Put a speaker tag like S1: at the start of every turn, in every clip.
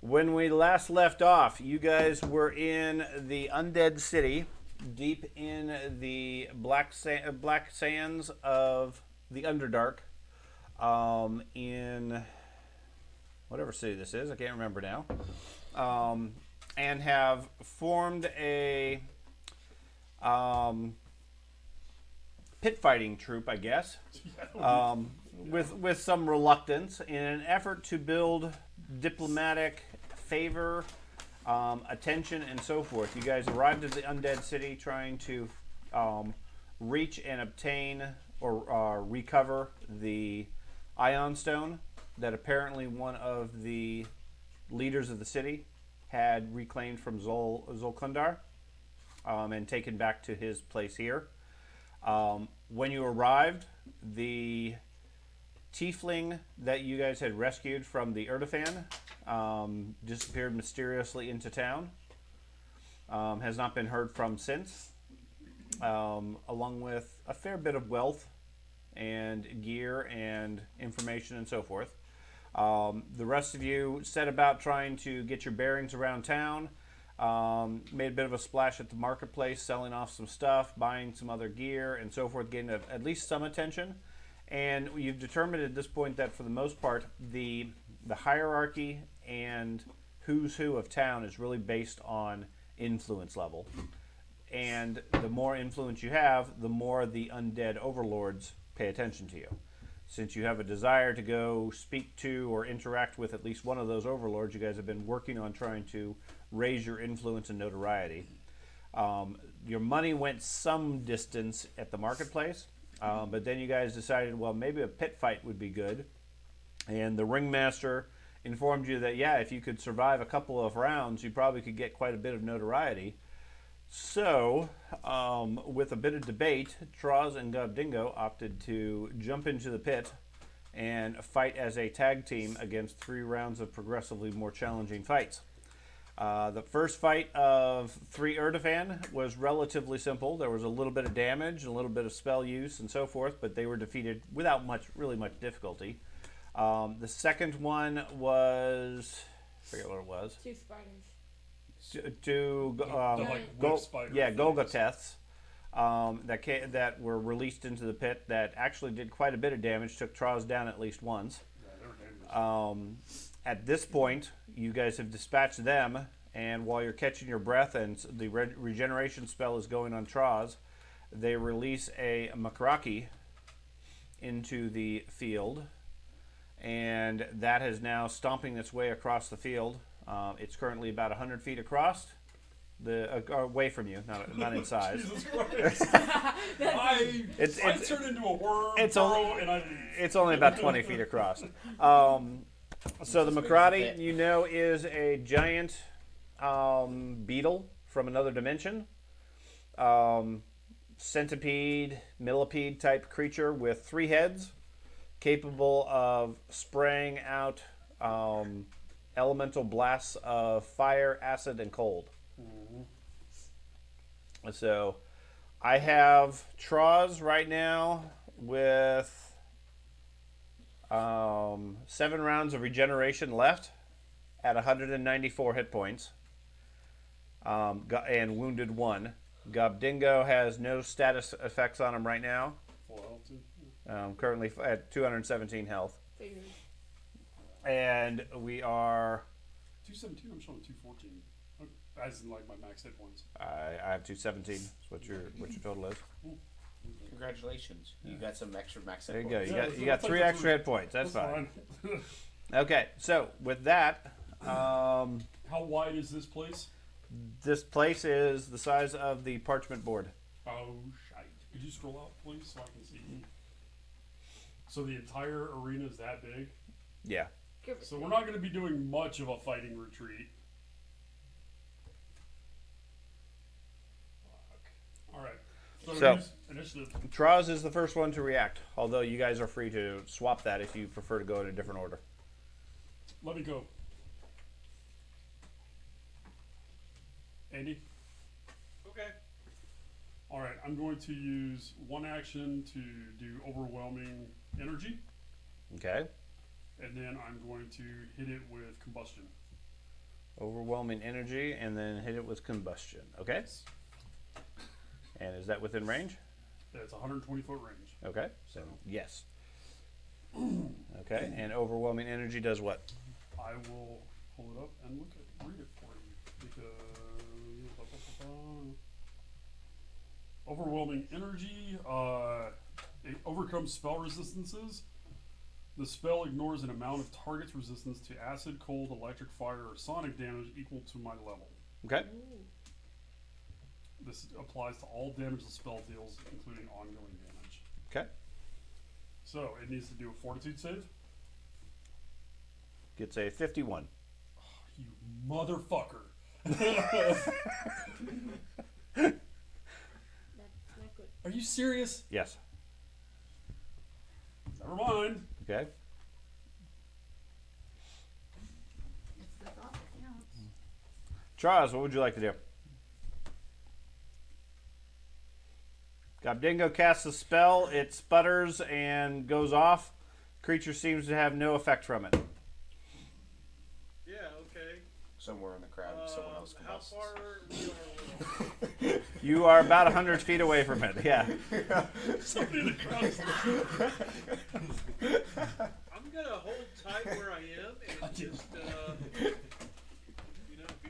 S1: When we last left off, you guys were in the undead city, deep in the black sands of the Underdark, in whatever city this is. I can't remember now. And have formed a pit fighting troop, I guess, with some reluctance in an effort to build diplomatic favor, attention, and so forth. You guys arrived at the undead city trying to reach and obtain or recover the Ion Stone that apparently one of the leaders of the city had reclaimed from Zolkundar and taken back to his place here. When you arrived, the tiefling that you guys had rescued from the Erdofan disappeared mysteriously into town. Has not been heard from since, along with a fair bit of wealth and gear and information and so forth. The rest of you set about trying to get your bearings around town. Made a bit of a splash at the marketplace, selling off some stuff, buying some other gear, and so forth, getting at least some attention. And you've determined at this point that, for the most part, the hierarchy and who's who of town is really based on influence level. And the more influence you have, the more the undead overlords pay attention to you. Since you have a desire to go speak to or interact with at least one of those overlords, you guys have been working on trying to raise your influence and notoriety. Your money went some distance at the marketplace, but then you guys decided, well, maybe a pit fight would be good. And the ringmaster informed you that, yeah, if you could survive a couple of rounds, you probably could get quite a bit of notoriety. So, with a bit of debate, Troz and Gobdingo opted to jump into the pit and fight as a tag team against 3 rounds of progressively more challenging fights. The first fight of 3 Erdofan was relatively simple. There was a little bit of damage, a little bit of spell use, and so forth, but they were defeated without really much difficulty. The second one was, I forget what it was.
S2: 2 spiders.
S1: Golgoths that were released into the pit that actually did quite a bit of damage, took Troz down at least once. At this point, you guys have dispatched them, and while you're catching your breath and the regeneration spell is going on Troz, they release a Makraki into the field, and that is now stomping its way across the field. It's currently about 100 feet across, away from you, not in size.
S3: Jesus Christ! I turned into a worm.
S1: It's only about 20 feet across. So the Makrati, you know, is a giant beetle from another dimension. Centipede, millipede type creature with 3 heads, capable of spraying out elemental blasts of fire, acid, and cold. Mm-hmm. So I have Troz right now with 7 rounds of regeneration left at 194 hit points, and wounded 1. Gobdingo has no status effects on him right now.
S3: Full health too.
S1: Currently at 217 health.
S2: Figured.
S1: And we are
S3: 217. I'm showing 214. As in, like, my max hit points.
S1: I have 217. That's what your total is.
S4: Congratulations, you got some extra max hit
S1: There you
S4: points.
S1: go. You got 3 extra hit points. That's fine. Okay, so with that,
S3: how wide is this place?
S1: This place is the size of the parchment board.
S3: Oh, shite. Could you scroll out, please, so I can see? So the entire arena is that big?
S1: Yeah.
S3: So we're not going to be doing much of a fighting retreat. Fuck. All right.
S1: So
S3: initiative.
S1: Troz is the first one to react, although you guys are free to swap that if you prefer to go in a different order.
S3: Let me go. Andy?
S5: Okay.
S3: All right, I'm going to use 1 action to do overwhelming energy.
S1: Okay.
S3: And then I'm going to hit it with combustion.
S1: Overwhelming energy, and then hit it with combustion. Okay. And is that within range?
S3: It's 120-foot range.
S1: Okay. So yes. Okay. And overwhelming energy does what?
S3: I will pull it up and read it for you because overwhelming energy. It overcomes spell resistances. The spell ignores an amount of target's resistance to acid, cold, electric, fire, or sonic damage equal to my level.
S1: Okay.
S3: This applies to all damage the spell deals, including ongoing damage.
S1: Okay.
S3: So it needs to do a fortitude save.
S1: Gets a 51.
S3: You motherfucker.
S2: That's not good.
S3: Are you serious?
S1: Yes.
S3: Never mind.
S1: Okay.
S2: It's the thought that counts.
S1: Charles, what would you like to do? Gobdingo casts a spell. It sputters and goes off. Creature seems to have no effect from it.
S5: Yeah, okay.
S4: Somewhere in the crowd, someone else
S5: How
S4: combusts.
S5: far we are
S1: You are about 100 feet away from it. Yeah.
S3: Somebody in the crowd is
S5: I'm gonna hold tight where I am and just, be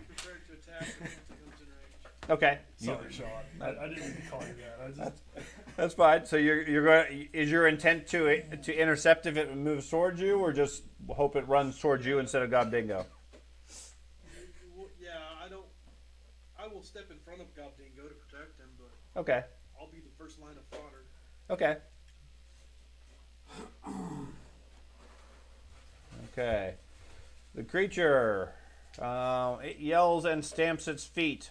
S5: prepared to attack if something comes in range.
S1: Okay.
S3: Sorry, Sean. I didn't mean to call you that. I just
S1: That's fine. So you're going. Is your intent to intercept if it moves towards you, or just hope it runs towards you instead of Gobdingo?
S5: Yeah, I will step in front of Gobdingo to protect him, but
S1: Okay.
S5: I'll be the first line of fodder.
S1: Okay. Okay. The creature, it yells and stamps its feet,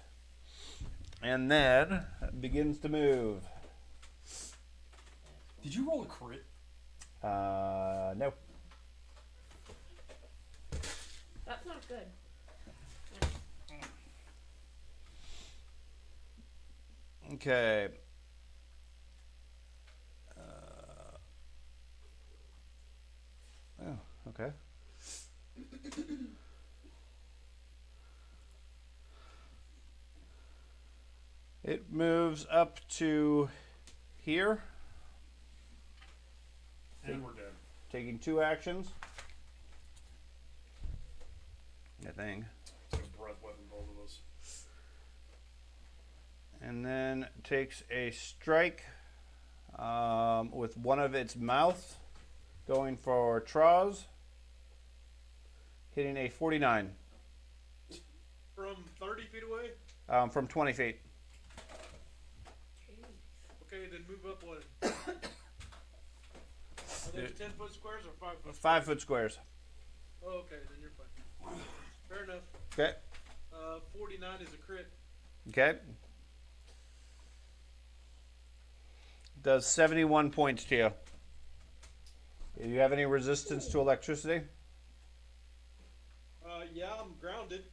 S1: and then begins to move.
S3: Did you roll a crit?
S1: No.
S2: That's not good.
S1: Okay. Oh, okay. It moves up to here,
S3: And we're dead.
S1: taking 2 actions. I think.
S3: It's a breath weapon, both of us.
S1: And then takes a strike with one of its mouth, going for Troz, hitting a 49
S5: From 30 feet away?
S1: from 20 feet.
S5: Okay, then move up one. Are those 10-foot squares or 5-foot?
S1: 5-foot squares.
S5: Oh, okay, then you're fine. Fair enough.
S1: Okay.
S5: 49 is a crit.
S1: Okay. Does 71 points to you. Do you have any resistance to electricity?
S5: Yeah, I'm grounded.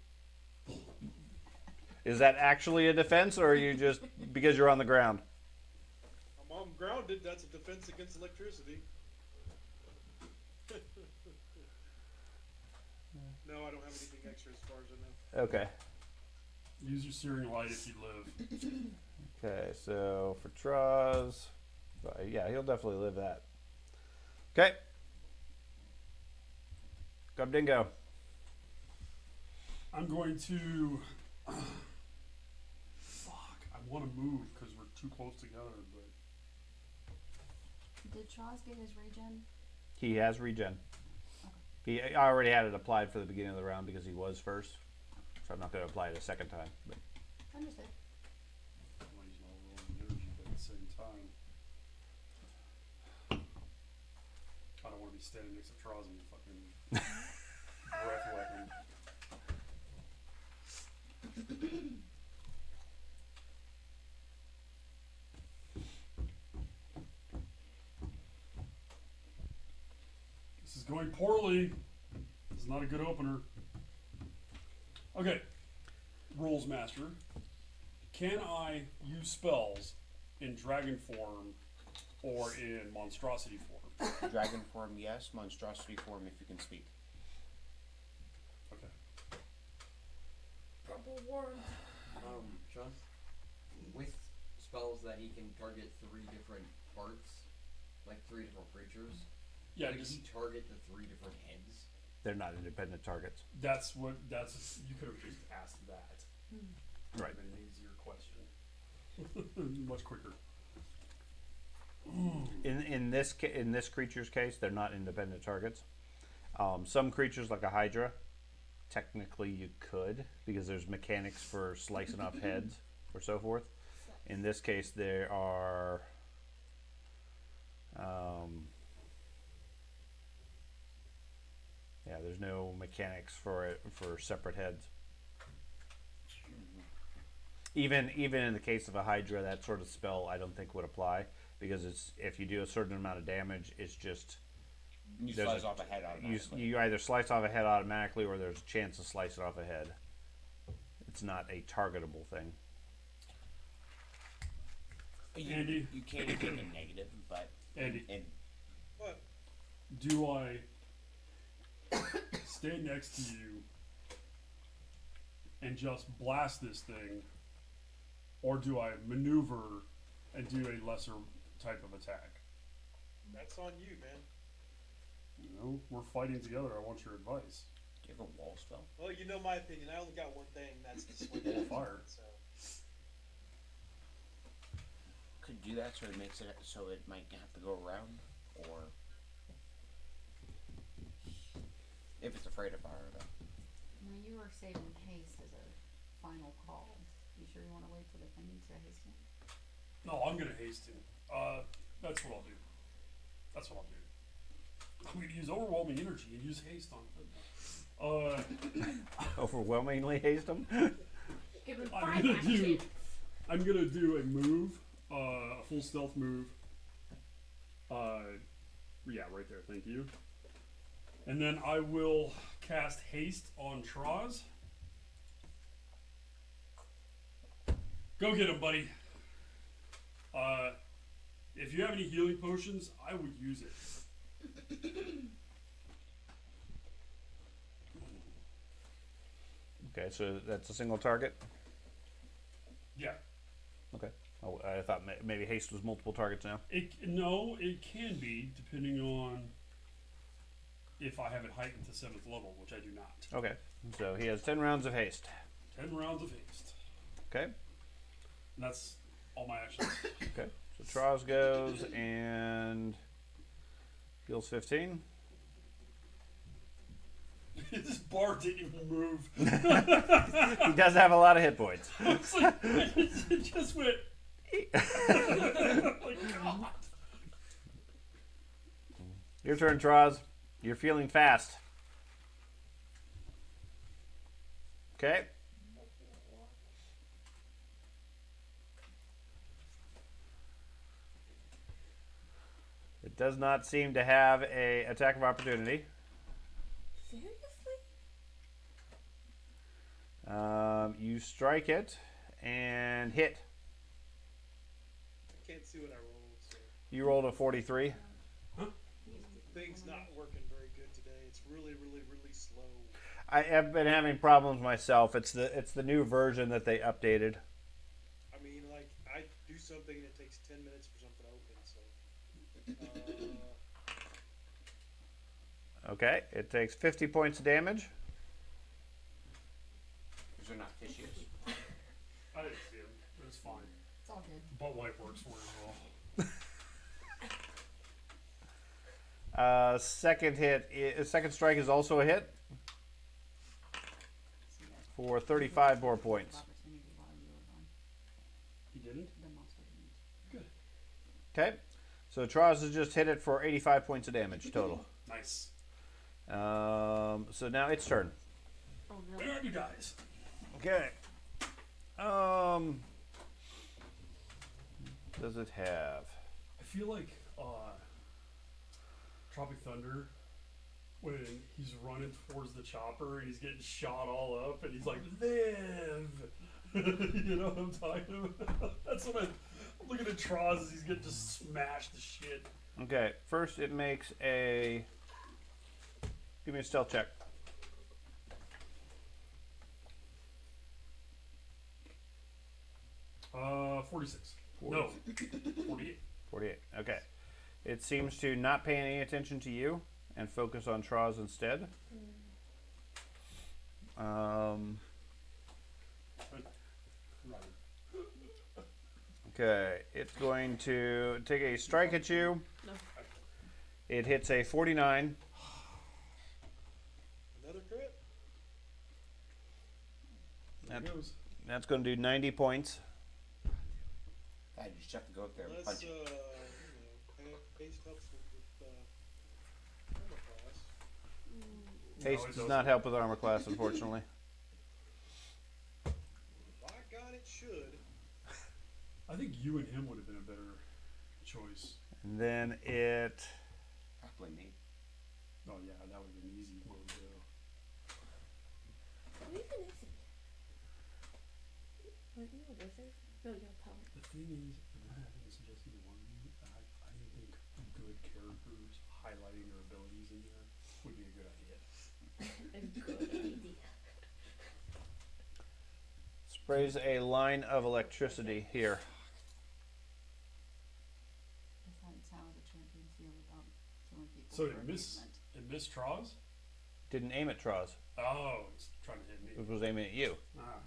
S1: Is that actually a defense, or are you just because you're on the ground?
S5: I'm grounded. That's a defense against electricity. No, I don't have anything extra as far as I know.
S1: Okay.
S3: Use your searing light if you live.
S1: Okay, so for Troz, yeah, he'll definitely live that. Okay. Gobdingo.
S3: I'm going to. Fuck. I want to move because we're too close together, but.
S2: Did Charles get his regen?
S1: He has regen. He already had it applied for the beginning of the round because he was first. So I'm not going to apply it a second time. But.
S2: Understood.
S3: I'm not using all rolling energy, but at the same time. I don't want to be standing next to Troz and fucking breath weapon. This is going poorly. This is not a good opener. Okay. Rules Master. Can I use spells in dragon form or in monstrosity form?
S4: Dragon form, yes. Monstrosity form, if you can speak.
S3: Okay.
S2: warmed.
S6: Sean, with spells that he can target 3 different parts, like 3 different creatures,
S3: Yeah,
S6: could
S3: just
S6: he target the 3 different heads?
S1: They're not independent targets.
S3: you could have just asked that.
S1: Right.
S3: Been an easier question. Much quicker.
S1: In this creature's case, they're not independent targets. Some creatures, like a Hydra, technically you could, because there's mechanics for slicing off heads or so forth. In this case, there are there's no mechanics for separate heads. Even in the case of a Hydra, that sort of spell I don't think would apply, because it's, if you do a certain amount of damage, it's just
S4: You
S1: there's
S4: slice off a head automatically.
S1: you either slice off a head automatically, or there's a chance to slice it off a head. It's not a targetable thing.
S3: Andy?
S4: You can't take a negative, but
S3: Andy,
S4: and
S5: What?
S3: do I stay next to you and just blast this thing, or do I maneuver and do a lesser type of attack?
S5: That's on you, man.
S3: You know, we're fighting together. I want your advice.
S4: do you have a wall spell?
S5: Well, you know my opinion. I only got one thing. That's the swing.
S3: Wall of fire.
S5: So
S4: Could do that so it makes it so it might have to go around, or if it's afraid of fire, though.
S2: Now you are saving haste as a final call. You sure you want to wait for the thing to hasten?
S3: No, I'm gonna haste him. That's what I'll do. That's what I'll do. I'm gonna use overwhelming energy and use haste on it.
S1: Overwhelmingly haste them.
S2: Give him
S3: I'm
S2: 5
S3: gonna
S2: action.
S3: I'm gonna do a move, a full stealth move. Yeah, right there. Thank you. And then I will cast haste on Troz. Go get him, buddy. If you have any healing potions, I would use it.
S1: Okay, so that's a single target.
S3: Yeah.
S1: Okay. Oh, I thought maybe haste was multiple targets now.
S3: No, it can be depending on if I have it heightened to 7th level, which I do not.
S1: Okay, so he has 10 rounds of haste.
S3: 10 rounds of haste.
S1: Okay.
S3: And that's all my actions.
S1: Okay. So Troz goes and heals 15.
S3: This bar didn't even move.
S1: He does have a lot of hit points.
S3: It's like, it just went. Like, God.
S1: Your turn, Troz. You're feeling fast. Okay. It does not seem to have a attack of opportunity.
S2: Seriously?
S1: You strike it and hit.
S5: I can't see what I rolled. So
S1: You rolled a 43.
S5: the thing's not working very good today. It's really slow.
S1: I have been having problems myself. It's the new version that they updated.
S5: I mean, like I do something and it takes 10 minutes for something to open. So.
S1: Okay, it takes 50 points of damage.
S4: These are not tissues.
S3: I didn't see him. It was fine.
S2: It's all good.
S3: Butt wipe works for him well.
S1: Second strike is also a hit for 35 more points.
S2: Opportunity while you were gone.
S3: He didn't?
S2: The monster didn't.
S3: Good.
S1: Okay, so Troz has just hit it for 85 points of damage total.
S3: Nice.
S1: So now it's turn.
S2: Oh
S3: Where are you guys?
S1: Okay. Does it have?
S3: I feel like Tropic Thunder, when he's running towards the chopper and he's getting shot all up and he's like, live! You know what I'm talking about? That's what I'm looking at Troz as he's getting just smashed to shit.
S1: Okay, first it makes a. Give me a stealth check.
S3: 46. No, 48.
S1: 48. Okay. It seems to not pay any attention to you and focus on Troz instead. Okay. It's going to take a strike at you.
S7: No.
S1: It hits a 49.
S5: Another crit?
S3: There it goes.
S1: That's going to do 90 points.
S4: I just have to go up there and
S5: Unless,
S4: punch it.
S5: haste helps with armor class.
S1: Haste
S3: it
S1: does
S3: doesn't.
S1: not help with armor class, unfortunately.
S5: By God, it should.
S3: I think you and him would have been a better choice.
S1: And then it.
S4: Probably me.
S3: Oh yeah, that would have been easy. Where we go.
S7: Who even is it? Aren't you a wizard? No, you're a poet.
S3: The thing is, and I didn't suggest either one of you. I think good characters highlighting their abilities in there would be a good idea.
S7: A good idea.
S1: Sprays a line of electricity here.
S2: That's how the champion feel about killing people.
S3: So
S2: for amusement.
S3: it missed Troz?
S1: Didn't aim at Troz.
S3: Oh, it's trying to hit me.
S1: It was aiming at you.
S3: Ah.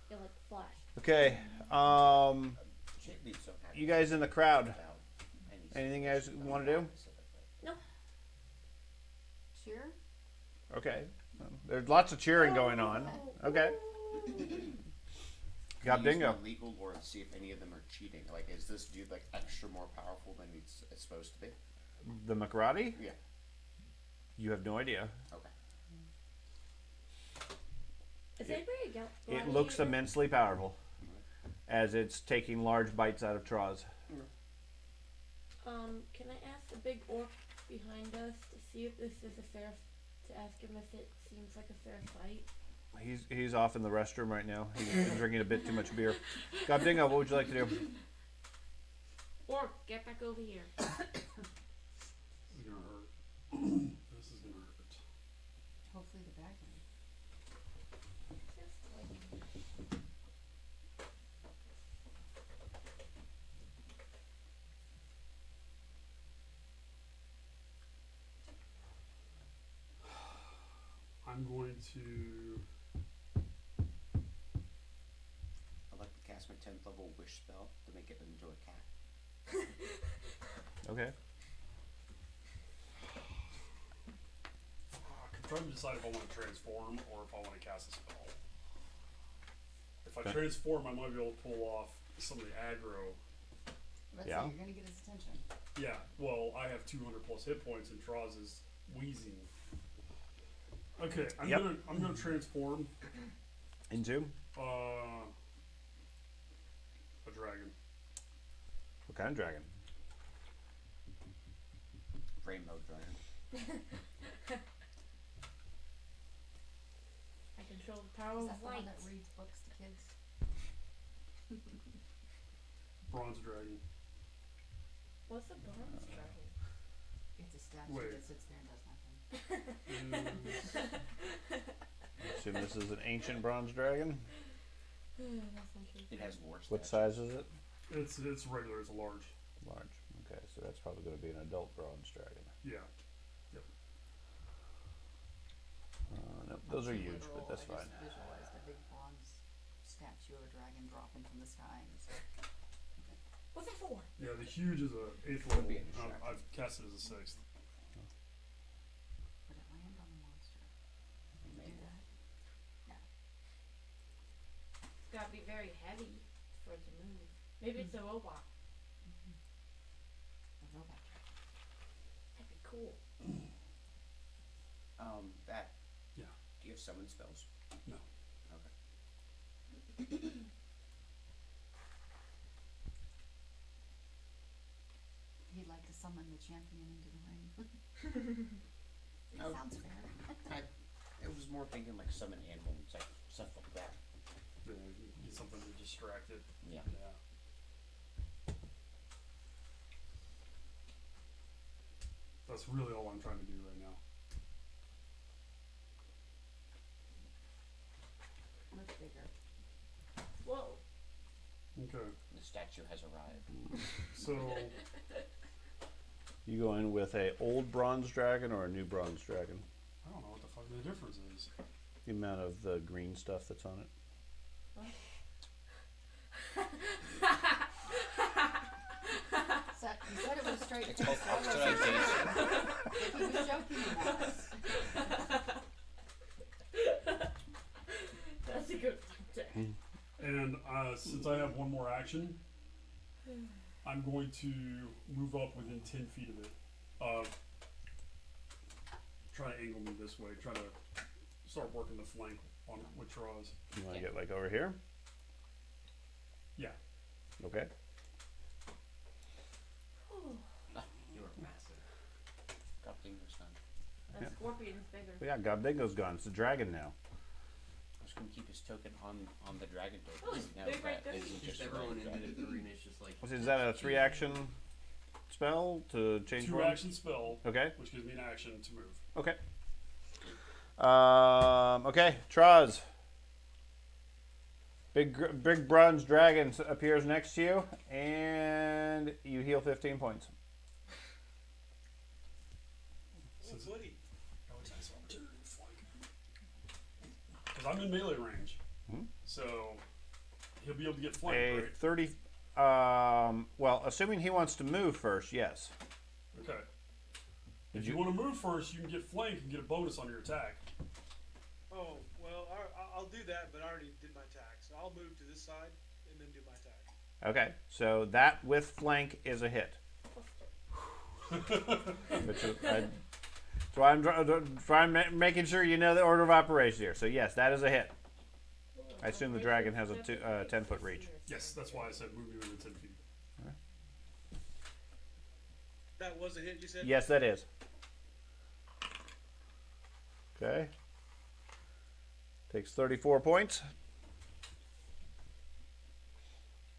S7: You're like Flash.
S1: Okay.
S4: Champions don't have
S1: You guys in the crowd.
S4: about
S1: Anything you guys want to do?
S7: No.
S2: Cheer?
S1: Okay. There's lots of cheering going on. Okay. Got bingo.
S4: Legal or see if any of them are cheating. Like, is this dude like extra more powerful than it's supposed to be?
S1: The Makarati?
S4: Yeah.
S1: You have no idea.
S4: Okay.
S7: Is anybody a
S1: It looks
S7: gladiator?
S1: immensely powerful as it's taking large bites out of Troz.
S7: Can I ask the big orc behind us to see if this is a fair, to ask him if it seems like a fair fight?
S1: He's off in the restroom right now. He's been drinking a bit too much beer. Got bingo. What would you like to do?
S7: Orc, get back over here.
S3: This is gonna hurt. This is gonna hurt.
S2: Hopefully the bad guy.
S7: Just like
S3: I'm going to.
S4: I'd like to cast my 10th level wish spell to make it into a cat.
S1: Okay.
S3: I'm trying to decide if I want to transform or if I want to cast a spell. If I
S1: Okay.
S3: transform, I might be able to pull off some of the aggro.
S2: Let's
S1: Yeah.
S2: say you're gonna get his attention.
S3: Yeah, well, I have 200 plus hit points, and Troz is wheezing. Okay, I'm
S1: Yep.
S3: gonna transform
S1: Into?
S3: a dragon.
S1: What kind of dragon?
S4: Rainbow dragon.
S7: I control the power
S2: Is
S7: of
S2: that the one
S7: light.
S2: that reads books to kids?
S3: Bronze dragon.
S7: What's a bronze dragon?
S2: It's a statue
S3: Wait.
S2: that sits there and does nothing.
S1: I assume this is an ancient bronze dragon.
S7: That's not true.
S4: It has war
S1: What
S4: stats.
S1: size is it?
S3: It's regular. It's a large.
S1: Large. Okay, so that's probably going to be an adult bronze dragon.
S3: Yeah.
S1: Nope, those are
S2: Too
S1: huge,
S2: literal,
S1: but that's
S2: I
S1: fine.
S2: just visualized a big bronze statue of a dragon dropping from the sky. And so,
S7: What's it for?
S3: Yeah, the huge is a 8th
S4: Could
S3: level.
S4: be a distraction.
S3: I've cast it as a 6th.
S2: would it land on the monster? Do
S4: Maybe.
S2: that?
S7: It's gotta be very heavy for it to move. Maybe it's a robot.
S2: A robot dragon.
S7: That'd be cool.
S4: That.
S3: Yeah.
S4: Do you have summon spells?
S3: No.
S4: Okay.
S2: He'd like to summon the champion into the ring.
S4: Oh.
S2: Sounds fair.
S4: It was more thinking like summon animal and stuff like that.
S3: Get something to distract it.
S4: Yeah.
S3: Yeah. That's really all I'm trying to do right now.
S2: Much bigger.
S3: Okay.
S4: The statue has arrived.
S3: So
S1: You go in with a old bronze dragon or a new bronze dragon?
S3: I don't know what the fuck the difference is.
S1: The amount of the green stuff that's on it.
S2: You said it was straight
S4: It's
S2: face.
S4: called
S2: So I wasn't
S4: oxidization.
S2: sure if he was joking or not.
S7: That's a good check.
S3: And since I have one more action, I'm going to move up within 10 feet of it. Try to angle me this way. Try to start working the flank on with Traz.
S1: You want to get like over here?
S3: Yeah.
S1: Okay.
S6: You are massive.
S4: Got fingers done.
S7: That scorpion's bigger.
S1: Yeah, Gobdingo's gone. It's a dragon now.
S4: I was gonna keep his token on the dragon
S7: Oh,
S4: token.
S7: it's
S4: Now
S7: big right
S4: that
S7: there.
S4: isn't
S6: Just
S4: just a
S6: everyone
S4: regular
S6: into
S4: dragon.
S6: the arena is just like.
S1: Is that a 3-action spell to change
S3: Two
S1: form?
S3: action spell,
S1: Okay.
S3: which gives me an action to move.
S1: Okay. Okay, Traz. Big bronze dragon appears next to you, and you heal 15 points.
S5: Oh, buddy.
S3: Because I'm in melee range.
S1: Mhm.
S3: So he'll be able to get flanked,
S1: A
S3: right?
S1: 30. Well, assuming he wants to move first, yes.
S3: Okay.
S1: Did
S3: If you want to move first, you can get flanked and get a bonus on your attack.
S5: Oh, well, I'll do that, but I already did my attack. So I'll move to this side and then do my attack.
S1: Okay, so that with flank is a hit. So I'm making sure you know the order of operations here. So yes, that is a hit. I assume the dragon has a 10-foot reach.
S3: Yes, that's why I said move you within 10 feet.
S5: That was a hit, you said?
S1: Yes, that is. Okay. Takes 34 points.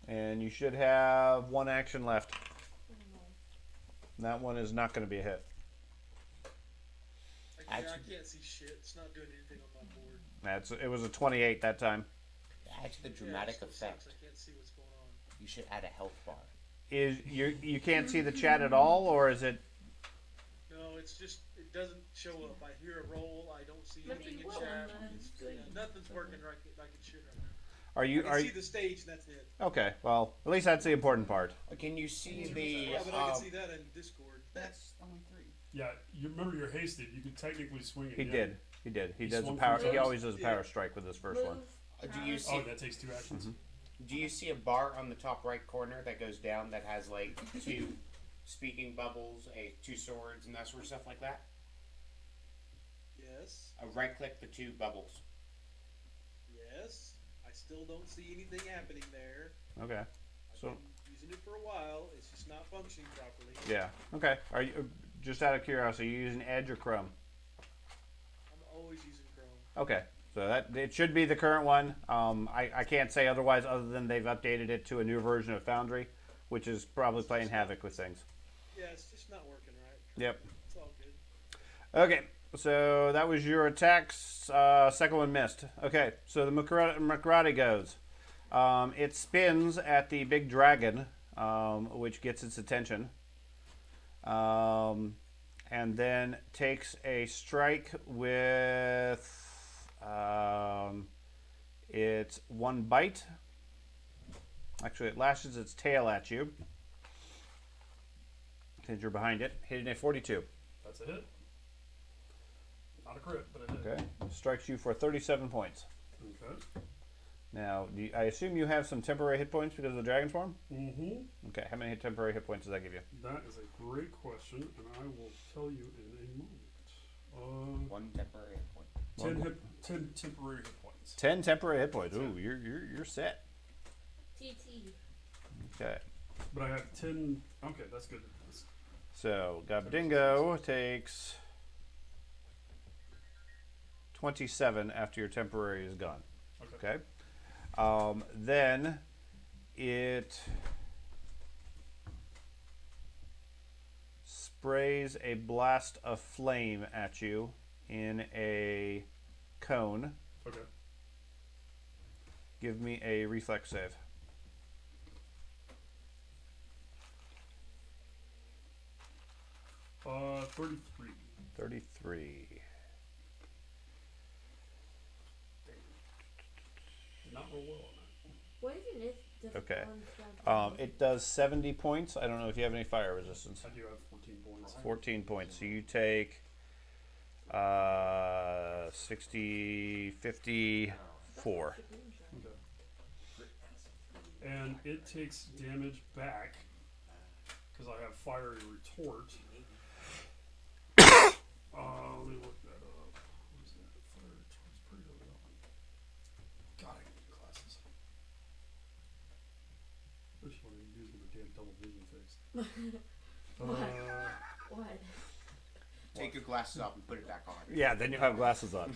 S1: And you should have one action left. And that one is not going to be a hit.
S5: I can't see shit. It's not doing anything on my board.
S1: It was a 28 that time.
S4: Add to the dramatic
S5: Yeah, it still
S4: effect.
S5: sucks. I can't see what's going on.
S4: You should add a health bar.
S1: Is you can't see the chat at all, or is it?
S5: No, it's just, it doesn't show up. I hear a roll. I don't see
S7: Let
S5: anything
S7: me
S5: in
S7: roll
S5: chat.
S7: then.
S5: It's,
S7: Good.
S5: nothing's working like it should right now.
S1: Are
S5: I
S1: you?
S5: can
S1: Are
S5: see
S1: you?
S5: the stage, and that's it.
S1: Okay. Well, at least that's the important part.
S4: Can you see the?
S5: Yeah, but I can see that in Discord.
S2: That's only 3.
S3: Yeah, you remember you're hasted. You could technically swing it.
S1: He
S3: yeah.
S1: did. He did. He
S3: He
S1: does a
S3: swung
S1: power.
S3: three
S1: He
S3: times?
S1: always does a power strike with his first one.
S4: Do you see?
S3: Oh, that takes 2 actions.
S4: Do you see a bar on the top right corner that goes down that has like 2 speaking bubbles, 2 swords, and that sort of stuff like that?
S5: Yes.
S4: Right click the 2 bubbles.
S5: Yes. I still don't see anything happening there.
S1: Okay.
S5: I've
S1: So
S5: been using it for a while. It's just not functioning properly.
S1: yeah. Okay. Are you just out of curiosity? Are you using Edge or Chrome?
S5: I'm always using Chrome.
S1: Okay. So that it should be the current one. I can't say otherwise, other than they've updated it to a new version of Foundry, which is probably playing havoc with things.
S5: Yeah, it's just not working right.
S1: Yep.
S5: It's all good.
S1: Okay. So that was your attacks. Second one missed. Okay. So the Makarati goes. It spins at the big dragon, which gets its attention. And then takes a strike with its one bite. Actually, it lashes its tail at you. Since you're behind it, hitting a 42.
S3: That's a hit. Not a crit, but a hit.
S1: Okay, strikes you for 37 points.
S3: Okay.
S1: Now, I assume you have some temporary hit points because of the dragon's form?
S3: Mm-hmm.
S1: Okay, how many temporary hit points does that give you?
S3: That is a great question, and I will tell you in a moment.
S4: 1 temporary hit point.
S3: 10 temporary hit points.
S1: 10 temporary hit points. Ooh, you're set.
S7: TT.
S1: Okay.
S3: But I have 10. Okay, that's good.
S1: So, Gobdingo takes 27 after your temporary is gone.
S3: Okay.
S1: Okay. Then it sprays a blast of flame at you in a cone.
S3: Okay.
S1: Give me a reflex save.
S3: 33.
S1: 33.
S3: Did not roll well on that.
S7: What even is the
S1: Okay.
S7: one
S1: It does 70 points. I don't know if you have any fire resistance.
S3: I do have 14 points.
S1: 14 points. So you take 60, 54.
S3: Okay. And it takes damage back because I have fiery retort. Let me look that up. What is that? Fiery retort's pretty early on. God, I need glasses. This one I use with a damn double vision fixed.
S7: What?
S4: Take your glasses off and put it back on.
S1: Yeah, then you have glasses on.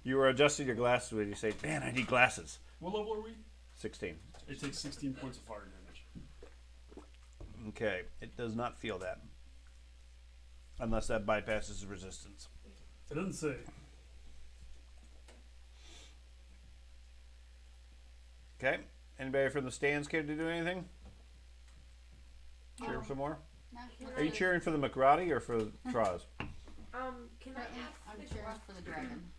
S1: You were adjusting your glasses when you say, man, I need glasses.
S3: What level are we?
S1: 16.
S3: It takes 16 points of fire damage.
S1: Okay, it does not feel that. Unless that bypasses resistance.
S3: It doesn't say.
S1: Okay, anybody from the stands care to do anything? Cheer some more?
S2: No,
S1: Are you cheering for the McRotty or for Traz?
S7: Can I ask
S2: I'm
S7: the
S2: cheering for the dragon.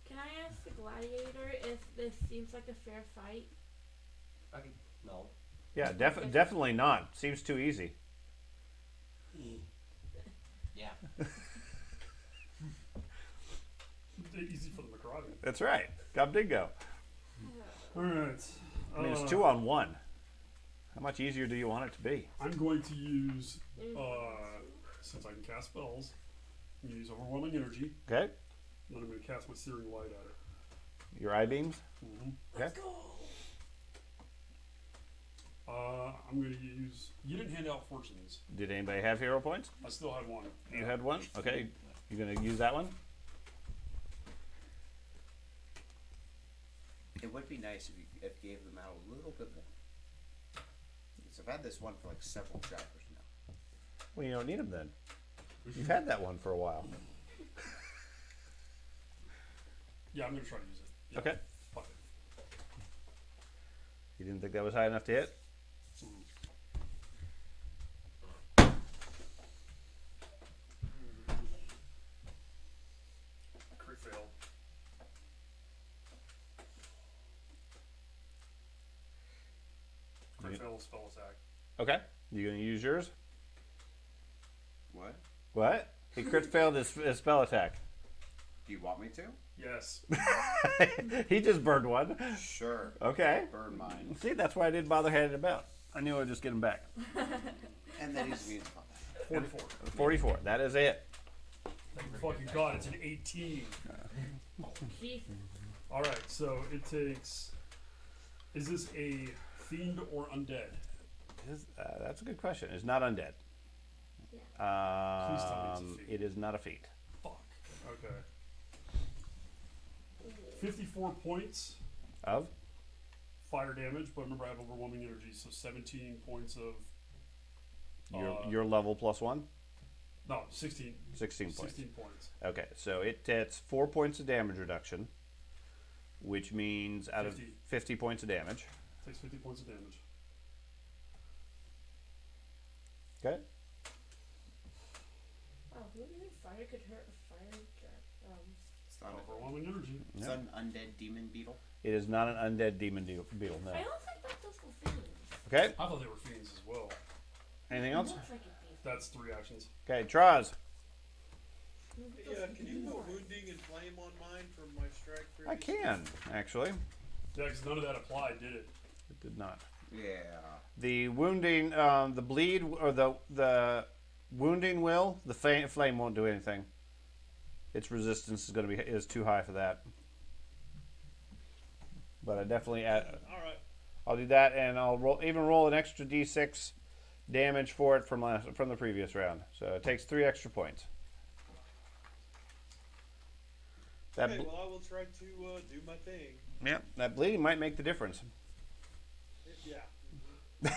S7: Can I ask the gladiator if this seems like a fair fight?
S6: Okay. No.
S1: Yeah, definitely not. Seems too easy.
S6: Yeah.
S3: Easy for the McRotty.
S1: That's right. Gobdingo.
S3: Alright.
S1: I mean, it's 2 on 1. How much easier do you want it to be?
S3: I'm going to use, since I can cast spells, I'm going to use Overwhelming Energy,
S1: Okay,
S3: and then I'm going to cast my Searing Light at it.
S1: your eye beams. Okay.
S3: I'm going to use, you didn't hand out fortunes.
S1: Did anybody have hero points?
S3: I still had one.
S1: You had one. Okay, you're gonna use that one.
S4: It would be nice if you gave them out a little bit more. Because I've had this one for like several chapters now.
S1: Well, you don't need them then. You've had that one for a while.
S3: Yeah, I'm going to try to use it. Yeah.
S1: Okay.
S3: Fuck it.
S1: You didn't think that was high enough to hit?
S3: Crit fail. Crit fail spell attack.
S1: Okay. You gonna use yours?
S4: What?
S1: What? He crit failed his spell attack.
S4: Do you want me to?
S3: Yes.
S1: He just burned one.
S4: Sure.
S1: Okay.
S4: Burn mine.
S1: See, that's why I didn't bother handing him out. I knew I would just get him back.
S4: And then he's immune to combat.
S3: 44.
S1: 44. That is it.
S3: Thank fucking God, it's an 18.
S7: Jeez.
S3: Alright, so it takes. Is this a fiend or undead?
S1: That's a good question. It's not undead.
S3: Please tell me it's a feat.
S1: It is not a feat.
S3: Fuck. Okay. 54 points
S1: Of?
S3: fire damage, but remember I have overwhelming energy, so 17 points of.
S1: Your level plus 1?
S3: No, 16.
S1: 16 points.
S3: 16 points.
S1: Okay, so it's 4 points of damage reduction, which means out of
S3: 50.
S1: 50 points of damage.
S3: Takes 50 points of damage.
S1: Okay.
S7: Oh, who do you think fire could hurt a fire dragon?
S4: It's not
S3: Overwhelming energy.
S4: It's not an undead demon beetle.
S1: It is not an undead demon beetle, no.
S7: I also thought those were fiends.
S1: Okay,
S3: I thought they were fiends as well.
S1: anything else?
S7: Looks like a beast.
S3: That's 3 actions.
S1: Okay, Traz.
S5: Yeah, can you put wounding and flame on mine for my strike?
S1: I can, actually.
S3: Yeah, because none of that applied, did it?
S1: It did not.
S4: Yeah.
S1: The wounding, the bleed, or the wounding will, the flame won't do anything. Its resistance is too high for that. But I definitely
S5: All right.
S1: I'll do that, and I'll roll an extra d6 damage for it from the previous round. So it takes 3 extra points. That
S5: Okay, well, I will try to do my thing.
S1: yeah, that bleeding might make the difference.
S5: Yeah.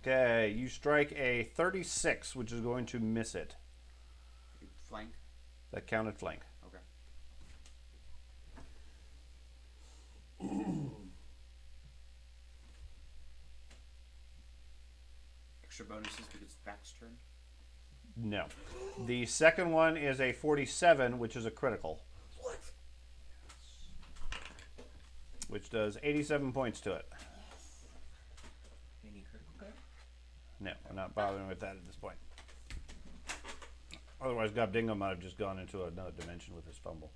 S1: Okay, you strike a 36, which is going to miss it.
S4: Flank.
S1: That counted flank.
S4: Okay. extra bonuses because it's Back's turn?
S1: No. The second one is a 47, which is a critical.
S6: What?
S1: Which does 87 points to it.
S6: Any critical guy?
S1: No, I'm not bothering with that at this point. Otherwise, Gobdingo might have just gone into another dimension with his fumble.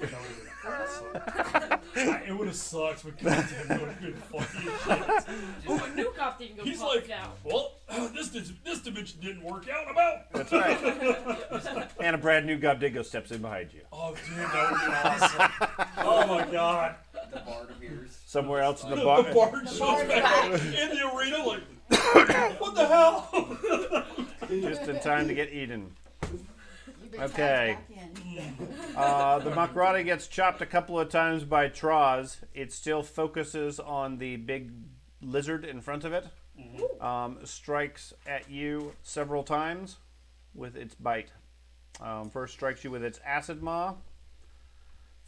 S3: That it would have sucked, but goddamn, it would have been funny as shit.
S7: Oh, a new cop didn't go
S3: He's
S7: popped
S3: like,
S7: out.
S3: well, this dimension didn't work out. I'm out.
S1: That's right. And a brand new Gobdingo steps in behind you.
S3: Oh, dude, that would be awesome. Oh my god.
S6: The bard appears.
S1: Somewhere else in the
S3: The
S1: bar.
S3: bard shows back in the arena like, what the hell?
S1: Just in time to get eaten.
S2: You've been
S1: Okay.
S2: tagged back in.
S1: The Makrati gets chopped a couple of times by Troz. It still focuses on the big lizard in front of it. Strikes at you several times with its bite. First strikes you with its acid maw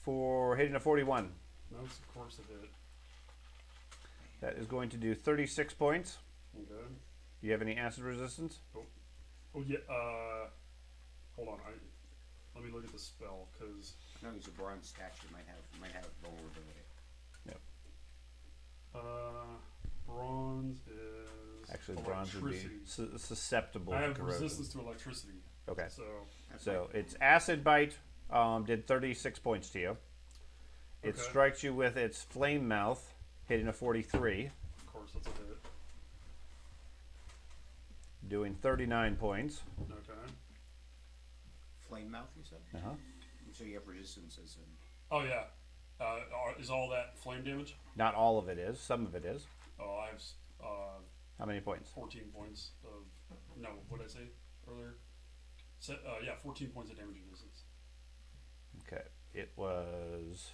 S1: for hitting a 41.
S3: No, of course it did.
S1: That is going to do 36 points.
S3: Okay.
S1: Do you have any acid resistance?
S3: Oh yeah. Hold on. Let me look at the spell because
S4: No, he's a bronze statue. Might have vulnerability.
S3: bronze is
S1: Actually, bronze would be
S3: electricity.
S1: susceptible
S3: I
S1: to
S3: have
S1: corrosion.
S3: resistance to electricity.
S1: Okay.
S3: So
S1: Its acid bite did 36 points to you. It
S3: Okay.
S1: strikes you with its flame mouth, hitting a 43,
S3: of course that's a hit.
S1: doing 39 points.
S3: Okay.
S4: Flame mouth, you said?
S1: Uh-huh.
S4: So you have resistances and
S3: Oh yeah. Is all that flame damage?
S1: Not all of it is. Some of it is.
S3: Oh, I have
S1: How many points?
S3: 14 points of no. What did I say earlier? Yeah, 14 points of damage resistance.
S1: Okay. It was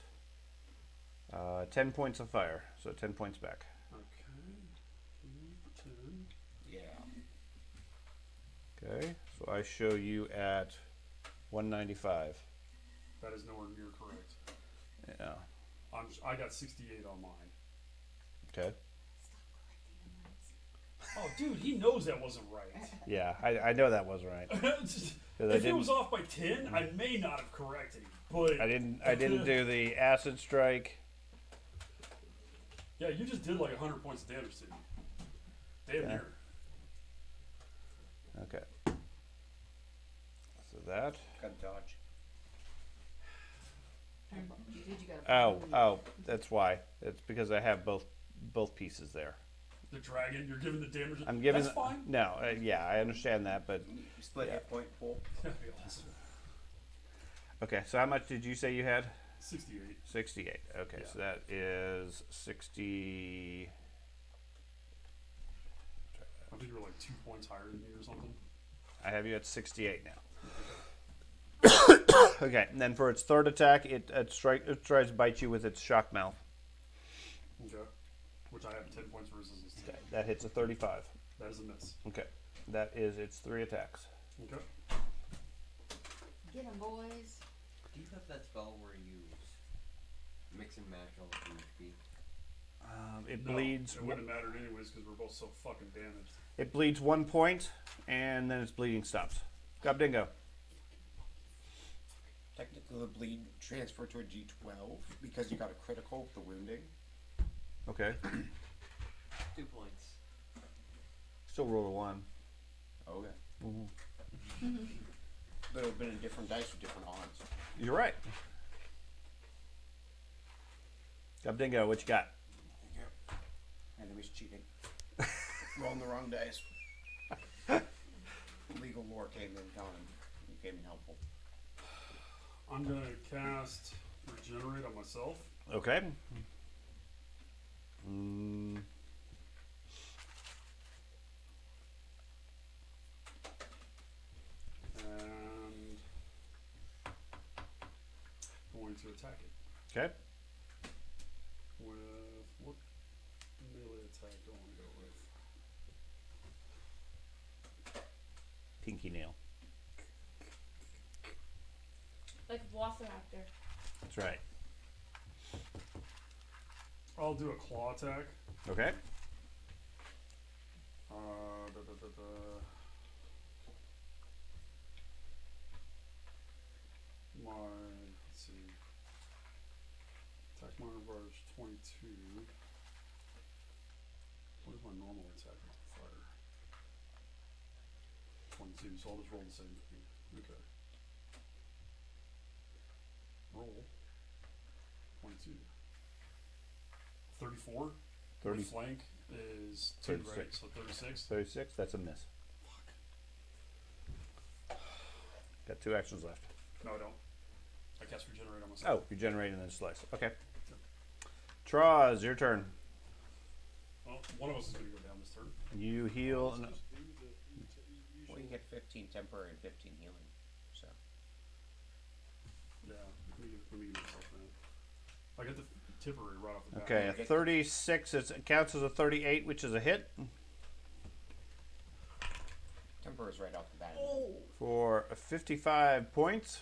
S1: 10 points of fire, so 10 points back.
S3: Okay. 10.
S4: yeah.
S1: Okay. So I show you at 195.
S3: That is nowhere near correct.
S1: Yeah.
S3: I got 68 on mine.
S1: Okay.
S3: Oh, dude, he knows that wasn't right.
S1: Yeah, I know that wasn't right. 'Cause I
S3: If it
S1: didn't-
S3: was off by 10, I may not have corrected him. But
S1: I didn't do the acid strike.
S3: yeah, you just did like 100 points of damage to me. Damn
S1: Yeah.
S3: near.
S1: Okay. So that.
S4: Got dodge.
S2: Dude, you gotta
S1: Oh, that's why. It's because I have both pieces there.
S3: The dragon, you're giving the damage.
S1: I'm giving.
S3: That's fine.
S1: No, yeah, I understand that, but
S4: Split
S1: Yeah.
S4: hit point pool.
S3: That'd be awesome.
S1: okay. So how much did you say you had?
S3: 68.
S1: 68. Okay,
S3: Yeah.
S1: so that is 60.
S3: I think you're like 2 points higher than me or something.
S1: I have you at 68 now. Okay, and then for its third attack, it tries to bite you with its shock mouth.
S3: Okay. Which I have 10 points of resistance to.
S1: Okay, that hits a 35.
S3: That is a miss.
S1: Okay, that is its 3 attacks.
S3: Okay.
S2: Get 'em, boys.
S6: Do you have that spell where you mix and match all of your HP?
S1: It
S3: No,
S1: bleeds.
S3: It wouldn't have mattered anyways because we're both so fucking damaged.
S1: It bleeds 1 point, and then its bleeding stops. Gobdingo.
S4: Technically, the bleed transferred to a G12 because you got a critical with the wounding.
S1: Okay.
S6: 2 points.
S1: Still roll a 1.
S4: Okay. But it would have been a different dice with different odds.
S1: You're right. Gobdingo, what you got?
S4: Enemy's cheating. Rolling the wrong dice. Legal lore came in helpful.
S3: I'm going to cast Regenerate on myself.
S1: Okay.
S3: And going to attack it.
S1: Okay.
S3: With what melee attack do I want to go with?
S1: Pinky nail.
S7: Like Velociraptor.
S1: That's right.
S3: I'll do a claw attack.
S1: Okay.
S3: My, let's see. Attack modifier is 22. What is my normal attack modifier? 22, so I'll just roll the same thing. Okay. Roll. 22. 34.
S1: 30.
S3: My flank is 2, right?
S1: 36.
S3: So 36.
S1: 36. That's a miss. Got 2 actions left.
S3: No, I don't. I cast regenerate on myself.
S1: Oh, you're generating and then slice. Okay. Traz, your turn.
S3: Well, one of us is going to go down this turn.
S1: You heal. No.
S5: Just do the usual.
S4: Well, you get 15 temporary and 15 healing. So
S3: Yeah, let me give myself that. I got the temporary right off the bat.
S1: Okay, a 36 it counts as a 38, which is a hit
S4: temporary is right off the bat.
S1: for 55 points,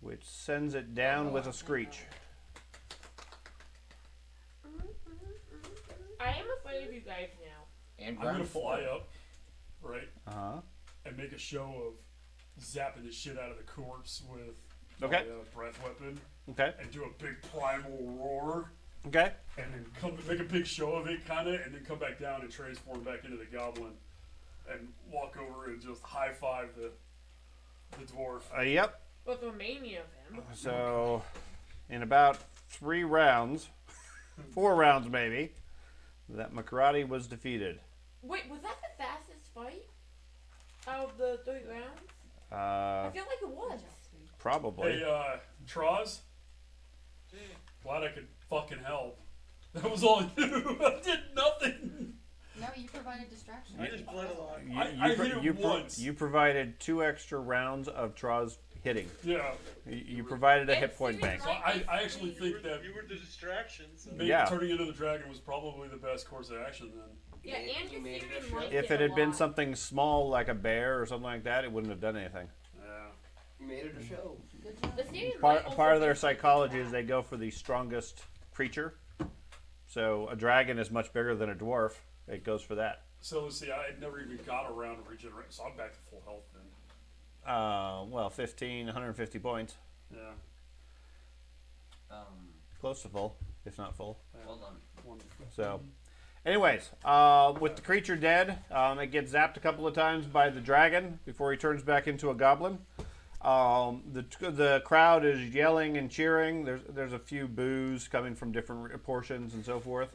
S1: which sends it down with a screech.
S7: I am afraid of you guys now.
S4: And
S3: I'm going to
S4: ground
S3: fly
S4: four.
S3: up, right, and make a show of zapping the shit out of the corpse with
S1: Okay.
S3: my breath weapon,
S1: Okay.
S3: and do a big primal roar,
S1: Okay.
S3: and then come make a big show of it, kind of, and then come back down and transform back into the goblin, and walk over and just high five the dwarf.
S1: Yep.
S7: With the mania of him.
S1: So, in about 3 rounds, 4 rounds maybe, that Makarati was defeated.
S7: Wait, was that the fastest fight out of the 3 rounds? I feel like it was.
S1: Probably.
S3: Hey, Troz,
S5: Gee,
S3: glad I could fucking help. That was all I did. I did nothing.
S2: No, you provided distraction.
S5: I just bled a lot.
S3: I hit it once.
S1: You provided 2 extra rounds of Traz hitting.
S3: Yeah.
S1: You provided a
S7: And
S1: hit point bank.
S3: So I actually think that
S5: You were the distraction. So.
S3: maybe
S1: Yeah.
S3: turning into the dragon was probably the best course of action then.
S7: Yeah, and
S6: You
S7: you
S6: made it a
S7: seemed
S6: show.
S7: like
S1: If it had been something small like a bear or something like that, it wouldn't have done anything.
S3: Yeah.
S6: You made it a show.
S2: Good job.
S7: The series
S1: Part,
S7: might also
S1: part of their
S7: be something
S1: psychology
S7: like
S1: is they go for the strongest creature. So a dragon is much bigger than a dwarf. It goes for that.
S3: So let's see, I had never even got around to regenerate, so I'm back to full health then.
S1: Well, 150 points.
S3: Yeah.
S1: Close to full, if not full.
S6: Well done.
S3: Wonderful.
S1: So, anyways, with the creature dead, it gets zapped a couple of times by the dragon before he turns back into a goblin. The crowd is yelling and cheering. There's a few boos coming from different portions and so forth.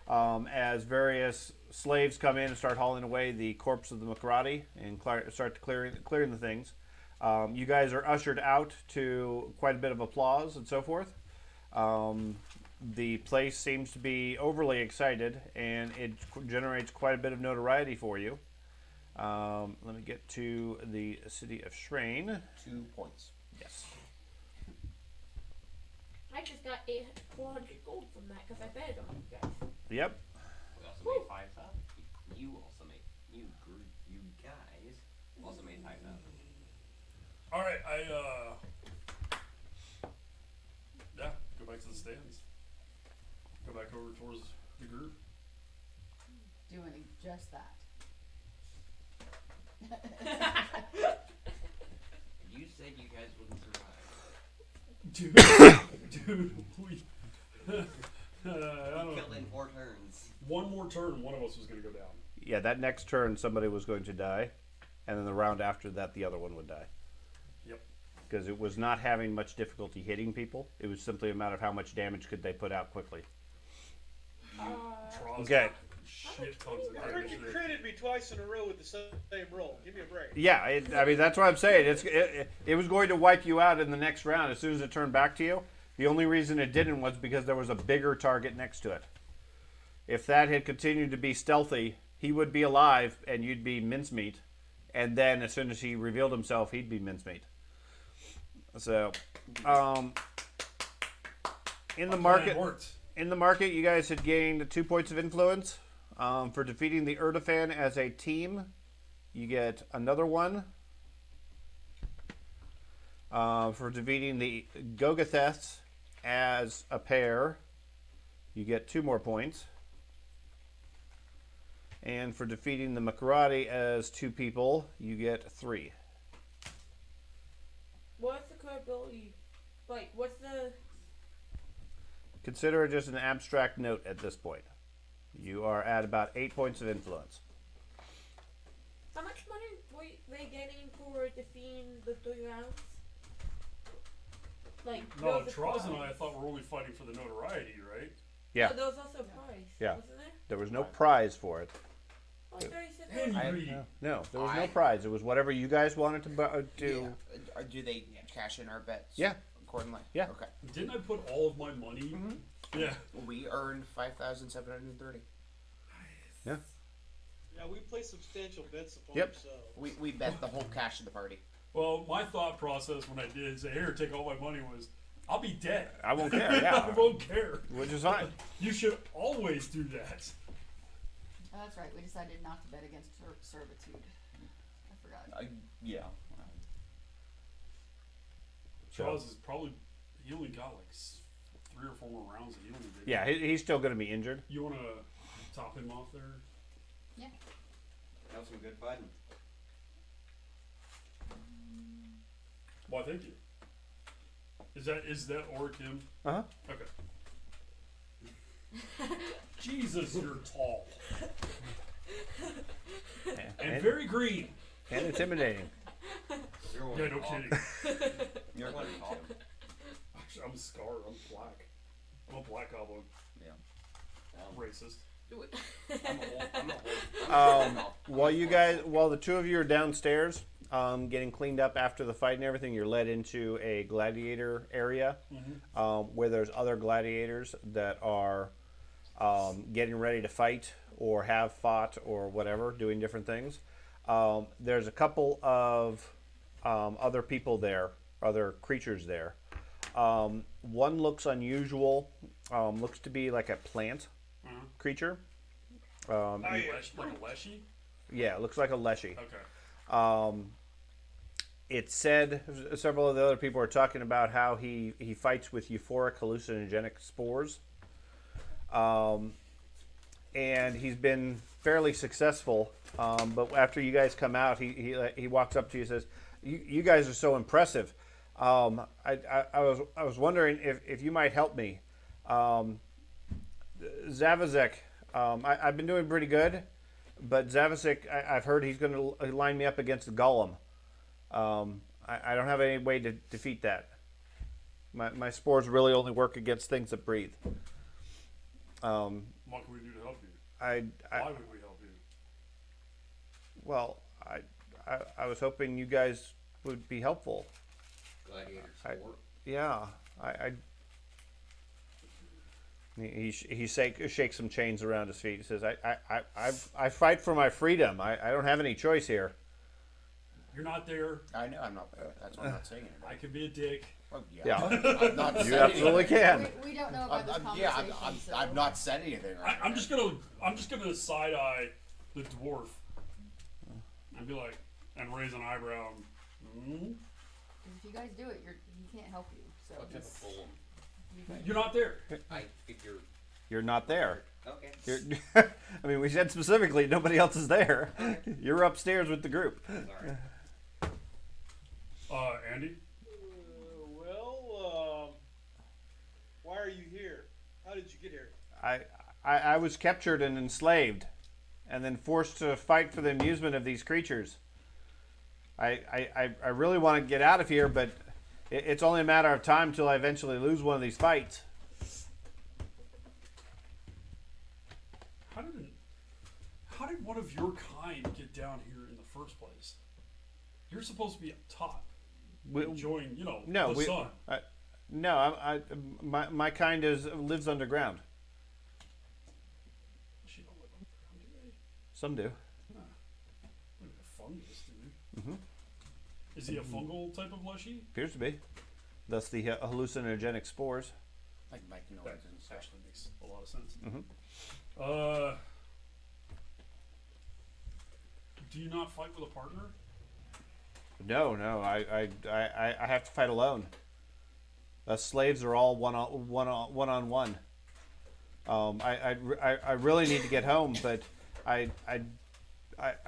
S1: As various slaves come in and start hauling away the corpse of the Makarati and start clearing the things. You guys are ushered out to quite a bit of applause and so forth. The place seems to be overly excited, and it generates quite a bit of notoriety for you. Let me get to the city of Shrine.
S4: 2 points.
S1: Yes.
S7: I just got 400 gold from that because I bet on you guys.
S1: Yep.
S6: We also made 5,000. You also made you guys also made 5,000.
S3: All right, yeah, go back to the stands. Go back over towards the group.
S2: Doing just that.
S6: You said you guys wouldn't survive.
S3: Dude, we. I don't
S6: Killed
S3: know.
S6: in 4 turns.
S3: One more turn, one of us was going to go down.
S1: Yeah, that next turn somebody was going to die, and then the round after that the other one would die.
S3: Yep.
S1: Because it was not having much difficulty hitting people. It was simply a matter of how much damage could they put out quickly.
S3: Troz
S1: Okay.
S3: Shit tons of
S5: You
S3: damage.
S5: critted me twice in a row with the same roll. Give me a break.
S1: Yeah, I mean that's what I'm saying. It was going to wipe you out in the next round as soon as it turned back to you. The only reason it didn't was because there was a bigger target next to it. If that had continued to be stealthy, he would be alive and you'd be mincemeat. And then as soon as he revealed himself, he'd be mincemeat. So, in the market,
S3: Worked.
S1: you guys had gained 2 points of influence for defeating the Erdofan as a team. You get another one for defeating the Gogatheths as a pair. You get 2 more points. And for defeating the Makarati as 2 people, you get 3.
S7: What's the card ability? Like, what's the...
S1: Consider it just an abstract note at this point. You are at about 8 points of influence.
S7: How much money were they getting for defeating the 3 rounds? Like,
S3: No,
S7: there was a
S3: Troz and
S7: prize.
S3: I thought we're only fighting for the notoriety, right?
S1: Yeah,
S7: Oh, there was also a prize.
S1: Yeah.
S7: Wasn't there?
S1: there was no prize for it.
S7: Oh, I thought you said
S3: Damn,
S7: there
S3: you
S4: I-
S3: greedy.
S1: No, there was no
S4: I-
S1: prize. It was whatever you guys wanted to do.
S4: Yeah. Or do they cash in our bets?
S1: Yeah.
S4: Accordingly.
S1: Yeah.
S4: Okay.
S3: Didn't I put all of my money? Yeah.
S4: We earned 5,730.
S1: Yeah.
S5: Yeah, we play substantial bets upon
S1: Yep.
S5: ourselves.
S4: We bet the whole cash of the party.
S3: Well, my thought process when I did say, "Here, take all my money," was, "I'll be dead.
S1: I won't care.
S3: I
S1: Yeah,
S3: won't care."
S1: which is fine.
S3: You should always do that.
S2: Oh, that's right. We decided not to bet against servitude. I forgot.
S6: Yeah.
S3: Charles is probably, he only got like 3 or 4 more rounds of healing. Didn't
S1: Yeah, he's still going to be injured.
S3: he? You want to top him off there?
S2: Yeah.
S6: That was some good fighting.
S3: Why, thank you. Is that or Kim?
S1: Uh huh.
S3: Okay. Jesus, you're tall and
S1: And,
S3: very green.
S1: and intimidating.
S6: You're
S3: Yeah, no kidding.
S6: You're very tall.
S3: Actually, I'm scarred. I'm black. I'm a black goblin.
S6: Yeah.
S3: Racist.
S6: I'm a whole.
S1: While the 2 of you are downstairs, getting cleaned up after the fight and everything, you're led into a gladiator area where there's other gladiators that are getting ready to fight or have fought or whatever, doing different things. There's a couple of other people there, other creatures there. One looks unusual, looks to be like a plant creature.
S5: Oh, yeah.
S3: Like a leshy?
S1: Yeah, it looks like a leshy.
S3: Okay.
S1: It said several of the other people are talking about how he fights with euphoric hallucinogenic spores, and he's been fairly successful. But after you guys come out, he walks up to you and says, "You guys are so impressive. I was wondering if you might help me. Zavazek, I've been doing pretty good, but Zavazek, I've heard he's going to line me up against the Golem. I don't have any way to defeat that. My spores really only work against things that breathe.
S3: What can we do to help you? Why would we help you?
S1: Well, I was hoping you guys would be helpful.
S6: Gladiator
S1: I-
S6: sport.
S1: Yeah, he shakes some chains around his feet. He says, I fight for my freedom. I don't have any choice here.
S3: You're not there.
S4: I know I'm not. That's why I'm not saying it.
S3: I can be a dick.
S4: Well,
S1: Yeah.
S4: I'm not
S1: You
S4: saying
S1: absolutely can.
S2: We don't know about this
S4: yeah,
S2: conversation, so.
S4: I've not said anything. Right
S3: I'm just gonna side eye the dwarf and be like, and raise an eyebrow. Hmm?
S2: 'Cause if you guys do it, he can't help you. So
S6: What type of
S2: it's-
S6: fool?
S2: you guys-
S3: You're not there.
S6: I figure.
S1: You're not there.
S6: Okay.
S1: I mean, we said specifically nobody else is there. You're upstairs with the group.
S6: Sorry.
S3: Andy.
S5: Why are you here? How did you get here?
S1: I was captured and enslaved, and then forced to fight for the amusement of these creatures. I really want to get out of here, but it's only a matter of time till I eventually lose one of these fights.
S3: How did one of your kind get down here in the first place? You're supposed to be up top, enjoying, the sun.
S1: My kind lives underground.
S3: She don't live underground, do they?
S1: Some do.
S3: Maybe a fungus, dude. Is he a fungal type of leshy?
S1: Appears to be. Thus the hallucinogenic spores.
S4: Like Mike
S3: That
S4: Norris and stuff.
S3: actually makes a lot of sense.
S1: Mhm.
S3: Do you not fight with a partner?
S1: No, I have to fight alone. Us slaves are all one on one. I really need to get home, but I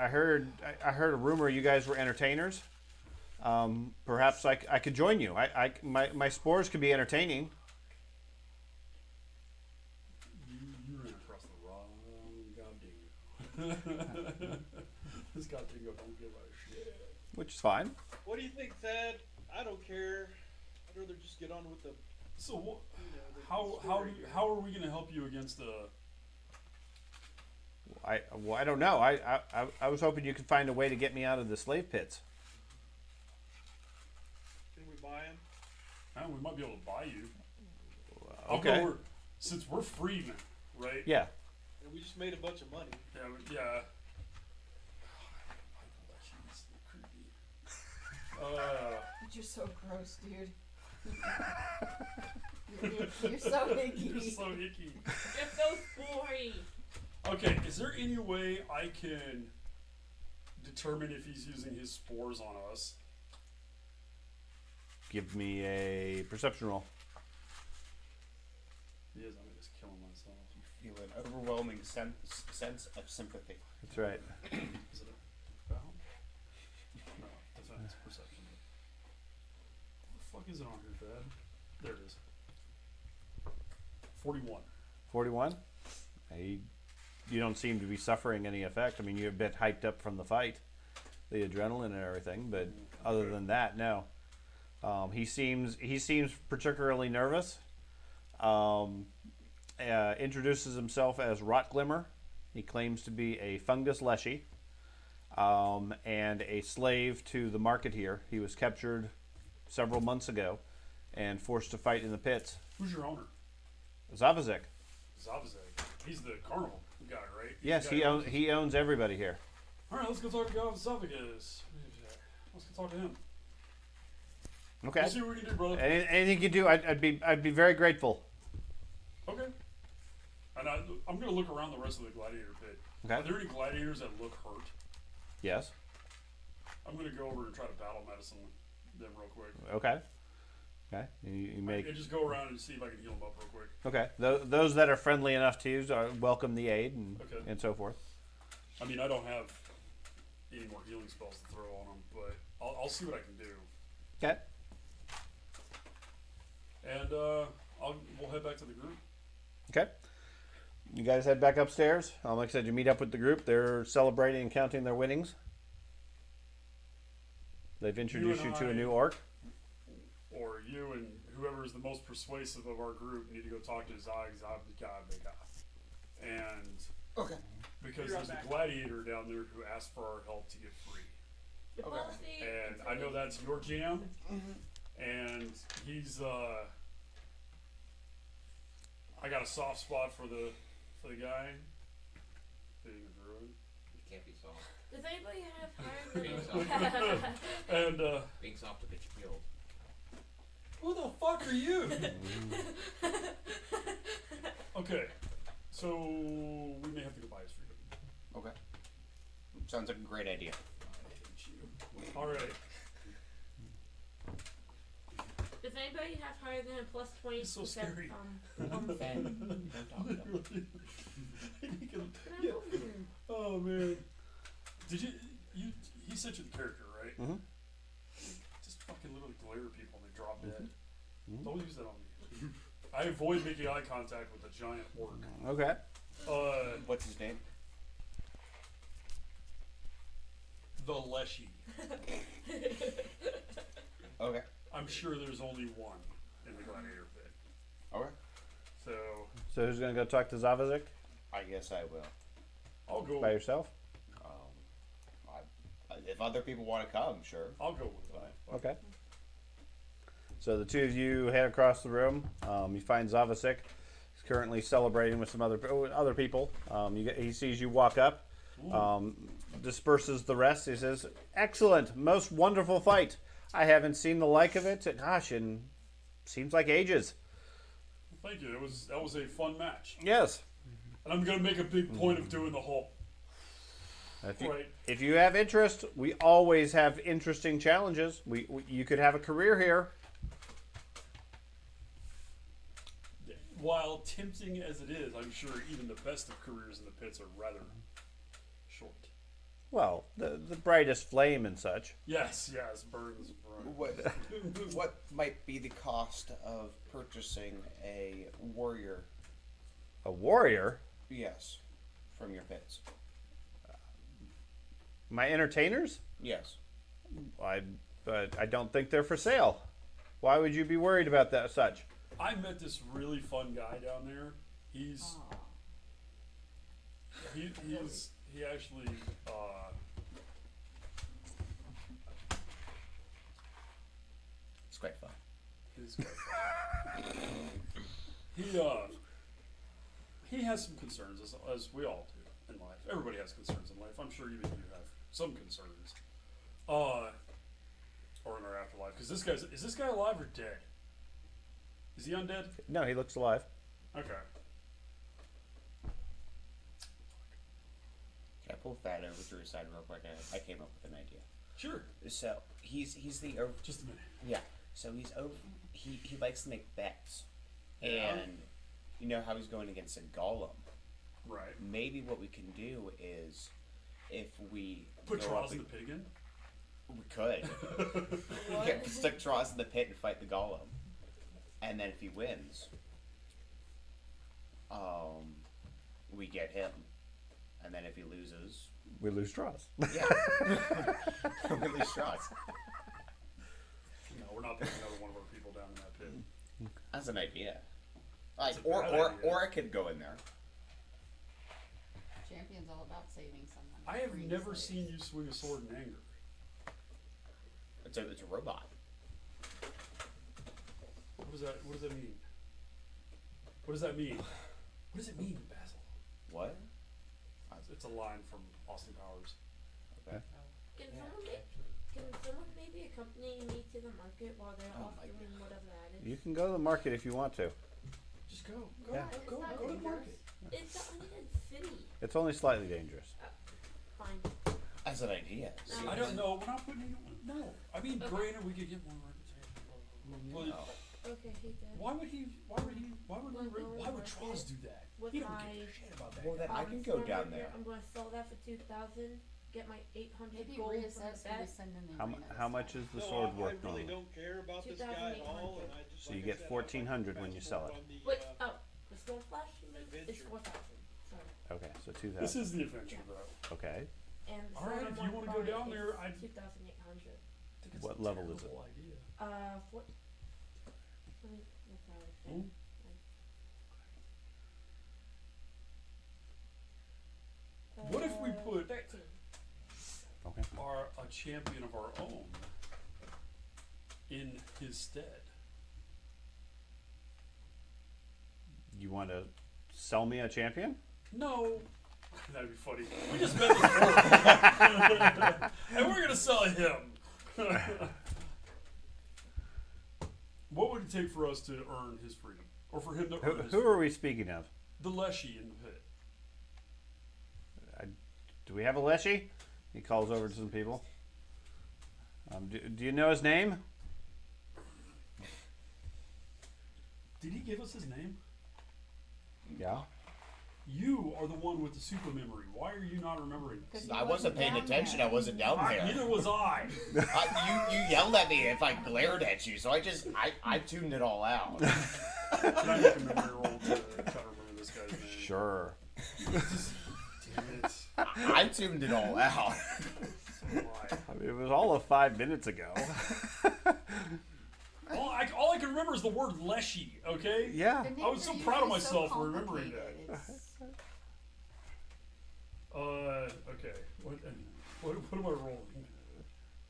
S1: heard a rumor you guys were entertainers. Perhaps I could join you. My spores could be entertaining.
S3: You ran across the wrong goddamn. This goddamn don't give a shit.
S1: Which is fine.
S5: What do you think, Thad? I don't care. I'd rather just get on with the.
S3: So what?
S5: The
S3: How
S5: story.
S3: how are we gonna help you against the?
S1: I don't know. I was hoping you could find a way to get me out of the slave pits.
S5: Can we buy him?
S3: We might be able to buy you.
S1: Okay.
S3: Since we're freemen, right?
S1: Yeah.
S5: And we just made a bunch of money.
S3: Yeah.
S2: You're so gross, dude. You're so icky.
S3: You're so icky.
S7: You're so spory.
S3: Okay, is there any way I can determine if he's using his spores on us?
S1: Give me a perception roll.
S3: He is. I'm just killing myself.
S4: You feel an overwhelming sense of sympathy.
S1: That's right.
S3: Is it a bound? No, defense, perception. What the fuck is it on here, Dad? There it is. 41.
S1: 41. You don't seem to be suffering any effect. I mean, you're a bit hyped up from the fight, the adrenaline and everything, but other than that, no. He seems particularly nervous. Introduces himself as Rot Glimmer. He claims to be a fungus leshy and a slave to the market here. He was captured several months ago and forced to fight in the pits.
S3: Who's your owner?
S1: Zavazek.
S3: Zavazek. He's the carnival guy, right?
S1: Yes,
S3: He's the guy
S1: he owns everybody here.
S3: Alright, let's go talk to Zavazek. Let's go talk to him.
S1: Okay.
S3: We'll see what we can do, brother.
S1: Anything you do, I'd be very grateful.
S3: Okay. And I'm going to look around the rest of the gladiator pit.
S1: Okay.
S3: Are there any gladiators that look hurt?
S1: Yes.
S3: I'm going to go over and try to battle medicine them real quick.
S1: Okay. Okay. You make.
S3: And just go around and see if I can heal them up real quick.
S1: Okay. Those that are friendly enough to use welcome the aid
S3: Okay.
S1: and so forth.
S3: I mean, I don't have any more healing spells to throw on them, but I'll see what I can do.
S1: Okay.
S3: And we'll head back to the group.
S1: Okay. You guys head back upstairs. Like I said, you meet up with the group. They're celebrating and counting their winnings. They've introduced you to a new orc.
S3: Or you and whoever is the most persuasive of our group need to go talk to Zagzabika. And
S4: Okay.
S3: because
S5: You're
S3: there's a
S5: back.
S3: gladiator down there who asked for our help to get free.
S7: The
S4: Okay.
S7: policy.
S3: And I know that's your jam. And he's I got a soft spot for the guy being a druid.
S6: You can't be soft.
S7: Does anybody have
S6: Being
S7: higher
S6: soft.
S3: And
S6: Being soft will get you killed.
S3: who the fuck are you? Okay. So we may have to go buy his freedom.
S4: Okay. Sounds like a great idea.
S3: I hate you. Alright.
S7: Does anybody have higher than a plus 20%?
S3: It's so scary.
S7: On the
S4: Ben, don't talk to them.
S3: Yeah. Oh man. Did you he sent you the character, right?
S1: Mhm.
S3: Just fucking literally glare at people and they drop dead.
S1: Mhm.
S3: Don't use that on me. I avoid making eye contact with a giant orc.
S1: Okay.
S4: What's his name?
S3: The Leshy.
S4: Okay.
S3: I'm sure there's only one in the gladiator pit.
S4: Okay.
S3: So
S1: So who's gonna go talk to Zavazek?
S4: I guess I will.
S3: I'll go
S1: By yourself?
S4: If other people want to come, sure.
S3: I'll go with that.
S1: Okay. So the two of you head across the room. You find Zavasek. He's currently celebrating with some other people. He sees you walk up, disperses the rest. He says, "Excellent, most wonderful fight. I haven't seen the like of it. Gosh, and seems like ages."
S3: Thank you. That was a fun match.
S1: Yes.
S3: And I'm gonna make a big point of doing the whole right.
S1: If you have interest, we always have interesting challenges. You could have a career here.
S3: While tempting as it is, I'm sure even the best of careers in the pits are rather short.
S1: Well, the brightest flame and such.
S3: Yes, burns bright.
S4: What might be the cost of purchasing a warrior?
S1: A warrior?
S4: Yes, from your pits.
S1: My entertainers?
S4: Yes.
S1: But I don't think they're for sale. Why would you be worried about that such?
S3: I met this really fun guy down there. He's
S2: Aw.
S3: he actually
S4: It's quite fun.
S3: is he has some concerns as we all do in life. Everybody has concerns in life. I'm sure even you have some concerns. Or in our afterlife, because is this guy alive or dead? Is he undead?
S1: No, he looks alive.
S3: Okay.
S4: Can I pull Thad over to his side real quick? I came up with an idea.
S3: Sure.
S4: So he's the
S3: Just a minute.
S4: yeah. So he's over. He likes to make bets,
S3: Yeah.
S4: and you know how he's going against a golem.
S3: Right.
S4: Maybe what we can do is, if we
S3: Put
S4: go
S3: Charles
S4: up
S3: in the pig in.
S4: we could stick Tross in the pit and fight the golem, and then if he wins, we get him, and then if he loses,
S1: We lose straws.
S4: yeah, we lose Tross.
S3: No, we're not putting another one of our people down in that pit.
S4: That's an idea. Like,
S3: That's a
S4: or
S3: bad
S4: or
S3: idea.
S4: or I could go in there.
S2: Champion's all about saving someone.
S3: I have
S2: freeing
S3: never
S2: slaves.
S3: seen you swing a sword in anger.
S4: It's a robot.
S3: What does that mean? What does that mean? What does it mean, Basil?
S4: What?
S3: It's a line from Austin Powers.
S4: Okay.
S7: Can someone maybe accompany me to the market while they're
S4: Oh
S7: off
S4: my
S7: doing whatever that is?
S1: You can go to the market if you want to.
S3: Just go.
S1: Yeah.
S7: It's not
S3: Go to the
S7: dangerous.
S3: market.
S7: It's the undead city.
S1: It's only slightly dangerous.
S7: Fine.
S4: That's an idea.
S3: I don't know. We're not putting anyone. No. I mean, granted, we could get more reputation. But
S4: No.
S7: Okay, he did.
S3: why would Tross do that?
S7: With
S3: He don't
S7: my
S3: give a shit about that.
S4: Well, then I can
S7: so
S4: go
S7: I'm
S4: down
S7: gonna-
S4: there.
S7: I'm going to sell that for 2,000. Get my 800
S2: Maybe
S7: gold from
S2: reassess
S7: the
S2: when we
S7: bet.
S2: send in the
S1: How,
S2: arena
S1: how
S2: this
S1: much
S2: time.
S1: is the
S5: No,
S1: sword
S5: I
S1: worth
S5: really
S1: normally?
S5: don't care about this guy at all, and I just
S1: So you
S5: like I
S1: get
S5: said, I
S1: 1,400
S5: like
S1: when you
S5: fast
S1: sell
S5: forward
S1: it.
S5: on the,
S7: Wait, oh, the Storm Flash is
S5: Adventure.
S7: 4,000. Sorry.
S1: Okay, so 2,000.
S3: This is the adventure, though.
S1: Okay.
S7: And the
S3: All right,
S7: Sword
S3: if
S7: of
S3: you wanna go
S7: Morphy
S3: down
S7: is
S3: there, I'd-
S7: 2,800.
S3: I think it's
S1: What
S3: a
S1: level is it?
S3: terrible Idea.
S7: Let me look at it.
S3: Hmm? What if we put-
S7: 13.
S1: Okay.
S3: Are a champion of our own in his stead.
S1: You want to sell me a champion?
S3: No. That'd be funny. We just met this morning. And we're gonna sell him. What would it take for us to earn his freedom? Or for him to
S1: Who,
S3: earn his
S1: who
S3: freedom?
S1: are we speaking of?
S3: The Leshy in the pit.
S1: Do we have a Leshy? He calls over to some people. Do you know his name?
S3: Did he give us his name?
S1: Yeah.
S3: You are the one with the super memory. Why are you not remembering this?
S2: 'Cause he
S4: I wasn't paying
S2: down
S4: attention.
S2: there.
S4: I wasn't down there.
S3: Neither was I.
S4: You yelled at me if I glared at you, so I tuned it all out.
S3: Can I make a memory roll to try to remember this guy's name?
S1: Sure.
S3: Damn it.
S4: I tuned it all out.
S3: Why?
S1: I mean, it was all of 5 minutes ago.
S3: All I can remember is the word Leshy, okay?
S1: Yeah.
S2: The name
S3: I was so
S2: usually
S3: proud of
S2: so
S3: myself for remembering
S2: complicated.
S3: that.
S2: It's-
S3: Okay. What am I rolling?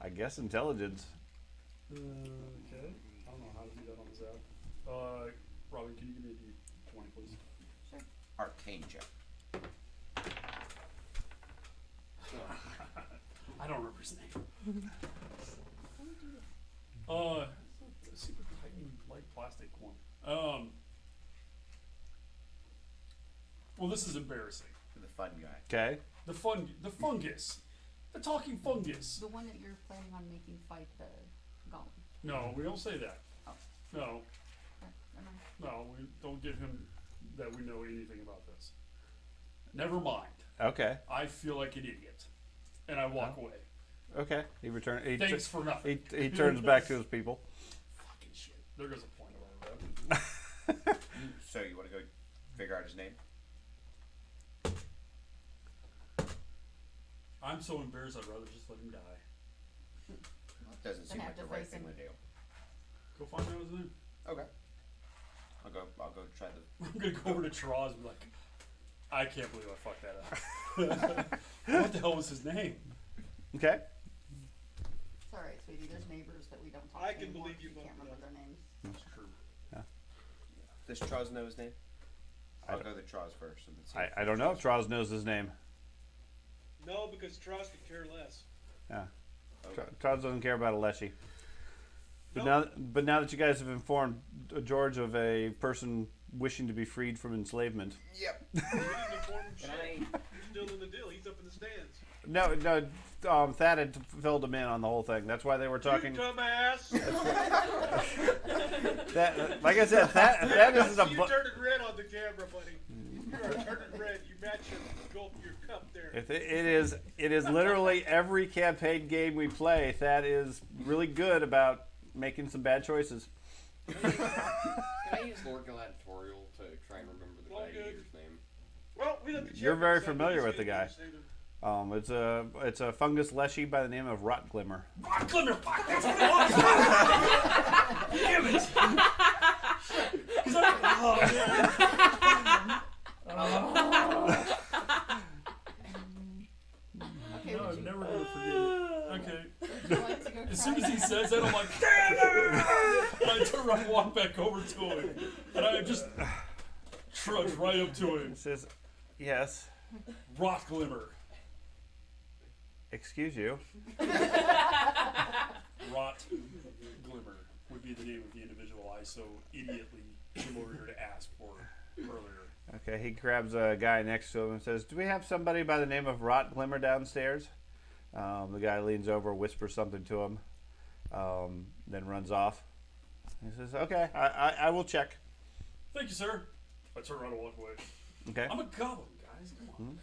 S1: I guess intelligence.
S3: Okay. I don't know how to do that on this app. Robin, can you give me a D20, please?
S4: Arcane check.
S3: I don't remember his name. Super tiny, light plastic one. Well, this is embarrassing.
S4: The fun guy.
S1: Okay.
S3: The fungus, the talking fungus.
S2: The one that you're planning on making fight the golem.
S3: No, we don't say that.
S2: Oh.
S3: No,
S2: Okay, never mind.
S3: no, we don't give him that we know anything about this. Never mind.
S1: Okay.
S3: I feel like an idiot, and I walk away.
S1: Okay. He returns.
S3: Thanks for nothing.
S1: He turns back to his people.
S3: Fucking shit. There goes a point of our rep.
S4: So you want to go figure out his name?
S3: I'm so embarrassed. I'd rather just let him die.
S4: Doesn't seem
S2: Then
S4: like
S2: have
S4: the
S2: to
S4: right
S2: face
S4: thing
S2: him.
S4: to do.
S3: Go find out his name.
S4: Okay. I'll go try the.
S3: I'm gonna go over to Traz and be like, I can't believe I fucked that up. What the hell was his name?
S1: Okay.
S2: It's alright, sweetie, there's neighbors that we don't talk
S5: I
S2: to
S5: can
S2: anymore
S5: believe you
S2: 'cause we can't
S5: both
S2: remember their names.
S3: That's true.
S4: Does Troz know his name?
S1: I
S4: I'll
S1: don't-
S4: go to Troz first. And then see
S1: I don't know. Traz knows his name.
S5: No, because Trust could care less.
S1: Yeah.
S4: Okay.
S1: Traz doesn't care about a Leshy. But
S5: Nope.
S1: now that you guys have informed George of a person wishing to be freed from enslavement.
S4: Yep.
S5: You didn't inform him
S6: Can
S5: shit.
S6: I?
S5: You're still in the deal. He's up in the stands.
S1: No, Thad had filled him in on the whole thing. That's why they were talking.
S5: You dumbass.
S1: That, like I said, Thad is a.
S5: You turned it red on the camera, buddy. You are turning red. You match your cup there.
S1: It is literally every campaign game we play. Thad is really good about making some bad choices.
S6: Can I use Lord Gladiatorial to try and remember the
S5: All good.
S6: gladiator's name?
S5: Well, we let the
S1: You're
S5: champion
S1: very
S5: decide
S1: familiar
S5: who's
S1: with the
S5: gonna
S1: guy.
S5: save him.
S1: It's a fungus leshy by the name of Rot Glimmer.
S3: Rock Glimmer, fuck, that's what it was! Damn it! 'Cause
S2: Okay,
S3: No,
S2: would
S3: I'm
S2: you,
S3: never gonna forget it. Okay.
S2: would you like to go
S3: As soon
S2: try
S3: as he
S2: that?
S3: says that, I'm like, damn it! And I turn around and walk back over to him. And I just trudge right up to him.
S1: It says, yes,
S3: Rock Glimmer.
S1: excuse you.
S3: Rot Glimmer would be the name of the individual I so idiotly came over here to ask for earlier.
S1: Okay, he grabs a guy next to him and says, do we have somebody by the name of Rot Glimmer downstairs? The guy leans over, whispers something to him, then runs off. He says, okay, I will check.
S3: Thank you, sir. I turn around and walk away.
S1: Okay.
S3: I'm a goblin, guys. Come on.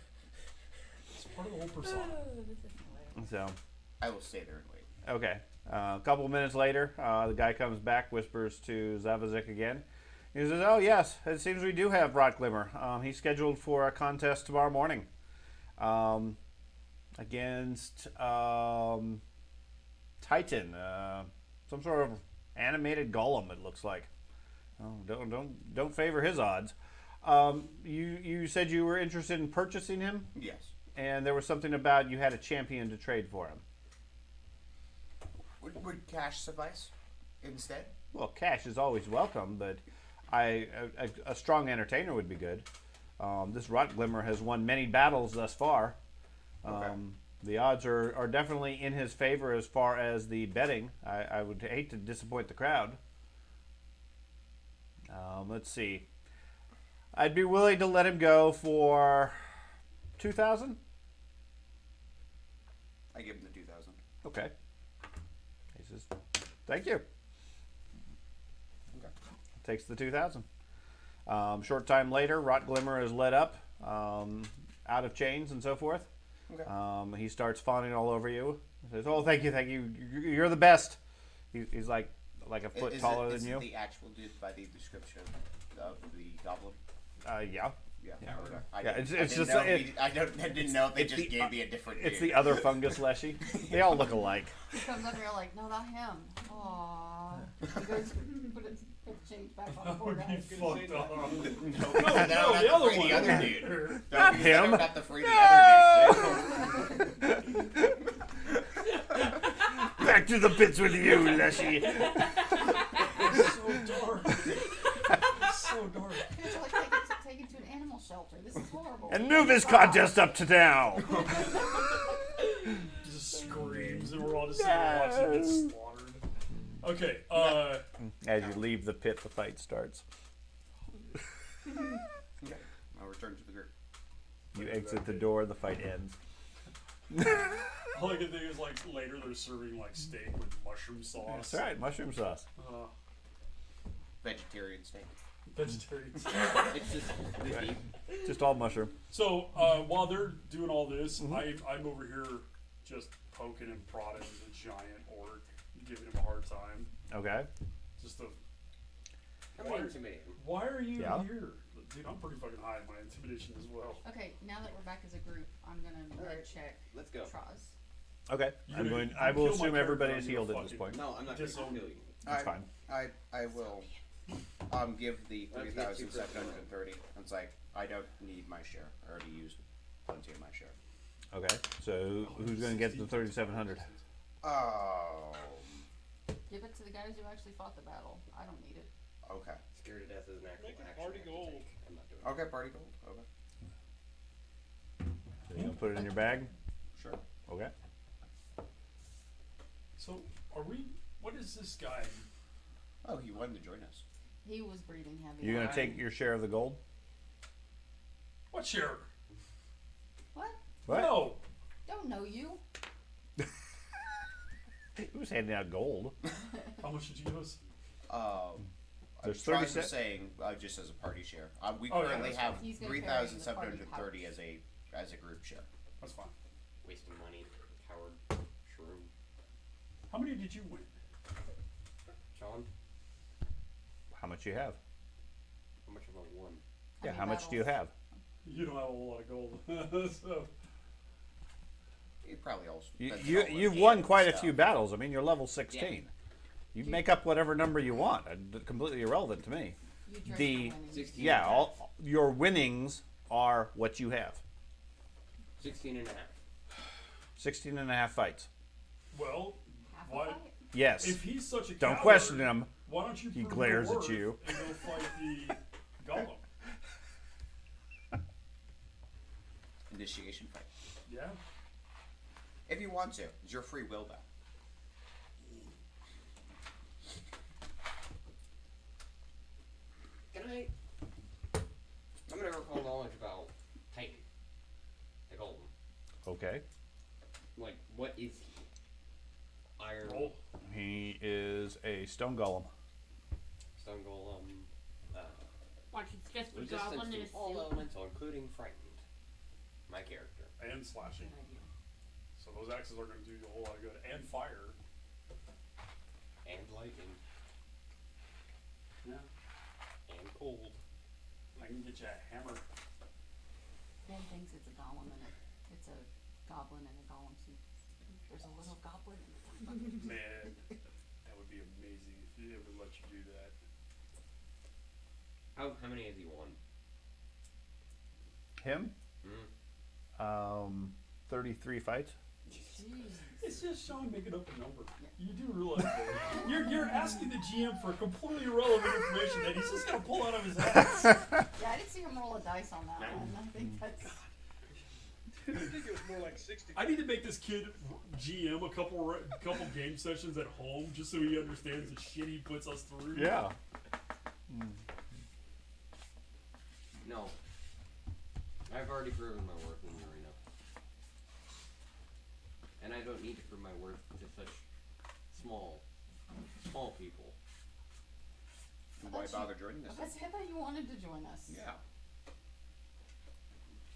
S3: It's part of the whole persona.
S7: This is hilarious.
S1: So,
S4: I will stay there and wait.
S1: okay. A couple of minutes later, the guy comes back, whispers to Zavazik again. He says, oh, yes, it seems we do have Rot Glimmer. He's scheduled for a contest tomorrow morning against Titan, some sort of animated golem, it looks like. Oh, don't favor his odds. You said you were interested in purchasing him,
S4: Yes.
S1: and there was something about you had a champion to trade for him.
S4: Would cash suffice instead?
S1: Well, cash is always welcome, but a strong entertainer would be good. This Rot Glimmer has won many battles thus far.
S4: Okay.
S1: The odds are definitely in his favor as far as the betting. I would hate to disappoint the crowd. Let's see. I'd be willing to let him go for 2,000.
S4: I give him the 2,000.
S1: Okay. He says, "Thank you."
S4: Okay.
S1: Takes the 2,000. Short time later, Rot Glimmer is led up, out of chains and so forth.
S4: Okay.
S1: He starts fawning all over you. He says, "Oh, thank you. You're the best." He's like a foot taller
S4: is
S1: than
S4: it
S1: you.
S4: the actual dude by the description of the goblin?
S1: Yeah.
S4: Yeah.
S1: Yeah.
S4: Okay.
S1: Yeah,
S4: I
S1: it's
S4: didn't
S1: just-
S4: know
S1: it-
S4: I didn't know if they
S1: it's
S4: just
S1: the-
S4: gave me a different
S1: It's
S4: dude.
S1: the other fungus leshy. They all look alike.
S2: He comes up and you're like, no, not him. Aww. He goes, put the change back on the
S3: That would
S2: board.
S3: be
S2: guys.
S3: fucked up.
S4: No,
S3: No,
S4: I don't have
S3: the
S4: to
S3: other
S4: free
S3: one.
S4: the other dude.
S1: Not
S4: I
S1: him.
S4: don't have to free the other dude.
S1: Back to the pits with you, leshy.
S3: It's so dark. It's so dark.
S2: It's like taken to an animal shelter. This is horrible.
S1: And move this contest up to now.
S3: Just screams and we're all just sitting there watching him get slaughtered. Okay,
S1: As you leave the pit, the fight starts.
S4: Okay. I'll return to the group.
S1: You exit the door, the fight ends.
S3: all I can think is like later they're serving like steak with mushroom sauce.
S1: That's right, mushroom sauce.
S4: Vegetarian steak.
S3: Vegetarians.
S6: It's just the deep.
S1: Just all mushroom.
S3: So while they're doing all this, I'm over here just poking and prodding the giant orc, giving him a hard time.
S1: Okay.
S3: Just a.
S6: How many intimidate him?
S3: Why are you
S1: Yeah.
S3: here? Dude, I'm pretty fucking high in my intimidation as well.
S2: Okay, now that we're back as a group, I'm gonna
S6: Alright.
S2: check
S6: Let's go.
S2: Troz.
S1: Okay.
S3: You're
S1: I'm
S3: gonna-
S1: going.
S3: you
S1: I will
S3: kill my
S1: assume
S3: character,
S1: everybody is
S3: I'm gonna
S1: healed at this
S3: fucking-
S1: point.
S6: No, I'm not going to
S3: Disown
S6: kill
S3: you.
S6: you.
S1: That's fine.
S4: I will give the
S6: Let's get
S4: 3,730. It's like I don't need my share. I already used plenty of my share.
S1: Okay. So who's going to get the 3,700?
S2: Give it to the guys who actually fought the battle. I don't need it.
S4: Okay.
S6: Scared to death is an actual
S5: Make it
S6: action.
S5: party
S6: I have to
S5: gold.
S6: take. I'm not doing it.
S4: Okay, party gold. Okay.
S1: So you gonna put it in your bag?
S4: Sure.
S1: Okay.
S3: So are we? What is this guy?
S4: Oh, he wanted to join us.
S2: He was breathing heavy.
S1: You're gonna take your share of the gold?
S3: What share?
S2: What?
S1: What?
S3: No.
S2: Don't know you.
S1: Who's handing out gold?
S3: How much did you give us?
S1: There's
S4: Troz
S1: 37
S4: was saying just as a party share. We
S3: Oh, yeah,
S4: currently
S3: that's
S4: have
S2: fine. He's gonna carry the party
S4: 3,730
S2: pouch.
S4: as a group share.
S3: That's fine.
S6: Wasting money, coward, shroom.
S3: How many did you win?
S6: John,
S1: How much you have?
S6: how much have I won?
S1: Yeah.
S2: many
S1: How much do you
S2: battles?
S1: have?
S3: You don't have a whole lot of gold. So
S4: You probably also.
S1: You've won quite a few battles. I mean, you're level 16. You make up whatever number you want. Completely irrelevant to me.
S2: You drink
S1: The-
S2: the winnings.
S6: 16
S1: Yeah.
S6: and a half.
S1: All your winnings are what you have.
S6: 16 and a half.
S1: 16 and a half fights.
S3: well,
S2: Half a
S3: why?
S2: fight?
S1: Yes.
S3: If he's such a
S1: Don't
S3: coward,
S1: question him.
S3: Why don't you?
S1: He
S3: prove
S1: glares
S3: your
S1: at
S3: worth
S1: you.
S3: and go fight the golem.
S4: Initiation fight.
S3: Yeah.
S4: If you want to, it's your free will, though.
S6: Can I? I'm gonna recall knowledge about Titan, the golem.
S1: Okay.
S6: Like, what is he? Iron,
S3: Roll.
S1: He is a stone golem.
S6: stone golem,
S7: Watch, it's just a
S6: resistance
S7: goblin in
S6: to
S7: a
S6: all
S7: suit.
S6: elemental, including frightened. My character.
S3: And slashing.
S2: Good idea.
S3: So those axes are going to do you a whole lot of good. And fire.
S6: And lightning.
S3: Yeah.
S6: And cold.
S3: I can get you a hammer.
S2: Ben thinks it's a golem and it's a goblin in a golem suit. There's a little goblin in the front.
S3: Man, that would be amazing if they ever let you do that.
S6: How many have you won?
S1: Him?
S6: Hmm.
S1: 33 fights.
S2: Jeez.
S3: It's just Sean making up a number. You do realize that. You're asking the GM for completely irrelevant information that he's just going to pull out of his ass.
S2: Yeah, I didn't see him roll a dice on that one. I think that's.
S5: I think it was more like 60.
S3: I need to make this kid GM a couple game sessions at home just so he understands the shit he puts us through.
S1: Yeah.
S6: No. I've already proven my worth in the arena. And I don't need to prove my worth to such small people.
S4: Why bother joining us?
S2: I thought you wanted to join us.
S4: Yeah.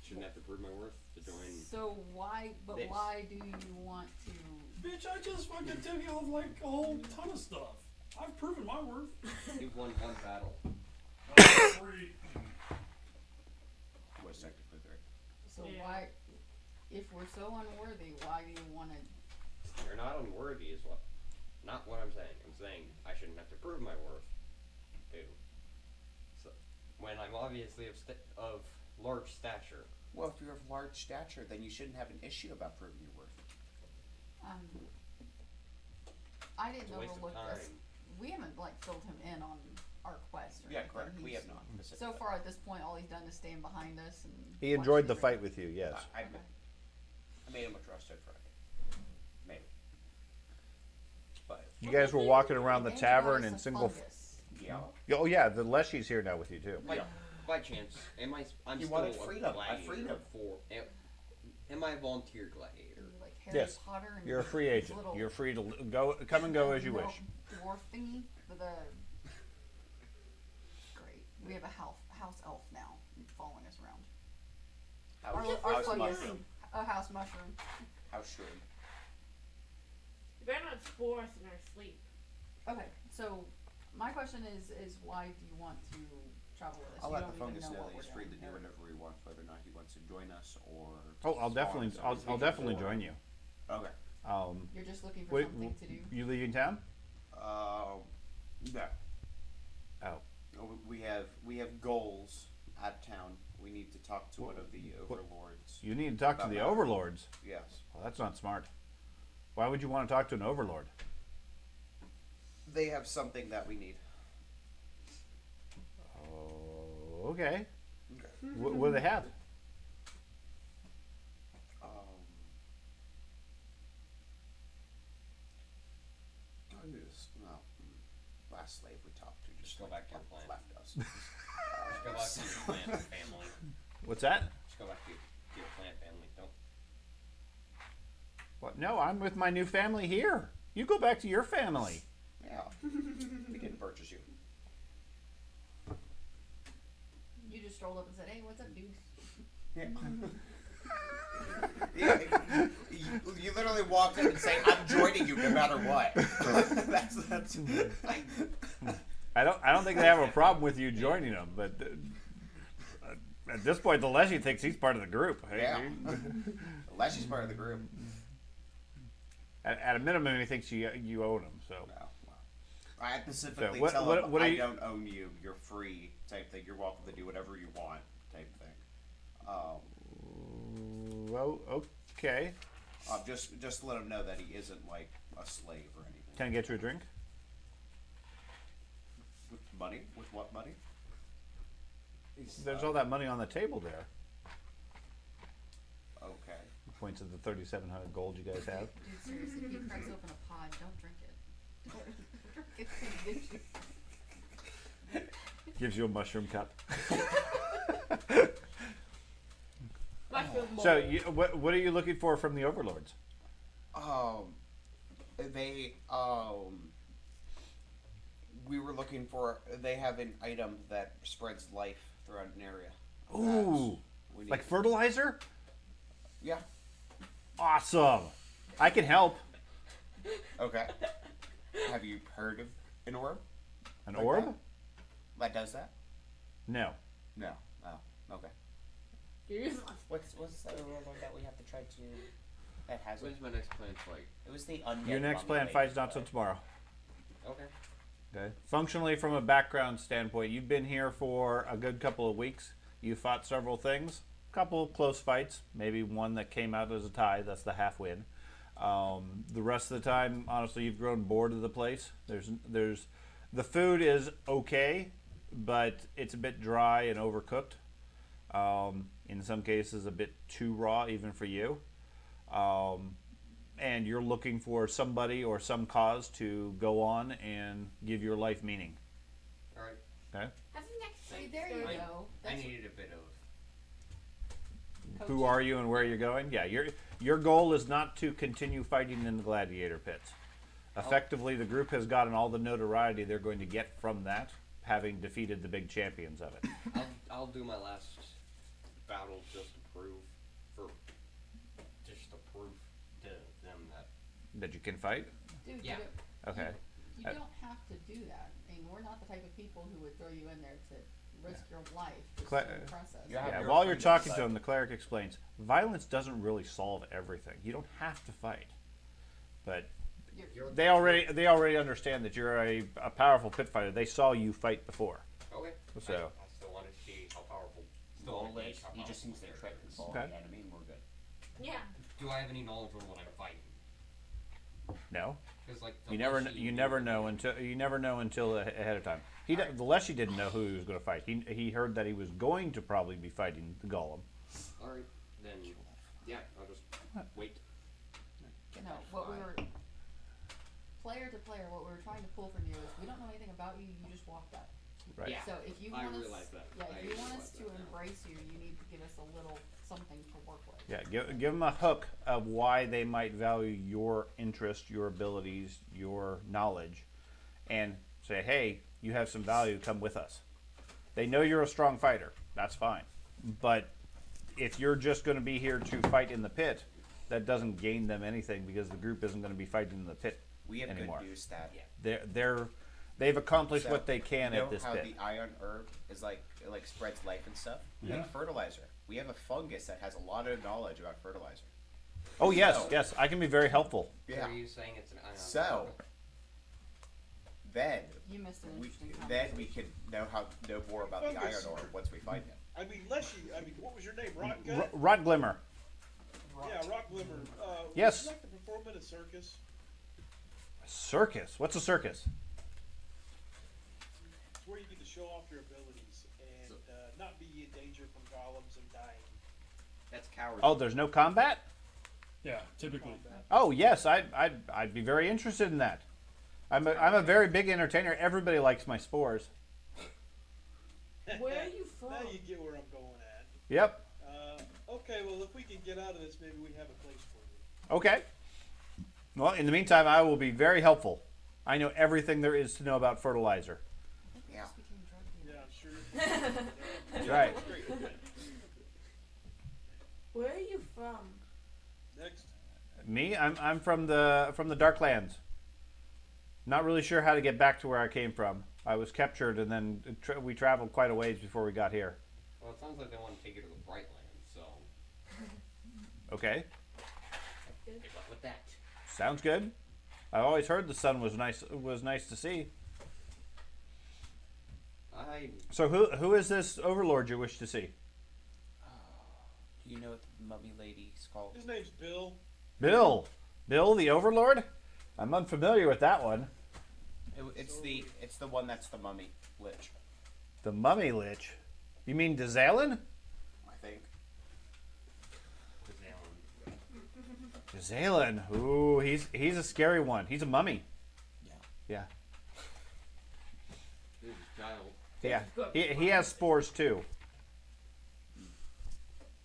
S6: Shouldn't have to prove my worth to join.
S2: So why? But
S6: This.
S2: why do you want to?
S3: Bitch, I just fucking took you off like a whole ton of stuff. I've proven my worth.
S6: You've won one battle.
S3: Free.
S4: Was technically 3.
S2: So
S7: Yeah.
S2: why? If we're so unworthy, why do you want to?
S6: You're not unworthy is what. Not what I'm saying. I'm saying I shouldn't have to prove my worth. To. So, when I'm obviously of large stature.
S4: Well, if you're of large stature, then you shouldn't have an issue about proving your worth.
S2: I didn't
S6: It's a waste of
S2: overlook this.
S6: time.
S2: We haven't filled him in on our quest. Or
S4: Yeah,
S2: anything.
S4: correct. We
S2: He's-
S4: have not.
S2: So far at this point, all he's done is stand behind us and.
S1: He
S2: watch
S1: enjoyed the
S2: everything.
S1: fight with you, yes.
S4: I made him a trusted friend. Maybe. But
S1: You guys were walking around the
S2: And
S1: tavern
S2: he
S1: in
S2: got us a
S1: single.
S2: fungus.
S4: yeah.
S1: Oh yeah, the Leshy's here now with you too.
S6: By chance, am I? I'm
S4: You
S6: still
S4: wanted
S6: a
S4: freedom. I
S6: gladiator
S4: freed him.
S6: for. Am I a volunteer gladiator?
S2: You're like Harry
S1: Yes.
S2: Potter and
S1: You're a free
S2: his
S1: agent.
S2: little
S1: You're free to come and go as you
S2: little
S1: wish.
S2: Dwarf thingy with a. Great. We have a house elf now following us around.
S4: House
S2: Our
S4: mushroom.
S2: a house mushroom.
S4: House shroom.
S7: You better not spore us in our sleep.
S2: Okay, so my question is why do you want to travel with us?
S8: I'll
S2: You
S8: let
S2: don't
S8: the
S2: even
S8: fungus
S2: know
S8: know
S2: what
S8: that he's
S2: we're
S8: free to
S2: doing,
S8: do
S2: or-
S8: whatever he wants, whether or not he wants to join us or.
S1: Oh, I'll definitely, I'll definitely join you.
S8: Okay.
S2: You're just looking for
S1: Wait,
S2: something to do.
S1: you leaving town?
S8: No.
S1: Oh,
S8: We have goals out of town. We need to talk to one of the overlords.
S1: you need to talk to
S8: About
S1: the
S8: that.
S1: overlords.
S8: Yes.
S1: Well, that's not smart. Why would you want to talk to an overlord?
S8: They have something that we need.
S1: Oh, okay.
S8: Okay.
S1: What do they have?
S8: Last slave we talked to
S6: Just go back to your plan.
S8: left us.
S6: Just go back to your plant family.
S1: What's that?
S6: Just go back to your plant family. Don't.
S1: What? No, I'm with my new family here. You go back to your family.
S8: Yeah. We didn't purchase you.
S2: You just strolled up and said, "Hey, what's up, dude?"
S8: Yeah. You literally walked in and say, "I'm joining you no matter what." that's.
S1: I don't think they have a problem with you joining them, but at this point, the Leshy thinks he's part of the group.
S8: Yeah. Unless she's part of the group.
S1: At a minimum, he thinks you own him. So.
S8: No. Well, I specifically
S1: So
S8: tell
S1: what
S8: him,
S1: are
S8: I
S1: you-
S8: don't own you. You're free, type thing. You're welcome to do whatever you want, type thing.
S1: Well, okay.
S8: Just let him know that he isn't like a slave or anything.
S1: Can I get you a drink?
S8: With money? With what money?
S1: There's all that money on the table there.
S8: Okay.
S1: Points at the 3,700 gold you guys have.
S2: Dude, seriously, if he cracks open a pod, don't drink it. Don't drink it.
S1: Gives you a mushroom cup.
S7: Mushroom bowl.
S1: So, what are you looking for from the overlords?
S8: They we were looking for. They have an item that spreads life throughout an area.
S1: Ooh,
S8: We need-
S1: like fertilizer?
S8: Yeah.
S1: Awesome. I can help.
S8: Okay. Have you heard of an orb?
S1: An
S8: Like
S1: orb?
S8: that does that?
S1: No.
S8: No. Oh. Okay.
S7: Useless.
S4: What's the overlord that we have to try to? That has it.
S6: When's my next plan fight?
S4: It was the undead.
S1: Your next
S4: mummy
S1: plan
S4: lady,
S1: fight's not till
S4: right?
S1: tomorrow.
S6: Okay.
S1: Okay. Functionally, from a background standpoint, you've been here for a good couple of weeks. You fought several things, couple of close fights, maybe one that came out as a tie. That's the half win. The rest of the time, honestly, you've grown bored of the place. There's the food is okay, but it's a bit dry and overcooked. In some cases, a bit too raw, even for you. And you're looking for somebody or some cause to go on and give your life meaning.
S6: All right.
S1: Okay.
S7: Have the next
S2: See,
S7: fight
S2: there you
S7: started.
S2: go.
S6: I
S2: That's
S6: needed a bit of.
S1: Who are you and where you're going? Yeah, your goal is not to continue fighting in the gladiator pits. Effectively, the group has gotten all the notoriety they're going to get from that, having defeated the big champions of it.
S6: I'll do my last battle just to prove to them that.
S1: That you can fight.
S2: dude.
S6: Yeah.
S1: Okay.
S2: You don't have to do that. I mean, we're not the type of people who would throw you in there to risk your life just
S1: Cla-
S2: to impress us.
S4: Yeah.
S1: Yeah.
S4: your
S1: While you're
S4: freedom,
S1: talking to
S4: but-
S1: him, the cleric explains: violence doesn't really solve everything. You don't have to fight, but
S2: You're,
S1: they already understand that you're a powerful pit fighter. They saw you fight before.
S6: Okay.
S1: So-
S6: I still want to see how powerful. Still want to
S4: Goal
S6: gauge
S4: is
S6: how
S4: he just
S6: powerful
S4: needs to
S6: the
S4: trip
S6: character
S4: and
S6: is.
S4: fall
S1: Okay.
S4: the enemy, and we're good.
S7: Yeah.
S6: Do I have any knowledge on what I'm fighting?
S1: No,
S6: Because like
S1: you never know until ahead of time. The Leshy didn't know who he was going to fight. He heard that he was going to probably be fighting the golem.
S6: All right, then yeah, I'll just wait.
S2: no, what we were player to player, what we were trying to pull from you is we don't know anything about you. You just walked up.
S1: Right.
S6: Yeah.
S2: So if you
S6: I
S2: want us,
S6: realize that.
S2: yeah,
S6: I
S2: if you want
S6: realize
S2: us to
S6: that now.
S2: embrace you, you need to give us a little something to work with.
S1: Yeah, give them a hook of why they might value your interest, your abilities, your knowledge, and say, hey, you have some value, come with us. They know you're a strong fighter. That's fine. But if you're just going to be here to fight in the pit, that doesn't gain them anything because the group isn't going to be fighting in the pit
S8: We have
S1: anymore.
S8: good news that
S1: They've accomplished
S8: So,
S1: what they can
S8: you know
S1: at this
S8: how
S1: pit.
S8: the iron herb is like it like spreads life and stuff.
S3: Yeah.
S8: Like fertilizer. We have a fungus that has a lot of knowledge about fertilizer.
S1: Oh yes,
S8: So-
S1: yes, I can be very helpful.
S8: Yeah.
S6: Are you saying it's an ion?
S8: So then
S2: You missed an
S8: we
S2: interesting
S8: then
S2: conversation.
S8: we can know more about the iron ore once we find him.
S5: I mean, what was your name? Rock
S1: R-
S5: Gut?
S1: Rot Glimmer.
S5: Yeah, Rock Glimmer.
S1: Yes.
S5: Would you like to perform in a circus?
S1: Circus. What's a circus?
S5: It's where you get to show off your abilities and not be in danger from golems and dying.
S8: That's cowardly.
S1: Oh, there's no combat?
S3: Yeah, typically.
S1: Oh yes, I'd be very interested in that. I'm a very big entertainer. Everybody likes my spores.
S7: Where are you from?
S5: Now you get where I'm going at.
S1: Yep.
S5: Okay, well, if we can get out of this, maybe we have a place for you.
S1: Okay. Well, in the meantime, I will be very helpful. I know everything there is to know about fertilizer.
S2: I think we
S8: Yeah.
S2: just became drug
S5: Yeah,
S2: dealers.
S5: I'm sure.
S1: That's right.
S7: Where are you from?
S5: Next.
S1: Me, I'm from the Darklands. Not really sure how to get back to where I came from. I was captured, and then we traveled quite a ways before we got here.
S6: Well, it sounds like they want to take you to the Bright Land, so
S1: Okay,
S6: good luck with that.
S1: sounds good. I've always heard the sun was nice to see. So who is this overlord you wish to see?
S8: Do you know what the mummy lady's called?
S5: His name's Bill.
S1: Bill the overlord. I'm unfamiliar with that one.
S8: It's the one that's the mummy lich,
S1: The mummy lich. You mean Dazalin?
S8: I think.
S1: Dazalin. Ooh, he's a scary one. He's a mummy.
S8: Yeah.
S1: Yeah.
S6: This is a child.
S1: Yeah. He has spores too.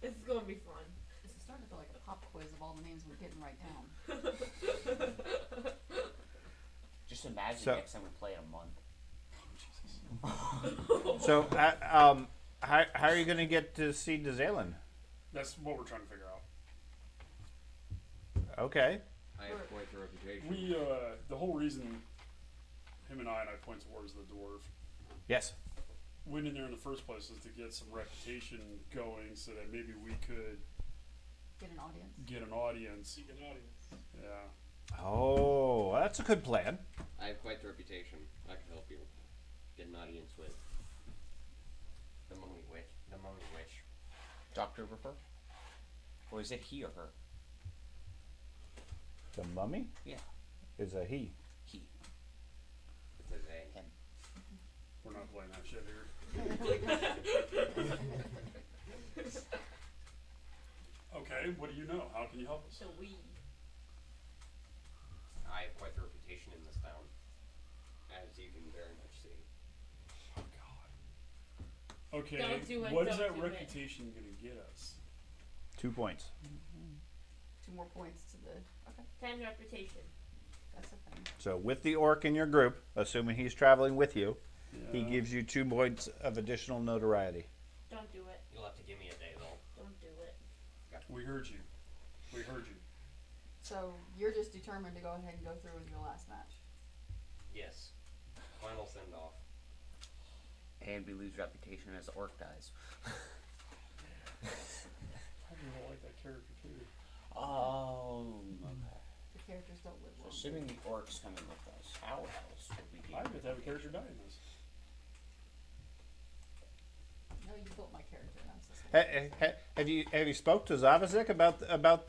S7: This is gonna be fun.
S2: This is starting to feel like a pop quiz of all the names we're getting right down.
S8: Just imagine
S1: So-
S8: next time we play in a month.
S1: So, how are you going to get to see Dazalin?
S3: That's what we're trying to figure out.
S1: Okay.
S6: I have quite the reputation.
S3: We, the whole reason him and I point towards the dwarf
S1: Yes.
S3: went in there in the first place is to get some reputation going so that maybe we could
S2: Get an audience.
S3: get an audience.
S5: Seek an audience.
S3: Yeah.
S1: Oh, that's a good plan.
S6: I have quite the reputation. I can help you get an audience with the mummy witch. The mummy witch.
S8: Dr. Ripper? Or is it he or her?
S1: The mummy
S8: Yeah.
S1: is a he.
S8: He.
S6: It's a they.
S8: Him.
S3: We're not playing that shit here. Okay, what do you know? How can you help us?
S7: So we.
S6: I have quite the reputation in this town, as you can very much see.
S3: Oh god. Okay,
S7: Don't do it,
S3: what is
S7: don't
S3: that
S7: do it.
S3: reputation gonna get us?
S1: 2 points.
S2: 2 more points to the. Okay,
S7: 10 reputation.
S2: that's a thing.
S1: So, with the orc in your group, assuming he's traveling with you, he
S3: Yeah.
S1: gives you 2 points of additional notoriety.
S7: Don't do it.
S6: You'll have to give me a day though.
S7: Don't do it.
S3: We heard you. We heard you.
S2: So you're just determined to go ahead and go through with your last match.
S6: Yes. Final send off.
S8: And we lose reputation as the orc dies.
S3: I really like that character too.
S8: Okay.
S2: The characters don't live
S8: So
S2: long.
S8: assuming the orcs come in with us, how else would we
S3: I
S8: gain
S3: would have a character die in this.
S2: No, you built my character, and I'm suspicious.
S1: Have you spoke to Zavazik about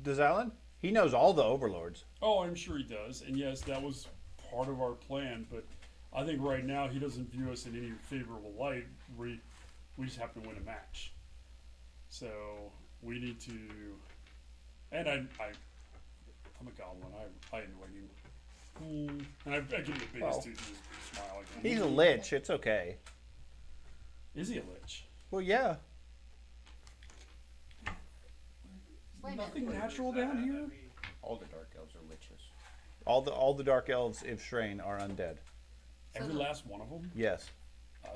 S1: Dazalin? He knows all the overlords.
S3: Oh, I'm sure he does. And yes, that was part of our plan, but I think right now he doesn't view us in any favorable light. We just happen to win a match. So we need to. And I'm a goblin. I annoy him. And I give him the biggest
S1: Well,
S3: tooth smile.
S1: He's a lich. It's okay.
S3: Is he a lich?
S1: Well, yeah.
S2: Explain
S3: Nothing
S2: it.
S3: natural down here?
S8: all the dark elves are liches?
S1: All the dark elves, if Shrain, are undead.
S3: Every last one of them?
S1: Yes.
S3: Oh.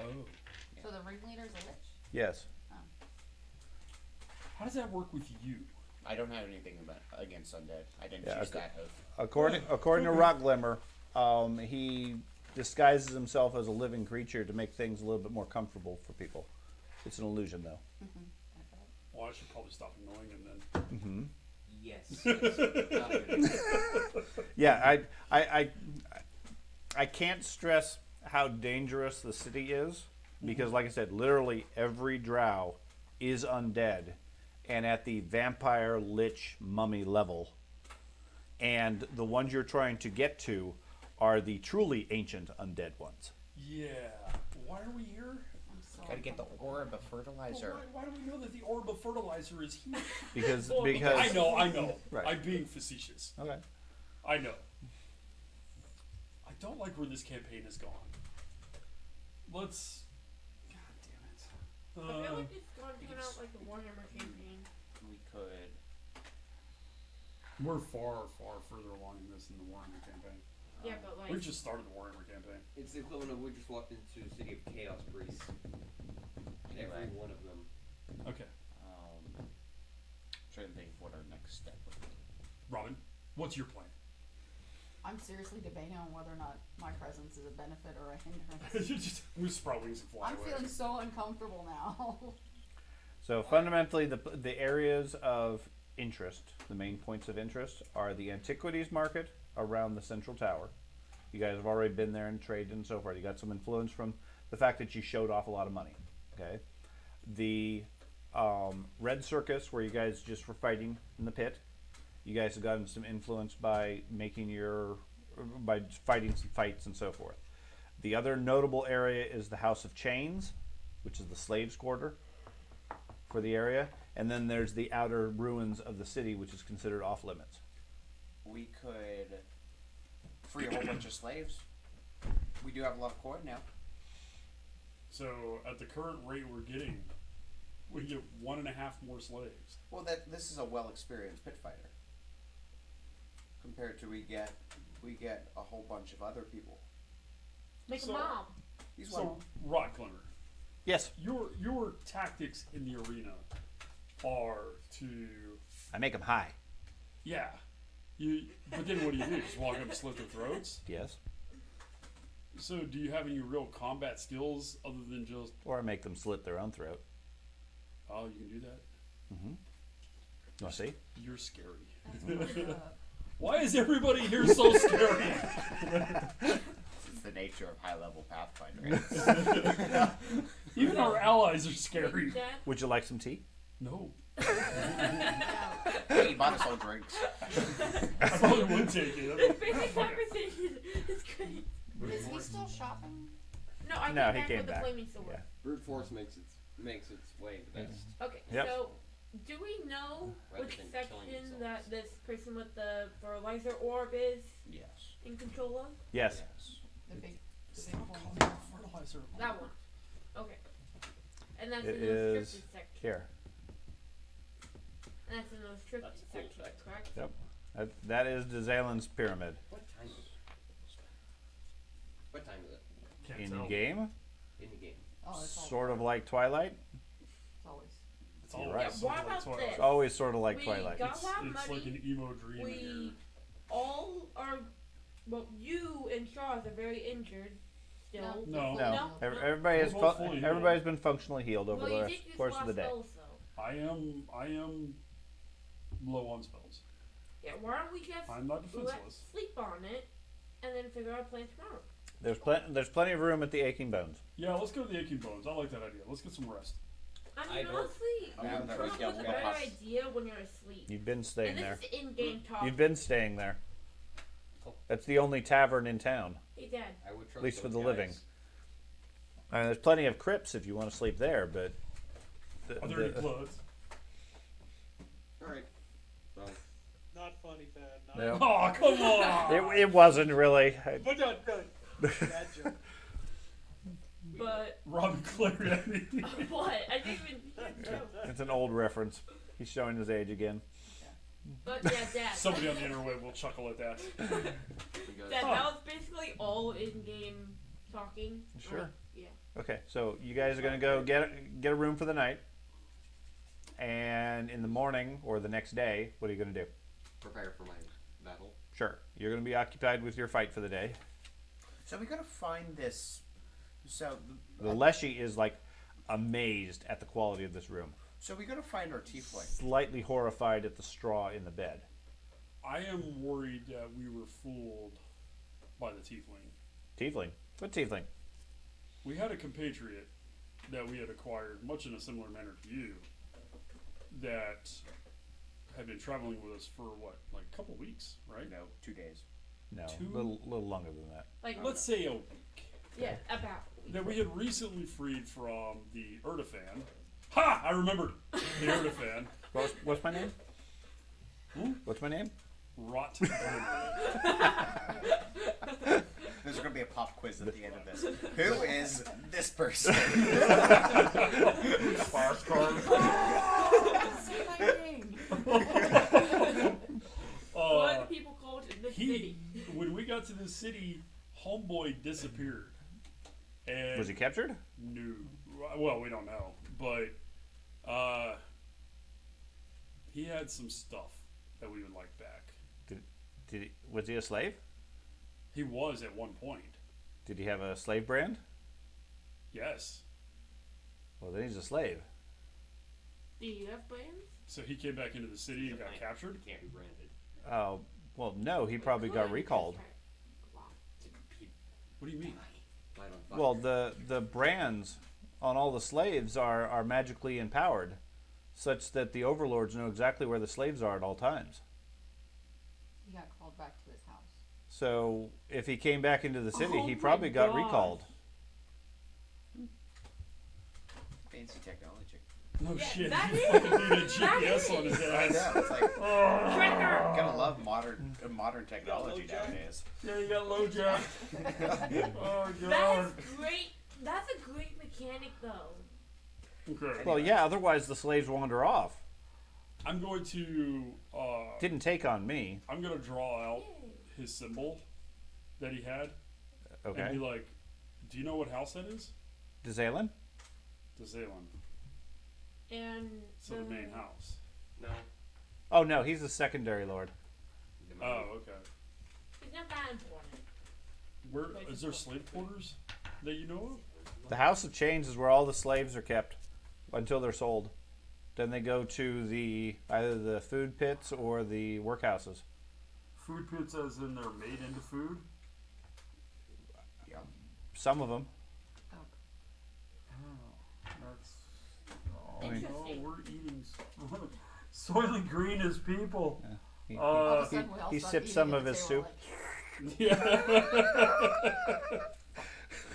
S2: So the ringleader's a lich?
S1: Yes.
S3: How does that work with you?
S4: I don't have anything against undead. I didn't
S1: Yeah,
S4: choose
S1: okay.
S4: that oath.
S1: According to Rock Glimmer, he disguises himself as a living creature to make things a little bit more comfortable for people. It's an illusion, though.
S3: Well, I should probably stop annoying him then.
S8: Yes.
S1: Yeah, I can't stress how dangerous the city is because, like I said, literally every drow is undead and at the vampire, lich, mummy level. And the ones you're trying to get to are the truly ancient undead ones.
S3: Yeah. Why are we here?
S2: I'm so
S4: Gotta get the orb of
S3: Well,
S4: fertilizer.
S3: why do we know that the orb of fertilizer is here?
S1: Because
S3: I know.
S1: Right.
S3: I'm being facetious.
S1: Okay.
S3: I know. I don't like where this campaign has gone. Let's. God damn
S7: I
S3: it.
S7: feel like it's going to turn out like the Warhammer campaign.
S8: We could.
S3: We're far, far further along in this than the Warhammer campaign.
S7: Yeah, but like.
S3: We've just started the Warhammer campaign.
S6: It's the equivalent of we just walked into City of Chaos priests. Every
S8: Anyway.
S6: one of them.
S3: Okay.
S4: Trying to think of what our next step would be.
S3: Robin, what's your plan?
S2: I'm seriously debating on whether or not my presence is a benefit or a hindrance.
S3: We sprout wings and fly
S2: I'm
S3: away.
S2: feeling so uncomfortable now.
S1: So fundamentally, the areas of interest, the main points of interest, are the antiquities market around the central tower. You guys have already been there and traded and so forth. You got some influence from the fact that you showed off a lot of money. Okay, the Red Circus, where you guys just were fighting in the pit. You guys have gotten some influence by fighting some fights and so forth. The other notable area is the House of Chains, which is the slaves' quarter for the area, and then there's the outer ruins of the city, which is considered off limits.
S8: We could free a whole bunch of slaves. We do have a lot of coin now.
S3: So, at the current rate we're getting, we get 1.5 more slaves.
S8: Well, this is a well-experienced pit fighter. Compared to we get a whole bunch of other people.
S7: Make
S3: So-
S7: a mob.
S8: He's
S3: So,
S8: one.
S3: Rod Glimmer,
S1: Yes,
S3: your tactics in the arena are to,
S1: I make them high.
S3: yeah. But then what do? Just walk up and slit their throats?
S1: Yes,
S3: So, do you have any real combat skills other than just,
S1: or I make them slit their own throat.
S3: oh, you can do that?
S1: You want to see?
S3: You're scary.
S2: That's what,
S3: Why is everybody here so scary?
S4: It's the nature of high-level Pathfinder.
S3: Even our allies are scary.
S7: Dad,
S1: Would you like some tea?
S3: No.
S4: Hey, you bought us all drinks.
S3: I probably would take it.
S7: this basic conversation is great.
S2: is he still shopping?
S7: No, I
S1: No,
S7: came
S1: he
S7: back
S1: came
S7: with
S1: back.
S7: the flaming sword.
S1: Yeah.
S6: Brute force makes its way the best.
S7: Okay,
S1: Yep.
S7: so do we know
S6: Rather
S7: which
S6: than killing
S7: section
S6: themselves.
S7: that this person with the fertilizer orb is
S4: Yes.
S7: in control of?
S1: Yes.
S4: Yes.
S2: The big
S3: Stop
S2: one.
S3: calling it fertilizer.
S7: That one. Okay. And that's
S1: It
S7: in the
S1: is
S7: restricted section.
S1: here.
S7: And that's in the restricted
S6: That's a cool
S7: section,
S6: section.
S7: correct?
S1: Yep. That is Dezalin's pyramid.
S6: What time is it? What time is it?
S3: Can't
S1: In
S3: tell.
S1: game,
S6: In the game.
S2: Oh, it's all
S1: sort of like Twilight.
S2: It's always.
S3: It's
S1: You're
S3: all
S1: right.
S3: sort of
S7: What
S3: like
S7: about
S3: Twilight.
S7: this?
S1: Always sort of like
S7: We
S1: Twilight.
S7: got-
S3: It's,
S7: How
S3: it's like
S7: many
S3: an emo dream in
S7: We
S3: here.
S7: all are, well, you and Charles are very injured still.
S3: No.
S1: No,
S7: No.
S1: everybody has
S3: We're both fully healed.
S1: everybody's been functionally healed over
S7: Well,
S1: the
S7: you
S1: rest,
S7: did use
S1: course of the day.
S7: spells, though.
S3: I am low on spells.
S7: Yeah, why don't we just
S3: I'm not
S7: let's
S3: defenseless.
S7: sleep on it and then figure out a plan tomorrow?
S1: There's plenty of room at the Aching Bones.
S3: Yeah, let's go to the aching bones. I like that idea. Let's get some rest.
S7: I
S6: I
S7: mean,
S6: don't-
S7: honestly,
S8: Now that we
S7: Trump
S8: got
S7: was a
S8: one
S7: better
S8: house.
S7: idea when you're asleep.
S1: You've been staying
S7: And
S1: there.
S7: this is in-game talk.
S1: You've been staying there. That's the only tavern in town,
S7: Hey, Dad.
S6: I would trust
S1: at least for
S6: those
S1: the
S6: guys.
S1: living. There's plenty of crypts if you want to sleep there, but
S3: Are there any clothes?
S6: Alright. Well,
S5: Not funny, Fad. Not
S1: No.
S3: Oh, come on!
S1: it wasn't really.
S5: But no, bad joke.
S7: But
S3: Robin glared at me.
S7: what? I didn't even joke.
S1: It's an old reference. He's showing his age again.
S7: But yeah, Dad.
S3: Somebody on the interweb will chuckle at that.
S7: Dad, that was basically all in-game talking.
S1: Sure.
S7: Yeah.
S1: Okay, so you guys are gonna go get a room for the night, and in the morning or the next day, what are you gonna do?
S6: Prepare for my battle.
S1: Sure, you're gonna be occupied with your fight for the day.
S8: So we gotta find this. So,
S1: The Leshy is like amazed at the quality of this room,
S8: so we gotta find our tiefling.
S1: slightly horrified at the straw in the bed.
S3: I am worried that we were fooled by the tiefling.
S1: Tiefling, what tiefling?
S3: We had a compatriot that we had acquired, much in a similar manner to you, that had been traveling with us for what, like a couple weeks, right?
S8: No, 2 days.
S1: No,
S3: Two?
S1: little longer than that.
S7: Like,
S3: Let's say a week.
S7: yeah, about.
S3: That we had recently freed from the Erdofan. Ha! I remembered the Erdofan.
S1: What's my name?
S3: Hmm?
S1: What's my name?
S3: Rot.
S8: There's gonna be a pop quiz at the end of this. Who is this person?
S2: Say my name.
S7: What are the people called in this city?
S3: When we got to the city, Homeboy disappeared. And
S1: Was he captured?
S3: No. Well, we don't know. But he had some stuff that we would like back.
S1: Was he a slave?
S3: He was at one point.
S1: Did he have a slave brand?
S3: Yes.
S1: Well, then he's a slave.
S7: Do you have brands?
S3: So he came back into the city and got captured?
S6: He can't be branded.
S1: Oh, well, no, he probably got recalled.
S3: What do you mean?
S6: Light on fire.
S1: Well, the brands on all the slaves are magically empowered, such that the overlords know exactly where the slaves are at all times.
S2: He got called back to his house.
S1: So if he came back into the city,
S7: Oh
S1: he
S7: my
S1: probably got
S7: God.
S1: recalled.
S8: Fancy technology.
S3: No
S7: Yeah,
S3: shit.
S7: that
S3: He
S7: is-
S3: fucking needed a
S7: that
S3: GPS on his
S8: I
S3: ass.
S8: know. It's like
S7: Trigger!
S8: gotta love modern technology nowadays.
S3: Yeah, you got low jack. Oh
S7: That
S3: god.
S7: is great. That's a great mechanic, though.
S3: Okay.
S1: Well, yeah, otherwise the slaves wander off.
S3: I'm going to
S1: Didn't take on me.
S3: I'm gonna draw out
S7: Yay.
S3: his symbol that he had and
S1: Okay.
S3: be like, do you know what house that is?
S1: Dezalin?
S3: The Zalin.
S7: And
S3: So the main house.
S6: No.
S1: Oh, no, he's the secondary lord.
S6: The
S3: Oh,
S6: money.
S3: okay.
S7: It's not that important.
S3: Where is there slave quarters that you know
S1: The House of Chains is where all the slaves are kept until they're sold. Then they go to either the food pits or the workhouses.
S3: of? Food pits as in they're made into food?
S8: Yeah.
S1: Some of them.
S3: That's
S1: I mean-
S7: Interesting.
S3: we're eating Soylent Green as people.
S1: He,
S2: All of a
S3: Uh,
S2: sudden, we all
S1: he
S2: start
S1: sipped
S2: eating
S1: some
S2: at
S1: of
S2: the
S1: his
S2: table,
S1: soup.
S2: like,
S3: yeah.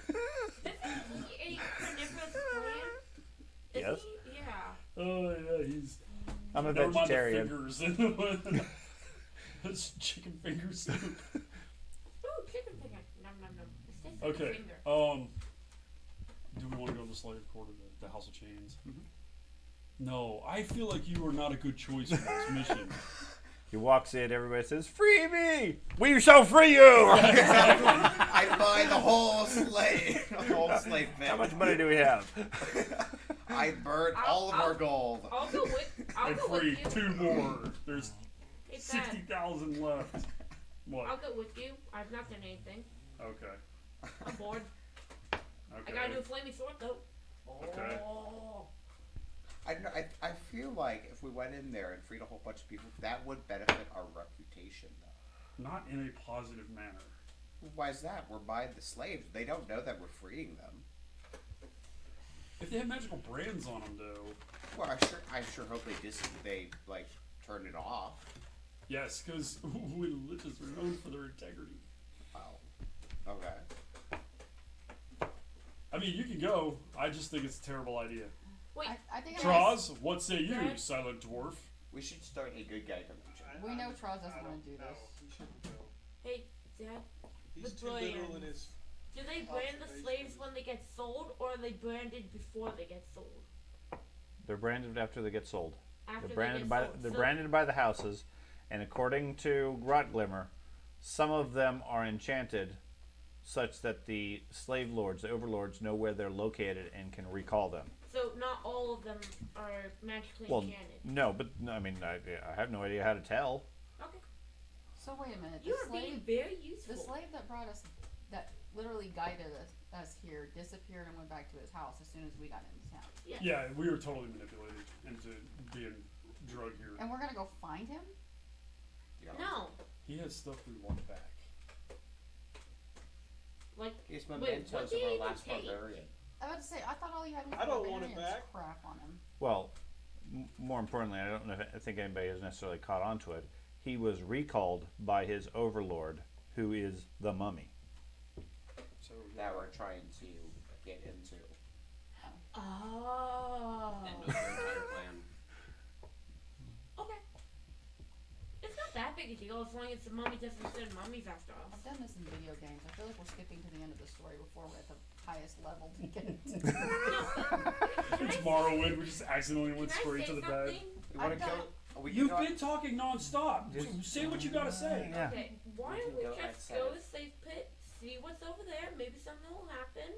S7: Isn't he a carnivorous plant? Is
S1: Yes.
S7: he? Yeah.
S3: Oh yeah, he's
S1: I'm a
S3: never mind the
S1: vegetarian.
S3: fingers. It's chicken finger soup.
S7: Ooh, chicken finger. Nom nom nom. It's just like a
S3: Okay.
S7: finger.
S3: Do we want to go to the slave quarter, the House of Chains? No, I feel like you are not a good choice for this mission.
S1: He walks in, everybody says, "Free me! We shall free you!"
S8: I buy the whole slave thing.
S1: How much money do we have?
S8: I burn all of our gold.
S7: I'll go with. I'll
S3: And
S7: go with
S3: free
S7: you.
S3: 2 more. There's
S7: Hey, Dad,
S3: 60,000 left.
S7: I'll
S3: What?
S7: go with you. I've not done anything.
S3: Okay.
S7: I'm bored. I gotta
S3: Okay.
S7: do a flaming sword though.
S3: Okay.
S7: Oh.
S8: I feel like if we went in there and freed a whole bunch of people, that would benefit our reputation, though.
S3: Not in a positive manner.
S8: Why is that? We're buying the slaves. They don't know that we're freeing them.
S3: If they have magical brands on them, though.
S8: Well, I sure hope they like turn it off.
S3: Yes, because religions are known for their integrity.
S8: Wow. Okay.
S3: I mean, you can go. I just think it's a terrible idea.
S7: Wait.
S2: I think
S3: Troz, what say you,
S7: Dad?
S3: silent dwarf?
S8: We should start a good guy convention.
S2: we know Troz doesn't want to do
S5: No,
S2: this.
S5: he shouldn't go.
S7: Hey, Dad.
S5: He's
S7: The
S5: too literal in
S7: brand.
S5: his.
S7: Do they brand the
S5: Observation.
S7: slaves when they get sold, or are they branded before they get sold?
S1: They're branded after they get sold.
S7: After
S1: They're branded
S7: they
S1: by
S7: get sold.
S1: they're
S7: So-
S1: branded by the houses, and according to Grot Glimmer, some of them are enchanted, such that the slave lords, the overlords, know where they're located and can recall them.
S7: So not all of them are magically
S1: Well,
S7: enchanted.
S1: no, but no, I mean, I have no idea how to tell.
S7: Okay.
S2: So wait a minute.
S7: You are being very useful.
S2: The slave that brought us, that literally guided us here, disappeared and went back to his house as soon as we got into town.
S7: Yes.
S3: Yeah, we were totally manipulated into being drugged here.
S2: And we're gonna go find him?
S7: No.
S3: He has stuff we want back.
S7: Like,
S8: It's
S7: wait,
S8: mementos
S7: what
S8: of
S7: do you
S8: our
S7: even
S8: last
S7: take?
S8: barbarian.
S2: I was about to say, I thought all you had was
S5: I don't want it
S2: barbarian's
S5: back.
S2: crap on him.
S1: Well, more importantly, I don't know if I think anybody has necessarily caught on to it. He was recalled by his overlord, who is the mummy.
S3: So
S8: That we're trying to get into.
S7: Oh.
S6: End of their entire plan.
S7: Okay. It's not that big a deal as long as the mummy doesn't send mummies after us.
S2: I've done this in video games. I feel like we're skipping to the end of the story before we're at the highest level to get into.
S3: it's Morrowind. We just accidentally went
S7: Can I
S3: straight
S7: say
S3: to the bed.
S7: something?
S8: We want
S2: I've
S8: to
S2: done-
S8: kill. We
S3: You've
S8: can go-
S3: been talking nonstop. Say what you gotta say.
S1: Yeah.
S7: Okay, why
S8: We
S7: don't
S8: can
S7: we
S8: go
S7: just
S8: outside
S7: go
S8: of-
S7: to Safe Pit, see what's over there, maybe something will happen,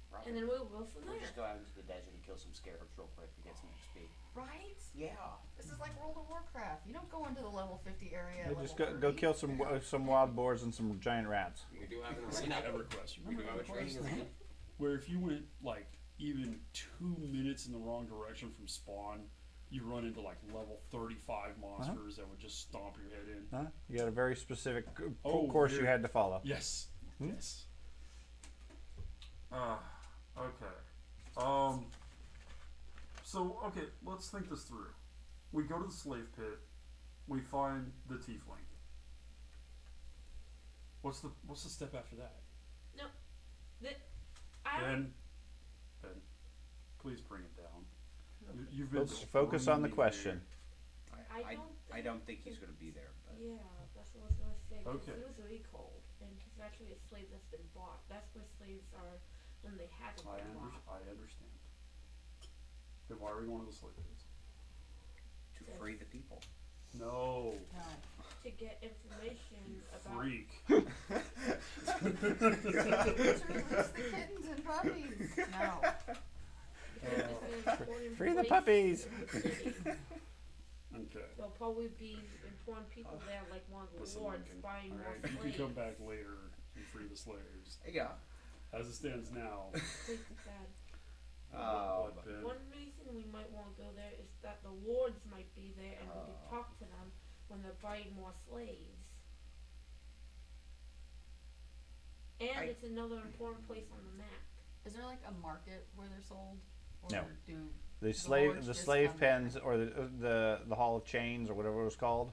S8: Probably.
S7: and then we'll go from
S8: We'll
S7: there.
S8: just go out into the desert and kill some scarabs real quick to get some XP.
S2: Right?
S8: Yeah.
S2: This is like World of Warcraft. You don't go into the level 50 area. at
S1: Just
S2: level
S1: go
S2: 30.
S1: kill some wild boars and some giant rats.
S6: We do have an
S3: It's
S6: arena.
S3: not EverQuest.
S6: We do have a training arena.
S3: Where if you went like even 2 minutes in the wrong direction from spawn, you run into like level 35 monsters that would just stomp your head in.
S1: Huh? You got a very specific
S3: Oh,
S1: course you
S3: very-
S1: had to follow.
S3: Yes.
S1: Hmm?
S3: Yes. Okay. So okay, let's think this through. We go to the slave pit. We find the tiefling. What's the step after that?
S7: I don't,
S3: Ben, please bring it down. You've been
S1: Let's focus on the
S3: screaming
S1: question.
S8: I don't think he's going to be there. But
S7: yeah, that's what I was gonna say. 'Cause
S3: Okay.
S7: he was recalled, and he's actually a slave that's been bought. That's where slaves are when they haven't
S3: I,
S7: been bought.
S3: I understand. Then why are we going to the slave pits?
S8: to free the people.
S3: No.
S2: No.
S7: To get information about
S3: Freak.
S2: To release the kittens and puppies. No.
S7: because it's an important
S1: Free the
S7: place
S1: puppies!
S7: in the city.
S3: Okay.
S7: There'll probably be important people there, like one of the
S3: Listen,
S7: lords
S3: Lincoln.
S7: buying more
S3: Alright, you
S7: slaves.
S3: can come back later and free the slaves.
S8: Yeah.
S3: As it stands now,
S7: Please, Dad.
S3: what, Ben?
S7: One reason we might want to go there is that the lords might be there and we can talk to them when they're buying more slaves. And it's another important place on the map.
S2: Is there like a market where they're sold? Or
S1: No.
S2: do
S1: The
S2: lords
S1: slave
S2: just
S1: slave
S2: come there?
S1: pens or the Hall of Chains or whatever it was called,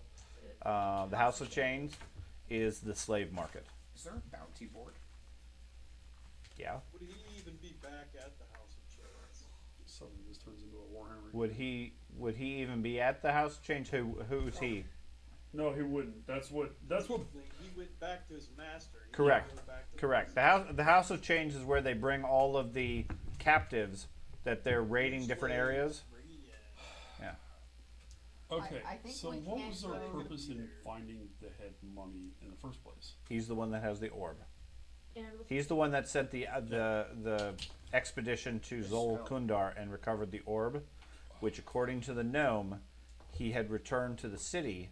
S1: the House of Chains, is the slave market.
S8: Is there a bounty board?
S1: Yeah.
S5: Would he even be back at the House of Chains?
S3: Suddenly this turns into a Warhammer.
S1: Would he even be at the House of Chains? Who's he?
S3: No, he wouldn't. That's what.
S5: He went back to his master. He
S1: Correct.
S5: didn't go back to
S1: Correct.
S5: master.
S1: The House of Chains is where they bring all of the captives that they're raiding different areas.
S5: Yeah.
S3: Okay.
S2: I think
S3: So
S2: we
S3: what
S2: can't
S3: was our
S2: go-
S3: purpose in finding the head mummy in the first place?
S1: He's the one that has the orb.
S7: And
S1: He's the one that sent the expedition to Zol Kundar and recovered the orb, which, according to the gnome, he had returned to the city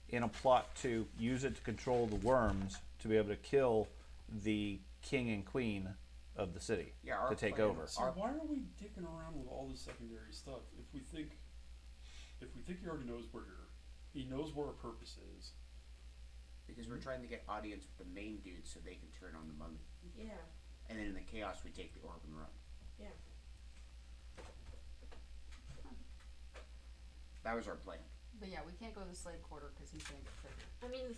S1: in a plot to use it to control the worms to be able to kill the king and queen of the city
S8: Yeah, our
S1: to take
S8: plan-
S1: over.
S3: So why are we dicking around with all this secondary stuff? If we think he already knows we're here, he knows where our purpose is.
S8: Because we're trying to get audience with the main dude so they can turn on the mummy.
S7: yeah,
S8: And then in the chaos, we take the orb and run.
S7: yeah.
S8: That was our plan.
S2: But yeah, we can't go to the slave quarter because he's gonna get triggered.
S7: I mean,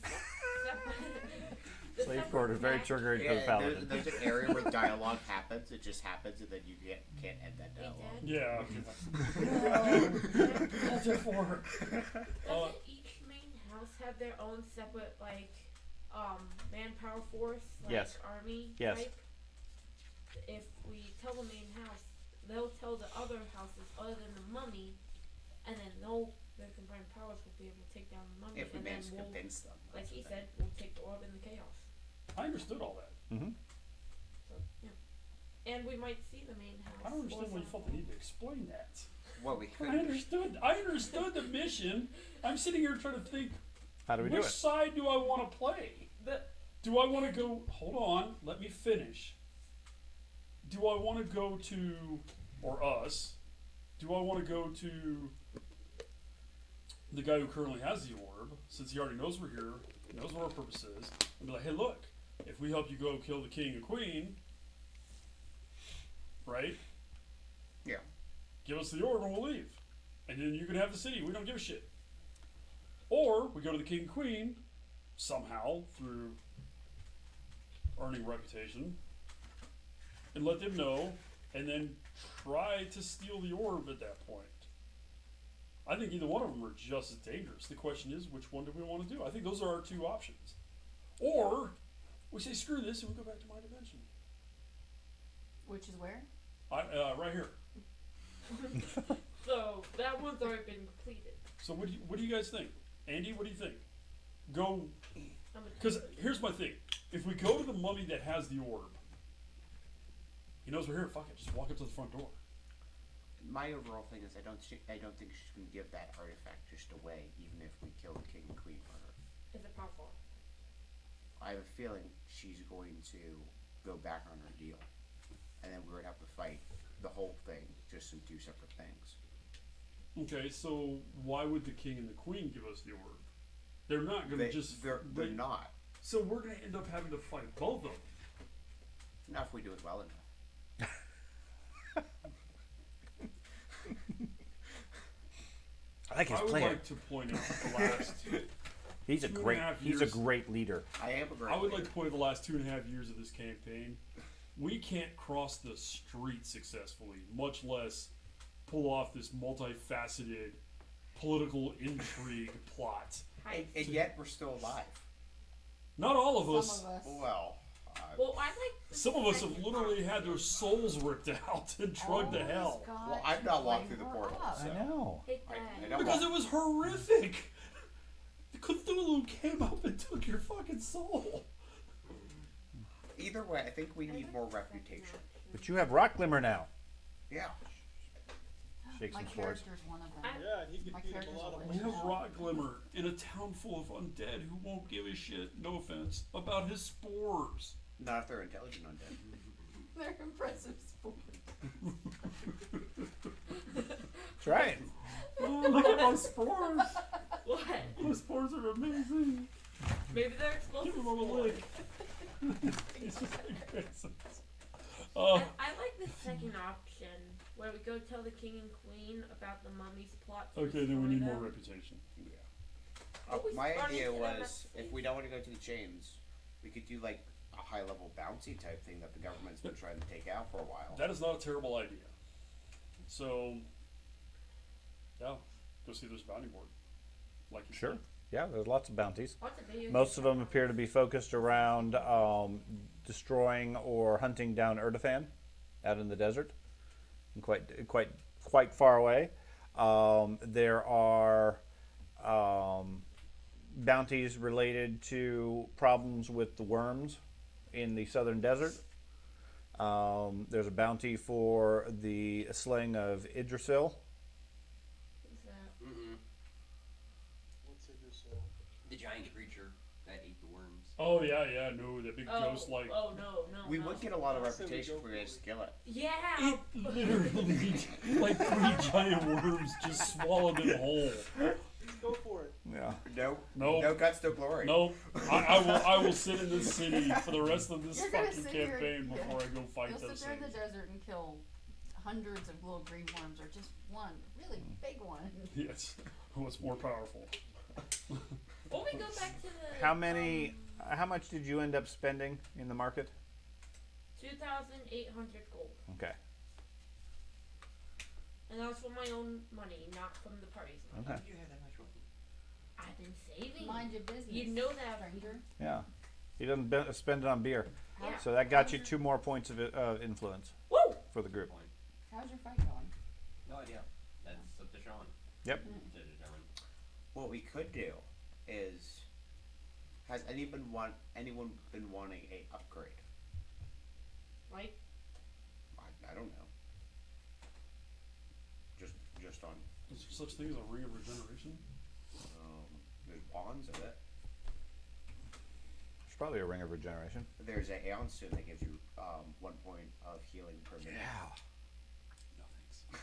S7: the
S1: Slave quarter is very triggering for the paladin.
S8: There's an area where dialogue happens. It just happens, and then you can't end that
S7: Hey,
S8: dialogue.
S7: Dad.
S3: Yeah. That's it for.
S7: Doesn't each main house have their own separate, like, manpower force, like
S1: Yes.
S7: army
S1: Yes.
S7: type? If we tell the main house, they'll tell the other houses other than the mummy, and then their combined powers will be able to take down the mummy,
S8: If we
S7: and then
S8: manage to
S7: we'll,
S8: convince them.
S7: like
S8: that's
S7: he
S8: the thing.
S7: said, we'll take the orb in the chaos.
S3: I understood all that.
S1: Mhm.
S7: So, yeah. And we might see the main house.
S3: I don't understand
S7: or
S3: why you felt the
S7: something.
S3: need to explain that.
S8: What we
S3: I
S8: could
S3: understood. I understood the mission. I'm sitting here trying to think.
S1: How do we do
S3: Which
S1: it?
S3: side do I want to play? Do I want to go? Hold on. Let me finish. Do I want to go to, or us? Do I want to go to the guy who currently has the orb, since he already knows we're here, knows what our purpose is, and be like, hey, look, if we help you go kill the king and queen, right?
S8: Yeah.
S3: Give us the orb and we'll leave. And then you can have the city. We don't give a shit. Or we go to the king and queen, somehow, through earning reputation, and let them know, and then try to steal the orb at that point. I think either one of them are just as dangerous. The question is, which one do we want to do? I think those are our two options. Or we say, screw this, and we go back to my dimension.
S2: Which is where?
S3: Right here.
S7: So that one's already been completed.
S3: So what do you guys think? Andy, what do you think? Go,
S7: I'm a-
S3: because here's my thing. If we go to the mummy that has the orb, he knows we're here. Fuck it, just walk up to the front door.
S8: My overall thing is I don't think she's gonna give that artifact just away, even if we kill the king and queen for her.
S7: Is it powerful?
S8: I have a feeling she's going to go back on her deal, and then we're gonna have to fight the whole thing just in two separate things.
S3: Okay, so why would the king and the queen give us the orb? They're not gonna
S8: They're not.
S3: So we're gonna end up having to fight both of them.
S8: Not if we do it well enough.
S1: I like his
S3: I would
S1: plan.
S3: like to point out the last.
S1: He's a
S3: 2.5
S1: he's a
S3: years.
S1: great leader.
S8: I am a great
S3: I would like
S8: leader.
S3: to point out the last 2.5 years of this campaign. We can't cross the street successfully, much less pull off this multifaceted political intrigue plot.
S8: And yet we're still alive.
S3: Not all of us.
S2: Some of us.
S8: Well,
S7: Well, I like. the
S3: Some of us have
S7: second
S3: literally had their
S7: option.
S3: souls ripped out and drugged to hell.
S8: well, I've not walked through the portal.
S1: I
S8: So.
S1: know.
S7: Hate
S8: I
S7: that.
S8: don't
S3: Because
S8: want-
S3: it was horrific. The Cthulhu came up and took your fucking soul.
S8: Either way, I think we need more reputation.
S1: But you have rock glimmer now.
S8: Yeah.
S1: Shake
S2: My
S1: some swords.
S2: character's one of them.
S5: Yeah, and he could
S2: My
S5: beat him
S2: character's
S5: a lot
S2: a
S5: of
S3: We
S2: witch.
S3: have Rock Glimmer in a town full of undead who won't give a shit, no offense, about his spores.
S8: Not if they're intelligent undead.
S2: They're impressive sports.
S1: That's right.
S3: Oh, look at my spores.
S7: What?
S3: My spores are amazing.
S7: Maybe they're
S3: Give
S7: explosive.
S3: them a
S7: spores.
S3: lick. It's just aggressive.
S7: I like the second option where we go tell the king and queen about the mummy's plot. To
S3: Okay, then we
S7: destroy
S3: need more
S7: them.
S3: reputation.
S8: My
S7: Running
S8: idea
S7: to them at
S8: was if we don't want to go to the chains, we could do like a high level bouncy type thing that the government's been trying to take out for a while.
S3: That is not a terrible idea. So, yeah, go see this bounty board. Like you
S1: Sure.
S3: said.
S1: Yeah, there's lots of bounties.
S7: Lots of video
S1: Most
S7: games
S1: of them
S7: about
S1: appear to be focused around destroying or hunting down Urdafan out in the desert, and quite far away. There are bounties related to problems with the worms in the southern desert. There's a bounty for the slaying of Idrisil.
S7: Who's that?
S5: What's it just
S6: The giant creature that ate the worms.
S3: Oh yeah, no, that big ghost like.
S7: Oh no.
S8: We
S7: no.
S8: would get a lot of
S5: I'll say we
S8: reputation
S5: go
S8: if we
S5: for
S8: had
S5: it.
S8: to kill it.
S7: Yeah.
S3: It literally, like 3 giant worms just swallowed him whole.
S5: Go for it.
S1: Yeah.
S8: No,
S3: Nope.
S8: no guts, no glory.
S3: Nope. I will sit in this city for the rest of this
S2: You're gonna
S3: fucking
S2: sit here-
S3: campaign
S2: yeah.
S3: before I go fight
S2: You'll
S3: those
S2: sit there in
S3: things.
S2: the desert and kill hundreds of little green worms, or just one really big one.
S3: Yes. What's more powerful?
S7: Or we go back to the.
S1: How many? How much did you end up spending in the market?
S7: 2,800 gold,
S1: Okay.
S7: and that was from my own money, not from the party's money.
S1: Okay.
S6: You have that much money.
S7: I've been saving.
S2: Mind your business.
S7: You know that,
S2: stranger.
S1: Yeah. He doesn't spend it on beer,
S7: Yeah.
S1: so that got you 2 more points of influence
S7: Woo!
S1: for the group.
S6: Point.
S2: How's your fight going?
S6: No idea. That's up to Sean
S1: Yep.
S6: to determine.
S8: What we could do is, has anyone been wanting a upgrade?
S7: right?
S8: I don't know. Just on
S3: Is there such thing as a ring of regeneration?
S8: there's wands of it.
S1: It's probably a ring of regeneration.
S8: There's an Aeon Stone that gives you 1 point of healing per minute.
S3: No thanks.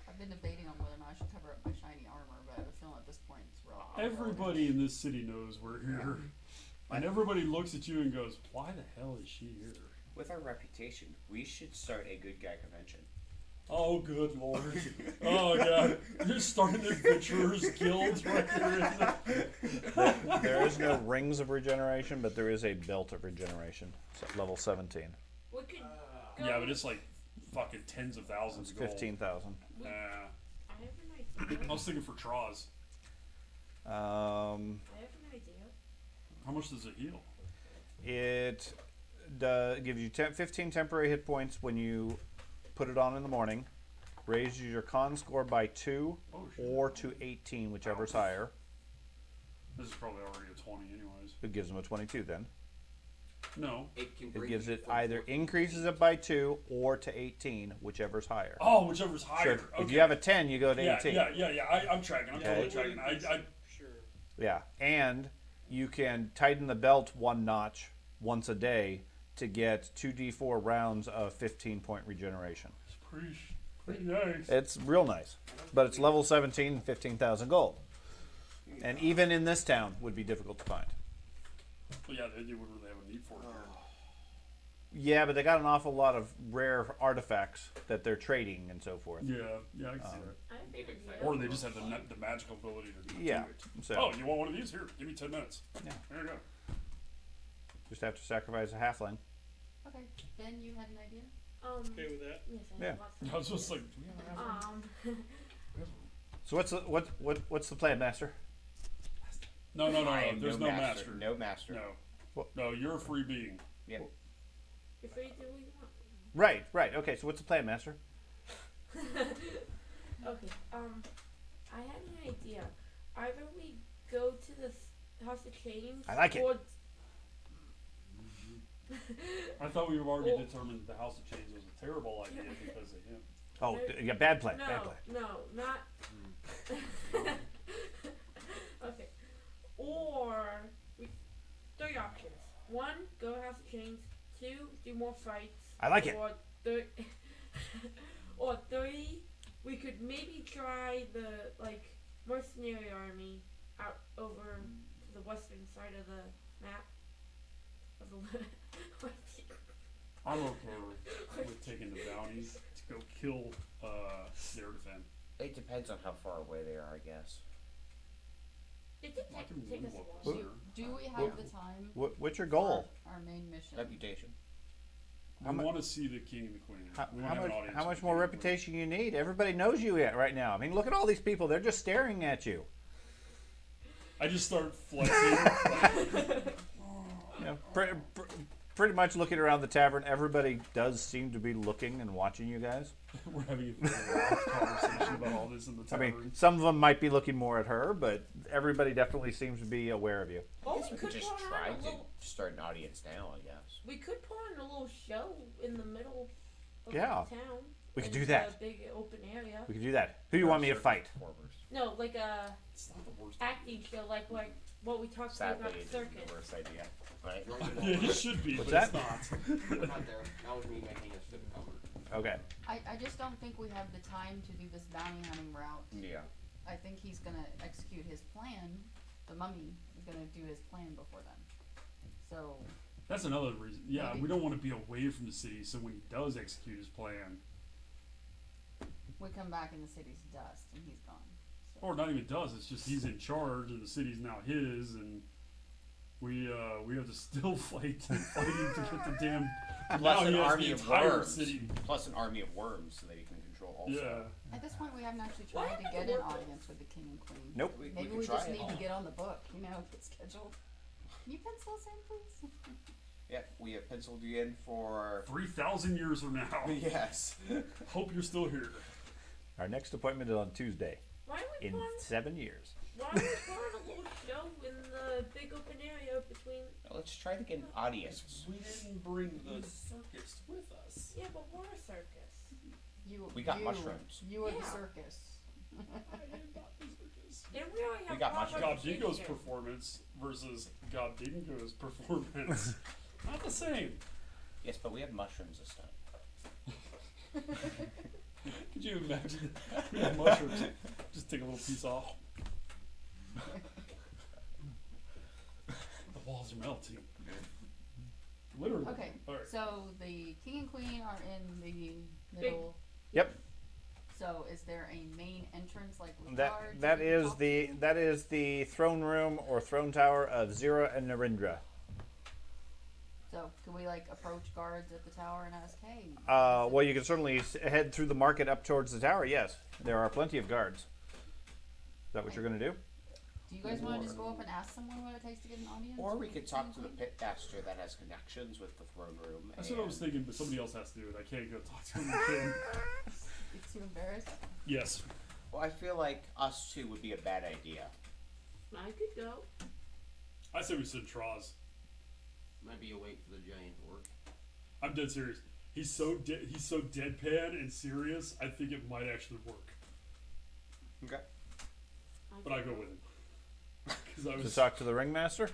S2: I've been debating on whether or not I should cover up my shiny armor, but I have a feeling at this point it's real.
S3: Everybody in this city knows we're here. And everybody looks at you and goes, why the hell is she here?
S8: With our reputation, we should start a good guy convention.
S3: Oh, good lord. Oh, God. You're starting adventurers guilds right here.
S1: There is no rings of regeneration, but there is a belt of regeneration. Level 17.
S7: We could go.
S3: Yeah, but it's like fucking tens of thousands
S1: It's
S3: of gold.
S1: 15,000.
S3: Nah.
S7: I have an idea.
S3: I was thinking for Traws.
S1: Um,
S7: I have an idea.
S3: How much does it heal?
S1: it gives you 15 temporary hit points when you put it on in the morning. Raises your con score by 2
S3: Oh, shit.
S1: or to 18, whichever's higher.
S3: This is probably already a 20 anyways.
S1: It gives them a 22 then.
S3: No.
S6: It can
S1: It
S6: bring
S1: gives
S6: you
S1: it
S6: from
S1: either
S6: 14
S1: increases it by 2 or to 18, whichever's higher.
S3: Oh, whichever's higher.
S1: Sure.
S3: Okay.
S1: If you have a 10, you go to
S3: yeah,
S1: 18.
S3: yeah. I'm tracking. I'm totally
S1: Okay.
S3: tracking. I
S5: Sure.
S1: Yeah, and you can tighten the belt 1 notch once a day to get 2d4 rounds of 15-point regeneration.
S3: It's pretty nice.
S1: It's real nice, but it's level 17, 15,000 gold, and even in this town would be difficult to find.
S3: But yeah, they wouldn't really have a need for it here.
S1: Yeah, but they got an awful lot of rare artifacts that they're trading and so forth.
S3: Yeah, I can see that.
S7: I have an
S6: Maybe
S7: idea.
S3: Or they just have the magical ability to do
S1: Yeah,
S3: it.
S1: so
S3: Oh, you want one of these? Here, give me 10 minutes.
S1: Yeah.
S3: There you go.
S1: just have to sacrifice a halfling.
S2: Okay, Ben, you had an idea?
S5: Okay with that?
S7: Yes, I
S1: Yeah.
S7: have lots of
S3: I was just
S7: ideas.
S3: like, do we have a halfling?
S1: So what's the plan, Master?
S3: No.
S8: I am
S3: There's no master.
S8: No master.
S3: No.
S1: What?
S3: No, you're a free being.
S8: Yep.
S7: You're free to do what you want.
S1: Right. Okay, so what's the plan, Master?
S7: Okay, I had an idea. Either we go to the House of Chains.
S1: I like it.
S7: Or
S3: I thought we have already
S7: Oh.
S3: determined that the House of Chains was a terrible idea because of him.
S1: Oh, yeah, bad plan.
S7: no,
S1: Bad plan.
S7: no, not. Okay, or we 3 options. 1, go House of Chains. 2, do more fights.
S1: I like it.
S7: Or or 3, we could maybe try the mercenary army out over to the western side of the map. Of the
S3: I'm okay with taking the bounties to go kill their defend.
S8: It depends on how far away they are, I guess.
S7: It did
S3: I can
S7: take us a
S3: walk
S7: while.
S3: closer.
S2: Do we have the time
S1: What's your goal?
S2: for our main mission?
S8: Reputation.
S3: We
S1: How mu-
S3: want to see the king and the queen.
S1: How,
S3: We
S1: how
S3: want to have
S1: much,
S3: an audience
S1: how
S3: with
S1: much
S3: the
S1: more
S3: king and the queen.
S1: reputation you need? Everybody knows you right now. I mean, look at all these people. They're just staring at you.
S3: I just start flexing.
S1: You know, pretty much looking around the tavern, everybody does seem to be looking and watching you guys.
S3: We're having a very loud conversation about all this in the
S1: I
S3: tavern.
S1: mean, some of them might be looking more at her, but everybody definitely seems to be aware of you.
S8: I
S7: Or
S8: guess we could just
S7: put on
S8: try
S7: a
S8: to
S7: little,
S8: start an audience now, I guess.
S7: we could put on a little show in the middle of
S1: Yeah.
S7: the town.
S1: We could
S7: in
S1: do that.
S7: A big open area.
S1: We can do that. Who do you want me to fight?
S8: Performers.
S7: No, like a
S3: It's not the worst.
S7: acting show, like what we talked
S8: Sadly,
S7: about the
S8: it isn't
S7: circus.
S8: the worst idea. Right?
S3: Yeah, it should be,
S1: What's
S3: but
S1: that?
S3: it's not.
S6: We're not there. That was me making us to the cover.
S1: Okay.
S2: I just don't think we have the time to do this bounty hunting route.
S8: Yeah.
S2: I think he's gonna execute his plan. The mummy is gonna do his plan before then. So,
S3: That's another reason. Yeah,
S2: Maybe.
S3: we don't want to be away from the city, so when he does execute his plan,
S2: we come back and the city's dust and he's gone. So.
S3: or not even does, it's just he's in charge and the city's now his, and we have to still fighting to get the damn.
S8: Plus
S3: now
S8: an
S3: he has
S8: army
S3: the
S8: of
S3: entire
S8: worms.
S3: city.
S8: Plus an army of worms so that he can control also.
S3: Yeah.
S2: At this point, we haven't actually tried to get an audience with the king and queen.
S1: Nope.
S2: Maybe
S8: could
S2: we
S8: try
S2: just
S8: it.
S2: need to get on the book, get scheduled. Can you pencil us in, please?
S8: Yeah, we have penciled you in for.
S3: 3,000 years from now.
S8: Yes.
S3: Hope you're still here.
S1: Our next appointment is on Tuesday
S7: Why don't we
S1: in
S7: put on,
S1: 7 years.
S7: why don't we put on a little show in the big open area between
S8: let's try to get an audience.
S3: We didn't bring the circus with us.
S7: Yeah, but we're a circus.
S8: We got mushrooms.
S2: You are the
S7: Yeah.
S2: circus.
S3: I am not the circus.
S7: And we already have
S8: We got
S7: proper
S8: mushrooms.
S3: Gobdingo's
S7: kitchen.
S3: performance versus Gobdingo's performance. Not the same.
S8: Yes, but we have mushrooms this time.
S3: Could you imagine? We have mushrooms. Just take a little piece off. The walls are melting. Literally.
S2: Okay,
S3: All right.
S2: so the king and queen are in the middle.
S1: Yep.
S2: So is there a main entrance like with
S1: That
S2: guards
S1: that
S2: we can
S1: is
S2: talk
S1: the
S2: to?
S1: that is the throne room or throne tower of Zira and Narendra.
S2: So can we like approach guards at the tower and ask, hey?
S1: Well, you can certainly head through the market up towards the tower. Yes, there are plenty of guards. Is that what you're going to do?
S2: Do you guys want to just go up and ask someone what it takes to get an audience?
S8: Or we
S2: with
S8: could
S2: the
S8: talk
S2: king
S8: to the
S2: and
S8: pit master that has connections with the throne room.
S3: That's what I was thinking, but somebody else has to do it. I can't go talk to him again.
S2: queen? It's too embarrassed.
S3: Yes.
S8: Well, I feel like us two would be a bad idea.
S7: I could go.
S3: I say we send Troz.
S6: Might be a wait for the giant orc.
S3: I'm dead serious. He's so deadpan and serious. I think it might actually work.
S8: Okay.
S3: But I go with him. Because I
S1: To
S3: was.
S1: talk to the ringmaster?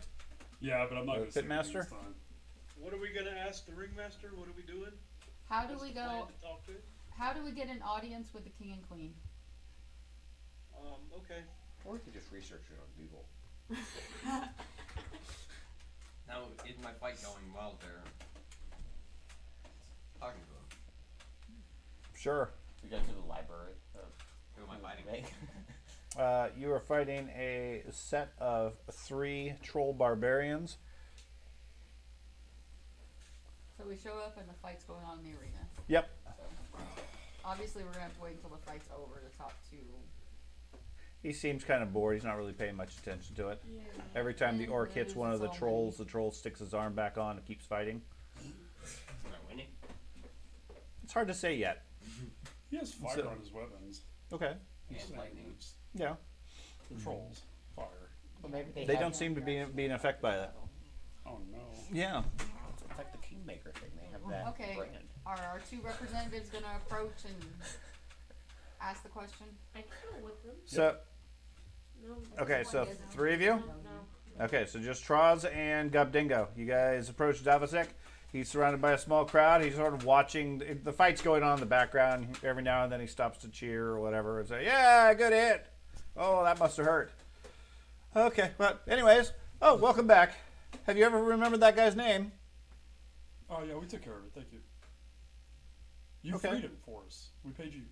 S3: Yeah, but I'm not
S1: The
S3: going to say
S1: pit
S3: anything
S1: master?
S3: this time.
S5: What are we gonna ask the ringmaster? What are we doing?
S2: How do
S5: What's
S2: we
S5: the plan
S2: go?
S5: to talk to him?
S2: How do we get an audience with the king and queen?
S5: Okay.
S8: Or we could just research it on Google.
S6: Now, is my fight going well there? Talking to him.
S1: Sure.
S8: We go to the library.
S6: Who am I fighting?
S1: You are fighting a set of 3 troll barbarians.
S2: So we show up and the fight's going on in the arena.
S1: Yep.
S2: So obviously we're gonna have to wait until the fight's over to talk to.
S1: He seems kind of bored. He's not really paying much attention to it.
S7: Yeah.
S1: Every time the orc hits one of the
S2: Loses so
S1: trolls, the troll sticks his arm back on and keeps fighting.
S6: Am I winning?
S1: It's hard to say yet.
S3: He has fire
S1: So-
S3: on his weapons.
S1: Okay.
S6: And lightning.
S1: Yeah.
S3: Controls. Fire.
S8: Well, maybe
S1: They don't seem to be in effect by that.
S3: Oh no.
S1: Yeah.
S8: It's like the Kingmaker thing. They have that
S2: Okay.
S8: brand.
S2: Are our 2 representatives gonna approach and ask the question?
S7: I can go with them.
S1: So,
S7: No.
S1: okay, so
S2: One is-
S1: 3 of you?
S7: No.
S1: Okay, so just Troz and Gubdingo. You guys approach Davosek. He's surrounded by a small crowd. He's sort of watching. The fight's going on in the background. Every now and then he stops to cheer or whatever and say, yeah, good hit. Oh, that must have hurt. Okay, but anyways. Oh, welcome back. Have you ever remembered that guy's name?
S3: Oh yeah, we took care of it. Thank you. You
S1: Okay.
S3: freed him for us. We paid you.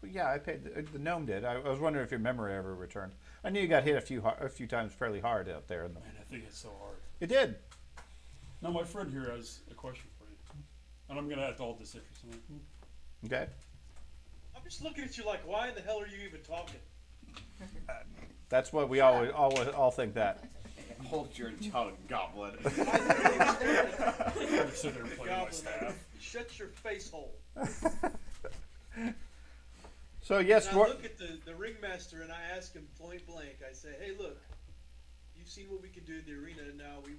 S1: Yeah, I paid. The gnome did. I was wondering if your memory ever returned. I knew you got hit a few times fairly hard out there.
S3: Man, I think it's so hard.
S1: It did.
S3: Now my friend here has a question for you, and I'm gonna act all disinterested.
S1: Okay.
S5: I'm just looking at you like, why in the hell are you even talking?
S1: That's what we all think that.
S8: Hold your tongue, goblin.
S3: I'm gonna sit there and play with my
S5: Goblin,
S3: staff.
S5: shut your face hole.
S1: So yes,
S5: And I look at the ringmaster and I ask him point blank. I say, "Hey, look, you've seen what we can do in the arena. Now we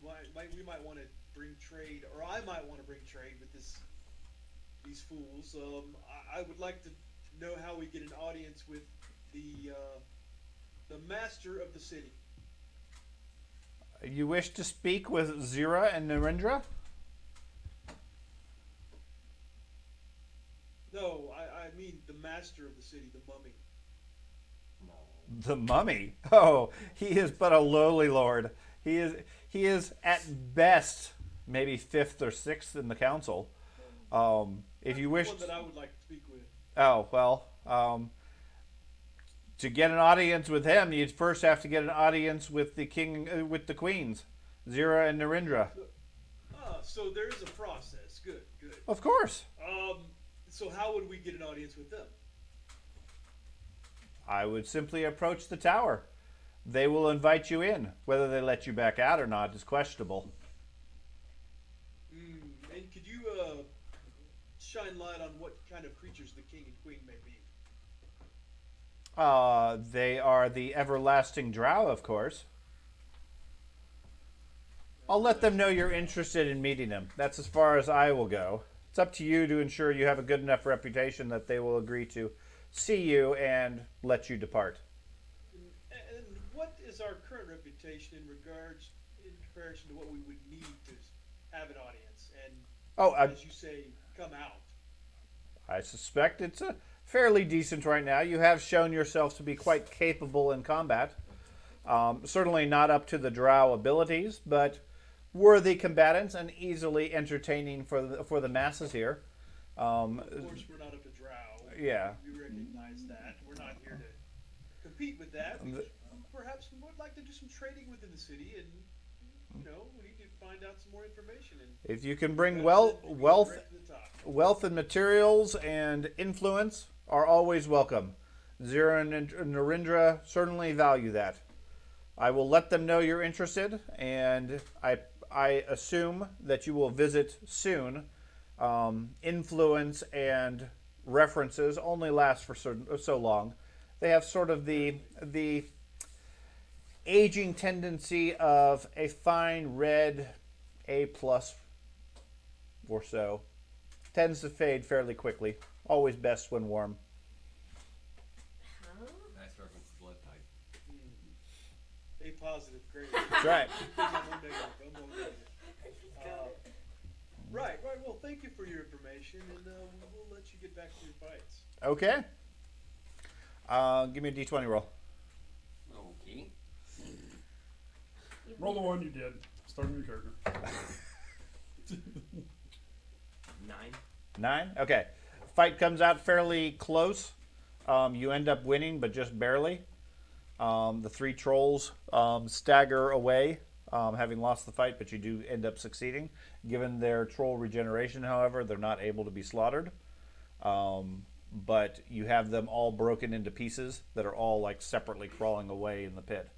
S5: might want to bring trade, or I might want to bring trade with these fools. I would like to know how we get an audience with the master of the city.
S1: you wish to speak with Zira and Narendra?
S5: No, I mean the master of the city, the mummy.
S1: The mummy. Oh, he is but a lowly lord. He is at best maybe 5th or 6th in the council. If you wish.
S5: One that I would like to speak with.
S1: Oh well. To get an audience with him, you'd first have to get an audience with the king, with the queens, Zira and Narendra.
S5: So there is a process. Good, good.
S1: Of course.
S5: So how would we get an audience with them?
S1: I would simply approach the tower. They will invite you in. Whether they let you back out or not is questionable.
S5: And could you shine light on what kind of creatures the king and queen may be?
S1: They are the everlasting drow, of course. I'll let them know you're interested in meeting them. That's as far as I will go. It's up to you to ensure you have a good enough reputation that they will agree to see you and let you depart.
S5: And what is our current reputation in comparison to what we would need to have an audience and,
S1: Oh,
S5: as you say, come out?
S1: I suspect it's a fairly decent right now. You have shown yourself to be quite capable in combat. Certainly not up to the drow abilities, but worthy combatants and easily entertaining for the masses here.
S5: Of course, we're not up to drow.
S1: Yeah.
S5: We recognize that. We're not here to compete with that. We perhaps would like to do some trading within the city, and we need to find out some more information. And
S1: If you can bring
S5: that's
S1: wealth,
S5: it. We go
S1: wealth,
S5: direct to the top.
S1: wealth and materials and influence are always welcome. Zira and Narendra certainly value that. I will let them know you're interested, and I assume that you will visit soon. Influence and references only last for so long. They have sort of the aging tendency of a fine red A+ or so. Tends to fade fairly quickly. Always best when warm.
S7: Huh?
S6: Nice reference to blood type.
S5: A positive, great.
S1: That's right.
S5: I'm O negative. Right. Well, thank you for your information, and we'll let you get back to your fights.
S1: Okay. Give me a d20 roll.
S6: Okay.
S3: Roll the one you did. Start a new character.
S6: 9.
S1: 9? Okay. Fight comes out fairly close. You end up winning, but just barely. The 3 trolls stagger away, having lost the fight, but you do end up succeeding. Given their troll regeneration, however, they're not able to be slaughtered. But you have them all broken into pieces that are all like separately crawling away in the pit.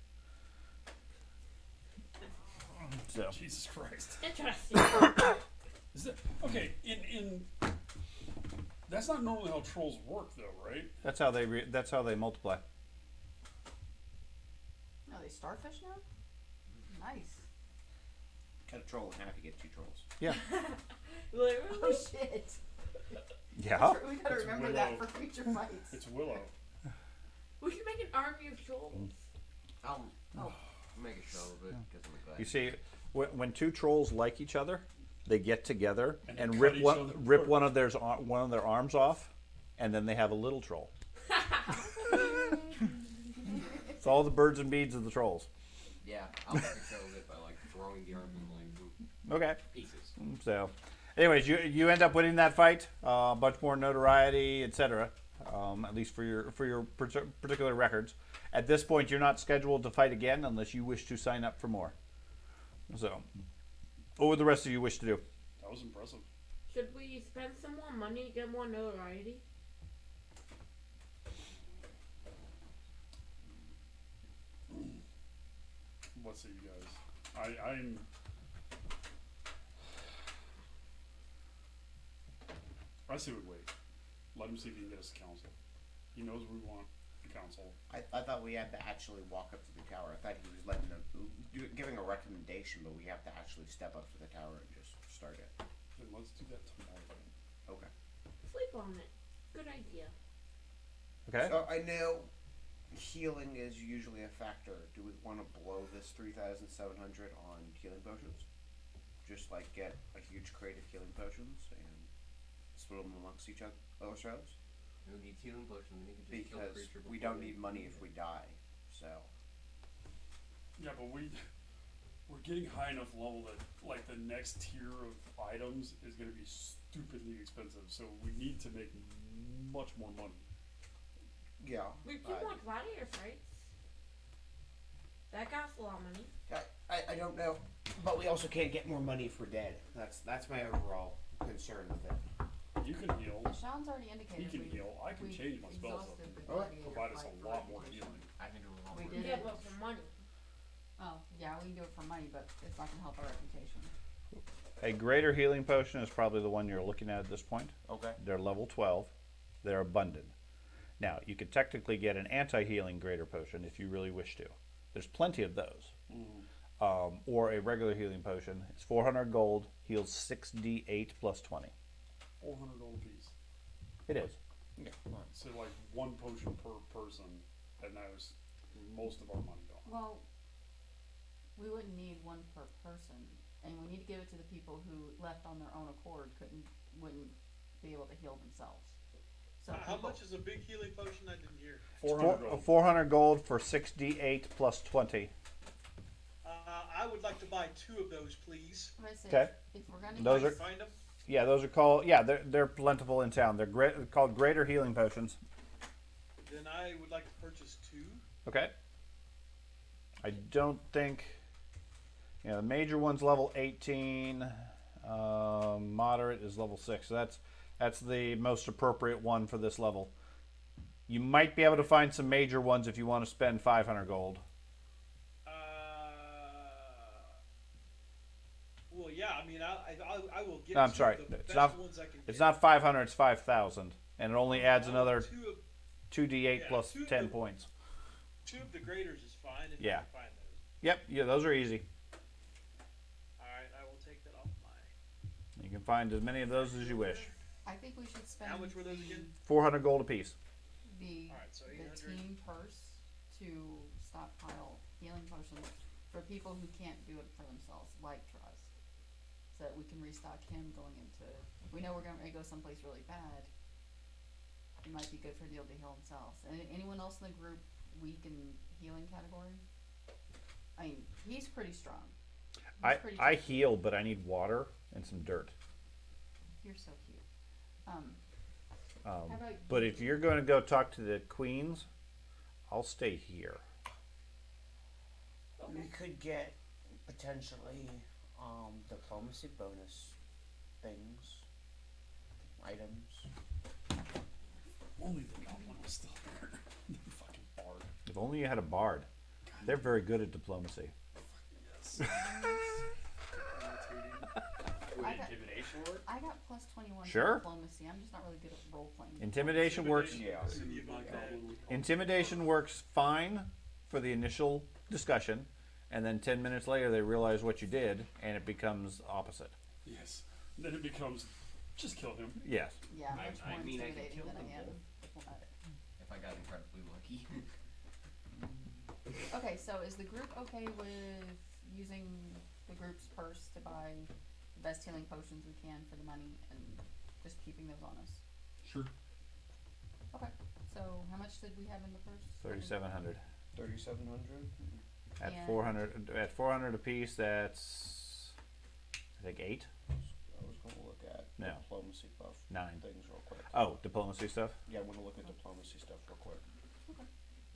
S1: So
S3: Jesus Christ.
S7: Interesting.
S3: Is that okay? In that's not normally how trolls work, though, right?
S1: that's how they multiply.
S2: Are they starfish now? Nice.
S8: Cut a troll in half, you get 2 trolls.
S1: Yeah.
S7: Literally.
S2: Oh shit.
S1: Yeah.
S2: We gotta
S3: It's
S2: remember that
S3: Willow.
S2: for future fights.
S3: It's Willow.
S7: We should make an army of trolls.
S6: I'll make a show of it because I'm glad.
S1: You see, when 2 trolls like each other, they get together
S3: And
S1: and
S3: cut
S1: rip
S3: each
S1: one
S3: other
S1: rip
S3: apart.
S1: one of their arms off, and then they have a little troll. It's all the birds and beads of the trolls.
S6: Yeah, I'll make a show of it by like throwing the arms in like
S1: Okay.
S6: pieces.
S1: So, anyways, you end up winning that fight. A bunch more notoriety, etc. At least for your particular records. At this point, you're not scheduled to fight again unless you wish to sign up for more. So, what would the rest of you wish to do?
S3: That was impressive.
S7: Should we spend some more money to get more notoriety?
S3: What say you guys? I'm. I say we wait. Let him see if he can get us a council. He knows we want a council.
S8: I thought we had to actually walk up to the tower. I thought he was letting them giving a recommendation, but we have to actually step up to the tower and just start it.
S3: Then let's do that tomorrow.
S8: Okay.
S7: Sleep on it. Good idea.
S1: Okay.
S8: So I know healing is usually a factor. Do we want to blow this 3,700 on healing potions? Just like get a huge crate of healing potions and split them amongst each other ourselves?
S6: Who needs healing potion? Then you can just kill the
S8: Because
S6: creature
S8: we
S6: before
S8: don't
S6: they-
S8: need money if we die. So
S3: Yeah, but we're getting high enough level that like the next tier of items is going to be stupidly expensive. So we need to make much more money.
S8: yeah.
S7: We do want gladiator fights. That costs a lot of money.
S8: I don't know.
S4: But we also can't get more money if we're dead. That's my overall concern with it.
S3: You can heal.
S2: Sean's already indicated.
S3: He can
S2: we-
S3: heal. I can
S2: we
S3: change my spell stuff
S2: exhausted the
S3: to
S2: gladiator
S3: provide us
S2: fight
S3: a
S2: for
S3: lot more
S2: reputation.
S3: healing.
S6: I can do a lot
S2: We
S6: more.
S2: did
S7: Yeah,
S2: it.
S7: but for money.
S2: Oh, yeah, we can do it for money, but it's not gonna help our reputation.
S1: A greater healing potion is probably the one you're looking at this point.
S8: Okay.
S1: They're level 12. They're abundant. Now, you could technically get an anti-healing greater potion if you really wish to. There's plenty of those. or a regular healing potion. It's 400 gold. Heals 6d8 plus 20.
S3: 400 gold apiece.
S1: It is.
S8: Yeah.
S3: So like one potion per person, and that was most of our money gone.
S2: Well, we wouldn't need one per person, and we need to give it to the people who left on their own accord, wouldn't be able to heal themselves. So
S5: How
S2: people-
S5: much is a big healing potion? I didn't hear.
S3: 400 gold.
S1: 400 gold for 6d8 plus 20.
S5: I would like to buy 2 of those, please.
S2: I'm gonna say,
S1: Okay.
S2: if we're gonna
S1: Those
S2: use-
S1: are-
S5: Find them.
S1: Yeah, those are called. Yeah, they're plentiful in town. They're called greater healing potions.
S5: Then I would like to purchase 2.
S1: Okay. I don't think. Yeah, the major one's level 18. Moderate is level 6. So that's the most appropriate one for this level. You might be able to find some major ones if you want to spend 500 gold.
S5: Well, yeah. I mean, I will get.
S1: No, I'm
S5: 2
S1: sorry.
S5: of the
S1: It's
S5: best
S1: not.
S5: ones I can
S1: It's
S5: get.
S1: not 500. It's 5,000, and it only adds
S5: I
S1: another
S5: want
S1: 2d8
S5: Yeah,
S1: plus
S5: 2 of
S1: 10
S5: the-
S1: points.
S5: 2 of the graders is fine if
S1: Yeah.
S5: I can find those.
S1: Yep. Yeah, those are easy.
S5: All right, I will take that off my.
S1: You can find as many of those as you wish.
S2: I think we should spend
S5: How much were those
S2: the,
S5: again?
S1: 400 gold apiece.
S2: the,
S5: All right, so
S2: the
S5: 800.
S2: team purse to stockpile healing potions for people who can't do it for themselves, like Trust, so that we can restock him going into. We know we're going to go someplace really bad. It might be good for Neil to heal themselves. And anyone else in the group weak in healing category? I mean, he's pretty strong. He's pretty
S1: I
S2: tough.
S1: heal, but I need water and some dirt.
S2: You're so cute. How about
S1: But
S2: you?
S1: if you're going to go talk to the queens, I'll stay here.
S8: We could get potentially diplomacy bonus things, items.
S3: Only the goblin was still there. The fucking bard.
S1: If only you had a bard. They're very good at diplomacy.
S3: Yes.
S6: Would
S2: I got-
S6: intimidation work?
S2: I got plus 21
S1: Sure.
S2: for diplomacy. I'm just not really good at role playing.
S1: Intimidation works.
S8: Yeah.
S5: You
S3: My
S5: might
S3: goblin would-
S1: Intimidation works fine for the initial discussion, and then 10 minutes later they realize what you did, and it becomes opposite.
S3: Yes. Then it becomes just kill him.
S1: Yes.
S2: Yeah,
S6: I-
S2: much
S6: I
S2: more
S6: mean, I could
S2: intimidating
S6: kill
S2: than I
S6: them
S2: am
S6: both.
S2: diplomatic.
S6: If I got incredibly lucky.
S2: Okay, so is the group okay with using the group's purse to buy the best healing potions we can for the money and just keeping those on us?
S3: Sure.
S2: Okay, so how much did we have in the purse?
S1: 3,700.
S8: 3,700.
S1: At
S2: And-
S1: 400 apiece, that's I think 8.
S8: I was going to look at
S1: No.
S8: diplomacy buff
S1: 9.
S8: things real quick.
S1: Oh, diplomacy stuff.
S8: Yeah, I want to look at diplomacy stuff real quick.
S2: Okay.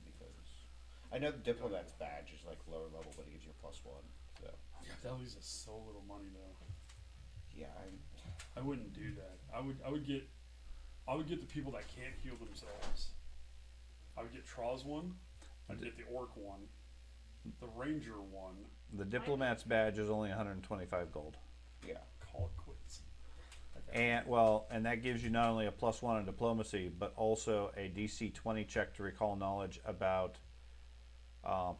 S8: Because I know the diplomat's badge is like lower level, but it gives you a +1. So
S3: That leaves us so little money though.
S8: yeah,
S3: I wouldn't do that. I would get the people that can't heal themselves. I would get Troz one. I'd get the orc one, the ranger one.
S1: The diplomat's badge is only 125 gold.
S8: yeah.
S3: Call it quits.
S1: And that gives you not only a +1 in diplomacy, but also a DC 20 check to recall knowledge about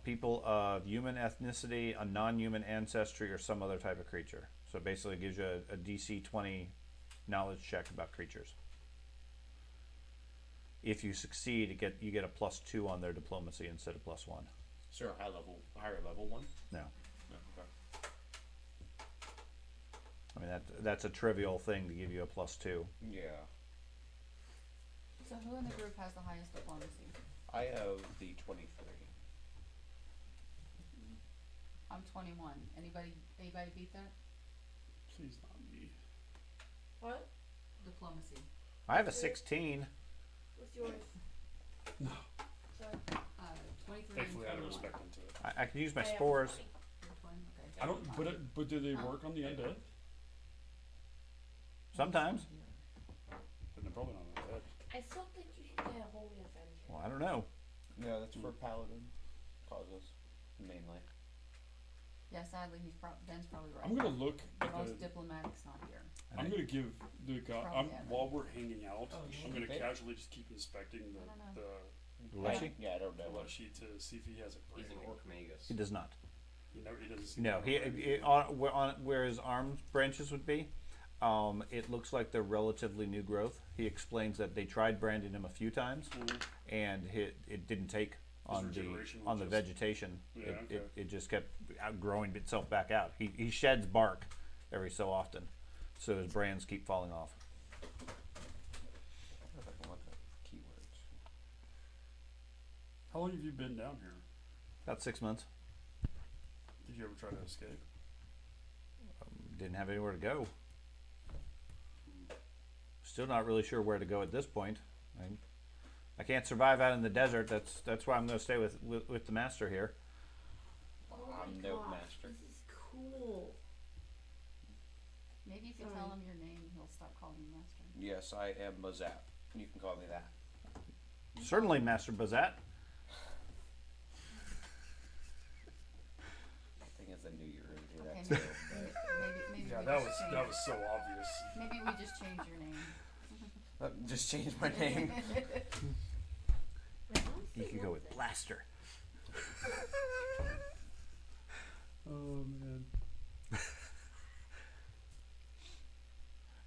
S1: people of human ethnicity, a non-human ancestry, or some other type of creature. So it basically gives you a DC 20 knowledge check about creatures. If you succeed, you get a +2 on their diplomacy instead of +1.
S8: So a higher level one.
S1: No,
S8: No, okay.
S1: I mean that's a trivial thing to give you a +2.
S8: Yeah,
S2: So who in the group has the highest diplomacy?
S8: I have the 23.
S2: I'm 21. Anybody beat that?
S3: Please not me.
S7: What?
S2: Diplomacy.
S1: I have a 16.
S7: What's yours?
S3: No.
S7: Sorry.
S2: 23
S3: Thankfully, I
S2: and
S3: don't
S2: 21.
S3: respect into it.
S1: I can use my
S7: I have
S1: spores.
S7: 20.
S2: You're 20? Okay.
S3: I don't. But do they work on the undead?
S1: Sometimes.
S3: Then they're probably not undead.
S7: I still think you should get a Holy Avenger.
S1: Well, I don't know.
S8: Yeah, that's for paladin causes mainly.
S2: Yeah, sadly, Ben's probably right.
S3: I'm gonna look
S2: The
S3: at
S2: most
S3: the.
S2: diplomatic's not here.
S3: I'm gonna give the guy.
S2: Probably haven't.
S3: While we're hanging out,
S6: Oh,
S3: I'm gonna
S8: shit.
S3: casually just keep inspecting
S2: I don't know.
S3: the
S1: Leshy?
S8: Yeah, I don't know.
S3: sheet to see if he has a
S6: He's
S3: brain.
S6: an orc magus.
S1: He does not.
S3: You know, he doesn't seem
S1: No,
S3: to
S1: he
S3: know.
S1: where his arm branches would be. It looks like they're relatively new growth. He explains that they tried branding him a few times, and it didn't take on
S3: regeneration
S1: the
S3: was just-
S1: vegetation.
S3: Yeah,
S1: it,
S3: okay.
S1: it just kept outgrowing itself back out. He sheds bark every so often, so his brands keep falling off.
S8: I wonder if I can look up keywords.
S3: How long have you been down here?
S1: About 6 months.
S3: Did you ever try to escape?
S1: Didn't have anywhere to go. Still not really sure where to go at this point. I can't survive out in the desert. That's why I'm going to stay with the master here.
S7: Oh my
S8: I'm no
S7: gosh,
S8: master.
S7: This is cool.
S2: Maybe if you tell him your name, he'll stop calling you master.
S8: Yes, I am Mazat. You can call me that.
S1: Certainly, Master Bazat.
S8: Thing is, I knew you were going to do
S2: Okay,
S8: that
S2: maybe,
S8: too.
S2: maybe
S3: Yeah,
S2: we
S3: that
S2: just
S3: was
S2: change,
S3: that was so obvious.
S2: maybe we just change your name.
S8: Just change my name.
S7: My mom
S1: You
S7: still
S1: could go
S7: loves
S1: with
S7: it.
S1: Blaster.
S3: Oh man.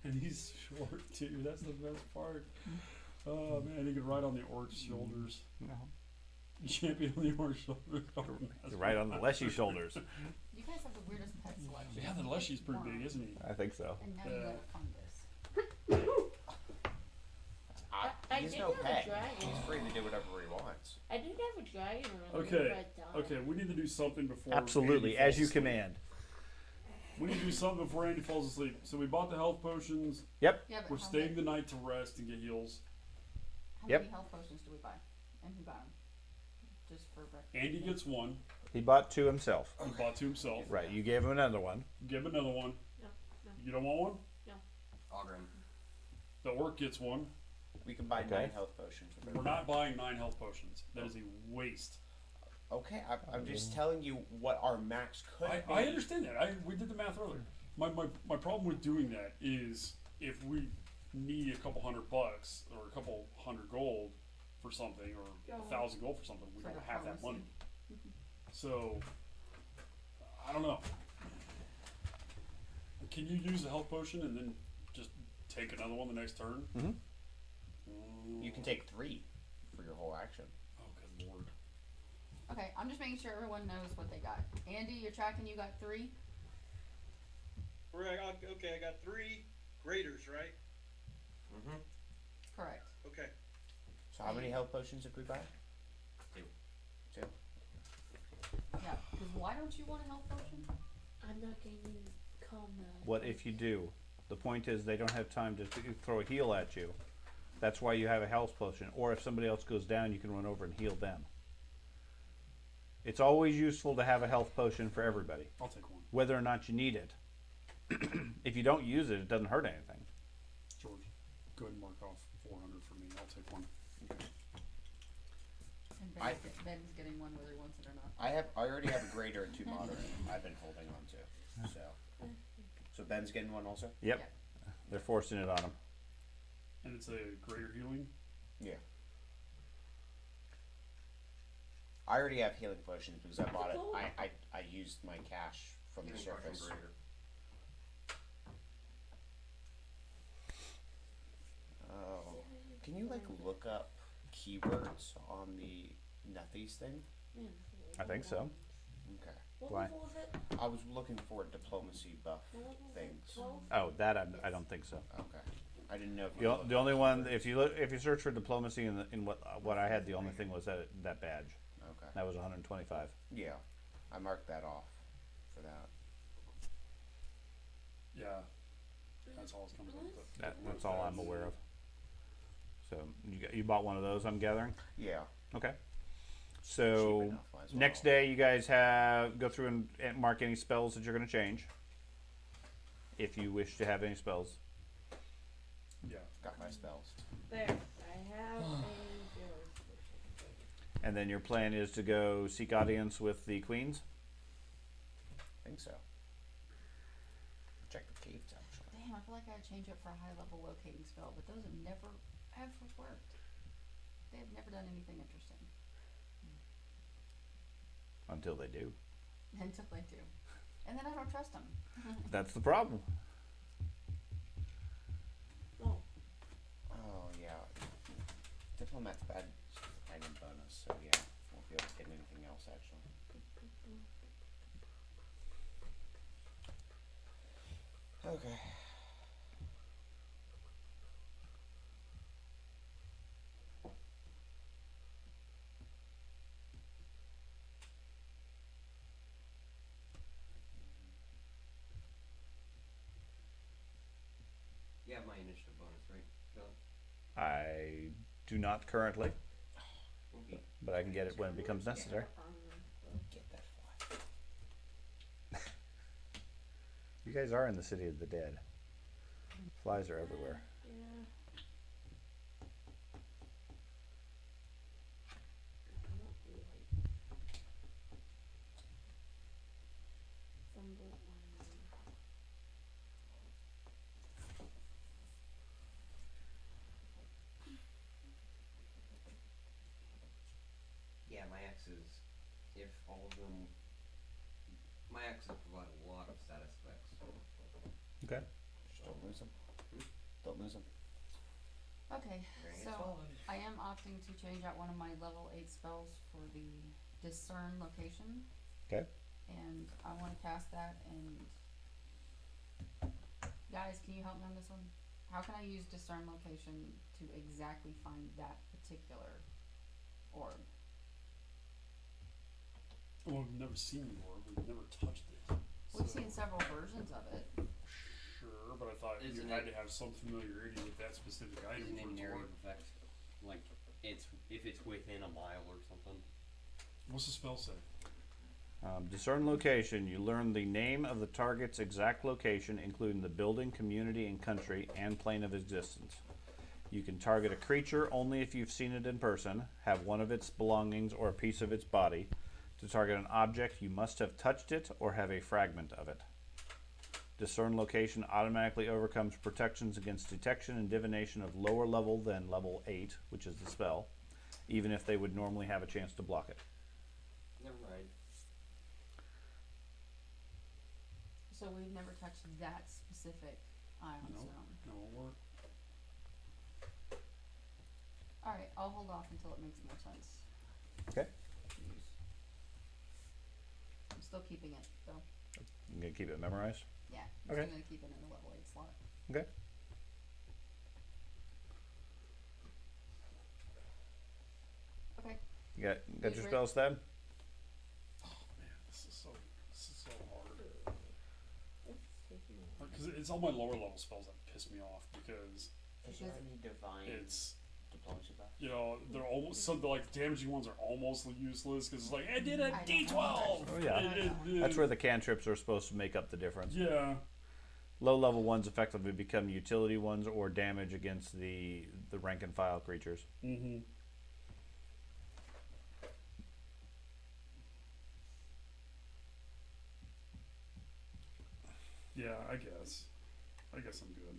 S3: And he's short too. That's the best part. Oh man, he could ride on the orc's shoulders. Champion on the orc's shoulders.
S1: You're right on the Leshy shoulders.
S2: You guys have the weirdest pet selection.
S3: Yeah, the Leshy's pretty big, isn't he?
S1: I think so.
S2: And now you
S3: Yeah.
S2: let a fungus.
S7: I
S8: He's
S7: did
S8: no
S7: have a
S8: pet.
S7: dragon.
S8: He's free to do whatever he wants.
S7: I did have a dragon around
S3: Okay,
S7: but I died.
S3: okay, we need to do something before
S1: Absolutely,
S3: Andy
S1: as you
S3: falls asleep.
S1: command.
S3: We need to do something before Andy falls asleep. So we bought the health potions.
S1: Yep.
S2: Yeah, but
S3: We're
S2: how
S3: staying
S2: many,
S3: the night to rest and get heals.
S2: how
S1: Yep.
S2: many health potions do we buy? And who buy them? Just for breakfast.
S3: Andy gets one.
S1: He bought 2 himself.
S3: He bought to himself.
S1: Right. You gave him another one.
S3: Give him another one.
S7: No, no.
S3: You don't want one?
S6: Ogren.
S3: The orc gets one.
S8: We can buy
S1: Okay.
S8: 9 health potions. With
S3: We're not buying 9 health potions. That is a waste.
S8: Okay, I'm just telling you what our max could be.
S3: I understand that. We did the math earlier. My problem with doing that is if we need a couple $100 or a couple 100 gold for something or
S7: Yeah.
S3: 1,000 gold for something, we
S2: For
S3: don't have that money.
S2: diplomacy.
S3: So I don't know. Can you use a health potion and then just take another one the next turn?
S1: Mhm.
S8: You can take 3 for your whole action.
S3: Oh, good lord.
S2: Okay, I'm just making sure everyone knows what they got. Andy, you're tracking. You got 3.
S5: Okay, I got 3 graders, right?
S6: Mm-hmm.
S2: Correct.
S5: Okay.
S8: So how many health potions did we buy?
S6: 2.
S8: 2.
S2: Yeah. Because why don't you want a health potion?
S7: I'm not gaining combat.
S1: What if you do? The point is they don't have time to throw a heal at you. That's why you have a health potion. Or if somebody else goes down, you can run over and heal them. It's always useful to have a health potion for everybody,
S3: I'll take one.
S1: whether or not you need it. If you don't use it, it doesn't hurt anything.
S3: George, go ahead and mark off 400 for me. I'll take one.
S2: And
S8: I-
S2: Ben's getting one whether he wants it or not.
S8: I already have a greater and 2 moderate. I've been holding on to. So Ben's getting one also.
S1: Yep.
S2: Yeah.
S1: They're forcing it on him.
S3: And it's a greater healing.
S8: Yeah. I already have healing potions because I bought it. I used my cash from the surface.
S6: Greater.
S8: Oh, can you like look up keywords on the Nuthies thing?
S7: Man,
S1: I think so.
S8: Okay.
S7: What
S1: Why?
S7: level is it?
S8: I was looking for diplomacy buff
S7: What level is it?
S8: things.
S7: 12?
S1: Oh, that I don't think so.
S8: Okay. I didn't know if
S1: The,
S8: you
S1: o-
S8: looked
S1: the
S8: up
S1: only one,
S8: keywords.
S1: if you search for diplomacy in what I had, the only thing was that badge.
S8: Okay.
S1: That was 125.
S8: Yeah, I marked that off for that.
S3: Yeah. That's all it comes up with.
S1: That's all I'm aware of. So you bought one of those, I'm gathering.
S8: Yeah.
S1: Okay.
S8: Cheap
S1: So
S8: enough, might as well.
S1: next day, you guys go through and mark any spells that you're going to change, if you wish to have any spells.
S3: Yeah.
S8: Got my spells.
S7: There. I have a hero's potion.
S1: And then your plan is to go seek audience with the queens.
S8: I think so. Check the caves actually.
S2: Damn, I feel like I would change it for a high level locating spell, but those have never ever worked. They have never done anything interesting.
S1: Until they do.
S2: until they do. And then I don't trust them.
S1: That's the problem.
S7: Well,
S8: Oh yeah, diplomat's bad item bonus, so yeah, won't be able to get anything else actually. Okay.
S6: You have my initiative bonus, right, John?
S1: I do not currently,
S6: Okay.
S1: but I can get it when it becomes necessary.
S8: Get that fly.
S1: You guys are in the city of the dead. Flies are everywhere.
S7: yeah. Thunderbolt lightning.
S6: Yeah, my axes, if all of them, my axes provide a lot of status effects.
S1: Okay.
S8: Just don't lose them. Don't lose them.
S2: Okay,
S6: Very
S2: so
S6: solid.
S2: I am opting to change out one of my level 8 spells for the discern location.
S1: Okay.
S2: And I want to cast that, and guys, can you help me on this one? How can I use discern location to exactly find that particular orb?
S3: Well, we've never seen the orb. We've never touched it.
S2: We've
S3: So-
S2: seen several versions of it.
S3: Sure, but I thought you
S6: Isn't
S3: had
S6: it-
S3: to have some familiarity with that specific item
S6: Isn't
S3: for
S6: it
S3: it to
S6: narrative
S3: work.
S6: effect? Like, it's if it's within a mile or something.
S3: What's the spell say?
S1: Discern location. You learn the name of the target's exact location, including the building, community, and country, and plane of existence. You can target a creature only if you've seen it in person, have one of its belongings or a piece of its body. To target an object, you must have touched it or have a fragment of it. Discern location automatically overcomes protections against detection and divination of lower level than level 8, which is the spell, even if they would normally have a chance to block it.
S6: Never mind.
S2: So we've never touched that specific ion
S3: No.
S2: stone.
S3: No, it'll work.
S2: Alright, I'll hold off until it makes more sense
S1: Okay.
S2: to use. I'm still keeping it, though.
S1: I'm going to keep it memorized.
S2: Yeah, I'm
S1: Okay.
S2: still going to keep it in the level 8 slot.
S1: Okay.
S2: Okay.
S1: You got your
S2: Wait,
S1: spells then?
S3: Man, this is so hard.
S7: It's taking
S3: Because it's all my lower level spells that piss me off because
S8: Is there any divine
S3: it's,
S8: diplomacy buff?
S3: you know, they're almost, some the like damaging ones are almost useless because it's like, I did a
S2: I don't
S3: D12!
S1: Oh, yeah. That's where the cantrips are supposed to make up the difference.
S3: Yeah.
S1: Low level ones effectively become utility ones or damage against the rank and file creatures.
S3: Mm-hmm. Yeah, I guess. I guess I'm good.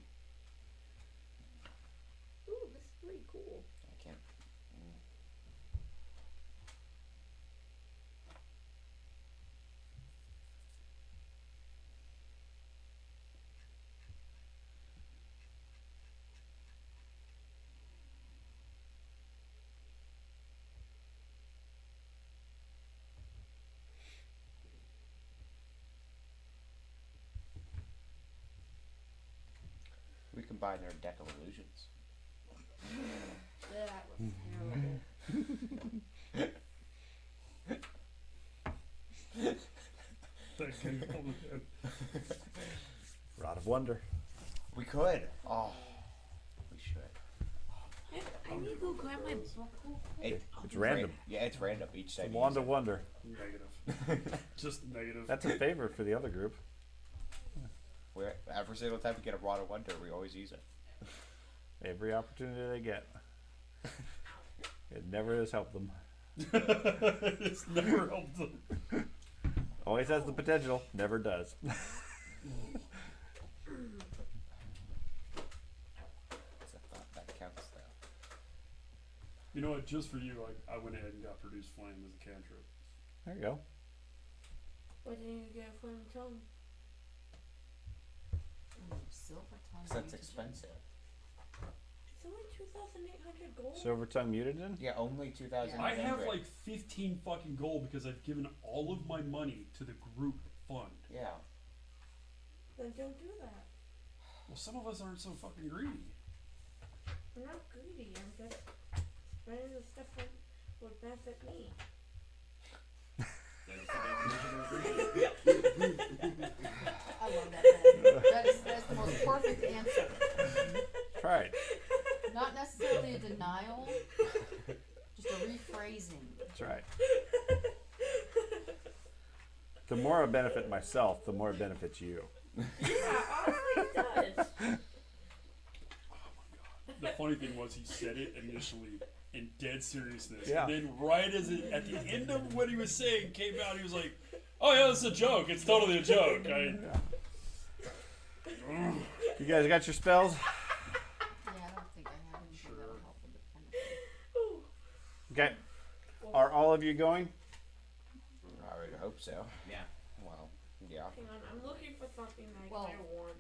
S7: Ooh, this is pretty cool.
S8: I can't. We combine our deck of illusions.
S7: That was terrible.
S3: That can come in.
S1: Rod of Wonder.
S8: We could. Oh, we should.
S7: I need to go grab my book real quick.
S8: It,
S1: It's random.
S8: yeah, it's random each
S1: It's
S8: time.
S1: a
S8: you
S1: Wand
S8: use
S1: of
S8: it.
S1: Wonder.
S3: Negative. Just negative.
S1: That's a favorite for the other group.
S8: Every single time we get a Wand of Wonder, we always use it.
S1: Every opportunity they get. It never has helped them.
S3: It's never helped them.
S1: Always has the potential, never does.
S8: It's a thought that counts, though.
S3: You know what? Just for you, I went ahead and got Produce Flame as a cantrip.
S1: There you go.
S7: Why didn't you get a flaming tongue?
S2: Ooh, silver tongue.
S9: Because that's
S2: mutagen.
S9: expensive.
S7: It's only 2,800 gold.
S1: Silver tongue mutagen?
S9: Yeah, only 2,000.
S3: I have like 15 fucking gold because I've given all of my money to the group fund.
S9: Yeah.
S7: Then don't do that.
S3: Well, some of us aren't so fucking greedy.
S7: I'm not greedy. I'm just spending the stuff that would benefit me.
S2: I love that. Man. That's the most perfect answer.
S1: That's right.
S2: Not necessarily a denial, just a rephrasing.
S1: That's right. The more I benefit myself, the more it benefits you.
S7: Yeah, honestly, it does.
S3: The funny thing was he said it initially in dead seriousness,
S1: Yeah.
S3: and then right as it, at the end of what he was saying came out, he was like, "Oh yeah, it's a joke. It's totally a joke."
S1: You guys got your spells?
S2: Yeah, I don't think I have anything that'll help with the penalty.
S7: Ooh.
S1: Okay. Are all of you going?
S9: I would hope so.
S6: Yeah.
S9: Well, yeah.
S7: Hang on, I'm looking for something that I
S2: Well,
S7: kind of want.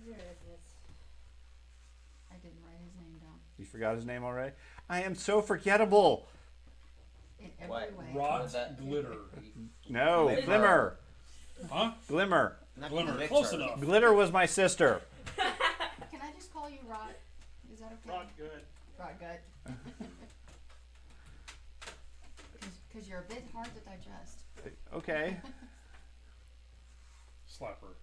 S7: Where is it?
S2: I didn't write his name down.
S1: You forgot his name already? I am so forgettable.
S2: In every
S9: What?
S2: way.
S3: Rot
S9: Was that-
S3: glitter,
S1: No,
S9: Glimmer.
S1: Glimmer.
S3: huh?
S1: Glimmer.
S9: Not
S3: Glimmer,
S9: Victor.
S3: close enough.
S1: Glitter was my sister.
S2: Can I just call you Rod? Is that okay?
S5: Not good.
S2: Rod, good. Because you're a bit hard to digest.
S1: Okay.
S3: Slap her.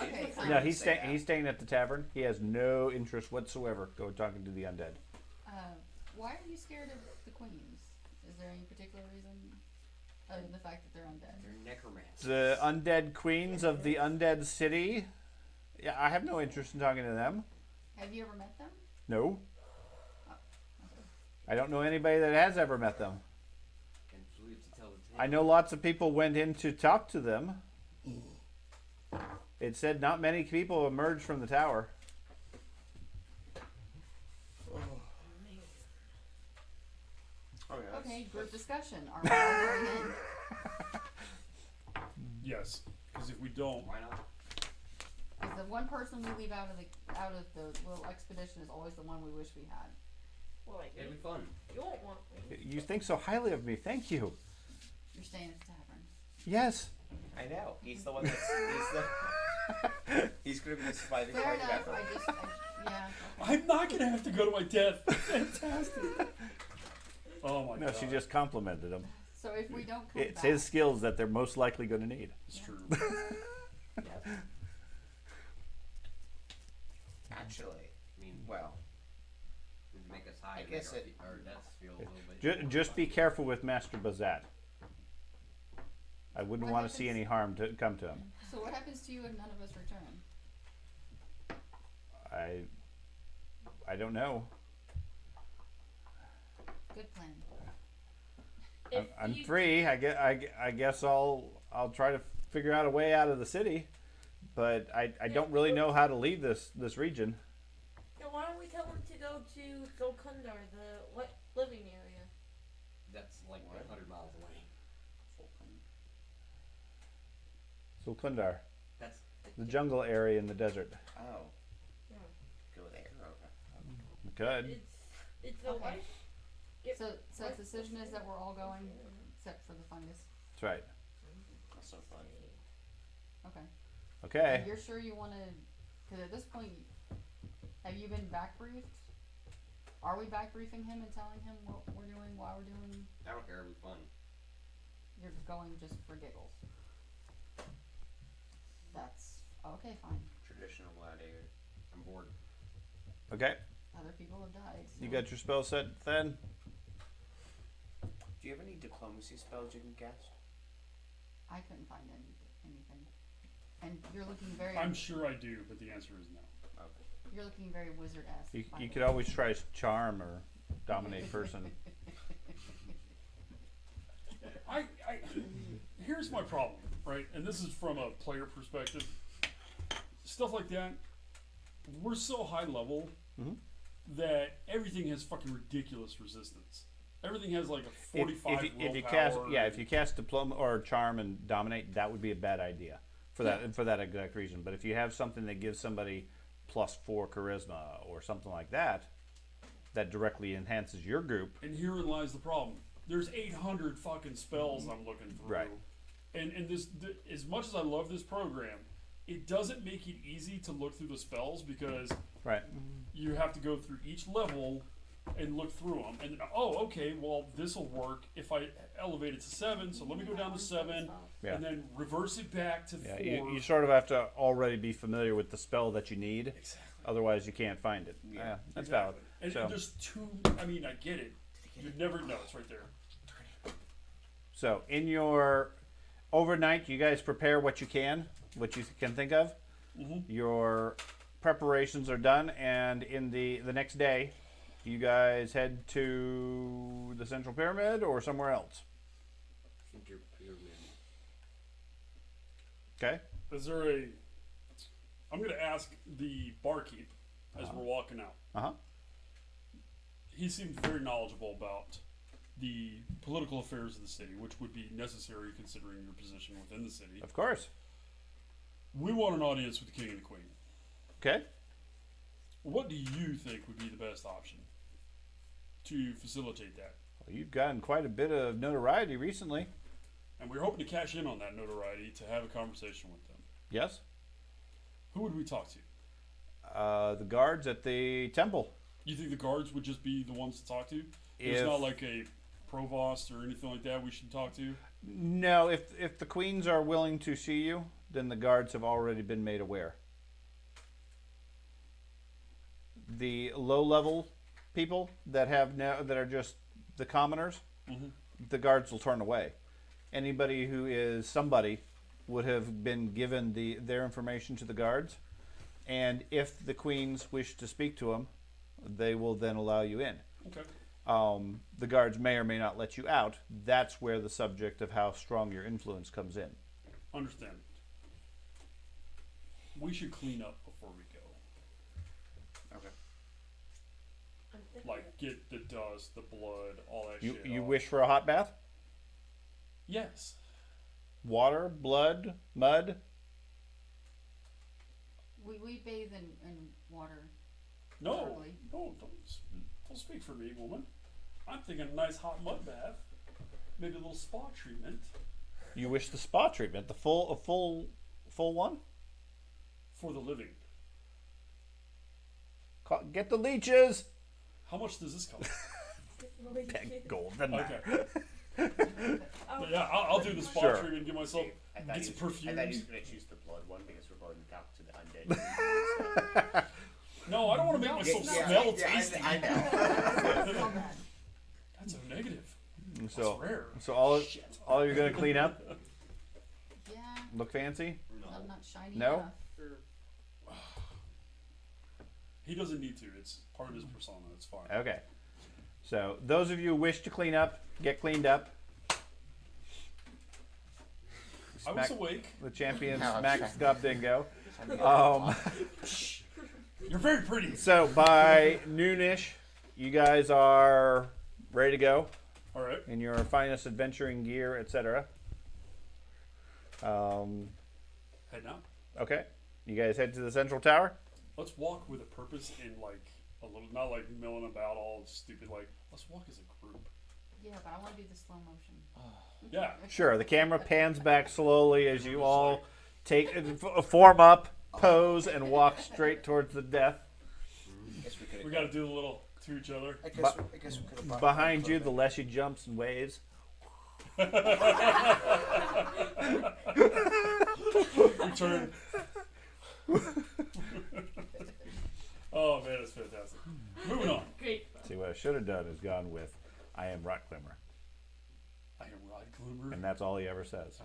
S2: Okay, fine.
S1: No,
S9: would
S1: he's
S9: say
S1: staying.
S9: that.
S1: He's staying at the tavern. He has no interest whatsoever go talking to the undead.
S2: Why are you scared of the queens? Is there any particular reason other than the fact that they're undead?
S6: They're necromancers.
S1: The undead queens of the undead city. Yeah, I have no interest in talking to them.
S2: Have you ever met them?
S1: No,
S2: Okay.
S1: I don't know anybody that has ever met them.
S6: And live to tell the tale.
S1: I know lots of people went in to talk to them. It said not many people emerged from the tower.
S8: Oh, yeah,
S2: Okay, group discussion. Are we all going in?
S3: Yes, because if we don't,
S6: Why not?
S2: Because the one person we leave out of the little expedition is always the one we wish we had.
S7: Well, like,
S6: It'll be fun.
S7: you won't want me.
S1: You think so highly of me. Thank you.
S2: You're staying at the tavern.
S1: Yes.
S8: I know. He's the one that's he's gonna be the surviving
S2: Fair
S8: party
S2: enough.
S8: member.
S2: Yeah.
S3: I'm not gonna have to go to my death. Fantastic. Oh my
S1: No,
S3: god.
S1: she just complimented him.
S2: So if we don't come
S1: It's
S2: back,
S1: his skills that they're most likely going to need.
S3: It's true.
S8: Actually,
S6: I mean,
S8: well,
S6: it'd make us high.
S8: I
S6: and
S8: guess
S6: make
S8: it-
S6: our deaths feel a little bit.
S1: Just be careful with Master Bazat. I wouldn't
S2: What
S1: want to see
S2: happens-
S1: any harm to come to him.
S2: so what happens to you if none of us return?
S1: I don't know.
S2: Good plan.
S1: I'm
S7: you-
S1: free. I guess I'll try to figure out a way out of the city, but I don't really know how to leave this region.
S7: Then why don't we tell them to go to Golkundar, the living area?
S6: That's like 100 miles away.
S1: Sulkundar,
S6: That's
S1: the jungle area in the desert.
S8: oh,
S7: Yeah.
S8: go there. Okay.
S1: We could.
S7: It's a
S2: Okay.
S7: life. Get
S2: So the
S7: life
S2: decision is that we're all going,
S7: Yeah.
S2: except for the fungus.
S1: That's right.
S8: That's so fun.
S2: Okay.
S1: Okay.
S2: And you're sure you want to? Because at this point, have you been back briefed? Are we back briefing him and telling him what we're doing, why we're doing?
S6: I don't care. It'll be fun.
S2: You're going just for giggles. That's okay. Fine.
S8: Traditional gladiator.
S6: I'm bored.
S1: Okay.
S2: Other people have died. So.
S1: You got your spell set then?
S8: Do you have any diplomacy spells you can cast?
S2: I couldn't find anything. And you're looking very.
S3: I'm sure I do, but the answer is no.
S8: Okay.
S2: You're looking very wizard-esque.
S1: You could always try charm or dominate person.
S3: Here's my problem, right? And this is from a player perspective. Stuff like that, we're so high level
S1: Mhm.
S3: that everything has fucking ridiculous resistance. Everything has like a
S1: If
S3: 45
S1: you cast,
S3: willpower.
S1: yeah, if you cast diploma or charm and dominate, that would be a bad idea for that exact reason. But if you have something that gives somebody +4 charisma or something like that, that directly enhances your group.
S3: And herein lies the problem. There's 800 fucking spells I'm looking through.
S1: Right.
S3: And as much as I love this program, it doesn't make it easy to look through the spells because
S1: Right.
S3: you have to go through each level and look through them. And okay, well this will work if I elevate it to 7. So let me go down to 7,
S1: Yeah.
S3: and then reverse it back to
S1: Yeah,
S3: 4.
S1: you sort of have to already be familiar with the spell that you need.
S3: Exactly.
S1: Otherwise, you can't find it. Yeah, that's valid.
S3: And
S1: So,
S3: there's two. I mean, I get it. You'd never know. It's right there.
S1: so in your overnight, you guys prepare what you can think of.
S3: Mm-hmm.
S1: Your preparations are done, and in the next day, you guys head to the Central Pyramid or somewhere else. Okay.
S3: Is there a? I'm going to ask the barkeep as we're walking out.
S1: Uh-huh.
S3: He seemed very knowledgeable about the political affairs of the city, which would be necessary considering your position within the city.
S1: Of course.
S3: We want an audience with the king and the queen.
S1: Okay.
S3: What do you think would be the best option to facilitate that?
S1: Well, you've gotten quite a bit of notoriety recently.
S3: And we're hoping to cash in on that notoriety to have a conversation with them.
S1: Yes.
S3: Who would we talk to?
S1: The guards at the temple.
S3: You think the guards would just be the ones to talk to? There's
S1: If-
S3: not like a provost or anything like that we should talk to?
S1: No, if the queens are willing to see you, then the guards have already been made aware. The low-level people that are just the commoners, the guards will turn away. Anybody who is somebody would have been given their information to the guards, and if the queens wish to speak to them, they will then allow you in.
S3: Okay.
S1: The guards may or may not let you out. That's where the subject of how strong your influence comes in.
S3: Understand. We should clean up before we go.
S8: Okay.
S7: I'm thinking
S3: Like, get the dust, the blood, all that shit.
S1: You
S3: off.
S1: wish for a hot bath?
S3: Yes.
S1: Water, blood, mud?
S2: We bathe in water.
S3: No.
S2: Preferably.
S3: No, don't speak for me, woman. I'm thinking a nice hot mud bath. Maybe a little spa treatment.
S1: You wish the spa treatment, a full one?
S3: For the living.
S1: Get the leeches.
S3: How much does this cost?
S1: Golden.
S3: Okay.
S7: Oh,
S3: But yeah, I'll do the spa
S1: Sure.
S3: treatment, get myself,
S4: I thought
S3: get
S4: he
S3: some
S4: was going to
S3: perfumes.
S4: choose the blood one because we're going to talk to the undead.
S3: No, I don't want to make myself smell tasty.
S4: I know.
S2: Smell bad.
S3: That's a negative.
S1: So,
S3: That's rare.
S1: so all you're gonna clean up,
S2: Yeah,
S1: look fancy?
S2: I'm not shiny
S1: No?
S2: enough.
S5: Or
S3: He doesn't need to. It's part of his persona. It's fine.
S1: Okay. So those of you who wish to clean up, get cleaned up.
S3: I was
S1: Smack
S3: awake.
S1: the champion
S9: No,
S1: smack
S9: okay.
S1: Scott Dingo.
S3: You're very pretty.
S1: So by noonish, you guys are ready to go
S3: All right.
S1: in your finest adventuring gear, etc.
S3: Head now.
S1: Okay. You guys head to the central tower.
S3: Let's walk with a purpose and like a little, not like milling about all stupid. Like let's walk as a group.
S2: Yeah, but I want to do the slow motion.
S3: Yeah.
S1: Sure. The camera pans back slowly as you all form up, pose, and walk straight towards the death.
S8: Guess we could
S3: We got to do a little to each other.
S8: I guess we could have
S1: Behind you, the Leshy jumps and waves.
S3: Return. Oh man, that's fantastic. Moving on.
S7: great.
S1: See, what I should have done is gone with, I am Rot Climber.
S3: I am Rod Gloomer.
S1: And that's all he ever says.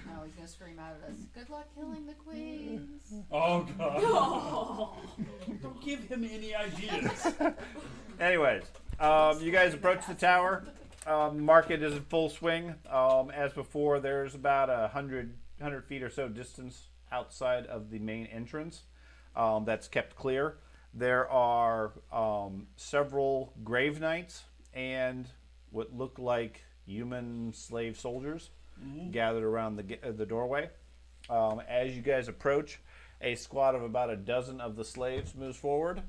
S2: No, he's gonna scream out at us. Good luck killing the queens.
S3: Oh god.
S7: Oh.
S3: Don't give him any ideas.
S1: Anyways, you guys approach the tower. Market is in full swing. As before, there's about 100 feet or so distance outside of the main entrance that's kept clear. There are several grave knights and what look like human slave soldiers gathered around the doorway. As you guys approach, a squad of about a dozen of the slaves moves forward,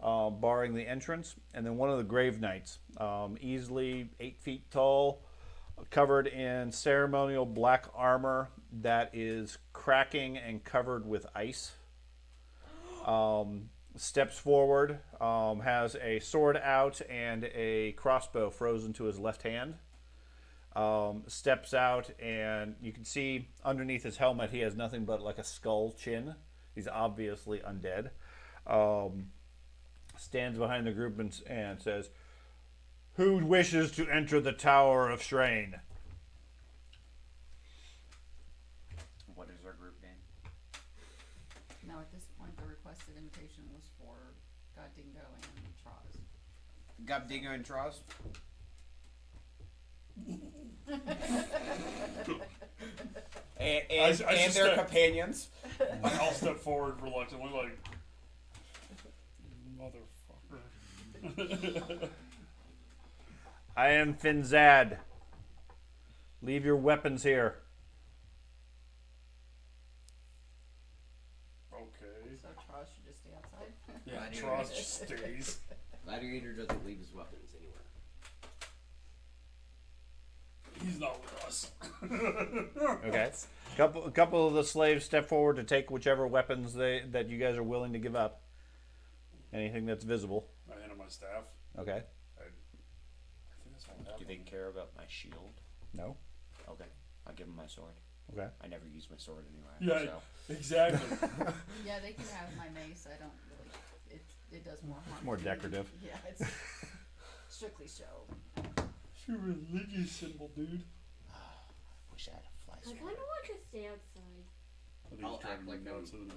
S1: barring the entrance, and then one of the grave knights, easily 8 feet tall, covered in ceremonial black armor that is cracking and covered with ice. Steps forward, has a sword out and a crossbow frozen to his left hand. Steps out, and you can see underneath his helmet he has nothing but like a skull chin. He's obviously undead. Stands behind the group and says, "Who wishes to enter the Tower of Strain?"
S8: What is our group name?
S2: Now, at this point, the requested invitation was for Goddingo and Troz.
S8: Gabdingo and Troz? And
S3: I
S8: their
S3: suspect-
S8: companions.
S3: I'll step forward reluctantly, like, motherfucker.
S1: I am Finzad. Leave your weapons here.
S3: Okay.
S2: So Troz should just stay outside.
S3: Yeah, Troz just stays.
S6: Gladiator doesn't leave his weapons anywhere.
S3: He's not with us.
S1: Okay. A couple of the slaves step forward to take whichever weapons that you guys are willing to give up. Anything that's visible.
S3: I hand him my staff.
S1: Okay.
S3: I think that's all I have.
S8: Do they care about my shield?
S1: No.
S8: Okay. I'll give them my sword.
S1: Okay.
S8: I never use my sword anyway.
S3: Yeah,
S8: So.
S3: exactly.
S2: Yeah, they can have my mace. I don't really. It does more harm.
S1: More
S2: than good.
S1: decorative.
S2: Yeah, it's strictly show.
S3: It's your religious symbol, dude.
S8: Wish I had a fly
S7: I
S8: sword.
S7: kind of want to stay outside.
S3: I think
S6: I'll
S3: he's driving
S6: act
S3: me
S6: like
S3: nuts,
S6: I'm-
S3: isn't it?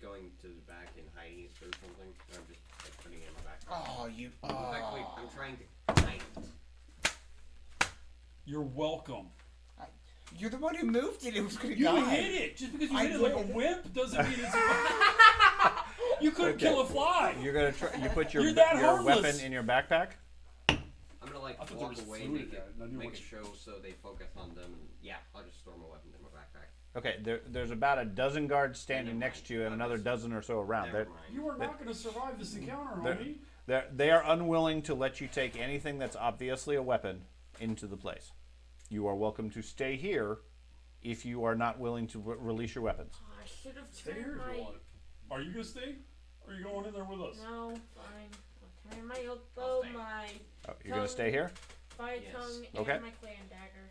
S6: Going to the back and hiding it or something. And I'm just like putting it in my back.
S8: Oh, you.
S6: In fact, wait, I'm trying to hide it.
S3: You're welcome.
S8: You're the one who moved it. It was gonna
S3: You
S8: die.
S3: hit it. Just because you
S8: I
S3: hit it like a
S8: did.
S3: wimp doesn't mean it's. You couldn't
S1: Okay.
S3: kill a fly.
S1: You're gonna try. You put your
S3: You're that
S1: your
S3: harmless.
S1: weapon in your backpack.
S6: I'm gonna like
S3: I thought there
S6: walk
S3: was
S6: away,
S3: food
S6: make
S3: in that, and I
S6: it,
S3: knew
S6: make
S3: what
S6: a show so they focus on them. And yeah, I'll just store my weapons in my backpack.
S1: Okay. There's about a dozen guards standing next to you, and another dozen or so around.
S6: Never
S1: They're,
S6: mind.
S3: You are not going to survive this encounter,
S1: They're-
S3: homie.
S1: they are unwilling to let you take anything that's obviously a weapon into the place. You are welcome to stay here if you are not willing to release your weapons.
S7: Oh, I should have
S3: Stay here
S7: turned
S3: if you
S7: my.
S3: want. Are you going to stay? Or are you going in there with us?
S7: No, fine. I'll turn my old
S6: I'll
S7: bow,
S6: stay.
S7: my
S1: Oh, you're gonna stay here.
S7: fire
S6: Yes.
S7: tongue,
S1: Okay.
S7: and my clan dagger.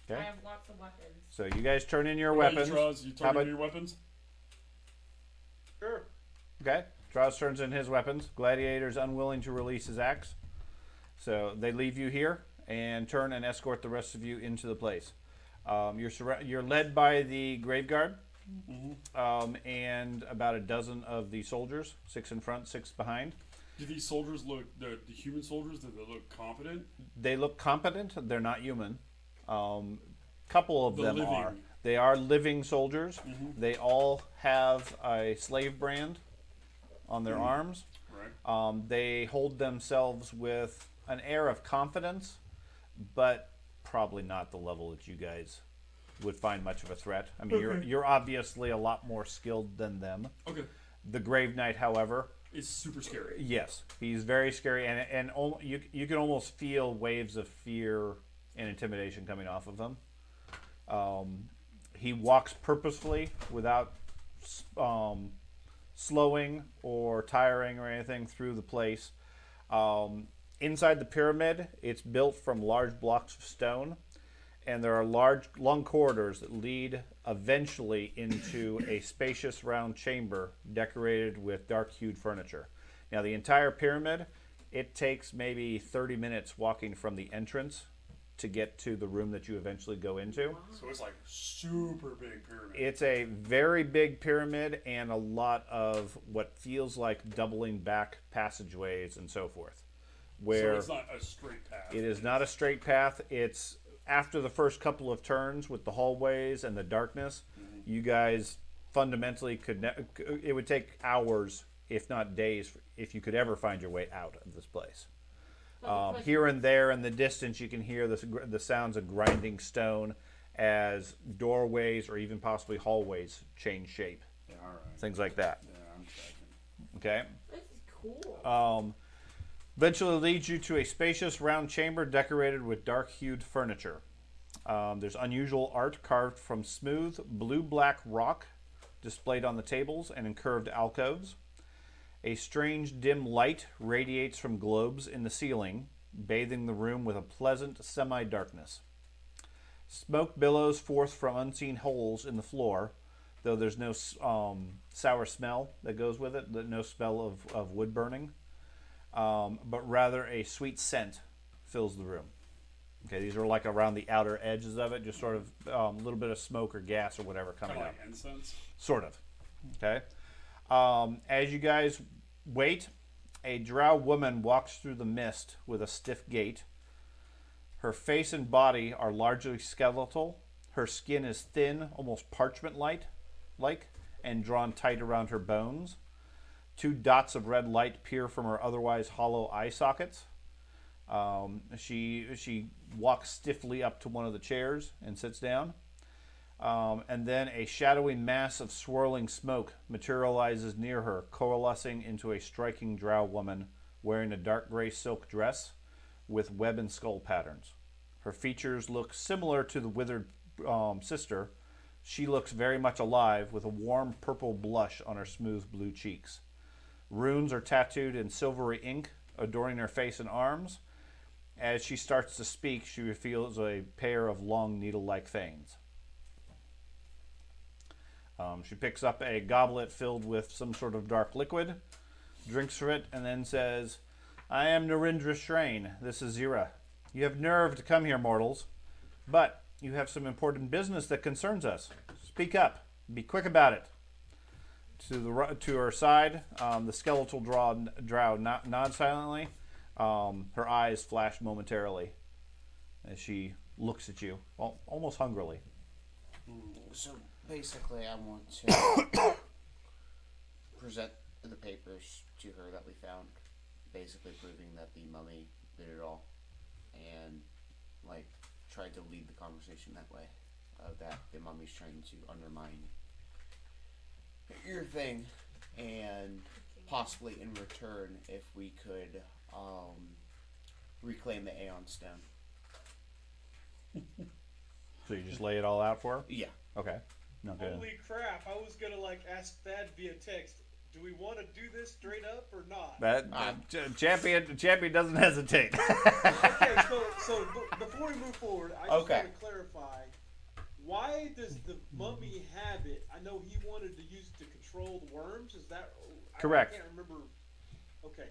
S1: Okay.
S7: I have lots of weapons.
S1: So you guys turn in your
S3: How about you,
S1: weapons.
S3: Troz? You
S1: How
S3: turn
S1: about-
S3: in your weapons?
S5: Sure.
S1: Okay. Strauss turns in his weapons. Gladiator's unwilling to release his axe. So they leave you here and turn and escort the rest of you into the place. You're led by the grave guard and about a dozen of the soldiers, 6 in front, 6 behind.
S3: Do these soldiers look, the human soldiers, do they look competent?
S1: They look competent. They're not human. Couple of
S3: The
S1: them
S3: living.
S1: are. They are living soldiers. They all have a slave brand on their arms.
S3: Right.
S1: They hold themselves with an air of confidence, but probably not the level that you guys would find much of a threat. I mean,
S3: Okay.
S1: you're obviously a lot more skilled than them.
S3: Okay.
S1: The Grave Knight, however,
S3: It's super scary.
S1: yes, he's very scary, and you can almost feel waves of fear and intimidation coming off of him. He walks purposefully without slowing or tiring or anything through the place. Inside the pyramid, it's built from large blocks of stone, and there are long corridors that lead eventually into a spacious round chamber decorated with dark-hued furniture. Now, the entire pyramid, it takes maybe 30 minutes walking from the entrance to get to the room that you eventually go into.
S3: So it's like super big pyramid.
S1: It's a very big pyramid and a lot of what feels like doubling back passageways and so forth. Where
S3: so it's not a straight path.
S1: it is not a straight path. It's after the first couple of turns with the hallways and the darkness, you guys fundamentally it would take hours if not days, if you could ever find your way out of this place.
S7: But the question
S1: Here
S7: is-
S1: and there in the distance, you can hear the sounds of grinding stone as doorways or even possibly hallways change shape.
S3: Yeah, all right.
S1: Things like that.
S3: Yeah, I'm checking.
S1: Okay.
S7: This is cool.
S1: Eventually leads you to a spacious round chamber decorated with dark-hued furniture. There's unusual art carved from smooth blue-black rock displayed on the tables and in curved alcoves. A strange dim light radiates from globes in the ceiling, bathing the room with a pleasant semi-darkness. Smoke billows forth from unseen holes in the floor, though there's no sour smell that goes with it, no smell of wood burning, but rather a sweet scent fills the room. Okay, these are like around the outer edges of it, just sort of a little bit of smoke or gas or whatever coming
S3: Kind of
S1: out.
S3: like incense.
S1: Sort of. Okay. As you guys wait, a drow woman walks through the mist with a stiff gait. Her face and body are largely skeletal. Her skin is thin, almost parchment-like, and drawn tight around her bones. 2 dots of red light peer from her otherwise hollow eye sockets. She walks stiffly up to one of the chairs and sits down. And then a shadowy mass of swirling smoke materializes near her, coalescing into a striking drow woman wearing a dark gray silk dress with web and skull patterns. Her features look similar to the withered sister. She looks very much alive with a warm purple blush on her smooth blue cheeks. Runes are tattooed in silvery ink, adorning her face and arms. As she starts to speak, she reveals a pair of long needle-like fangs. She picks up a goblet filled with some sort of dark liquid, drinks from it, and then says, "I am Narendra Shrain. This is Zira. You have nerve to come here, mortals, but you have some important business that concerns us. Speak up. Be quick about it." To her side, the skeletal drow nods silently. Her eyes flash momentarily as she looks at you, almost hungrily.
S8: So basically, I want to present the papers to her that we found, basically proving that the mummy did it all, and like tried to lead the conversation that way, that the mummy's trying to undermine your thing, and possibly in return, if we could reclaim the Aeon Stone.
S1: So you just lay it all out for her?
S8: Yeah.
S1: Okay. Not good.
S5: Holy crap! I was gonna ask Thad via text. Do we want to do this straight up or not?
S1: That champion doesn't hesitate.
S5: Okay, so before we move forward, I just
S8: Okay.
S5: want to clarify. Why does the mummy have it? I know he wanted to use it to control the worms. Is that
S1: Correct.
S5: I can't remember. Okay.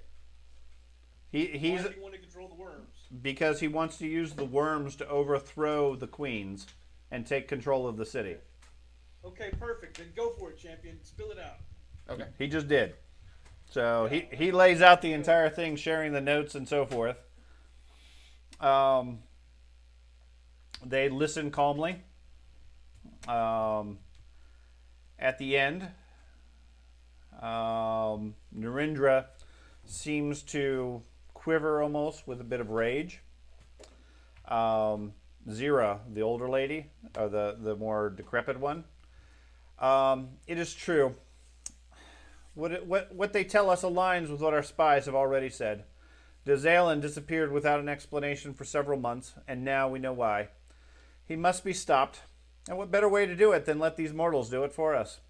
S1: He's
S5: Why do you want to control the worms?
S1: because he wants to use the worms to overthrow the queens and take control of the city.
S5: Okay, perfect. Then go for it, champion. Spill it out.
S8: Okay.
S1: He just did. So he lays out the entire thing, sharing the notes and so forth. They listen calmly. At the end, Narendra seems to quiver almost with a bit of rage. Zira, the older lady, or the more decrepit one, it is true. What they tell us aligns with what our spies have already said. Dazalin disappeared without an explanation for several months, and now we know why. He must be stopped. And what better way to do it than let these mortals do it for us?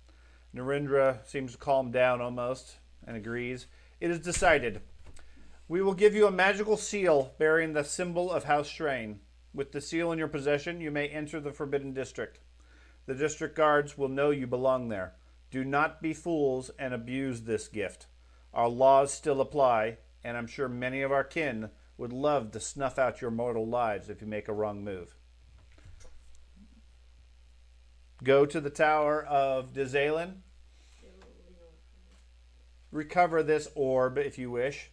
S1: Narendra seems to calm down almost and agrees. It is decided. We will give you a magical seal bearing the symbol of House Strain. With the seal in your possession, you may enter the Forbidden District. The district guards will know you belong there. Do not be fools and abuse this gift. Our laws still apply, and I'm sure many of our kin would love to snuff out your mortal lives if you make a wrong move. Go to the Tower of Dazalin. Recover this orb if you wish.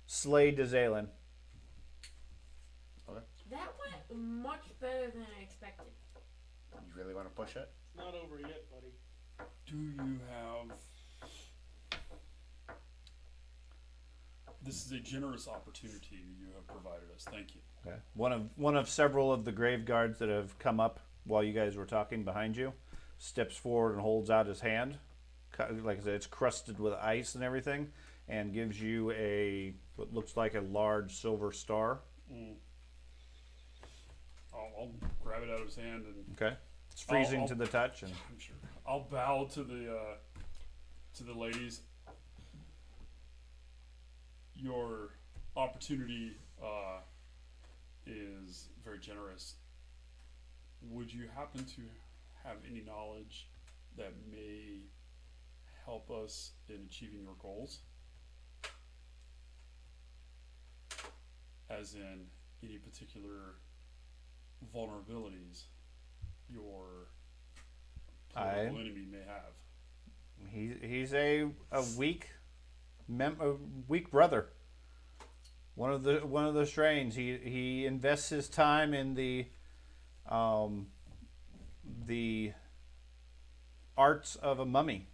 S1: Slay Dazalin.
S7: That went much better than I expected.
S8: You really want to push it?
S5: It's not over yet, buddy.
S3: Do you have This is a generous opportunity you have provided us. Thank you.
S1: Okay. One of several of the grave guards that have come up while you guys were talking behind you steps forward and holds out his hand. Like I said, it's crusted with ice and everything, and gives you what looks like a large silver star.
S3: I'll grab it out of his hand and
S1: Okay. It's freezing
S3: I'll-
S1: to the touch, and
S3: I'm sure. I'll bow to the ladies. Your opportunity is very generous. Would you happen to have any knowledge that may help us in achieving your goals? As in any particular vulnerabilities your political enemy may have.
S1: he's a weak brother. One of the strains. He invests his time in the arts of a mummy.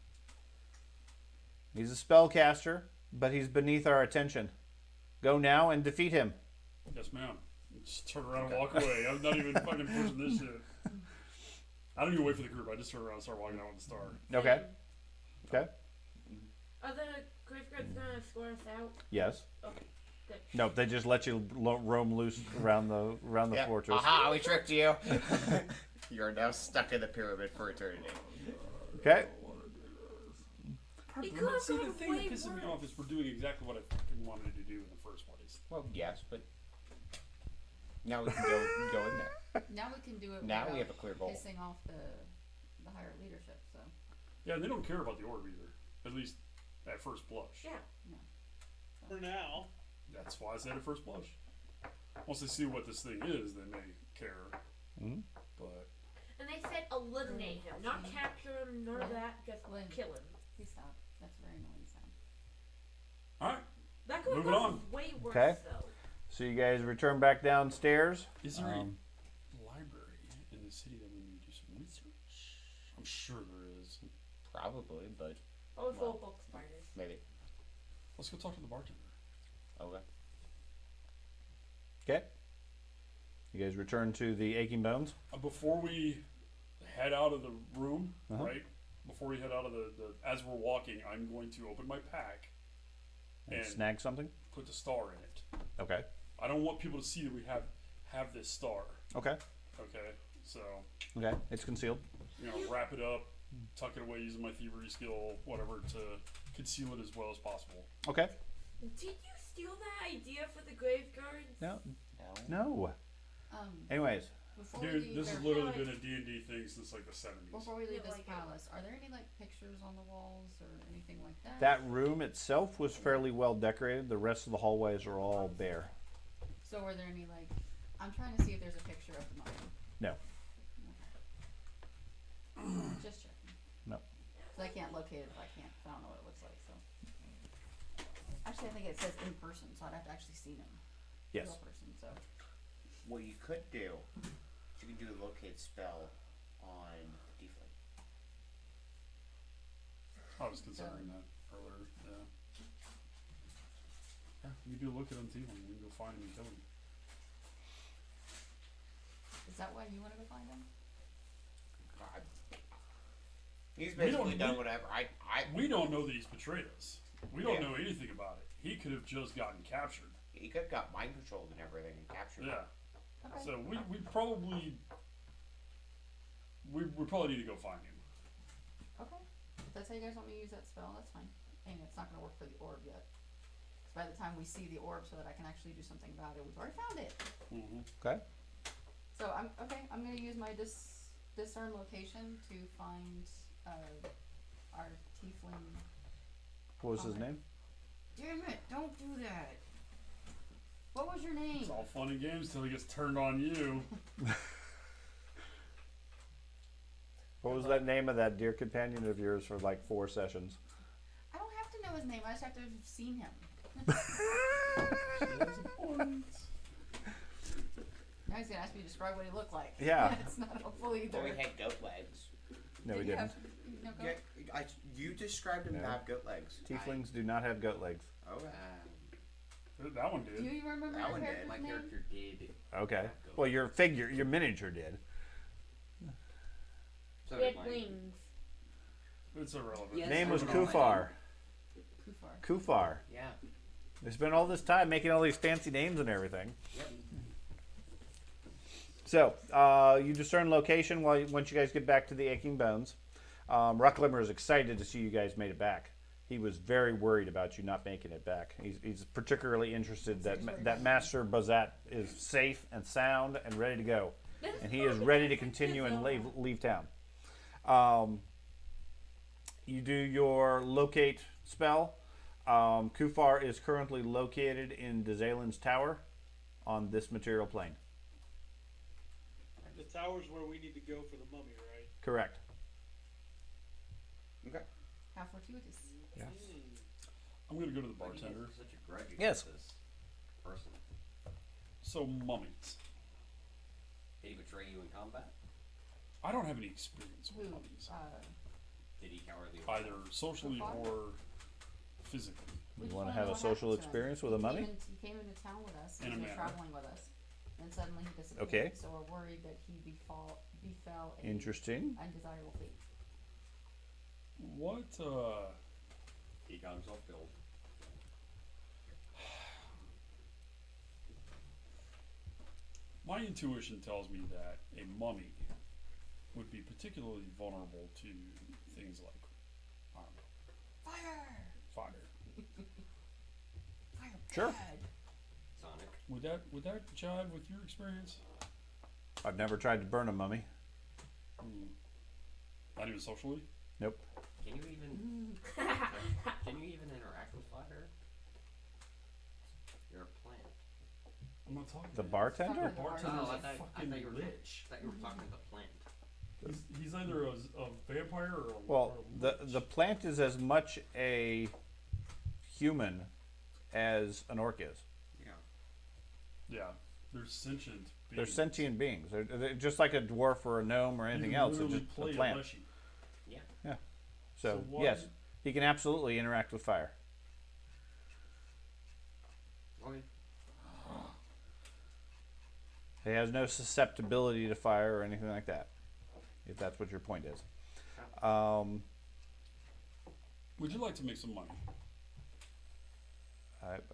S1: He's a spellcaster, but he's beneath our attention. Go now and defeat him.
S3: Yes, ma'am. Just turn around and walk away. I'm not even fucking pushing this shit. I don't even wait for the group. I just turn around and start walking out with the star.
S1: Okay. Okay.
S7: Are the graveguards gonna score us out?
S1: Yes.
S7: Okay, good.
S1: No, they just let you roam loose around the
S8: Yeah.
S1: fortress.
S8: Aha, we tricked you. You're now stuck in the pyramid for eternity.
S1: Okay.
S7: It could have
S3: See, the
S7: gone
S3: thing
S7: way
S3: that pisses me
S7: worse.
S3: off is we're doing exactly what I fucking wanted to do in the first place.
S9: Well, yes, but now we can go in there.
S2: Now we can do it.
S8: Now we
S2: without
S8: have a clear goal.
S2: Pissing off the higher leadership. So
S3: Yeah, and they don't care about the orb either. At least at first blush.
S7: Yeah.
S5: For now.
S3: That's why I said at first blush. Once they see what this thing is, they may care.
S1: Mhm.
S3: But
S7: And they said eliminate him, not capture him, nor that, just
S2: Lynn.
S7: kill him.
S2: please stop. That's a very annoying sound.
S3: alright.
S7: That could have
S3: Moving
S7: gone
S3: on.
S7: way worse
S1: Okay.
S7: though.
S1: So you guys return back downstairs.
S3: Is there
S1: Um,
S3: a library in the city that we need to do some research? I'm sure there is.
S8: Probably, but
S7: Oh, full book spiders.
S8: maybe.
S3: Let's go talk to the bartender.
S8: Okay.
S1: Okay. You guys return to the Aching Bones.
S3: Before we head out of the room,
S1: Uh-huh.
S3: right? Before we head out of the as we're walking, I'm going to open my pack
S1: And
S3: and
S1: snag something.
S3: put the star in it.
S1: Okay.
S3: I don't want people to see that we have this star.
S1: Okay.
S3: Okay, so
S1: Okay. It's concealed.
S3: wrap it up, tuck it away using my thievery skill, whatever, to conceal it as well as possible.
S1: Okay.
S7: Did you steal that idea for the graveguards?
S1: No.
S8: No.
S1: No.
S2: Um,
S1: Anyways,
S2: before we
S3: Dude,
S2: leave
S3: this
S2: their
S3: has literally
S7: palace-
S3: been a D&D thing since like the 70s.
S2: Before we leave
S7: Yeah,
S2: this
S7: like-
S2: palace, are there any like pictures on the walls or anything like that?
S1: that room itself was fairly well decorated. The rest of the hallways are all bare.
S2: So are there any like? I'm trying to see if there's a picture of the mummy.
S1: No.
S2: Just checking.
S1: No.
S2: So I can't locate it if I can't. I don't know what it looks like. So actually, I think it says in person, so I'd have to actually see him.
S1: Yes.
S2: Real person. So
S8: What you could do, you can do a locate spell on Tiefling.
S3: I was considering that earlier, yeah. Yeah, you do look at him too, and we can go find him and kill him.
S2: is that why you want to go find him?
S8: God. He's
S3: We don't-
S8: basically done
S3: we-
S8: whatever.
S3: We don't know that he's betrayed us. We don't
S8: Yeah.
S3: know anything about it. He could have just gotten captured.
S8: He could have got mind controlled and everything and captured.
S3: Yeah.
S2: Okay.
S3: So we probably need to go find him.
S2: Okay. If that's how you guys want me to use that spell, that's fine. And it's not going to work for the orb yet. 'Cause by the time we see the orb, so that I can actually do something about it, we've already found it.
S3: Mm-hmm.
S1: Okay.
S2: So I'm going to use my discern location to find our tiefling.
S1: What was his
S2: Okay.
S1: name?
S2: Damn it! Don't do that. What was your name?
S3: It's all fun and games till he gets turned on you.
S1: What was that name of that dear companion of yours for like 4 sessions?
S2: I don't have to know his name. I just have to have seen him. Now he's gonna ask me to describe what he looked like.
S1: Yeah.
S2: It's not helpful either.
S8: Well, we had goat legs.
S1: No, we
S2: Did you
S1: didn't.
S2: have- no, go.
S8: Yeah, you described him to
S1: No.
S8: have goat legs.
S1: Tieflings do not have goat legs.
S8: Oh.
S3: That one
S2: Do
S3: did.
S2: you remember
S8: That
S2: your
S8: one did.
S2: character's
S6: My
S2: name?
S6: character did.
S1: Okay. Well, your miniature did.
S6: So
S7: We
S6: did
S7: had
S6: mine.
S7: wings.
S3: It's irrelevant.
S6: Yes,
S1: Name
S6: I
S1: was
S6: remember my
S1: Kufar.
S2: Kufar.
S1: Kufar.
S6: Yeah.
S1: They spent all this time making all these fancy names and everything.
S6: Yep.
S1: So, you discern location once you guys get back to the Aching Bones. Rucklimmer is excited to see you guys made it back. He was very worried about you not making it back. He's particularly interested that Master Bazat is safe and sound and ready to go. And he is ready to continue and leave town. You do your locate spell. Kufar is currently located in Dezalin's tower on this material plane.
S5: The tower's where we need to go for the mummy, right?
S1: Correct.
S8: Okay.
S2: How fortuitous.
S1: Yeah.
S3: I'm gonna go to the
S6: Why do you
S3: bartender.
S6: have such a grudge against
S1: Yes.
S6: this person?
S3: So mummies.
S6: Did he betray you in combat?
S3: I don't have any experience with
S2: Who?
S3: mummies,
S6: Did he cowardly?
S3: either socially
S2: Kufar?
S3: or physically.
S1: You
S2: We
S1: want to
S2: just
S1: have a
S2: wanna know what
S1: social
S2: happened to him.
S1: experience with a mummy?
S2: He came into town with us.
S3: In a
S2: He was
S3: manner.
S2: traveling with us, and suddenly he disappeared.
S1: Okay.
S2: So we're worried that he befell a
S1: Interesting.
S2: undesirable fate.
S3: What?
S6: He got himself killed.
S3: My intuition tells me that a mummy would be particularly vulnerable to things like, I don't know,
S2: Fire!
S3: fire.
S2: Fire!
S1: Sure.
S2: bad.
S6: Sonic.
S3: Would that jive with your experience?
S1: I've never tried to burn a mummy.
S3: Not even socially.
S1: Nope.
S6: Can you even? Can you even interact with fire? You're a plant.
S3: I'm not talking.
S1: The
S3: to
S1: bartender?
S3: The bartender's
S6: Oh, I
S3: a
S6: thought
S3: fucking
S6: you were.
S3: lich.
S6: I thought you were talking to the plant.
S3: He's either a vampire or a
S1: Well,
S3: or a lich.
S1: the plant is as much a human as an orc is.
S8: Yeah.
S3: Yeah, they're sentient.
S1: They're
S3: beings.
S1: sentient beings. They're just like a dwarf or a gnome or
S3: You
S1: anything
S3: can
S1: else. It's
S3: literally
S1: just
S3: play
S1: a plant.
S3: leshy.
S6: Yeah.
S1: So,
S3: So why-
S1: yes, he can absolutely interact with fire.
S6: Okay.
S1: He has no susceptibility to fire or anything like that, if that's what your point is.
S3: Would you like to make some money?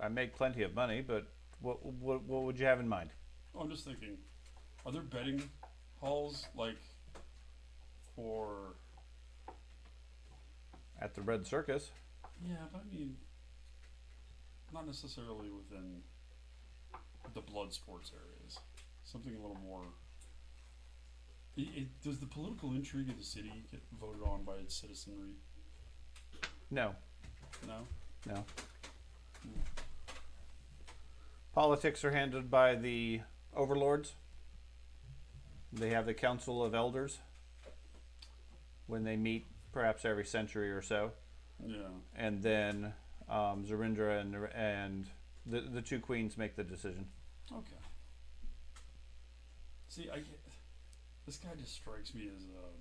S1: I make plenty of money, but what would you have in mind?
S3: I'm just thinking, are there betting halls like for?
S1: At the Red Circus?
S3: Yeah, but I mean, not necessarily within the blood sports areas. Something a little more. Does the political intrigue of the city get voted on by its citizenry?
S1: No,
S3: No.
S1: no. Politics are handled by the overlords. They have the Council of Elders when they meet perhaps every century or so.
S3: Yeah.
S1: And then Zarindra and the two queens make the decision.
S3: Okay. See, I get this guy just strikes me as what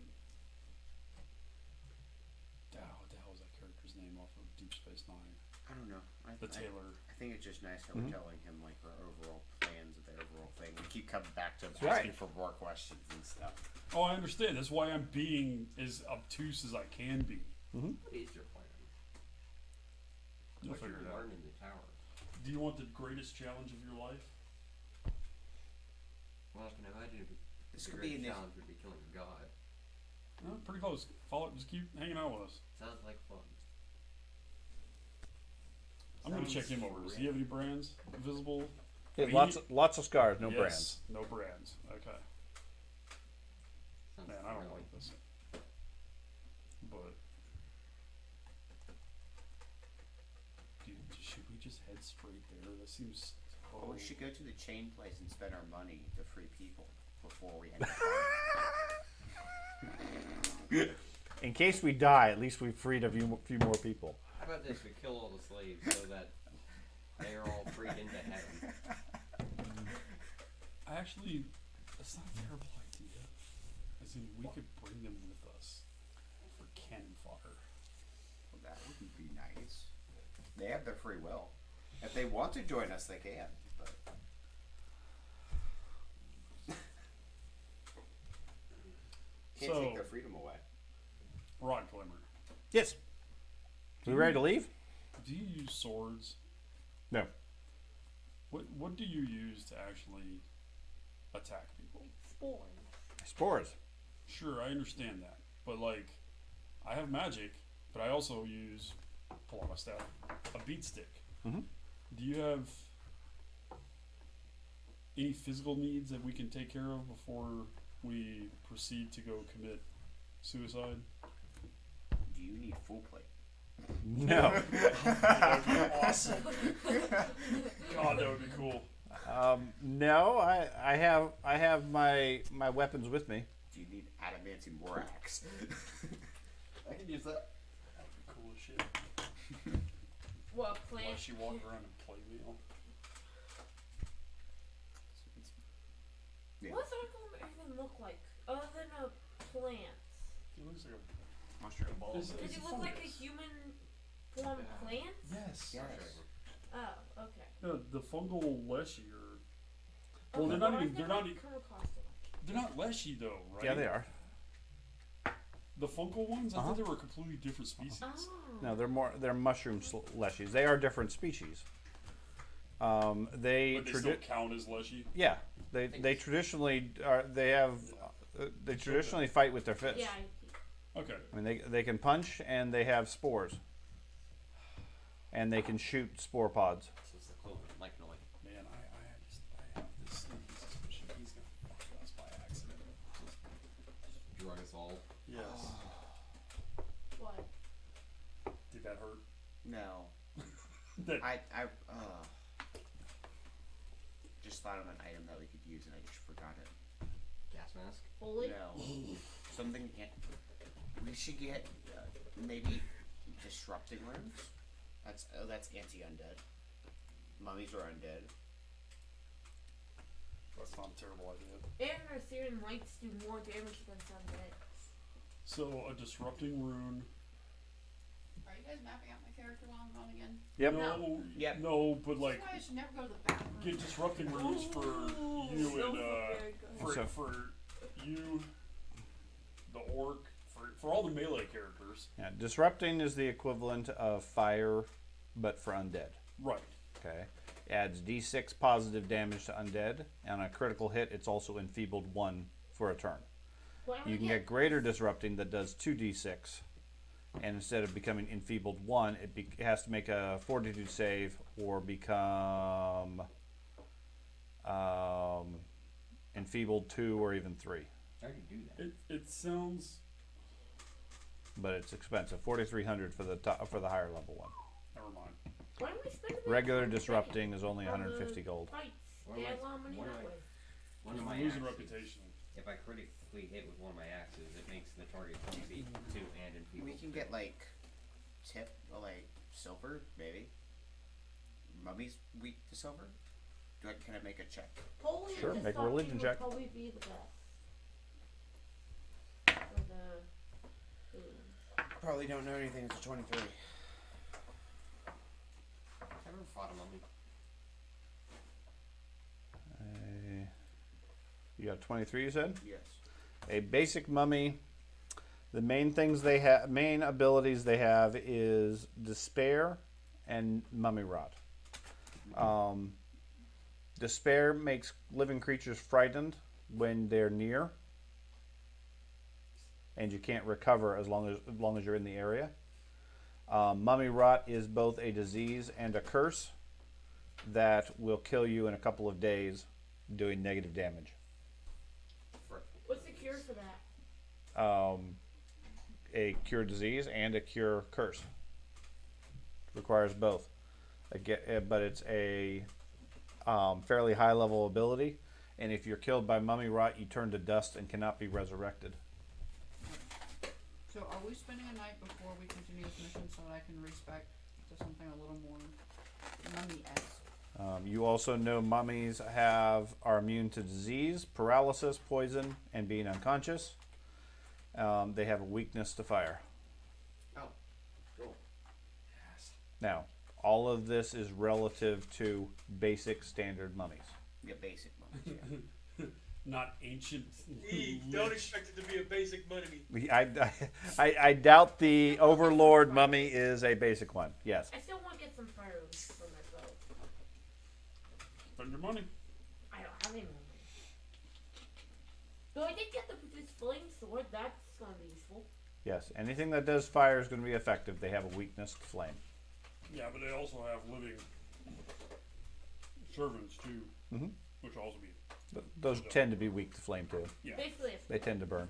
S3: the hell was that character's name off of Deep Space Nine?
S8: I don't know.
S3: The Taylor.
S8: I think it's just nice how
S1: Mhm.
S8: we're telling him like our overall plans of the overall thing. We keep coming back to
S1: right.
S8: asking for more questions and stuff.
S3: Oh, I understand. That's why I'm being as obtuse as I can be.
S6: What is your plan?
S3: You'll
S6: What you
S3: figure it out.
S6: learn in the tower?
S3: Do you want the greatest challenge of your life?
S6: Well, I can imagine
S8: This
S6: the
S8: could be
S6: great
S8: an
S6: challenge would be killing a god.
S3: Pretty close. Follow. Just keep hanging out with us.
S6: Sounds like fun.
S3: I'm gonna check
S6: Sounds
S3: him over. Does he
S6: great.
S3: have any brands visible?
S1: He
S3: I
S1: has
S3: mean,
S1: lots of scars, no
S3: yes,
S1: brands.
S3: No brands. Okay.
S6: Sounds
S3: Man, I don't
S6: thrilling.
S3: like this. But dude, should we just head straight there? That seems.
S8: Well, we should go to the chain place and spend our money to free people before we end up.
S1: In case we die, at least we've freed a few more people.
S6: How about this? We kill all the slaves so that they are all freed into heaven.
S3: Actually, that's not a terrible idea. As in, we could bring them with us for cannon fodder.
S8: Well, that would be nice. They have their free will. If they want to join us, they can. But can't
S3: So-
S8: take their freedom away.
S3: Rod Climber.
S1: Yes. We ready to leave?
S3: Do you use swords?
S1: No.
S3: What do you use to actually attack people?
S7: Spores.
S1: Spores.
S3: Sure, I understand that, but like, I have magic, but I also use pull out my staff, a beat stick.
S1: Mhm.
S3: Do you have any physical needs that we can take care of before we proceed to go commit suicide?
S8: Do you need full plate?
S1: No.
S3: Awesome. God, that would be cool.
S1: No. I have my weapons with me.
S8: Do you need adamantium borax? I can use that.
S3: That would be cool as shit.
S7: What
S3: Why
S7: plant?
S3: she walk around and play meal?
S8: Yeah.
S7: What's Arkham even look like other than a plant?
S3: It looks like a
S8: Mushroom ball.
S3: It's-
S7: Does
S3: it's
S7: it
S3: a
S7: look like a
S3: fungus.
S7: human form plant?
S3: Yes.
S8: Yes.
S7: Oh, okay.
S3: No, the fungal leshy are. Well,
S7: Okay,
S3: they're not
S7: I've
S3: even. They're
S7: never
S3: not.
S7: come across them.
S3: They're not leshy though, right?
S1: Yeah, they are.
S3: The fungal ones. I
S1: Uh-huh.
S3: thought they were a completely different species.
S7: Oh.
S1: No, they're mushroom leshies. They are different species. They
S3: But they still count as leshy.
S1: yeah. They traditionally are. They traditionally fight with their fists.
S7: Yeah.
S3: Okay.
S1: I mean, they can punch and they have spores. And they can shoot spore pods.
S6: This is the clover, Mike Noy.
S3: Man, I have this sneaky suspicion he's gonna fuck us by accident.
S6: Drug us all.
S3: Yes.
S7: What?
S3: Did that hurt?
S8: No.
S3: That.
S8: I just thought of an item that we could use and I just forgot it.
S6: Gas mask.
S7: Bully?
S8: No. Something. We should get maybe disrupting runes. That's anti-undead. Mummies are undead.
S3: That's not a terrible idea.
S7: And our Syrian lights do more damage than sunlight.
S3: So a disrupting rune.
S2: Are you guys mapping out my character while I'm gone again?
S1: Yep.
S3: No.
S8: Yep.
S3: No, but
S2: This
S3: like
S2: is why I should never go to the bathroom.
S3: get disrupting runes for you
S7: Those
S3: and
S7: look very good.
S1: So-
S3: for you, the orc, for all the melee characters.
S1: Yeah, disrupting is the equivalent of fire, but for undead.
S3: Right.
S1: Okay, adds d6 positive damage to undead, and on a critical hit, it's also enfeebled 1 for a turn.
S7: Why don't
S1: You
S7: we
S1: can get greater disrupting that does 2d6, and instead of becoming enfeebled 1, it has to make a fortitude save or become enfeebled 2 or even 3.
S6: I already do that.
S3: It sounds.
S1: But it's expensive, 4,300 for the for the higher level one.
S3: Never mind.
S7: Why don't we spend a bit
S1: Regular
S7: on the
S1: disrupting is only
S7: on
S1: 150
S7: the
S1: gold.
S7: Fights.
S6: One
S7: They
S6: of
S7: had
S6: my-
S7: a lot of money
S6: one of
S7: that
S6: my-
S7: way.
S6: One of
S3: I'm
S6: my
S3: losing
S6: axes,
S3: reputation.
S6: if I critically hit with one of my axes, it makes the target clumsy too and enfeebled.
S8: We can get like tip or like silver maybe. Mummies weak to silver. Can I make a check?
S7: Holy
S1: Sure,
S7: and
S1: make a religion
S7: disrupting
S1: check.
S7: would probably be the best. For the
S8: Probably don't know anything. It's a 23.
S6: Have ever fought a mummy?
S1: You got 23, you said?
S8: Yes.
S1: A basic mummy. The main things they have, main abilities they have is despair and mummy rot. Despair makes living creatures frightened when they're near, and you can't recover as long as you're in the area. Mummy rot is both a disease and a curse that will kill you in a couple of days, doing negative damage.
S7: what's the cure for that?
S1: A cure disease and a cure curse. Requires both. But it's a fairly high level ability, and if you're killed by mummy rot, you turn to dust and cannot be resurrected.
S2: So are we spending a night before we continue this mission so that I can respec to something a little more mummy-esque?
S1: You also know mummies are immune to disease, paralysis, poison, and being unconscious. They have a weakness to fire.
S8: Oh, cool.
S1: Now, All of this is relative to basic standard mummies.
S8: Yeah, basic mummies. Yeah.
S3: Not ancient.
S5: Don't
S3: lich.
S5: expect it to be a basic money.
S1: I doubt the Overlord mummy is a basic one. Yes.
S7: I still want to get some fireworks for myself.
S3: Spend your money.
S7: I don't have any money. Though I did get the produce flame sword. That's going to be useful.
S1: Yes. Anything that does fire is going to be effective. They have a weakness to flame.
S3: Yeah, but they also have living servants too,
S1: Mhm.
S3: which will also be.
S1: Those tend to be weak to flame too.
S3: Yeah.
S7: Basically,
S1: They tend to burn.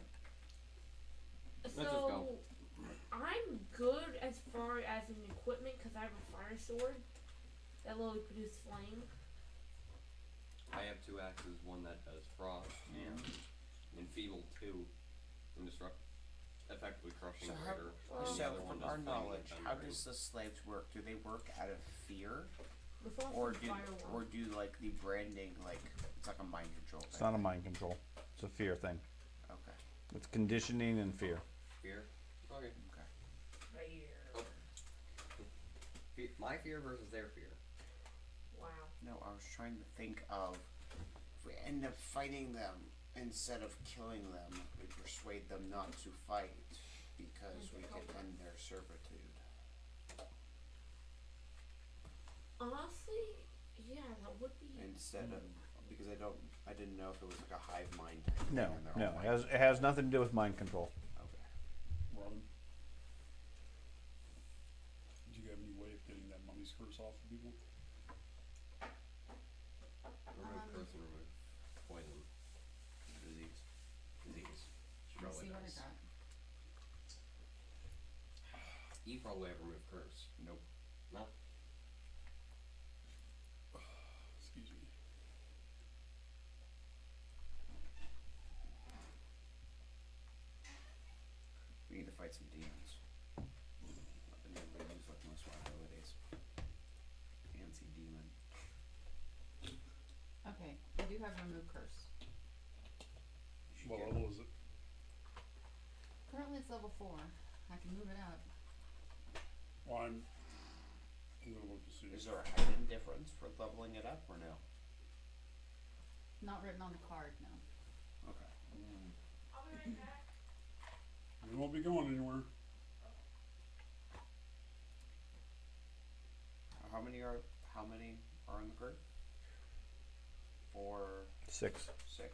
S6: just
S7: so
S6: go.
S7: I'm good as far as in equipment because I have a fire sword that will produce flame.
S6: I have 2 axes, one that does frost and enfeeble 2 and disrupt, effectively crushing
S8: So,
S6: greater.
S7: Well,
S6: and the
S8: so
S6: other one
S8: from
S6: does
S8: our
S6: flame
S8: knowledge,
S6: and
S8: how
S6: thundering.
S8: does the slaves work? Do they work out of fear,
S7: The frost
S8: or
S7: and
S8: do
S7: fire one.
S8: like the branding like it's like a mind control thing?
S1: It's not a mind control. It's a fear thing.
S8: Okay.
S1: It's conditioning and fear.
S6: Fear? Okay.
S8: Okay.
S6: Oh. My fear versus their fear.
S7: Wow.
S8: No, I was trying to think of if we end up fighting them instead of killing them, we persuade them not to fight because we can end their servitude.
S7: Honestly, yeah, that would be.
S8: Instead of because I didn't know if it was like a hive mind type thing.
S1: No,
S8: and they're
S1: no.
S8: all
S1: It has nothing to do with mind control.
S8: okay.
S3: Robin, do you have any way of getting that mummy's curse off of people?
S6: Remove curse and remove poison. Disease.
S2: Let's
S6: Probably
S2: see what I
S6: does.
S2: got.
S6: You probably have remove curse.
S8: Nope.
S6: No?
S3: Excuse me.
S8: We need to fight some demons. I've been able to use like most of my abilities. Anti-demon.
S2: Okay, I do have remove curse.
S8: You should
S3: What
S8: get-
S3: level is it?
S2: Currently it's level 4. I can move it up.
S3: Well, I'm gonna look to see.
S8: Is there a hidden difference for leveling it up or no?
S2: Not written on the card, no.
S8: Okay.
S7: I'll be right back.
S3: We won't be going anywhere.
S8: How many are in the group? 4,
S1: 6.
S8: 6.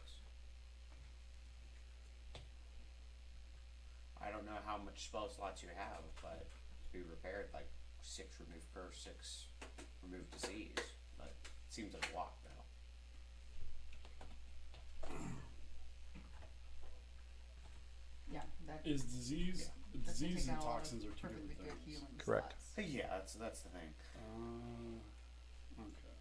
S8: I don't know how much spell slots you have, but to be repaired, like 6 remove curse, 6 remove disease. But it seems like a lot though.
S2: Yeah, that.
S3: Is disease?
S2: That's gonna
S3: Disease
S2: take
S3: and
S2: out a lot of
S3: toxins are two
S2: perfectly
S3: different
S2: good
S3: things.
S2: healing
S1: Correct.
S2: slots.
S8: Yeah, that's the thing.
S3: Okay.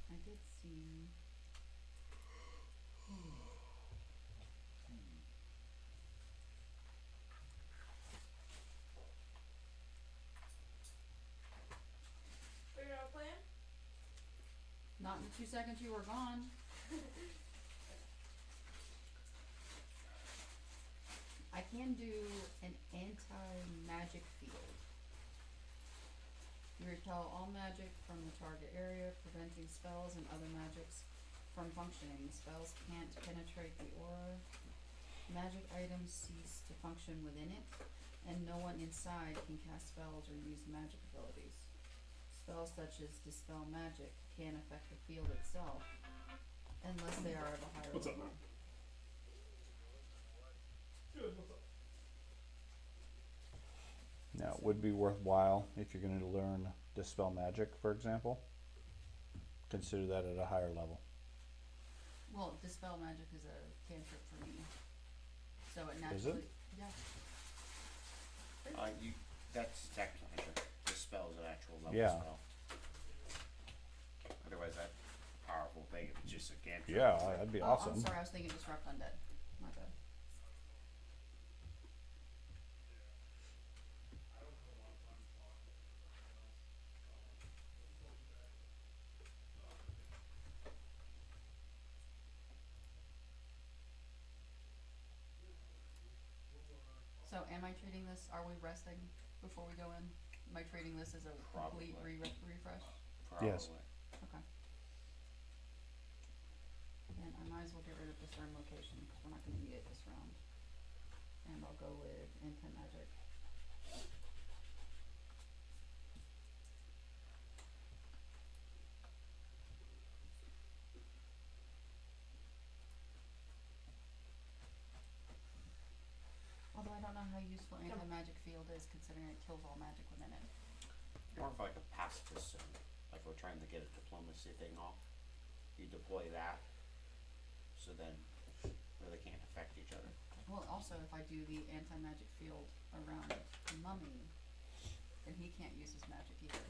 S2: I did see.
S7: Figure out a plan?
S2: Not in the 2 seconds you were gone. I can do an anti-magic field. You repel all magic from the target area, preventing spells and other magics from functioning. Spells can't penetrate the aura. Magic items cease to function within it, and no one inside can cast spells or use magic abilities. Spells such as Dispel Magic can affect the field itself, unless they are of a higher
S3: What's up,
S2: level.
S3: man? Good. What's up?
S1: Now, it would be worthwhile if you're going to learn Dispel Magic, for example. Consider that at a higher level.
S2: Well, Dispel Magic is a cantrip for me, so it
S1: Is it?
S2: naturally. Yeah.
S8: That's technical magic. Dispel's an actual level
S1: Yeah.
S8: spell. Otherwise, that powerful thing is just a cantrip.
S1: Yeah, that'd be
S2: Oh,
S1: awesome.
S2: I'm sorry, I was thinking Disrupt Undead. My bad. treating this? Are we resting before we go in? Am I treating this as a complete
S8: Probably.
S2: refresh?
S8: Probably.
S1: Yes.
S2: Okay. And I might as well get rid of discern location because we're not going to need it this round. And I'll go with anti-magic. Although I don't know how useful anti-magic field is considering it kills all magic within it.
S8: More of like a pacifist zone. Like we're trying to get a diplomacy thing off. You deploy that, so then really can't affect each other.
S2: Well, also if I do the anti-magic field around Mummy, then he can't use his magic either.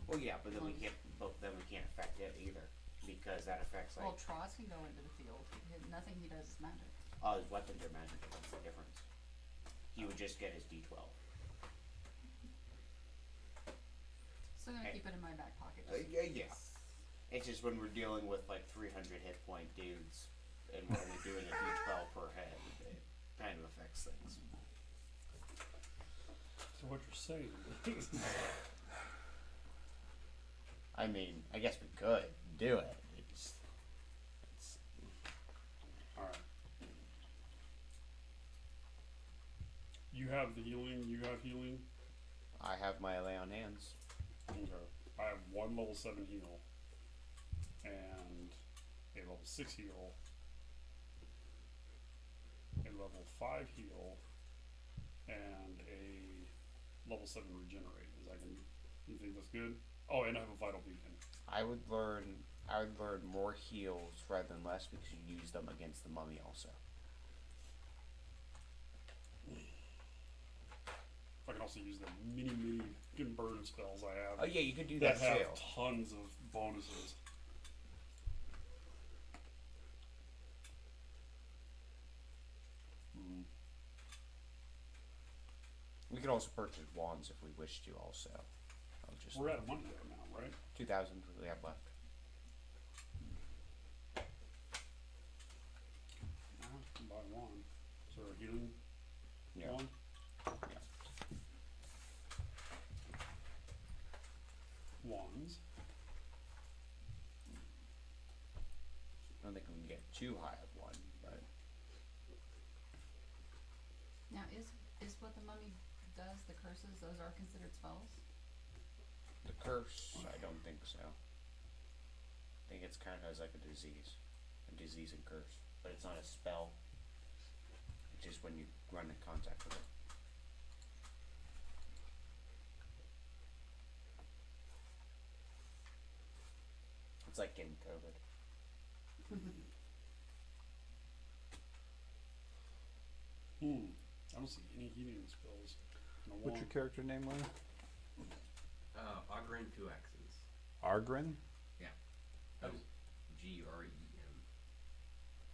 S8: Well, yeah, but then we can't. But then we can't affect it either, because that affects like.
S2: Well, Troz can go into the field. Nothing he does is magic.
S8: His weapons are magical. That's the difference. He would just get his D12.
S2: Still gonna
S8: Hey.
S2: keep it in my back pocket.
S8: Yeah. It's just when we're dealing with like 300 hit point dudes, and we're only doing a D12 per head, it kind of affects things.
S3: So what you're saying?
S8: I mean, I guess we could do it. It's
S3: All right. You have the healing. You have healing.
S8: I have my lay on hands.
S3: Okay. I have one level 7 heal and a level 6 heal, a level 5 heal, and a level 7 regenerate. You think that's good? Oh, and I have a vital beacon.
S8: I would learn more heals rather than less because you use them against the mummy also.
S3: I can also use the mini good burn spells I have.
S8: Oh yeah, you could do
S3: that
S8: that too.
S3: have tons of bonuses.
S8: We could also purchase wands if we wish to also. I'll just
S3: We're out of money right now, right?
S8: 2,000 we have left.
S3: Buy one. So a healing
S8: Yeah.
S3: wand?
S8: Yeah.
S3: Wands.
S8: I don't think we can get too high of one, but
S2: Now, is what the mummy does, the curses, those are considered spells?
S8: the curse, I don't think so. I think it's kind of as like a disease and curse, but it's not a spell. It's just when you run in contact with it. It's like getting COVID.
S3: I don't see any healing spells. No
S1: What's your character name, William?
S6: Ogren 2 X's.
S1: Argrin?
S6: Oh, G-R-E-N.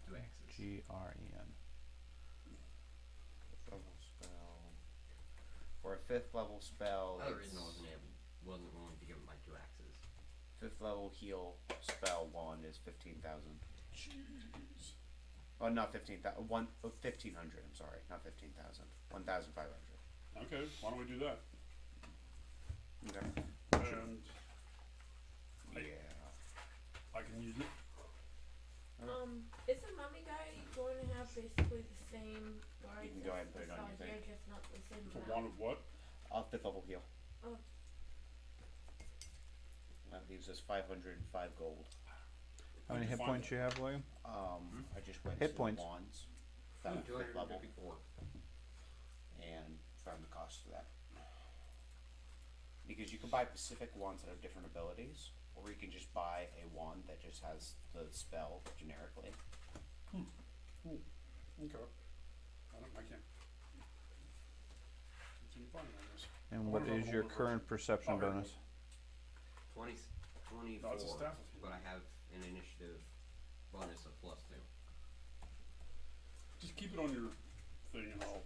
S6: 2 X's.
S1: G-R-E-N.
S8: Level spell. For a 5th level spell,
S6: Other
S8: it's
S6: reason I wasn't willing to give him my 2 X's.
S8: 5th level heal spell wand is 15,000.
S3: Jeez.
S8: Oh, not 15,000. 1,500. I'm sorry, not 15,000. 1,500.
S3: Okay, why don't we do that?
S8: Okay.
S3: And
S8: Yeah.
S3: I can use it.
S7: Is the mummy guy going to have basically the same guards
S8: You can go ahead and put
S7: as
S8: it on
S7: the
S8: your
S7: Soldier,
S8: thing.
S7: just not the same
S3: For
S7: amount?
S3: one of what?
S8: 5th level heal.
S7: Oh,
S8: That leaves us 505 gold.
S1: How many hit
S3: Find
S1: points
S3: that.
S1: you have, William?
S8: I just went
S1: Hit
S8: to
S1: points.
S8: the wands, found 5th level,
S6: 254.
S8: and found the cost of that. Because you can buy specific wands that have different abilities, or you can just buy a wand that just has the spell generically.
S3: Okay. I can't. Continue finding on this.
S1: And
S3: I
S1: what
S3: wonder if
S1: is
S3: I'm
S1: your
S3: over
S1: current
S3: version.
S1: perception
S3: Oh, here it
S1: bonus?
S3: is.
S6: 24.
S3: No, it's a staff of healing.
S6: But I have an initiative bonus of +2.
S3: Just keep it on your thing and I'll.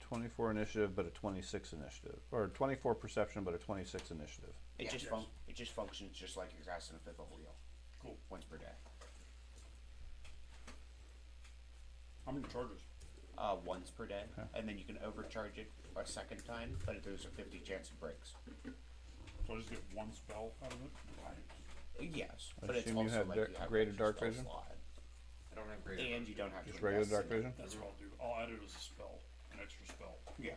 S1: 24 initiative, but a 26 initiative. Or 24 perception, but a 26 initiative.
S8: It
S6: Yeah.
S8: just
S3: Yes.
S8: it just functions just like you're casting a 5th level heal.
S3: Cool.
S8: Once per day.
S3: How many charges?
S4: once per day, and then you can overcharge it a second time, but there's a 50 chance it breaks.
S3: So I just get one spell out of it.
S4: Yes,
S1: I
S4: but it's
S1: assume you
S4: also
S1: have
S4: like
S1: dar-
S4: you have
S1: greated
S4: extra
S1: dark
S4: spell
S1: vision?
S4: slot,
S6: I don't have greater.
S4: and you don't have
S1: Just
S4: to
S1: regular
S4: invest
S1: dark
S4: in it.
S1: vision?
S3: That's what I'll do. I'll add it as a spell, an extra spell.
S4: Yeah.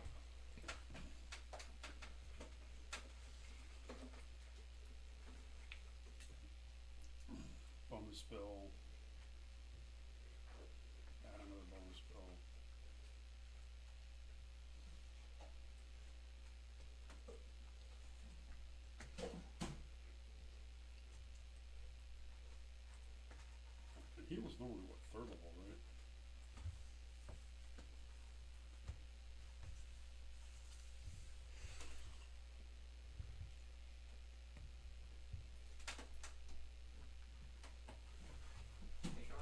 S3: Bonus spell. Add another bonus spell. And he was normally what, third level, right?
S6: Hey Sean,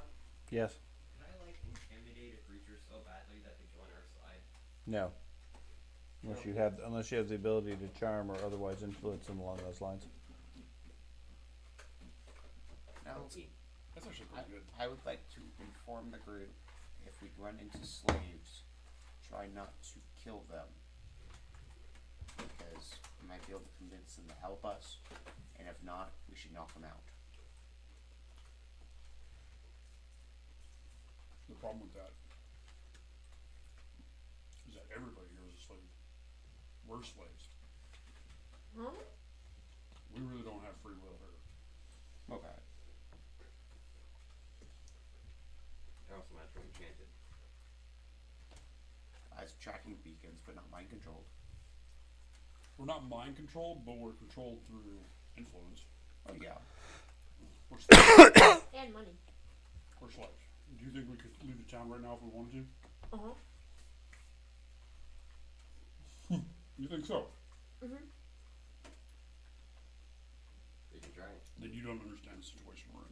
S1: Yes.
S6: can I like intimidate a creature so badly that they join our side?
S1: No. Unless you have the ability to charm or otherwise influence them along those lines.
S8: Now,
S3: That's actually
S8: I,
S3: pretty good.
S8: I would like to inform the group, if we run into slaves, try not to kill them. Because we might be able to convince them to help us, and if not, we should knock them out.
S3: The problem with that is that everybody here is a slave. We're slaves.
S7: Huh?
S3: We really don't have free will here.
S8: Okay.
S6: I also imagine enchanted.
S8: As tracking beacons, but not mind controlled.
S3: We're not mind controlled, but we're controlled through influence.
S8: Oh yeah.
S3: We're slaves.
S7: And money.
S3: We're slaves. Do you think we could leave the town right now if we wanted to?
S7: Uh-huh.
S3: You think so?
S7: Mm-hmm.
S6: We can try it.
S3: Then you don't understand the situation we're in.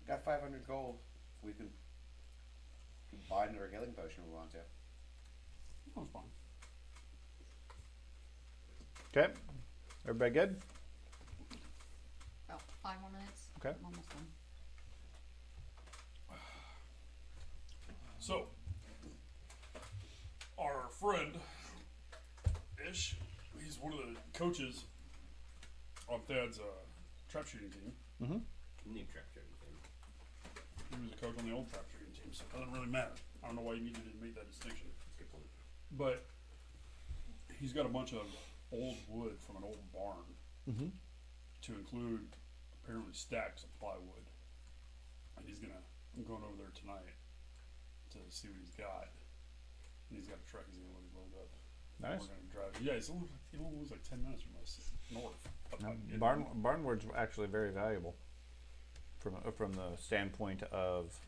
S8: Got 500 gold. We can buy another healing potion if we want to.
S3: That's fine.
S1: Okay. Everybody good?
S2: About 5 more minutes.
S1: Okay.
S2: I'm almost done.
S3: So, our friend, Ish, he's one of the coaches on Thad's trap shooting team.
S1: Mm-hmm.
S6: New trap shooting thing.
S3: He was a coach on the old trap shooting team, so it doesn't really matter. I don't know why you needed to make that distinction.
S6: That's a good point.
S3: But he's got a bunch of old wood from an old barn
S1: Mm-hmm.
S3: to include apparently stacks of plywood. And I'm going over there tonight to see what he's got. And he's got a truck he's gonna let me load up.
S1: Nice.
S3: We're gonna drive. Yeah, he only lives like 10 minutes from us north. In
S1: Barnwood's actually very valuable from the standpoint of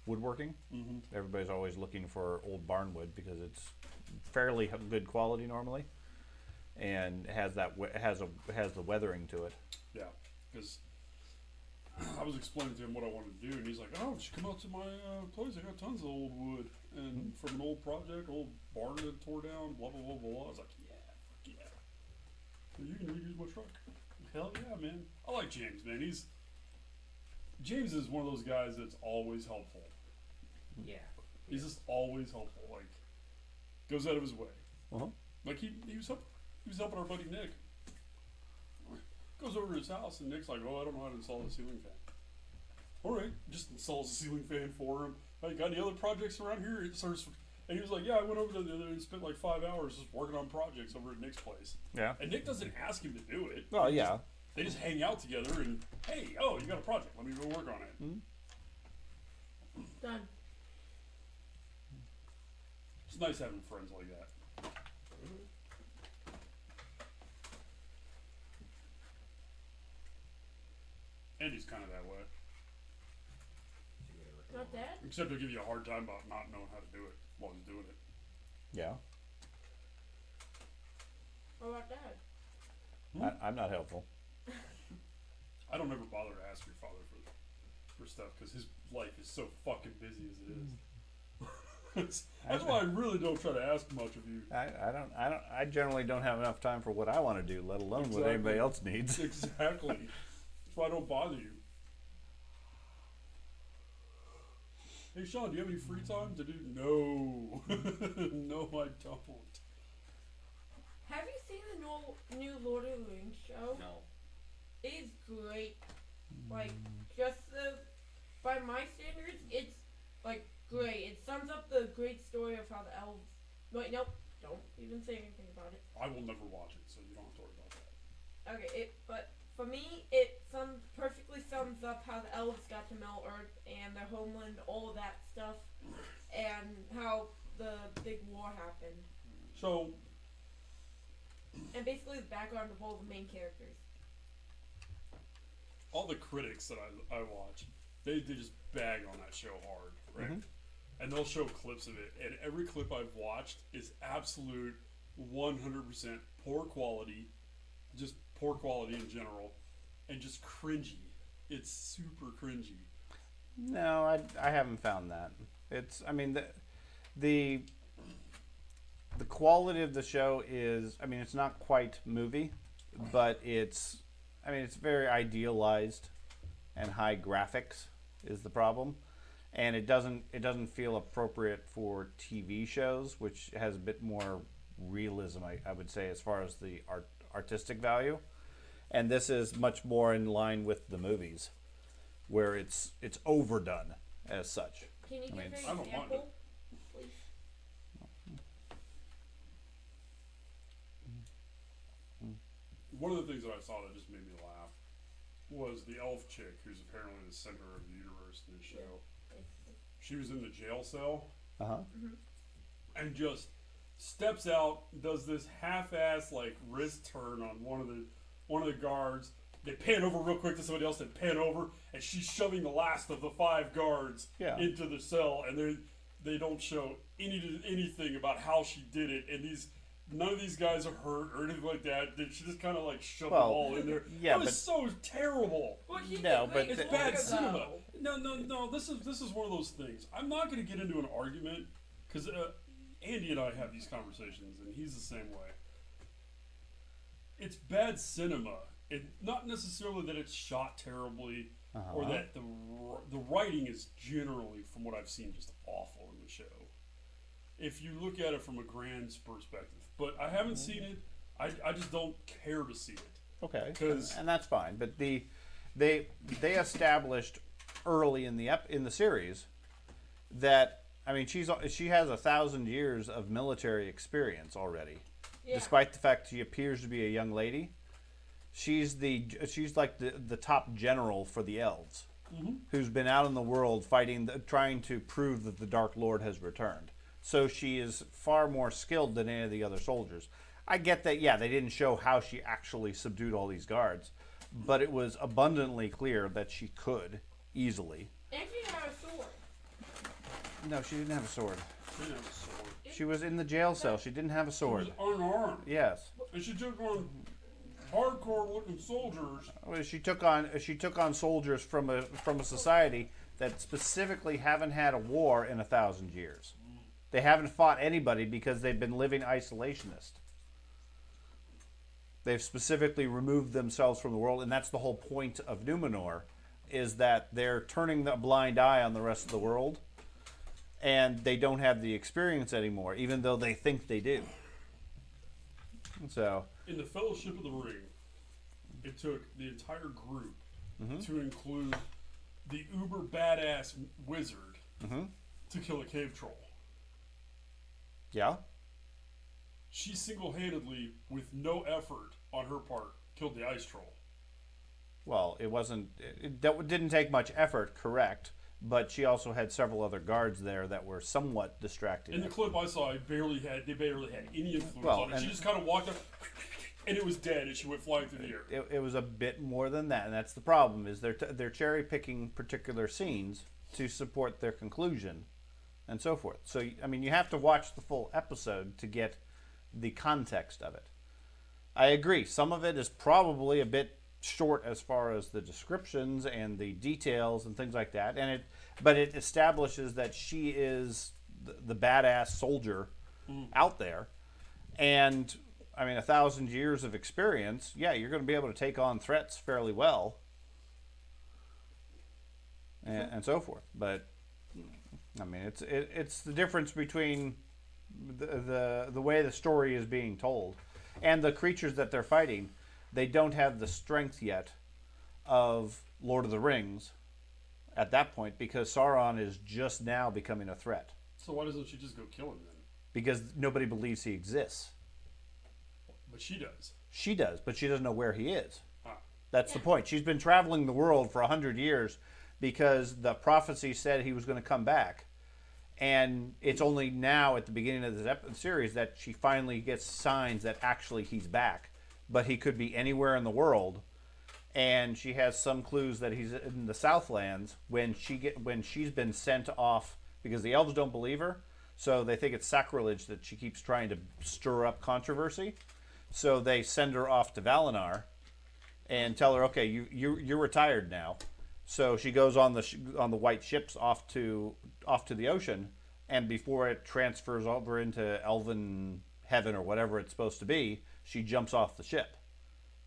S1: woodworking.
S3: Mm-hmm.
S1: Everybody's always looking for old barnwood because it's fairly good quality normally, and has the weathering to it.
S3: Yeah, because I was explaining to him what I wanted to do, and he's like, "Oh, just come out to my place. I got tons of old wood, and from an old project, old barn that tore down. Blah blah blah blah." I was like, "Yeah, fuck yeah. So you can reuse my truck." Hell yeah, man. I like James, man. James is one of those guys that's always helpful.
S6: Yeah.
S3: He's just always helpful. Like, goes out of his way.
S1: Uh-huh.
S3: Like he was helping our buddy Nick. Goes over to his house and Nick's like, "Oh, I don't know how to install the ceiling fan." All right, just installs the ceiling fan for him. Hey, got any other projects around here? And he was like, "Yeah, I went over there the other day and spent like 5 hours just working on projects over at Nick's place."
S1: Yeah.
S3: And Nick doesn't ask him to do it.
S1: Oh yeah.
S3: They just hang out together and, "Hey, oh, you got a project? Let me go work on it."
S1: Mm-hmm.
S7: Done.
S3: It's nice having friends like that. Andy's kind of that way.
S7: Not that?
S3: Except he'll give you a hard time about not knowing how to do it while he's doing it.
S1: Yeah.
S7: What about that?
S1: I'm not helpful.
S3: I don't ever bother to ask your father for stuff because his life is so fucking busy as it is. That's why I really don't try to ask much of you.
S1: I generally don't have enough time for what I want to do, let alone what anybody else needs.
S3: Exactly. That's why I don't bother you. Hey Sean, do you have any free time to do? No, no, I don't.
S7: Have you seen the new Lord of the Rings show?
S6: No.
S7: It is great. Like, just by my standards, it's like great. It sums up the great story of how the elves. Wait, nope, don't even say anything about it.
S3: I will never watch it, so you don't have to worry about that.
S7: Okay, but for me, it perfectly sums up how the elves got to Middle Earth and their homeland, all of that stuff, and how the big war happened,
S3: So,
S7: and basically the background of all the main characters.
S3: all the critics that I watch, they just bag on that show hard, right?
S1: Mhm.
S3: And they'll show clips of it, and every clip I've watched is absolute 100% poor quality, just poor quality in general, and just cringy. It's super cringy.
S1: No, I haven't found that. It's, I mean, the quality of the show is, I mean, it's not quite movie, but it's, I mean, it's very idealized and high graphics is the problem. And it doesn't feel appropriate for TV shows, which has a bit more realism, I would say, as far as the artistic value. And this is much more in line with the movies, where it's overdone as such.
S7: Can you give an
S3: I don't mind
S7: example, please?
S3: One of the things that I saw that just made me laugh was the elf chick, who's apparently the center of the universe in this show. She was in the jail cell
S1: Uh huh.
S3: and just steps out, does this half-ass like wrist turn on one of the guards. They pan over real quick to somebody else. They pan over, and she's shoving the last of the 5 guards
S1: Yeah.
S3: into the cell, and they don't show anything about how she did it. And none of these guys are hurt or anything like that. She just kind of like shoved them all in there.
S1: yeah,
S3: it was so terrible.
S7: Well, she's
S1: No,
S7: a
S1: but
S7: great
S3: It's bad
S7: lawyer,
S3: cinema.
S7: though.
S3: No. This is one of those things. I'm not going to get into an argument because Andy and I have these conversations, and he's the same way. It's bad cinema. Not necessarily that it's shot terribly, or that the writing is generally, from what I've seen, just awful in the show. If you look at it from a grand perspective, but I haven't seen it. I just don't care to see it.
S1: Okay.
S3: 'Cause-
S1: And that's fine. But they established early in the series that, I mean, she has 1,000 years of military experience already,
S7: Yeah.
S1: despite the fact she appears to be a young lady. She's like the top general for the elves, who's been out in the world fighting, trying to prove that the Dark Lord has returned. So she is far more skilled than any of the other soldiers. I get that, yeah, they didn't show how she actually subdued all these guards, but it was abundantly clear that she could easily.
S7: And she had a sword.
S1: No, she didn't have a sword.
S3: She didn't have a sword.
S1: She was in the jail cell. She didn't have a
S3: She
S1: sword.
S3: was unarmed,
S1: Yes.
S3: and she took on hardcore-looking soldiers.
S1: Well, she took on soldiers from a society that specifically haven't had a war in 1,000 years. They haven't fought anybody because they've been living isolationist. They've specifically removed themselves from the world, and that's the whole point of Numenor, is that they're turning the blind eye on the rest of the world, and they don't have the experience anymore, even though they think they do. So,
S3: In the Fellowship of the Ring, it took the entire group
S1: Mm-hmm.
S3: to include the uber badass wizard
S1: Mm-hmm.
S3: to kill a cave troll.
S1: yeah.
S3: She single-handedly, with no effort on her part, killed the ice troll.
S1: Well, it wasn't. That didn't take much effort, correct? But she also had several other guards there that were somewhat distracted.
S3: In the clip I saw, they barely had any influence
S1: Well,
S3: on it. She
S1: and-
S3: just kind of walked up, and it was dead, and she went flying through the air.
S1: It was a bit more than that, and that's the problem. Is they're cherry picking particular scenes to support their conclusion, and so forth. So I mean, you have to watch the full episode to get the context of it. I agree. Some of it is probably a bit short as far as the descriptions and the details and things like that, but it establishes that she is the badass soldier out there, and I mean, 1,000 years of experience. Yeah, you're going to be able to take on threats fairly well, and so forth. But I mean, it's the difference between the way the story is being told, and the creatures that they're fighting. They don't have the strength yet of Lord of the Rings at that point because Sauron is just now becoming a threat
S3: So why doesn't she just go kill him then?
S1: because nobody believes he exists.
S3: But she does.
S1: She does, but she doesn't know where he is.
S3: Ah.
S1: That's the point. She's been traveling the world for 100 years because the prophecy said he was going to come back. And it's only now at the beginning of this series that she finally gets signs that actually he's back. But he could be anywhere in the world. And she has some clues that he's in the Southlands when she's been sent off because the elves don't believe her. So they think it's sacrilege that she keeps trying to stir up controversy. So they send her off to Valinor and tell her, okay, you're retired now. So she goes on the white ships off to the ocean, and before it transfers over into Elven heaven or whatever it's supposed to be, she jumps off the ship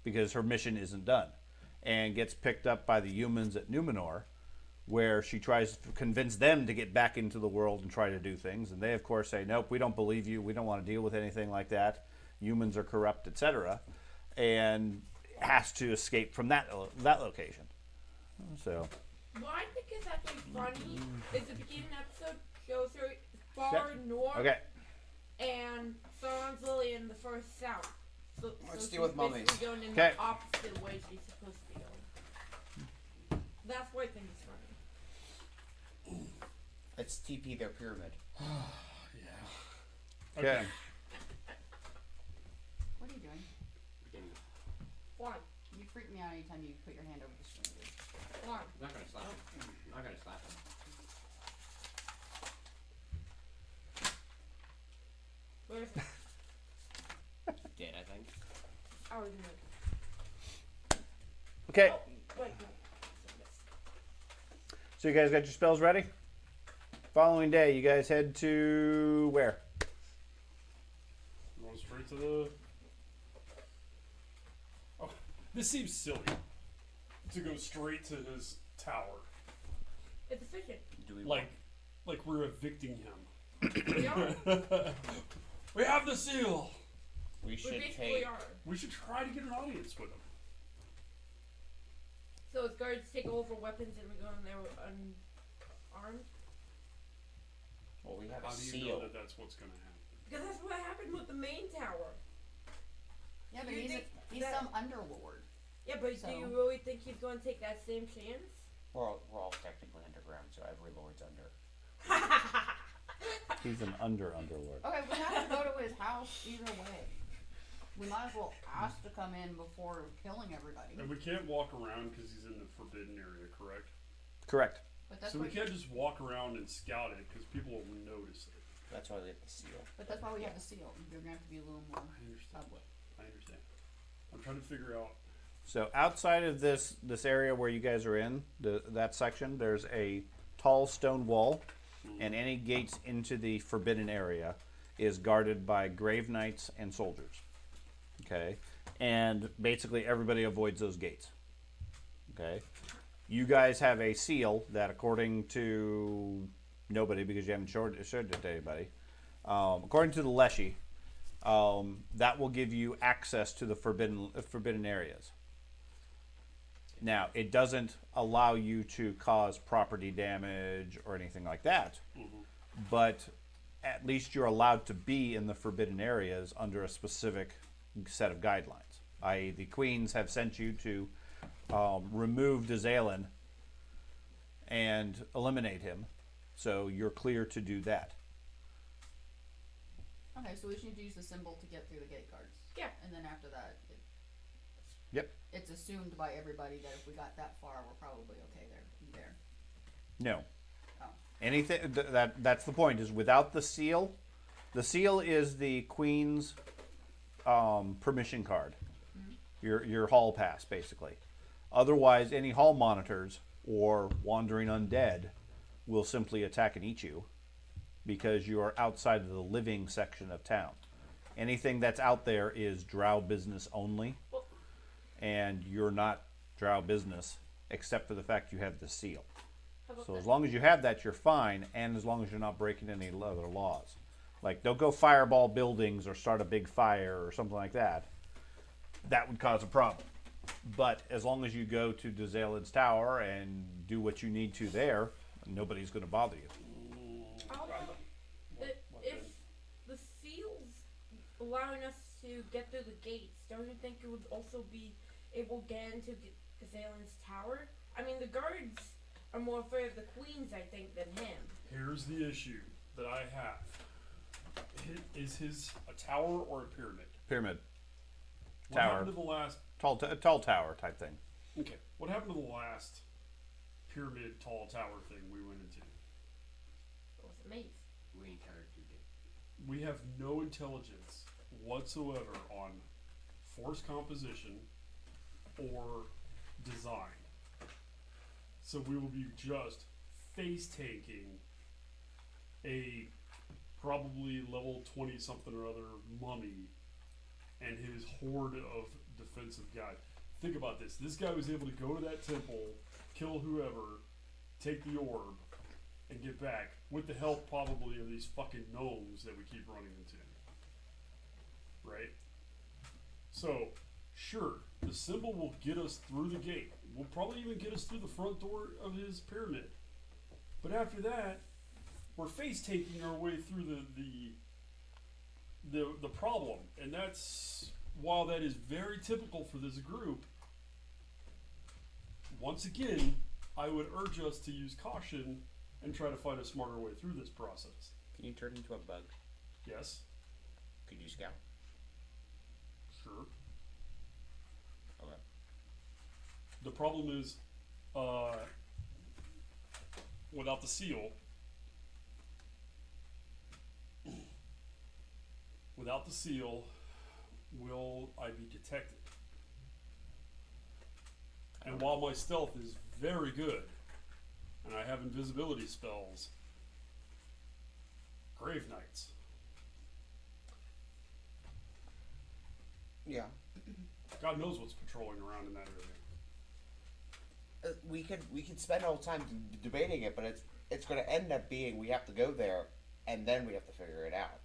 S1: because her mission isn't done, and gets picked up by the humans at Numenor, where she tries to convince them to get back into the world and try to do things, and they of course say, nope, we don't believe you, we don't want to deal with anything like that. Humans are corrupt, etc., and has to escape from that location. So.
S7: What I think is actually funny is the beginning episode shows her far
S1: Okay.
S7: north
S1: Okay.
S7: and Sauron's lily in the first south.
S8: Let's
S7: So
S8: deal with
S7: she's
S8: mummies.
S7: basically going in
S1: Okay.
S7: the opposite way she's supposed to be going. That's what I think is funny.
S8: Let's TP their pyramid.
S1: Okay.
S2: What are you doing?
S7: Why?
S2: You freak me out anytime you put your hand over the string.
S7: Why?
S6: I'm not gonna slap him. I'm not gonna slap him.
S7: Where's it?
S6: Dead, I think.
S7: I already know.
S1: Okay.
S7: Oh, wait, no.
S1: So you guys got your spells ready? Following day, you guys head to where?
S3: Going straight to the. Oh, this seems silly. To go straight to his tower,
S7: It's efficient.
S8: Do we
S3: like we're evicting him.
S7: We are.
S3: We have the seal.
S8: We
S7: We
S8: should
S7: basically
S8: take.
S7: are.
S3: We should try to get an audience with him.
S7: So it's guards take over weapons and we go in there unarmed?
S8: Well, we have
S3: How
S8: a
S3: do you know
S8: seal.
S3: that that's what's gonna happen?
S7: Because that's what happened with the main tower.
S2: Yeah, but
S7: You
S2: he's
S7: think
S2: he's
S7: that-
S2: some underlord.
S7: Yeah, but
S2: So-
S7: do you really think he's going to take that same chance?
S8: We're all technically underground, so every lord's under.
S1: He's an underlord.
S2: Okay, we have to go to his house either way. We might as well ask to come in before killing everybody.
S3: And we can't walk around because he's in the forbidden area, correct?
S1: Correct.
S2: But that's
S3: So we
S2: why.
S3: can't just walk around and scout it because people will notice it.
S8: That's why we have the seal.
S2: But that's why we have the seal. You're gonna have to be a little more
S3: I understand.
S2: public.
S3: I understand. I'm trying to figure out.
S1: So outside of this area where you guys are in, that section, there's a tall stone wall, and any gates into the forbidden area is guarded by grave knights and soldiers. Okay? And basically everybody avoids those gates. Okay? You guys have a seal that, according to nobody, because you haven't showed it to anybody, according to the Leshy, that will give you access to the forbidden areas. Now, it doesn't allow you to cause property damage or anything like that, but at least you're allowed to be in the forbidden areas under a specific set of guidelines. I.e., the queens have sent you to remove Dazalin and eliminate him, so you're clear to do that.
S2: Okay, so we should use the symbol to get through the gate guards.
S7: Yeah.
S2: And then after that,
S1: Yep.
S2: it's assumed by everybody that if we got that far, we're probably okay there.
S1: No.
S2: Oh.
S1: Anything that's the point, is without the seal is the queen's permission card, your hall pass basically. Otherwise, any hall monitors or wandering undead will simply attack and eat you because you are outside of the living section of town. Anything that's out there is drow business only, and you're not drow business except for the fact you have the seal.
S7: How about
S1: So as
S7: that?
S1: long as you have that, you're fine, and as long as you're not breaking any other laws. Like, don't go fireball buildings or start a big fire or something like that. That would cause a problem. But as long as you go to Dezalin's tower and do what you need to there, nobody's going to bother you.
S7: How about if the seals allowing us to get through the gates, don't you think it would also be able to get into Gazalin's tower? I mean, the guards are more afraid of the queens, I think, than him.
S3: Here's the issue that I have. Is his a tower or a pyramid?
S1: Pyramid.
S3: What
S1: Tower.
S3: happened to the last?
S1: Tall tower type thing.
S3: Okay. What happened to the last pyramid tall tower thing we went into?
S7: It was a maze.
S6: We encountered 2 gates.
S3: We have no intelligence whatsoever on force composition or design. So we will be just face tanking a probably level 20 something or other mummy and his horde of defensive guys. Think about this. This guy was able to go to that temple, kill whoever, take the orb, and get back with the help probably of these fucking gnomes that we keep running into. Right? So, sure, the symbol will get us through the gate. Will probably even get us through the front door of his pyramid. But after that, we're face taking our way through the problem, and that's, while that is very typical for this group, once again, I would urge us to use caution and try to find a smarter way through this process.
S9: Can you turn into a bug?
S3: Yes,
S9: Could you scout?
S3: sure.
S9: Okay.
S3: The problem is, without the seal, will I be detected? And while my stealth is very good, and I have invisibility spells, Grave Knights.
S8: Yeah.
S3: God knows what's patrolling around in that area.
S8: We could spend all the time debating it, but it's going to end up being we have to go there and then we have to figure it out.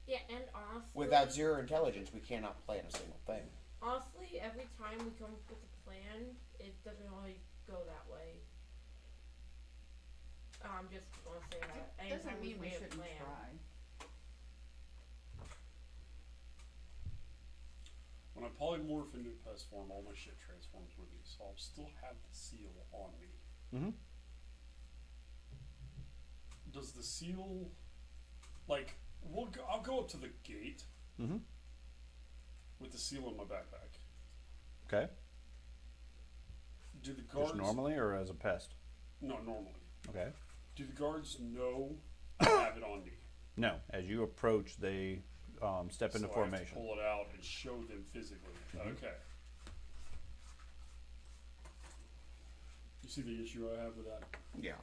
S7: Yeah, and honestly,
S8: Without zero intelligence, we cannot plan a single thing.
S7: honestly, every time we come up with a plan, it doesn't really go that way. Just want to say that. Anytime
S2: Doesn't mean we
S7: made a
S2: shouldn't
S7: plan.
S2: try.
S3: When I polymorph into pest form, all my shit transforms with me, so I'll still have the seal on me.
S1: Mm-hmm.
S3: Does the seal, like, I'll go up to the gate
S1: Mm-hmm.
S3: with the seal in my backpack.
S1: Okay.
S3: Do the guards
S1: Just normally or as a pest?
S3: No, normally.
S1: Okay.
S3: Do the guards know I have it on me?
S1: No. As you approach, they step into
S3: So I have to
S1: formation.
S3: pull it out and show them physically.
S1: Mhm.
S3: Okay. You see the issue I have with that?
S8: Yeah.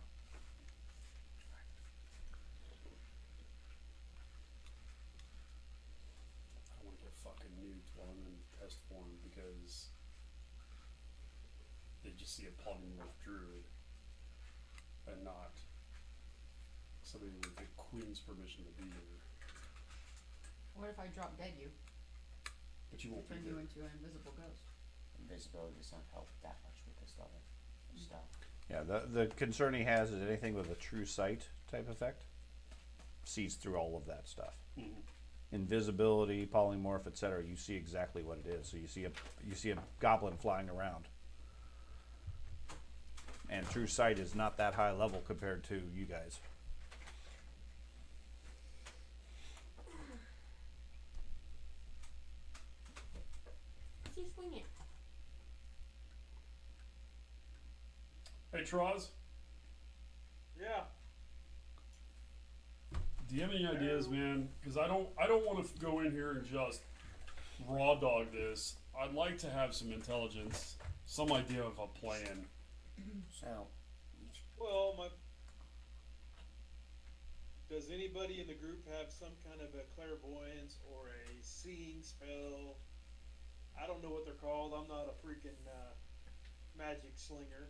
S3: I don't want to get fucking nuked while I'm in pest form because they just see a polymorph druid and not somebody with the queen's permission to be there.
S2: What if I drop dead you?
S3: But you won't be
S2: Turn you
S3: there.
S2: into an invisible ghost.
S8: Invisibility does not help that much with this level of stuff.
S1: Yeah. The concern he has is anything with a true sight type effect sees through all of that stuff.
S3: Mhm.
S1: Invisibility, polymorph, etc. You see exactly what it is. So you see a goblin flying around. And true sight is not that high level compared to you guys.
S7: What's he swinging?
S3: Hey, Troz,
S5: Yeah.
S3: do you have any ideas, man? Because I don't want to go in here and just raw dog this. I'd like to have some intelligence, some idea of a plan.
S8: So,
S5: Well, does anybody in the group have some kind of a clairvoyance or a seeing spell? I don't know what they're called. I'm not a freaking magic slinger.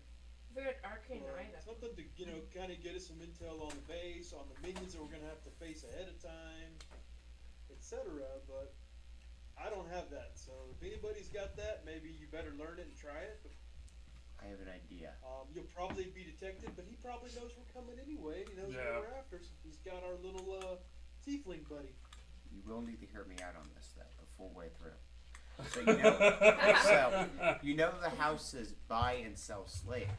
S7: figured Arcane either.
S5: Something to, you know, kind of get us some intel on the base, on the minions that we're gonna have to face ahead of time, etc. But I don't have that, so if anybody's got that, maybe you better learn it and try it. But,
S8: I have an idea.
S5: you'll probably be detected, but he probably knows we're coming anyway. He knows
S3: Yeah.
S5: what we're after. So he's got our little tiefling buddy.
S8: You will need to hear me out on this, though, the full way through. So you know, the houses buy and sell slaves.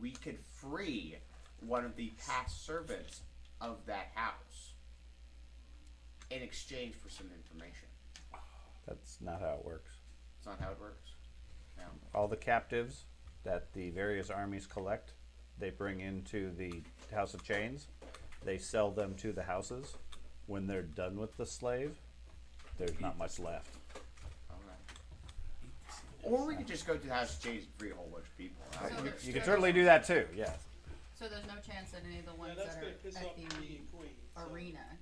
S8: We could free one of the past servants of that house in exchange for some information.
S1: That's not how it works.
S8: It's not how it works. No.
S1: All the captives that the various armies collect, they bring into the House of Chains. They sell them to the houses. When they're done with the slave, there's not much left.
S8: All right. Or we could just go to the House of Chains and free a whole bunch of people.
S2: So there's-
S1: You can certainly do that too, yes.
S2: So there's no chance that any of the
S5: Yeah,
S2: ones
S5: that's
S2: that
S5: gonna
S2: are
S5: piss
S2: at
S5: off
S2: the
S5: the king and queen. So
S2: arena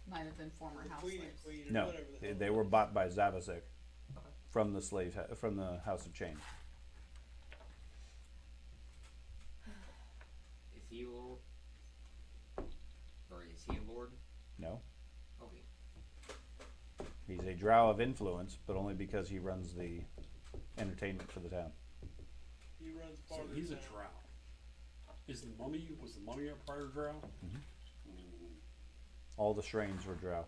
S2: might have been former
S5: the
S2: house
S5: queen
S2: slaves.
S5: and queen or
S1: No,
S5: whatever the hell
S1: they
S5: it
S1: were
S5: is.
S1: bought by Zavasek from the from the House of Chains.
S6: Is he a lord? Or is he a lord?
S1: No,
S6: Okay.
S1: he's a drow of influence, but only because he runs the entertainment for the town.
S5: He runs
S3: So
S5: part of
S3: he's a
S5: the town.
S3: drow. Was the mummy a prior drow?
S1: All the Shrains were drow.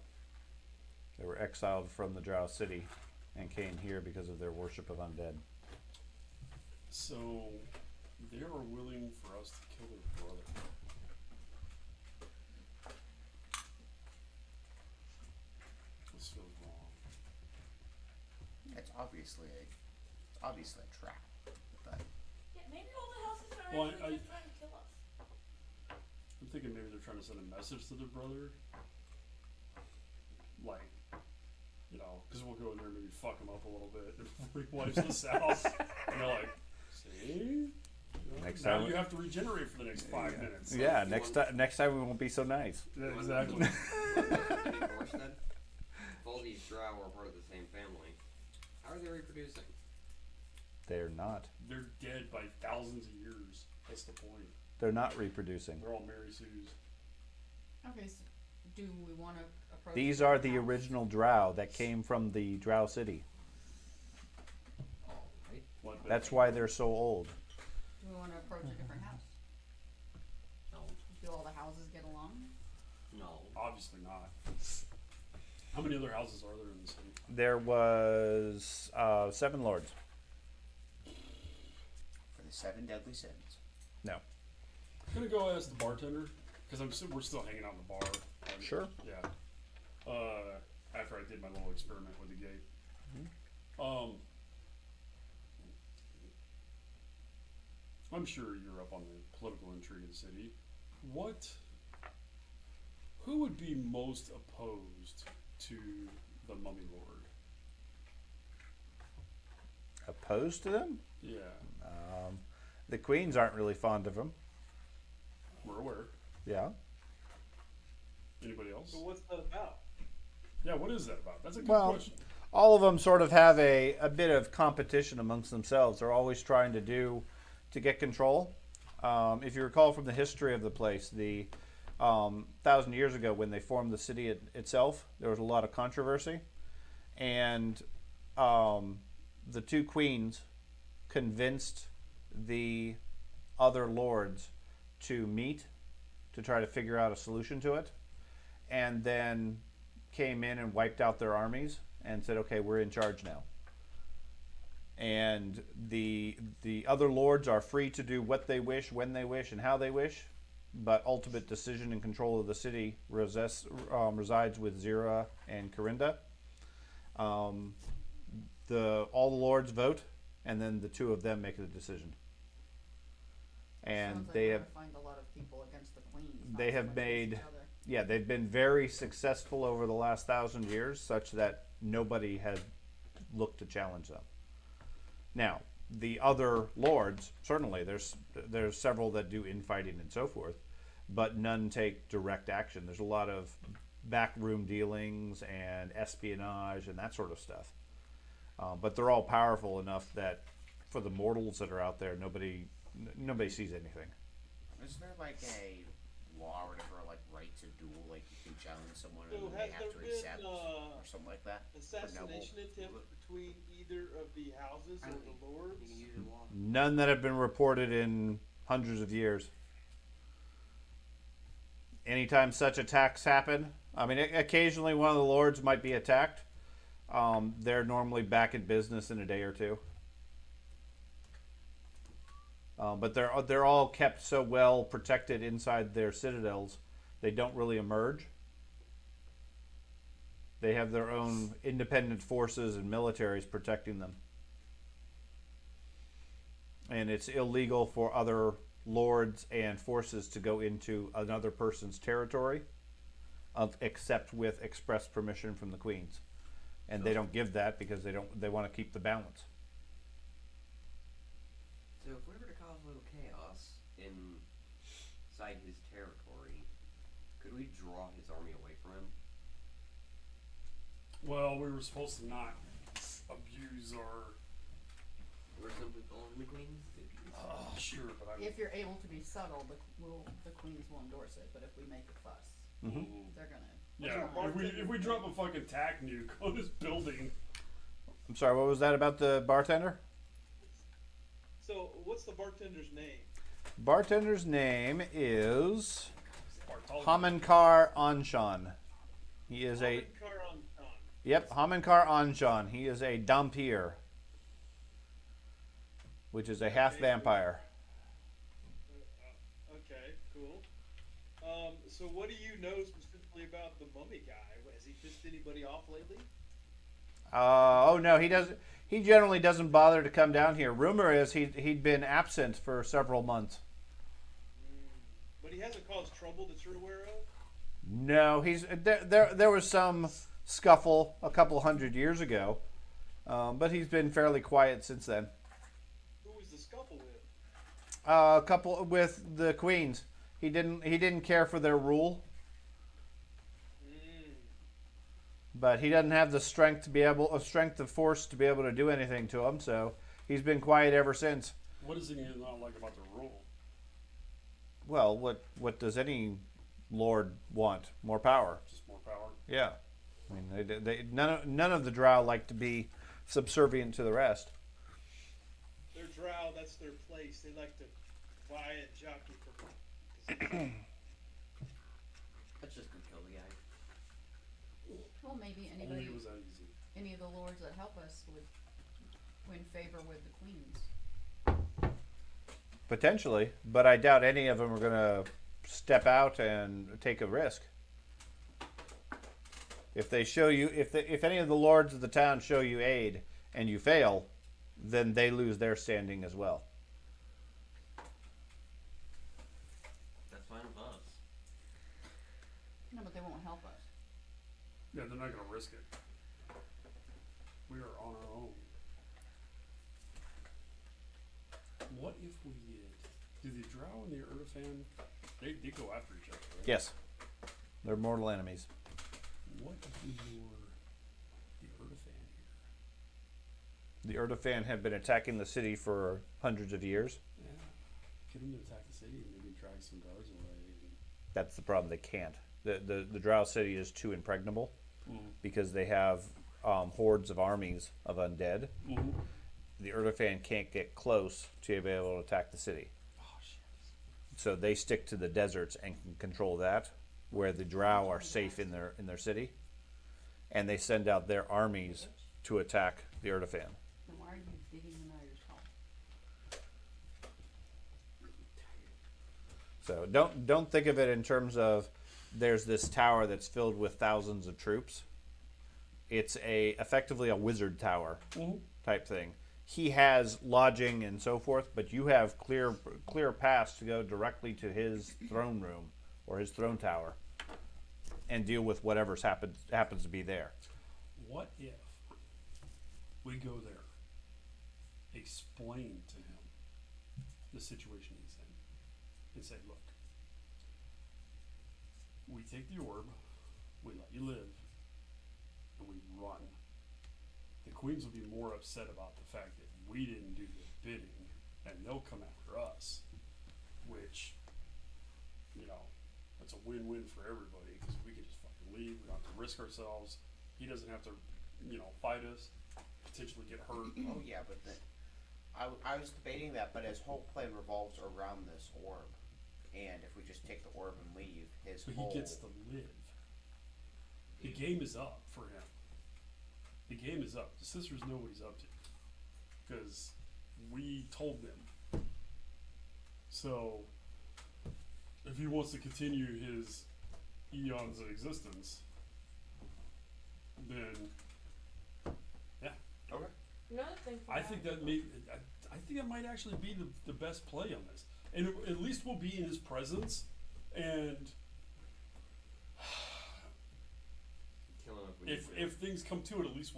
S1: They were exiled from the drow city and came here because of their worship of undead.
S3: So they are willing for us to kill their brother. This feels wrong.
S8: It's obviously a trap. But
S7: Yeah, maybe all the houses are
S3: Well,
S7: actually just trying to kill us.
S3: I'm thinking maybe they're trying to send a message to their brother. Like, you know, because we'll go in there and maybe fuck him up a little bit before he wipes us out. And they're like, see? You know,
S1: Next
S3: now
S1: time-
S3: you have to regenerate for the next 5 minutes.
S1: Yeah, next time we won't be so nice.
S3: Yeah,
S6: You wanna
S3: exactly.
S6: know what's even worse then? If all these drow are part of the same family, how are they reproducing?
S1: They're not.
S3: They're dead by thousands of years. That's the point.
S1: They're not reproducing.
S3: They're all Mary Sue's.
S2: Okay, so do we want to approach?
S1: These
S2: a
S1: are
S2: different
S1: the
S2: house?
S1: original drow that came from the drow city.
S6: Right?
S3: What, but-
S1: That's why they're so old.
S2: Do we want to approach a different house?
S6: No.
S2: Do all the houses get along?
S6: No.
S3: Obviously not. How many other houses are there in the city?
S1: There was 7 lords.
S8: for the 7 deadly sins.
S1: No.
S3: I'm gonna go ask the bartender because we're still hanging out in the bar. Like,
S1: Sure.
S3: Yeah. After I did my little experiment with the gate. I'm sure you're up on the political intrigue of the city. Who would be most opposed to the Mummy Lord?
S1: Opposed to them?
S3: Yeah,
S1: The queens aren't really fond of him.
S3: we're aware.
S1: Yeah.
S3: Anybody else?
S5: So what's that about?
S3: Yeah, what is that about? That's a good
S1: Well,
S3: question.
S1: all of them sort of have a bit of competition amongst themselves. They're always trying to get control. If you recall from the history of the place, the 1,000 years ago when they formed the city itself, there was a lot of controversy. And the 2 queens convinced the other lords to meet to try to figure out a solution to it. And then came in and wiped out their armies and said, okay, we're in charge now. And the other lords are free to do what they wish, when they wish, and how they wish, but ultimate decision and control of the city resides with Zira and Corinda. All the lords vote, and then the 2 of them make the decision. And
S2: Sounds like
S1: they
S2: we're
S1: have
S2: gonna find a lot of people against the queens. not
S1: they
S2: so
S1: have
S2: much against
S1: made-
S2: each other.
S1: yeah, they've been very successful over the last 1,000 years, such that nobody has looked to challenge them. Now, the other lords, certainly, there's several that do infighting and so forth, but none take direct action. There's a lot of backroom dealings and espionage and that sort of stuff. But they're all powerful enough that for the mortals that are out there, nobody sees anything.
S8: Is there like a law or whatever, like right to duel? Like you can challenge someone
S5: So
S8: and
S5: has
S8: they have to
S5: there
S8: accept
S5: been
S8: or something like that?
S5: assassination attempts between either of the houses or the lords?
S6: You can use it law.
S1: None that have been reported in hundreds of years. Anytime such attacks happen, I mean, occasionally one of the lords might be attacked. They're normally back in business in a day or two. But they're all kept so well protected inside their citadels, they don't really emerge. They have their own independent forces and militaries protecting them. And it's illegal for other lords and forces to go into another person's territory, except with express permission from the queens. And they don't give that because they want to keep the balance.
S6: So if we were to cause a little chaos inside his territory, could we draw his army away from him?
S3: Well, we were supposed to not abuse our.
S6: Or simply call him the queen's abuse?
S3: Sure, but I.
S2: If you're able to be subtle, the queens will endorse it. But if we make a fuss, they're gonna.
S3: Yeah, if we drop a fucking tac nuke on this building.
S1: I'm sorry, what was that about the bartender?
S5: So what's the bartender's name?
S1: Bartender's name is
S3: Bartolome.
S1: Hamankar Anshan. He is a
S5: Karan.
S1: Hamankar Anshan. He is a Dhampir, which is a half vampire.
S5: Okay, cool. So what do you know specifically about the mummy guy? Has he pissed anybody off lately?
S1: Oh no, he doesn't. He generally doesn't bother to come down here. Rumor is he'd been absent for several months.
S5: But he hasn't caused trouble that you're aware of?
S1: No, he's there was some scuffle a couple hundred years ago, but he's been fairly quiet since then.
S5: Who was the scuffle with?
S1: A couple with the queens. He didn't care for their rule, but he doesn't have the strength of force to be able to do anything to him. So he's been quiet ever since.
S3: What is he not like about the rule?
S1: Well, what does any lord want? More power.
S3: Just more power.
S1: Yeah, I mean, none of the drow like to be subservient to the rest.
S5: They're drow, that's their place. They like to buy and jockey for position.
S6: Let's just go kill the guy.
S2: Well, maybe
S3: Only
S2: anybody,
S3: it was that easy.
S2: any of the lords that help us would win favor with the queens.
S1: Potentially, but I doubt any of them are going to step out and take a risk. If they show you, if any of the lords of the town show you aid and you fail, then they lose their standing as well.
S6: That's fine with us.
S2: No, but they won't help us.
S3: Yeah, they're not gonna risk it. We are on our own. What if we do the drow and the Erdofan? They go after each other, right?
S1: Yes, they're mortal enemies.
S3: What if we lure the Erdofan here?
S1: The Erdofan have been attacking the city for hundreds of years.
S3: Yeah. Get them to attack the city and maybe drag some guards away.
S1: That's the problem. They can't. The Drow city is too impregnable because they have hordes of armies of undead.
S3: Mm-hmm.
S1: The Erdofan can't get close to be able to attack the city.
S3: Oh shit.
S1: So they stick to the deserts and can control that, where the Drow are safe in their city, and they send out their armies to attack the Erdofan.
S2: Then why are you digging them out of your skull?
S1: So don't think of it in terms of there's this tower that's filled with thousands of troops. It's effectively a wizard tower type thing. He has lodging and so forth, but you have clear paths to go directly to his throne room or his throne tower and deal with whatever's happens to be there.
S3: What if we go there, explain to him the situation he's in, and say, look, we take the orb, we let you live, and we run. the queens will be more upset about the fact that we didn't do the bidding, and they'll come after us, which, you know, that's a win-win for everybody, because we can just fucking leave, we don't have to risk ourselves, he doesn't have to, you know, fight us, potentially get hurt.
S8: Oh yeah, but I was debating that, but his whole plan revolves around this orb, and if we just take the orb and leave, his
S3: But
S8: whole
S3: he gets to live. The game is up for him. The game is up. The sisters know what he's up to, because we told them. So, if he wants to continue his eons of existence, then yeah.
S8: Okay.
S7: Another thing. For
S3: I think that I think that might actually be the best play on this, and at least we'll be in his presence, and
S6: Killing him when you
S3: if things come to it, at least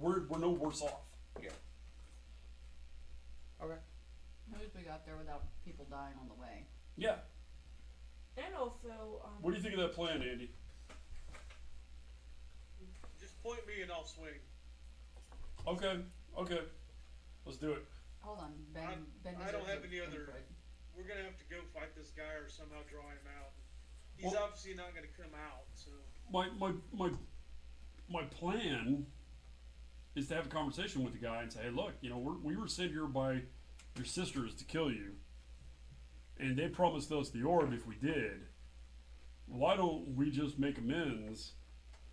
S3: we're no worse off.
S8: Yeah. Okay.
S2: At least we got there without people dying on the way.
S3: Yeah.
S7: And also,
S3: What do you think of that plan, Andy?
S5: Just point me and I'll swing.
S3: Okay. Okay. Let's do it.
S2: Hold on, Ben. Ben
S5: I don't
S2: deserves
S5: have any other.
S2: input.
S5: We're gonna have to go fight this guy or somehow draw him out. He's
S3: Well-
S5: obviously not gonna come out, so.
S3: My plan is to have a conversation with the guy and say, hey, look, you know, we were sent here by your sisters to kill you, and they promised us the orb if we did. Why don't we just make amends,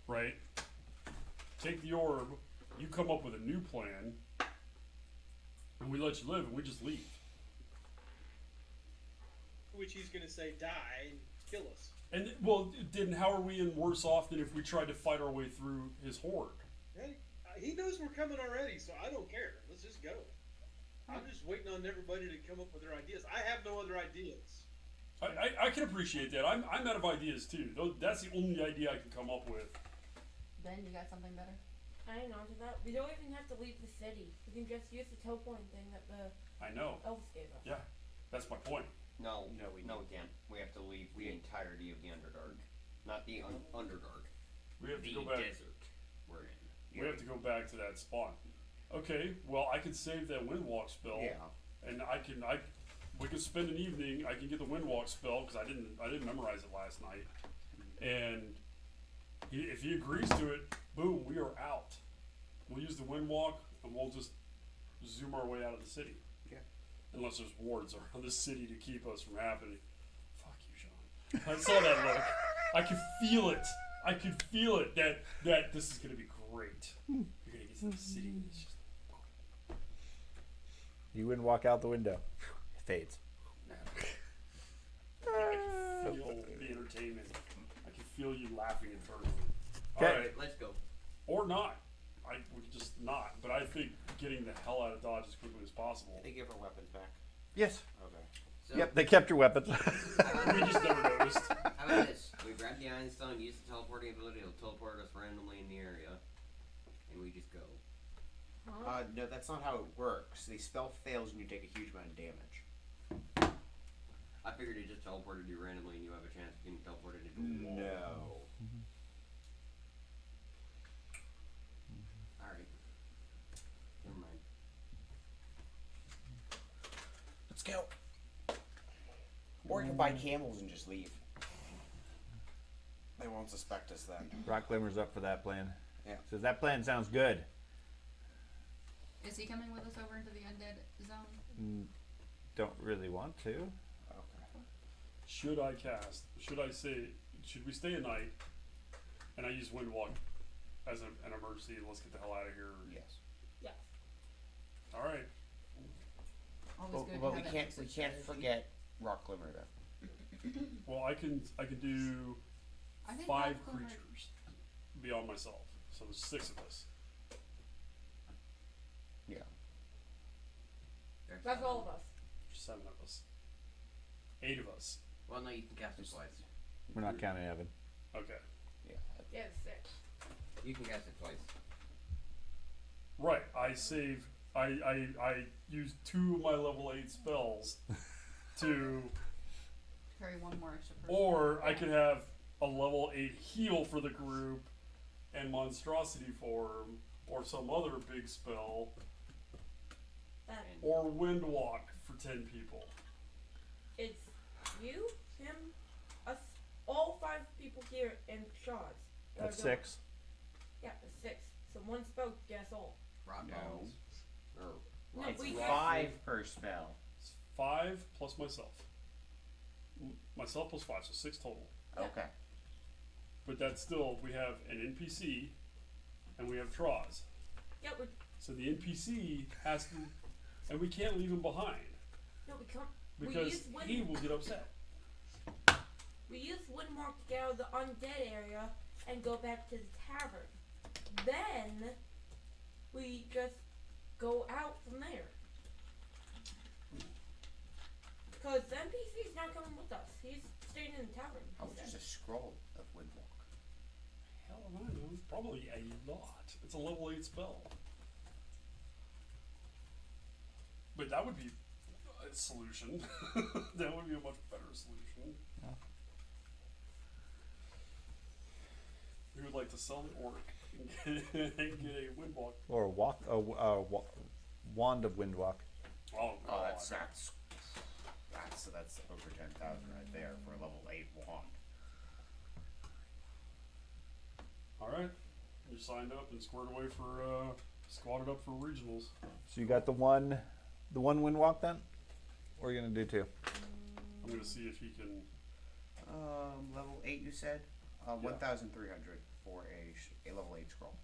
S3: right? Take the orb, you come up with a new plan, and we let you live, and we just leave.
S5: Which he's gonna say die and kill us.
S3: And well, then how are we in worse off than if we tried to fight our way through his horde?
S5: Hey, he knows we're coming already, so I don't care. Let's just go. I'm just waiting on everybody to come up with their ideas. I have no other ideas.
S3: I can appreciate that. I'm out of ideas too. That's the only idea I can come up with.
S2: Ben, you got something better?
S7: adding on to that, we don't even have to leave the city. We can just use the teleporting thing that the
S3: I know.
S7: elves gave us.
S3: Yeah, that's my point.
S6: No,
S8: No, we
S6: we can't. We have to leave the entirety of the Underdark. Not the Underdark.
S3: We have to
S6: The
S3: go back.
S6: desert we're in.
S3: We have to go back to that spot. Okay, well I can save that windwalk spell.
S8: Yeah.
S3: And we can spend an evening. I can get the windwalk spell because I didn't memorize it last night. And if he agrees to it, boom, we are out. We'll use the windwalk and we'll just zoom our way out of the city.
S8: Yeah.
S3: Unless there's wards around the city to keep us from happening. Fuck you, Sean. I saw that look. I could feel it. I could feel it that this is gonna be great. You're gonna get to the city and it's just
S1: You wouldn't walk out the window. It fades.
S3: I can feel the entertainment. I can feel you laughing internally.
S1: Okay.
S3: Alright.
S6: Let's go.
S3: Or not. We could just not. But I think getting the hell out of Dodge as quickly as possible.
S8: They give our weapons back.
S1: Yes.
S8: Okay.
S6: So,
S1: Yep, they kept your weapons.
S3: We just never noticed.
S6: how about this? We grab the Iron Stone, use the teleporting ability, it'll teleport us randomly in the area, and we just go.
S8: No, that's not how it works. The spell fails and you take a huge amount of damage.
S6: I figured it just teleported you randomly and you have a chance of getting teleported into a wall.
S8: No.
S6: Alright. Never mind.
S8: Let's go. Or you can buy camels and just leave. They won't suspect us then.
S1: Rock Glimmer's up for that plan.
S8: Yeah.
S1: Says that plan sounds good.
S2: Is he coming with us over into the undead zone?
S1: Don't really want to.
S8: Okay.
S3: Should we stay a night and I use Windwalk as an emergency and let's get the hell out of here?
S8: Yes.
S7: Yes.
S3: Alright.
S2: Always good
S8: But
S2: to
S8: we
S2: have that
S8: can't
S2: exit strategy.
S8: forget Rock Glimmer though.
S3: Well I can do
S2: I think
S3: 5
S2: Rock Glimmer-
S3: creatures beyond myself. So there's 6 of us.
S8: Yeah.
S6: There's
S7: That's
S6: seven.
S7: all of us.
S3: 7 of us. 8 of us.
S6: Well, no, you can cast it twice.
S1: We're not counting Evan.
S3: Okay.
S8: Yeah.
S7: Yeah, it's 6.
S6: You can cast it twice.
S3: Right. I use 2 of my level 8 spells to
S2: Carry one more extra person.
S3: or I could have a level 8 heal for the group and monstrosity form or some other big spell,
S7: That
S3: or wind walk for 10 people.
S7: it's you, him, us, all 5 people here, and Shaw's. that
S1: That's
S7: are going.
S1: 6.
S7: Yeah, that's 6. So one spell gets all.
S6: Rock
S8: No.
S6: bottles. Or
S7: No,
S8: It's
S7: we just-
S8: 5 per spell.
S3: It's 5 plus myself. Myself plus 5, so 6 total.
S7: Yeah.
S8: Okay.
S3: But that's still, we have an NPC and we have Troz.
S7: Yeah,
S3: So the NPC has to, and we can't leave him behind
S7: no, we can't.
S3: because
S7: use wind,
S3: he will get upset.
S7: we use Windmark to get out of the undead area and go back to the tavern. Then we just go out from there. Because the NPC's not coming with us. He's staying in the tavern.
S8: How much is a scroll of Windwalk?
S3: Hell, I don't know. Probably a lot. It's a level 8 spell. But that would be a solution. That would be a much better solution.
S1: Yeah.
S3: We would like to sell the orc and get a windwalk.
S1: Or wand of windwalk.
S3: Oh,
S8: Oh,
S3: God.
S8: that's over 10,000 right there for a level 8 wand.
S3: All right, you signed up and squared away for squatted up for regionals.
S1: So you got the one windwalk then? Or are you gonna do 2?
S3: I'm gonna see if he can.
S8: Level 8 you said? 1,300 for a level 8 scroll.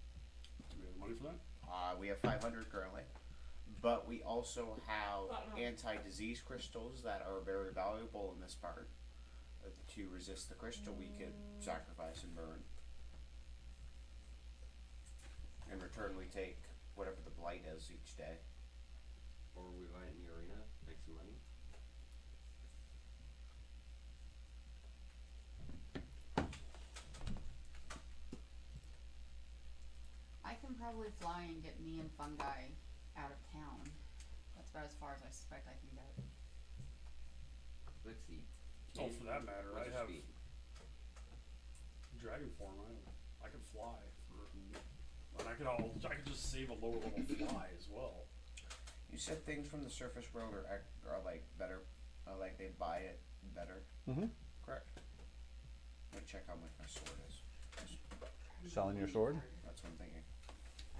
S3: Do we have the money for that?
S8: We have 500 currently, but we also have
S7: Uh-uh.
S8: anti-disease crystals that are very valuable in this part. To resist the crystal, we could sacrifice and burn. In return, we take whatever the blight is each day.
S6: Or we buy it in the arena, make some money.
S2: I can probably fly and get me and Fungi out of town. That's about as far as I suspect I can go.
S6: Let's see.
S3: Oh, for that matter,
S6: What's
S3: I
S6: your
S3: have
S6: speed?
S3: dragon form. I can fly for, and I could just save a lower level fly as well.
S8: You said things from the surface world are like better, like they buy it better.
S1: Mm-hmm.
S8: Correct. Let me check how much my sword is.
S1: Selling your sword?
S8: That's what I'm thinking.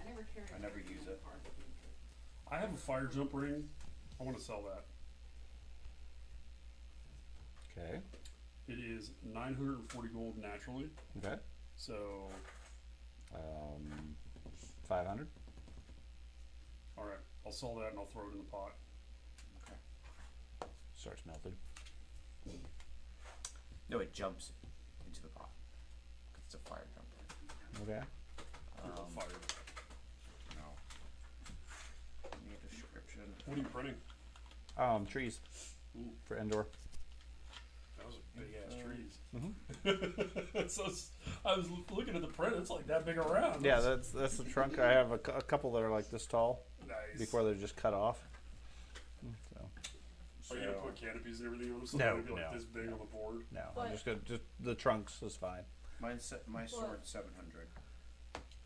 S2: I never carried.
S8: I never use it.
S3: I have a fire jump ring. I want to sell that.
S1: Okay.
S3: It is 940 gold naturally.
S1: Okay.
S3: So
S1: 500.
S3: all right, I'll sell that and I'll throw it in the pot.
S1: Starts melting.
S8: No, it jumps into the pot. 'Cause it's a fire jumper.
S1: Okay.
S3: Here's a fire.
S8: No. Need a description.
S3: What are you printing?
S1: Trees
S3: Ooh,
S1: for indoor.
S3: those are big ass trees.
S1: Mhm.
S3: So I was looking at the print. It's like that big around.
S1: Yeah, that's the trunk. I have a couple that are like this tall
S3: Nice.
S1: before they're just cut off. So
S3: Are you gonna put canopies and everything on them so
S1: No,
S3: they're gonna be like
S1: no.
S3: this big on the board?
S1: no,
S7: But-
S1: I'm just gonna just the trunks is fine.
S8: My sword's 700.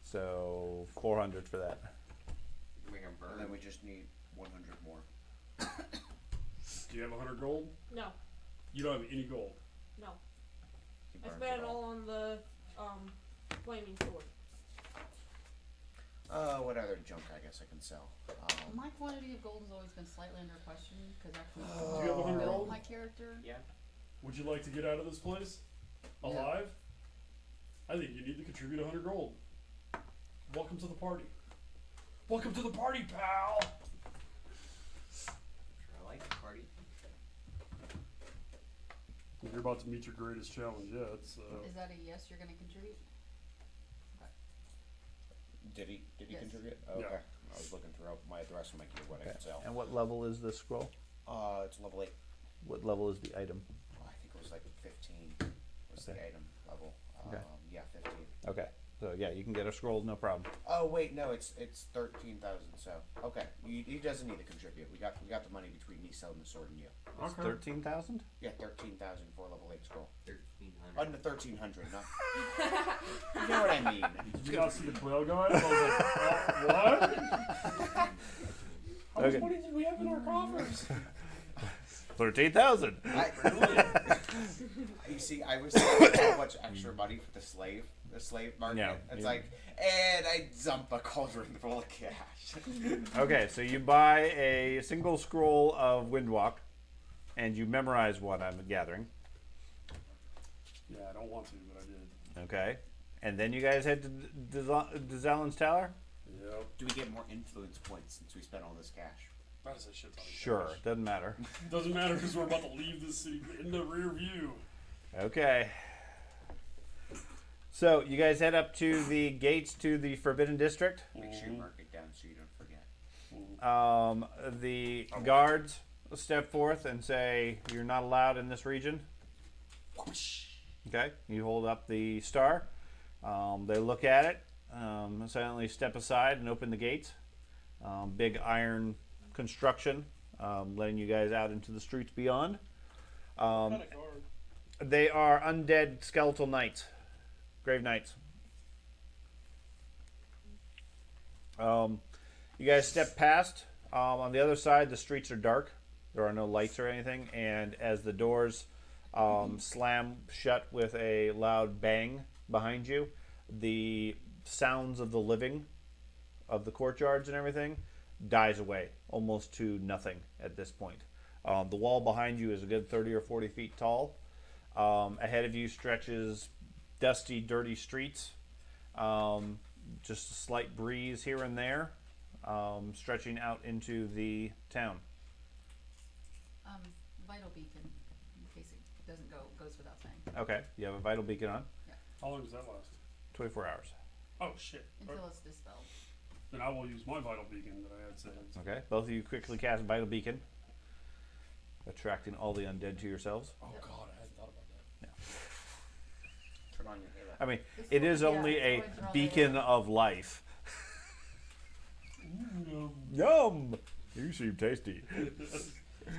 S1: So 400 for that.
S6: We can burn.
S8: And then we just need 100 more.
S3: Do you have 100 gold?
S7: No,
S3: You don't have any gold.
S7: no.
S8: He
S7: I
S8: burns
S7: spent
S8: it
S7: it all on the flaming sword.
S8: What other junk I guess I can sell?
S2: My quantity of gold has always been slightly under question because after
S3: Do you have 100
S2: built
S3: gold?
S2: my character,
S6: Yeah.
S3: Would you like to get out of this place alive? I think you need to contribute 100 gold. Welcome to the party. Welcome to the party, pal.
S6: I like the party.
S3: You're about to meet your greatest challenge yet. So.
S2: is that a yes? You're going to contribute?
S8: Did he
S2: Yes.
S8: contribute?
S3: Yeah.
S8: Okay. I was looking through the rest of my gear what I could sell.
S1: And what level is this scroll?
S8: It's level 8.
S1: What level is the item?
S8: I think it was like 15 was
S1: Okay.
S8: the item level.
S1: Okay.
S8: Yeah, 15.
S1: Okay, So yeah, you can get a scroll, no problem.
S8: Oh wait, no, it's 13,000. So okay, he doesn't need to contribute. We got the money between me selling the sword and you.
S1: It's 13,000.
S8: Yeah, 13,000 for a level 8 scroll.
S6: 1,300.
S8: Under 1,300, not. You know what I mean?
S3: Did you not see the quail guys? I was like, what? How much
S1: Okay.
S3: money did we have in our coffers?
S1: 13,000.
S8: You see, I was saving so much extra money for the slave market.
S1: Yeah,
S8: It's
S1: yeah.
S8: like, and I dump a cauldron full of cash.
S1: Okay, so you buy a single scroll of Windwalk, and you memorize what I'm gathering.
S3: Yeah, I don't want to, but I did.
S1: Okay, and then you guys head to Zalin's Tower.
S3: Yep.
S8: Do we get more influence points since we spent all this cash?
S3: That is a shit ton of
S1: Sure,
S3: cash.
S1: doesn't matter.
S3: Doesn't matter because we're about to leave this city in the rear view.
S1: Okay. So you guys head up to the gates to the Forbidden District.
S8: Make sure you mark it down so you don't forget.
S1: The guards step forth and say, "You're not allowed in this region." Okay. You hold up the star. They look at it, silently step aside and open the gates. Big iron construction, letting you guys out into the streets beyond.
S5: What kind of guard?
S1: They are undead skeletal knights, grave knights. You guys step past. On the other side, the streets are dark. There are no lights or anything. And as the doors slam shut with a loud bang behind you, the sounds of the living, of the courtyards and everything, dies away almost to nothing at this point. The wall behind you is a good 30 or 40 feet tall. Ahead of you stretches dusty, dirty streets. Just a slight breeze here and there, stretching out into the town.
S2: Vital beacon, in case it goes without saying.
S1: Okay, you have a vital beacon on.
S3: How long does that last?
S1: 24 hours.
S3: Oh shit.
S2: Until it's dispelled.
S3: Then I will use my vital beacon that I had saved.
S1: Okay, both of you quickly cast vital beacon, attracting all the undead to yourselves.
S3: Oh god, I hadn't thought about that.
S8: Turn on your halo.
S1: I mean,
S2: This
S1: it
S2: one-
S1: is
S2: yeah,
S1: only a
S2: it's only
S1: beacon of life. Yum! You seem tasty.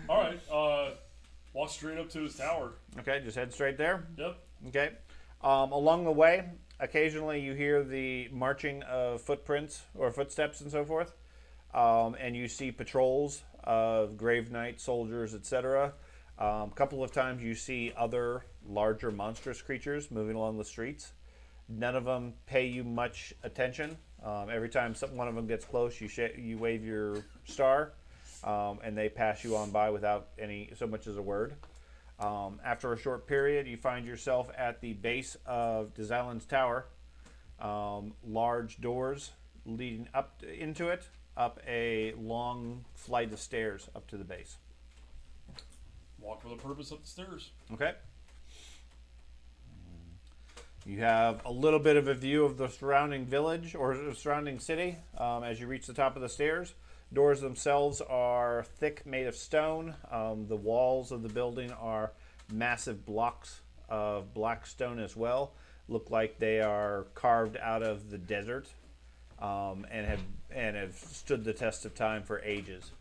S3: Alright, walk straight up to his tower.
S1: Okay, just head straight there.
S3: Yep.
S1: Okay. Along the way, occasionally you hear the marching of footprints or footsteps and so forth, and you see patrols of grave knight soldiers, etc. A couple of times you see other larger monstrous creatures moving along the streets. None of them pay you much attention. Every time one of them gets close, you wave your star, and they pass you on by without so much as a word. After a short period, you find yourself at the base of Desalin's Tower. Large doors leading up into it, up a long flight of stairs up to the base.
S3: Walk with a purpose up the stairs.
S1: Okay. You have a little bit of a view of the surrounding village or surrounding city as you reach the top of the stairs. Doors themselves are thick, made of stone. The walls of the building are massive blocks of black stone as well. Look like they are carved out of the desert and have stood the test of time for ages.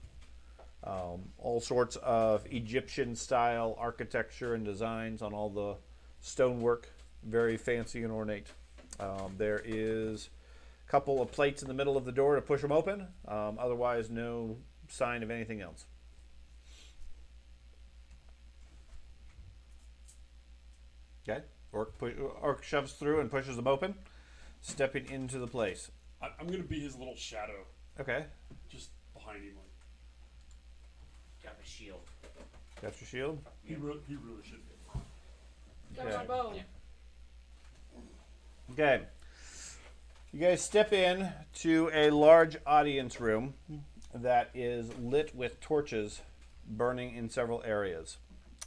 S1: All sorts of Egyptian-style architecture and designs on all the stonework, very fancy and ornate. There is a couple of plates in the middle of the door to push them open. Otherwise, no sign of anything else. Okay. Orc shoves through and pushes them open, stepping into the place.
S3: I'm gonna be his little shadow,
S1: Okay.
S3: just behind him. Like
S8: Got the shield.
S1: Got your shield?
S3: he really should be.
S7: Got
S1: Okay.
S7: my bow.
S1: Okay. You guys step in to a large audience room that is lit with torches burning in several areas.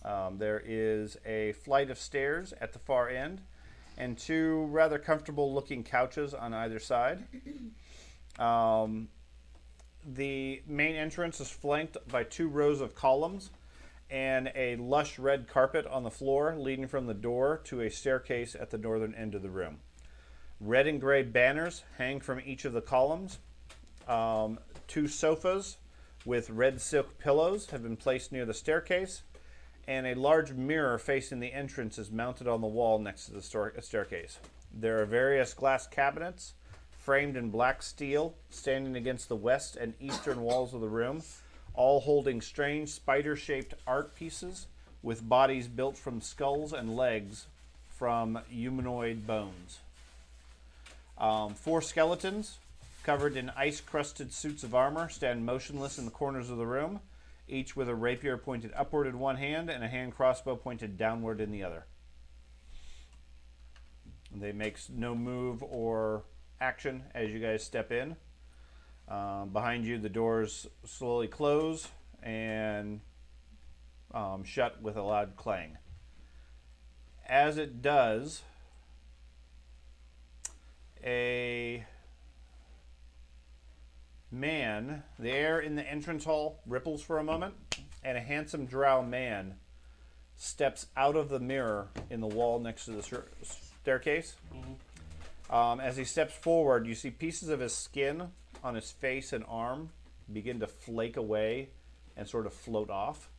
S1: There is a flight of stairs at the far end and two rather comfortable looking couches on either side. The main entrance is flanked by 2 rows of columns and a lush red carpet on the floor leading from the door to a staircase at the northern end of the room. Red and gray banners hang from each of the columns. 2 sofas with red silk pillows have been placed near the staircase, and a large mirror facing the entrance is mounted on the wall next to the staircase. There are various glass cabinets framed in black steel standing against the west and eastern walls of the room, all holding strange spider-shaped art pieces with bodies built from skulls and legs from humanoid bones. 4 skeletons covered in ice-crusted suits of armor stand motionless in the corners of the room, each with a rapier pointed upward in one hand and a hand crossbow pointed downward in the other. They make no move or action as you guys step in. Behind you, the doors slowly close and shut with a loud clang. As it does, the air in the entrance hall ripples for a moment, and a handsome drow man steps out of the mirror in the wall next to the staircase. As he steps forward, you see pieces of his skin on his face and arm begin to flake away and sort of float off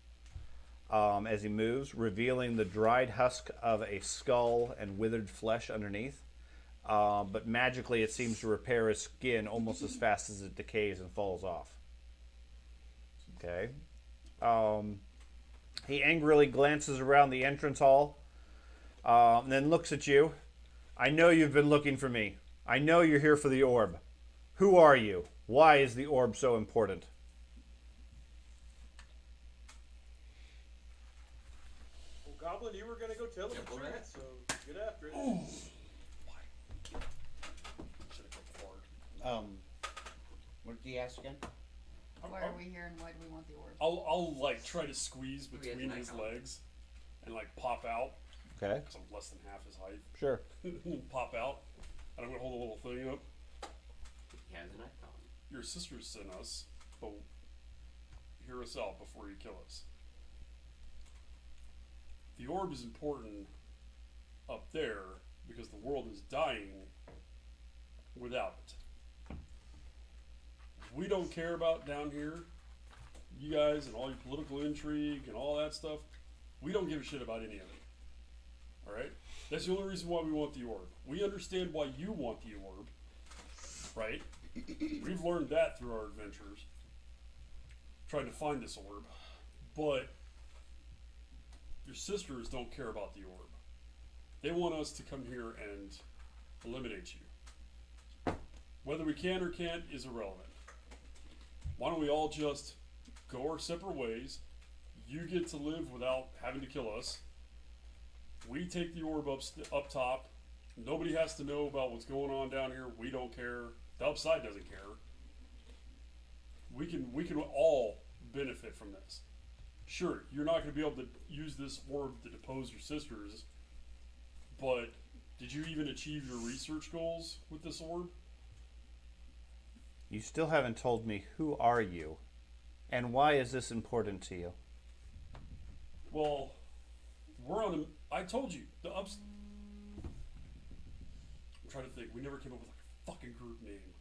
S1: as he moves, revealing the dried husk of a skull and withered flesh underneath. But magically it seems to repair his skin almost as fast as it decays and falls off. Okay. He angrily glances around the entrance hall, and then looks at you. I know you've been looking for me. I know you're here for the orb. Who are you? Why is the orb so important?
S5: Well, Goblin, you were gonna go tell him the truth, so get after it.
S8: What did he ask again?
S2: Why are we here and why do we want the orb?
S3: I'll like try to squeeze
S6: We have
S3: between
S6: an
S3: his
S6: icon.
S3: legs and like pop out
S1: Okay,
S3: because I'm less than half his height.
S1: sure.
S3: Pop out, and I'm gonna hold a little thing up.
S6: He has an icon.
S3: Your sisters sent us, but hear us out before you kill us. The orb is important up there because the world is dying without it. We don't care about down here, you guys and all your political intrigue and all that stuff. We don't give a shit about any of it. Alright? That's the only reason why we want the orb. We understand why you want the orb. Right? We've learned that through our adventures. Trying to find this orb. But your sisters don't care about the orb. They want us to come here and eliminate you. Whether we can or can't is irrelevant. Why don't we all just go our separate ways? You get to live without having to kill us. We take the orb up top. Nobody has to know about what's going on down here. We don't care. The upside doesn't care. We can all benefit from this. Sure, you're not going to be able to use this orb to depose your sisters, but did you even achieve your research goals with this orb?
S1: You still haven't told me who are you, and why is this important to you?
S3: Well, we're on a... I told you, the ups... I'm trying to think. We never came up with like a fucking group name.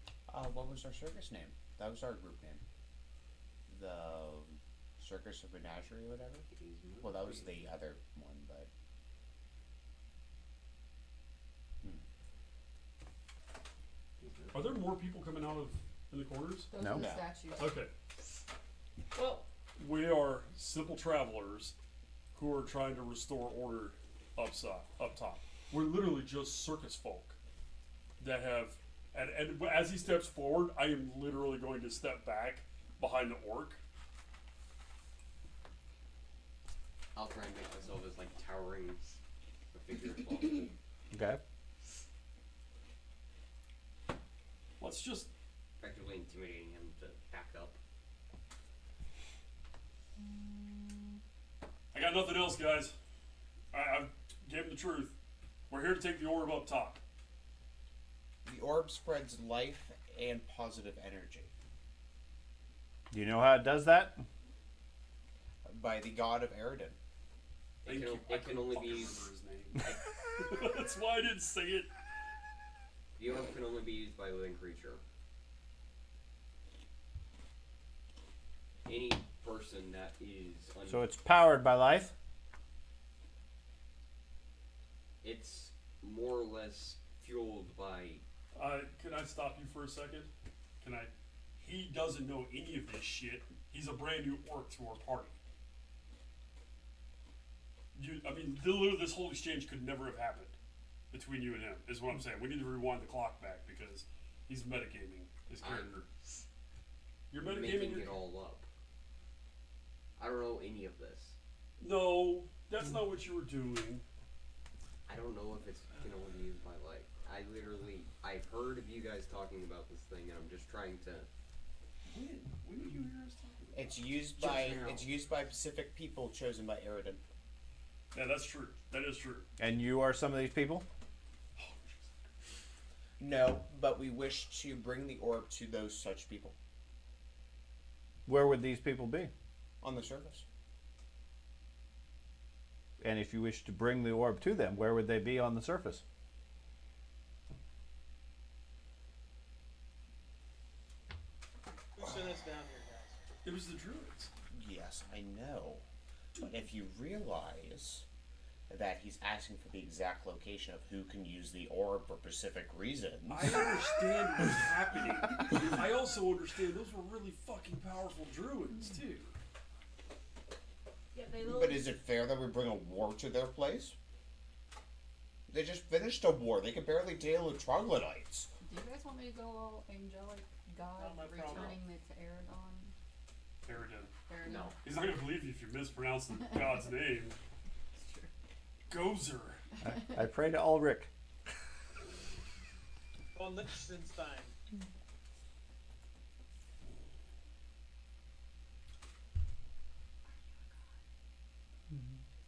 S8: What was our circus name? That was our group name. The Circus of Menagerie or whatever? Well, that was the other one, but...
S3: Are there more people coming out of in the corners?
S2: Those
S1: No.
S2: are the
S8: No.
S2: statues.
S3: Okay.
S7: Well,
S3: We are simple travelers who are trying to restore order up top. We're literally just circus folk that have, and as he steps forward, I am literally going to step back behind the orc.
S6: I'll try and make myself as like towering a figure as possible.
S1: Okay.
S3: Let's just,
S6: Effectively intimidating him to back up.
S3: I got nothing else, guys. I gave him the truth. We're here to take the orb up top.
S8: The orb spreads life and positive energy
S1: Do you know how it does that?
S8: by the god of Eridan.
S3: Thank
S6: It can,
S3: you. I
S6: it can
S3: couldn't
S6: only
S3: fucking
S6: be.
S3: remember his name. That's why I didn't say it.
S6: The orb can only be used by a living creature. Any person that is
S1: So it's powered by life?
S6: it's more or less fueled by.
S3: Can I stop you for a second? Can I? He doesn't know any of this shit. He's a brand new orc to our party. I mean, literally, this whole exchange could never have happened between you and him. Is what I'm saying. We need to rewind the clock back because he's metagaming his character. You're metagaming
S6: Making it all up. I don't know any of this.
S3: No, that's not what you were doing.
S6: I don't know if it can only be used by light. I've heard of you guys talking about this thing, and I'm just trying to.
S3: When did you hear us talking?
S4: It's used
S6: Just
S4: by
S6: now.
S4: it's used by Pacific people chosen by Eridan.
S3: Yeah, that's true. That is true.
S1: And you are some of these people?
S4: No, but we wish to bring the orb to those such people
S1: Where would these people be?
S4: on the surface.
S1: And if you wish to bring the orb to them, where would they be on the surface?
S5: Who sent us down here, guys?
S3: It was the druids.
S4: Yes, I know. But if you realize that he's asking for the exact location of who can use the orb for specific reasons.
S3: I understand what's happening. I also understand those were really fucking powerful druids too.
S7: Yeah, they
S4: But is it fair that we bring a war to their place? They just finished a war. They could barely deal with troglodytes.
S2: Do you guys want me to go all angelic God
S5: Not my problem.
S2: returning it to Eridon?
S3: Eridan.
S2: Eridon?
S6: No.
S3: He's not gonna believe you if you mispronounce the god's name.
S2: It's true.
S3: Gozer.
S1: I pray to Ulrich.
S5: Von Liechtenstein.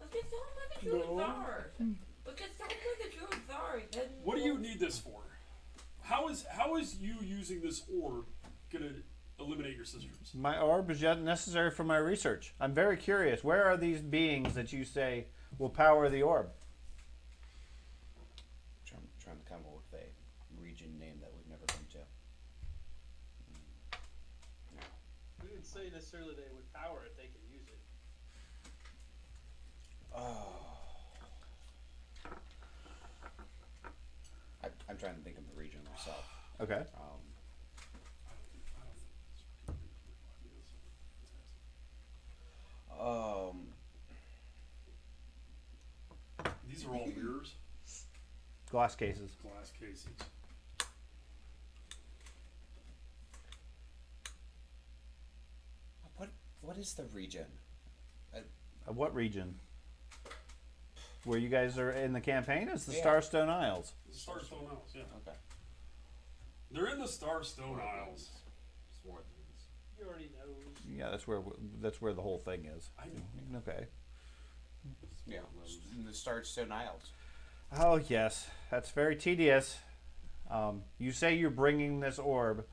S7: Let's just tell them what the druids are. Let's just tell them what the druids are. Then
S3: What do you need this for? How is you using this orb gonna eliminate your sisters?
S1: My orb is yet necessary for my research. I'm very curious. Where are these beings that you say will power the orb?
S8: Trying to come up with a region name that we've never been to.
S5: We didn't say necessarily they would power it, they can use it.
S8: I'm trying to think of the region myself.
S1: Okay.
S3: These are all mirrors,
S1: Glass cases.
S3: glass cases.
S8: What is the region?
S1: What region? Where you guys are in the campaign? It's the
S8: Yeah.
S1: Starstone Isles.
S3: The Starstone Isles, yeah.
S8: Okay.
S3: They're in the Starstone Isles.
S6: Swartlands.
S5: He already knows.
S1: Yeah, that's where the whole thing is.
S3: I know.
S1: Okay.
S8: Yeah. In the Starstone Isles.
S1: Oh yes, that's very tedious. You say you're bringing this orb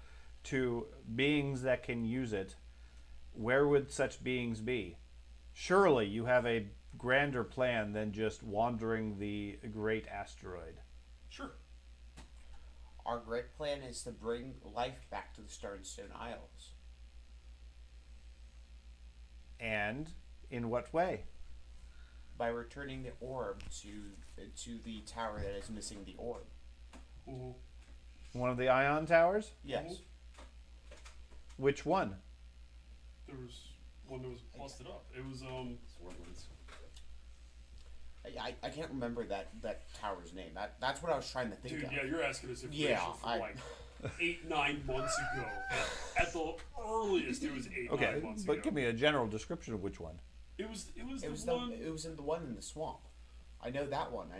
S1: to beings that can use it. Where would such beings be? Surely you have a grander plan than just wandering the great asteroid.
S3: Sure.
S4: Our great plan is to bring life back to the Starstone Isles.
S1: And in what way?
S4: By returning the orb to the tower that is missing the orb.
S3: Mm-hmm.
S1: One of the ion towers?
S4: Yes.
S1: Which one?
S3: There was one that was busted up. It was
S6: Swartlands.
S4: I can't remember that tower's name. That's what I was trying to think
S3: dude.
S4: of.
S3: Yeah, you're asking us information
S4: Yeah,
S3: from like 8-9 months ago. At the earliest, it was 8-9
S1: Okay,
S3: months
S1: but
S3: ago.
S1: give me a general description of which one.
S3: It was
S4: It
S3: the
S4: was
S3: one.
S4: it was in the one in the swamp. I know that one. I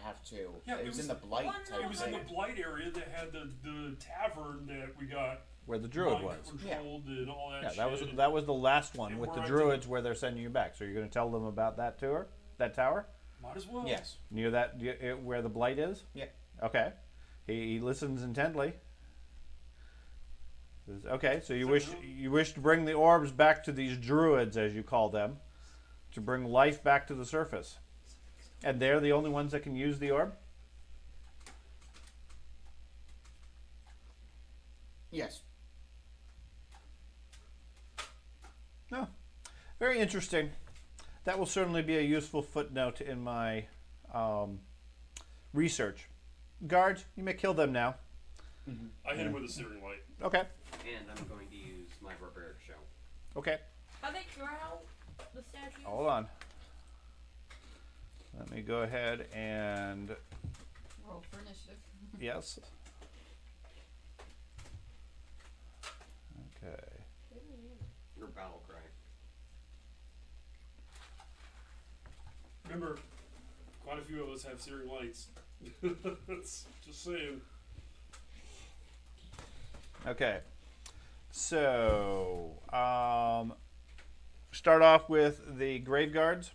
S4: have to.
S3: Yeah,
S4: it was in the blight
S7: one
S4: type
S3: It was in
S4: thing.
S3: the blight area that had the tavern that we got
S1: Where the druid
S3: mind
S1: was.
S3: controlled and all that
S1: Yeah,
S3: shit.
S1: that was the last one
S3: And
S1: with the
S3: where I
S1: druids where they're sending you back. So you're going to tell them about that tour, that tower,
S3: Might as well.
S4: Yes.
S1: near that where the blight is.
S4: Yeah.
S1: Okay, he listens intently. Says, okay, so you wish to bring the orbs back to these druids, as you call them, to bring life back to the surface, and they're the only ones that can use the orb.
S8: Yes.
S1: No. Very interesting. That will certainly be a useful footnote in my research. Guards, you may kill them now.
S3: I hit him with a searing light.
S1: Okay.
S6: And I'm going to use my barbaric show.
S1: Okay.
S7: How they drow the statues?
S1: Hold on. Let me go ahead and
S2: Roll for initiative.
S1: yes. Okay.
S6: Your battle cry.
S3: Remember, quite a few of us have searing lights. That's just saying.
S1: Okay. So, start off with the grave guards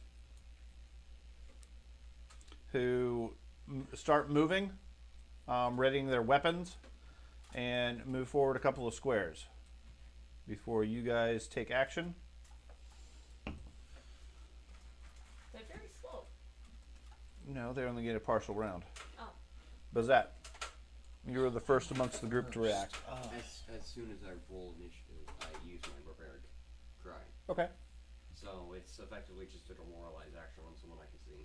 S1: who start moving, readying their weapons, and move forward a couple of squares before you guys take action.
S7: They're very slow.
S1: No, they only get a partial round.
S7: Oh.
S1: Bazat, you were the first amongst the group to react.
S6: As soon as I roll initiative, I use my barbaric cry.
S1: Okay.
S6: So it's effectively just a demoralize action on someone I can see.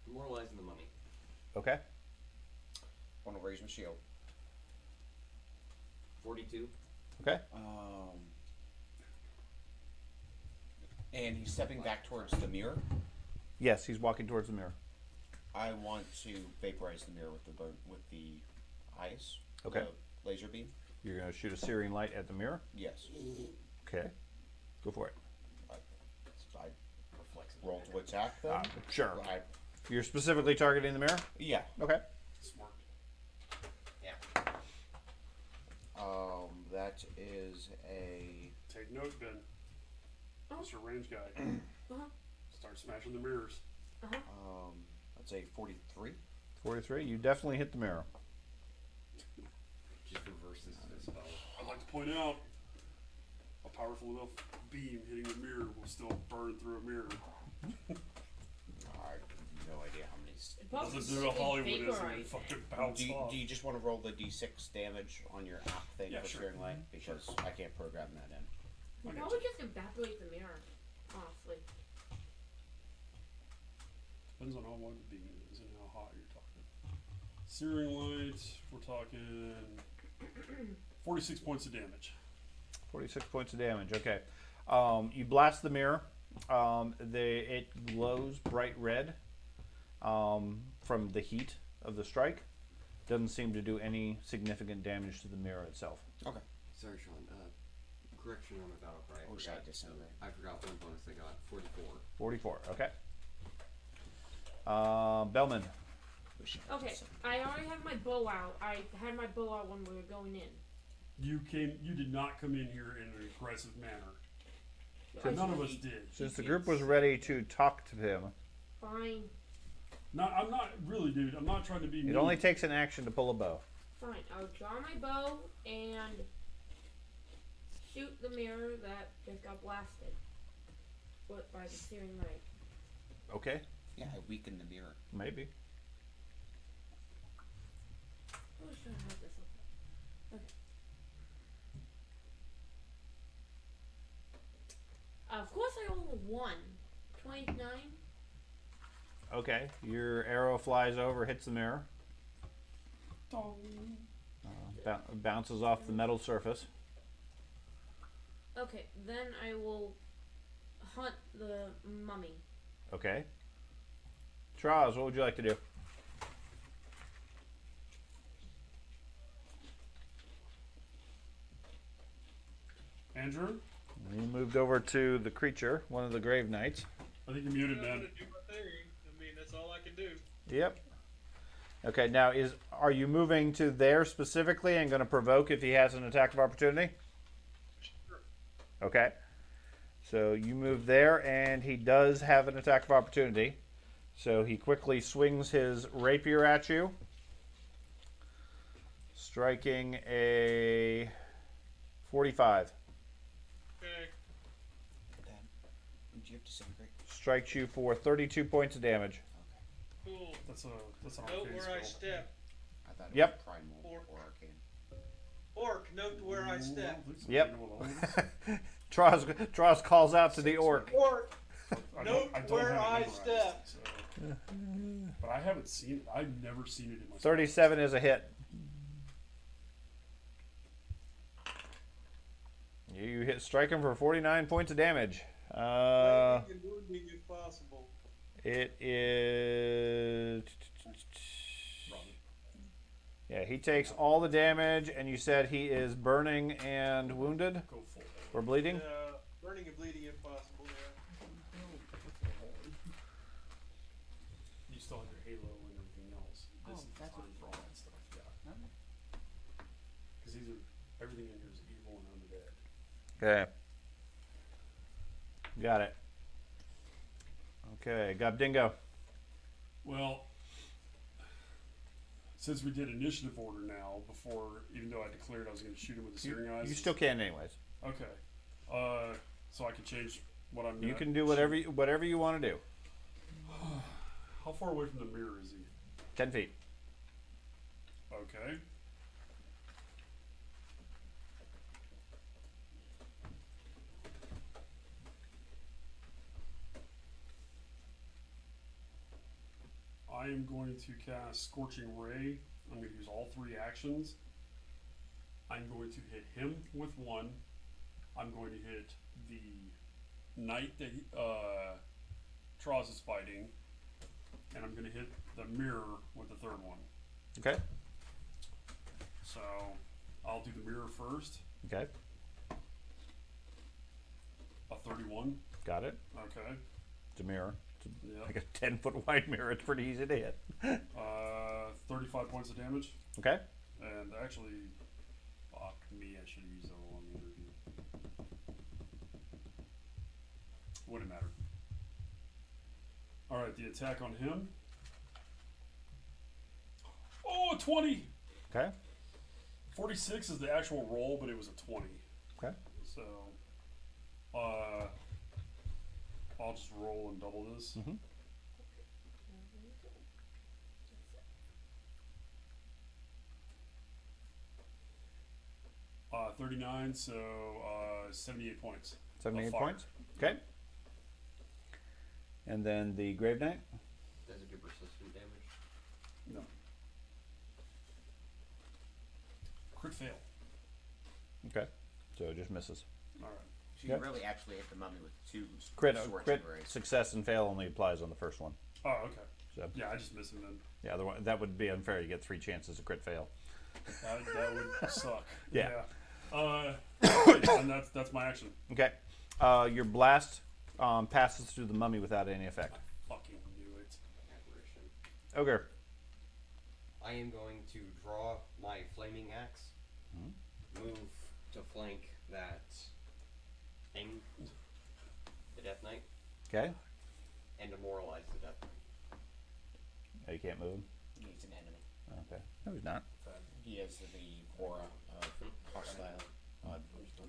S6: Demoralizing the mummy.
S1: Okay.
S8: Want to raise my shield.
S6: 42.
S1: Okay.
S8: And he's stepping back towards the mirror.
S1: Yes, he's walking towards the mirror.
S8: I want to vaporize the mirror with the eyes.
S1: Okay.
S8: The laser beam.
S1: You're going to shoot a searing light at the mirror.
S8: Yes.
S1: Okay. Go for it.
S8: I roll to attack them.
S1: Sure.
S8: I,
S1: You're specifically targeting the mirror?
S8: yeah.
S1: Okay.
S3: Smart.
S8: That is a.
S3: Take note, Ben. Mr. Range guy.
S7: Uh-huh.
S3: Start smashing the mirrors.
S8: That's a 43.
S1: 43. You definitely hit the mirror.
S6: Just reverses the spell.
S3: I'd like to point out a powerful enough beam hitting the mirror will still burn through a mirror.
S8: I have no idea how many.
S7: It probably
S3: Doesn't do a Hollywoodism and
S7: vaporize.
S3: fucking bounce off.
S8: Do you just want to roll the d6 damage on your app thing
S3: Yeah,
S8: for
S3: sure.
S8: searing light? Because I can't program that in.
S7: You
S3: Okay.
S7: probably just evaporate the mirror, honestly.
S3: Depends on how long the beam is and how hot you're talking. Searing light, we're talking 46 points of damage.
S1: 46 points of damage. Okay. You blast the mirror. It glows bright red from the heat of the strike. Doesn't seem to do any significant damage to the mirror itself.
S8: Okay.
S6: Sorry, Sean. Correction on the battle cry.
S8: Or should I disintegrate?
S6: I forgot one bonus I got. 44.
S1: 44. Okay. Bellman.
S7: Okay, I already have my bow out. I had my bow out when we were going in.
S3: You did not come in here in an aggressive manner.
S7: I
S3: None of
S7: said,
S3: us did.
S1: Since the group was ready to talk to him,
S7: Fine,
S3: I'm not really, dude. I'm not trying to be
S1: it
S3: mean.
S1: only takes an action to pull a bow.
S7: fine. I'll draw my bow and shoot the mirror that just got blasted by the searing light.
S1: Okay.
S8: Yeah, I weakened the mirror.
S1: Maybe.
S7: Oh, should I have this up? Okay. Of course I rolled a 1. 29.
S1: Okay. Your arrow flies over, hits the mirror,
S3: Dong.
S1: bounces off the metal surface.
S7: Okay, then I will hunt the mummy.
S1: Okay. Charles, what would you like to do?
S3: Andrew,
S1: You moved over to the creature, one of the grave knights.
S3: I think you're muted,
S5: I'm
S3: man.
S5: gonna do my thing. I mean, that's all I can do.
S1: Yep. Okay, now are you moving to there specifically and going to provoke if he has an attack of opportunity?
S5: Sure.
S1: Okay. So you move there and he does have an attack of opportunity. So he quickly swings his rapier at you, striking a 45.
S5: Okay.
S8: Then, do you have disintegrate?
S1: Strikes you for 32 points of damage.
S5: Cool.
S3: That's an
S5: Note
S3: arcane
S5: where I
S3: spell.
S5: step.
S8: I thought it
S1: Yep.
S8: was primal
S5: Or-
S8: or arcane.
S5: Orc Note where I
S3: Ooh,
S5: step.
S3: don't think so.
S1: Yep.
S3: You know what that is?
S1: Troz calls out to the orc.
S5: Or
S3: I
S5: note
S3: don't
S5: where
S3: have it
S5: I
S3: memorized,
S5: step.
S3: so. But I haven't seen it. I've never seen it in my
S1: 37 is a hit. You strike him for 49 points of damage.
S5: Lightning and wounding if possible.
S1: It is. Yeah, he takes all the damage, and you said he is burning and wounded
S3: Go full.
S1: or bleeding.
S5: Burning and bleeding if possible. Yeah.
S3: You still have your halo and everything else. This is the
S2: that's
S3: time
S2: what-
S3: for all that stuff. Yeah.
S2: Okay.
S3: Because these are everything in here is evil and undead.
S1: Okay. Got it. Okay, Gobdingo.
S3: Well, since we did initiative order now, before, even though I declared I was going to shoot him with the searing eyes.
S1: You still can, anyways.
S3: Okay. So I can change what I'm.
S1: You
S3: gonna
S1: can do
S3: shoot.
S1: whatever you want to do.
S3: How far away from the mirror is he?
S1: 10 feet.
S3: Okay. I am going to cast Scorching Ray. I'm going to use all 3 actions. I'm going to hit him with 1. I'm going to hit the knight that Troz is fighting. And I'm going to hit the mirror with the 3rd one.
S1: Okay.
S3: So I'll do the mirror first.
S1: Okay.
S3: A 31.
S1: Got it.
S3: Okay.
S1: It's a mirror. It's
S3: Yep.
S1: like a 10-foot wide mirror. It's pretty easy to hit.
S3: 35 points of damage.
S1: Okay.
S3: And actually, fuck me, I should have used that on the interview. Wouldn't matter. Alright, the attack on him. Oh, 20!
S1: Okay.
S3: 46 is the actual roll, but it was a 20.
S1: Okay.
S3: So, I'll just roll and double this.
S1: Mhm.
S3: 39, so 78 points.
S1: 78
S3: fire.
S1: points. Okay. And then the Grave Knight.
S6: Does it do persistent damage?
S3: No. Crit fail.
S1: Okay. So it just misses.
S3: Alright.
S8: So
S1: Yep.
S8: you really actually hit the mummy with 2
S1: Crit,
S8: scorching
S1: crit
S8: rays.
S1: success and fail only applies on the first one.
S3: Oh, okay.
S1: So
S3: Yeah, I just missed him then.
S1: yeah, that would be unfair. You get 3 chances to crit fail.
S3: That would suck.
S1: Yeah.
S3: And that's my action.
S1: Okay. Your blast passes through the mummy without any effect.
S3: Fucking knew it.
S6: Apparition.
S1: Ogre.
S6: I am going to draw my flaming axe, move to flank that thing, the Death Knight,
S1: Okay.
S6: and demoralize the Death Knight.
S1: Oh, you can't move him.
S8: He's an enemy.
S1: Okay. No, he's not.
S8: He has the aura of hostile on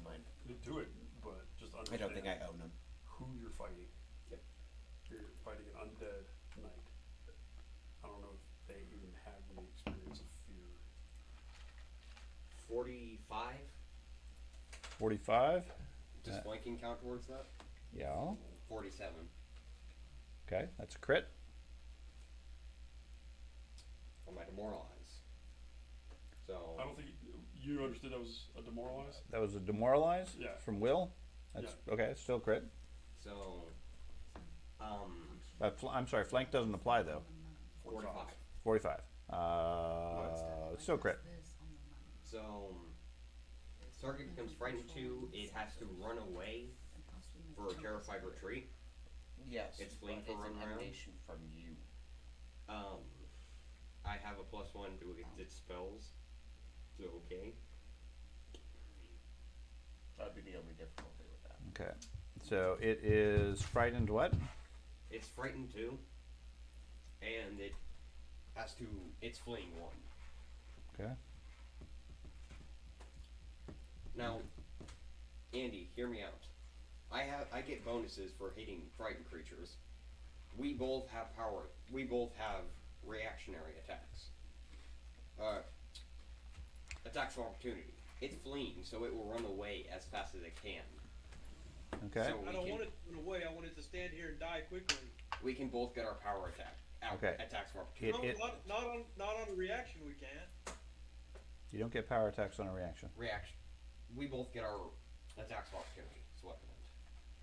S8: mine.
S3: Do it, but just
S8: I
S3: understand
S8: don't think I own him.
S3: who you're fighting.
S6: Yep.
S3: You're fighting an undead knight. I don't know if they even have the experience of fear.
S6: 45.
S1: 45.
S6: Does flanking count towards that?
S1: Yeah.
S6: 47.
S1: Okay. That's a crit.
S6: On my demoralize. So
S3: I don't think you understood that was a demoralize?
S1: That was a demoralize
S3: Yeah.
S1: from Will. That's okay. It's still crit.
S6: So
S1: I'm sorry. Flank doesn't apply though.
S6: 45.
S1: 45. It's still crit.
S6: So target becomes frightened 2. It has to run away for a terrified retreat.
S8: Yes.
S6: It's fleeing
S8: but
S6: for
S8: it's
S6: run
S8: an
S6: around?
S8: emanation from you.
S6: I have a +1 to its spells. So okay.
S8: That'd be the only difficulty with that.
S1: Okay. So it is frightened. What?
S6: It's frightened 2. And it has to. It's fleeing 1.
S1: Okay.
S6: Now, Andy, hear me out. I get bonuses for hitting frightened creatures. We both have power. We both have reactionary attacks. Attacks of opportunity. It's fleeing, so it will run away as fast as it can.
S1: Okay.
S6: So
S5: I don't want it to run away. I want it to stand here and die quickly.
S6: we can both get our power attack out.
S1: Okay.
S6: Attacks for
S1: It-
S5: No,
S1: it-
S5: not on a reaction. We can't.
S1: You don't get power attacks on a reaction.
S6: reaction. We both get our attacks of opportunity. That's what I meant.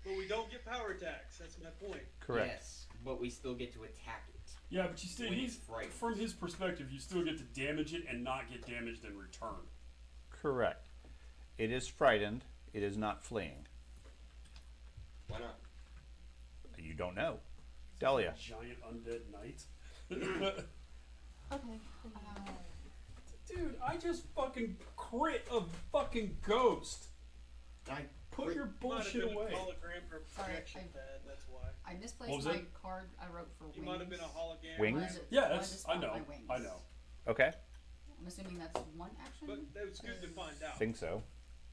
S5: But we don't get power attacks. That's my point.
S1: Correct.
S6: Yes, but we still get to attack it.
S3: Yeah, but you still
S6: When
S3: he's
S6: it's frightened.
S3: from his perspective, you still get to damage it and not get damaged in return.
S1: Correct. It is frightened. It is not fleeing.
S6: Why not?
S1: You don't know. Delia.
S3: Giant undead knight.
S2: Okay.
S3: Dude, I just fucking crit a fucking ghost.
S8: I
S3: Put your
S5: Might have
S3: bullshit
S5: been
S3: away.
S5: a hologram or
S2: Sorry,
S5: projection pad. That's why.
S2: I
S3: What
S2: misplaced
S3: was
S2: my
S3: it?
S2: card I wrote for wings.
S5: You might have been a hologram.
S1: Wings?
S2: Wanted to-
S3: Yeah,
S2: wanted
S3: that's
S2: to
S3: I
S2: spot
S3: know.
S2: my wings.
S3: I know.
S1: Okay.
S2: I'm assuming that's one action.
S5: But that was good to find out.
S1: Think so.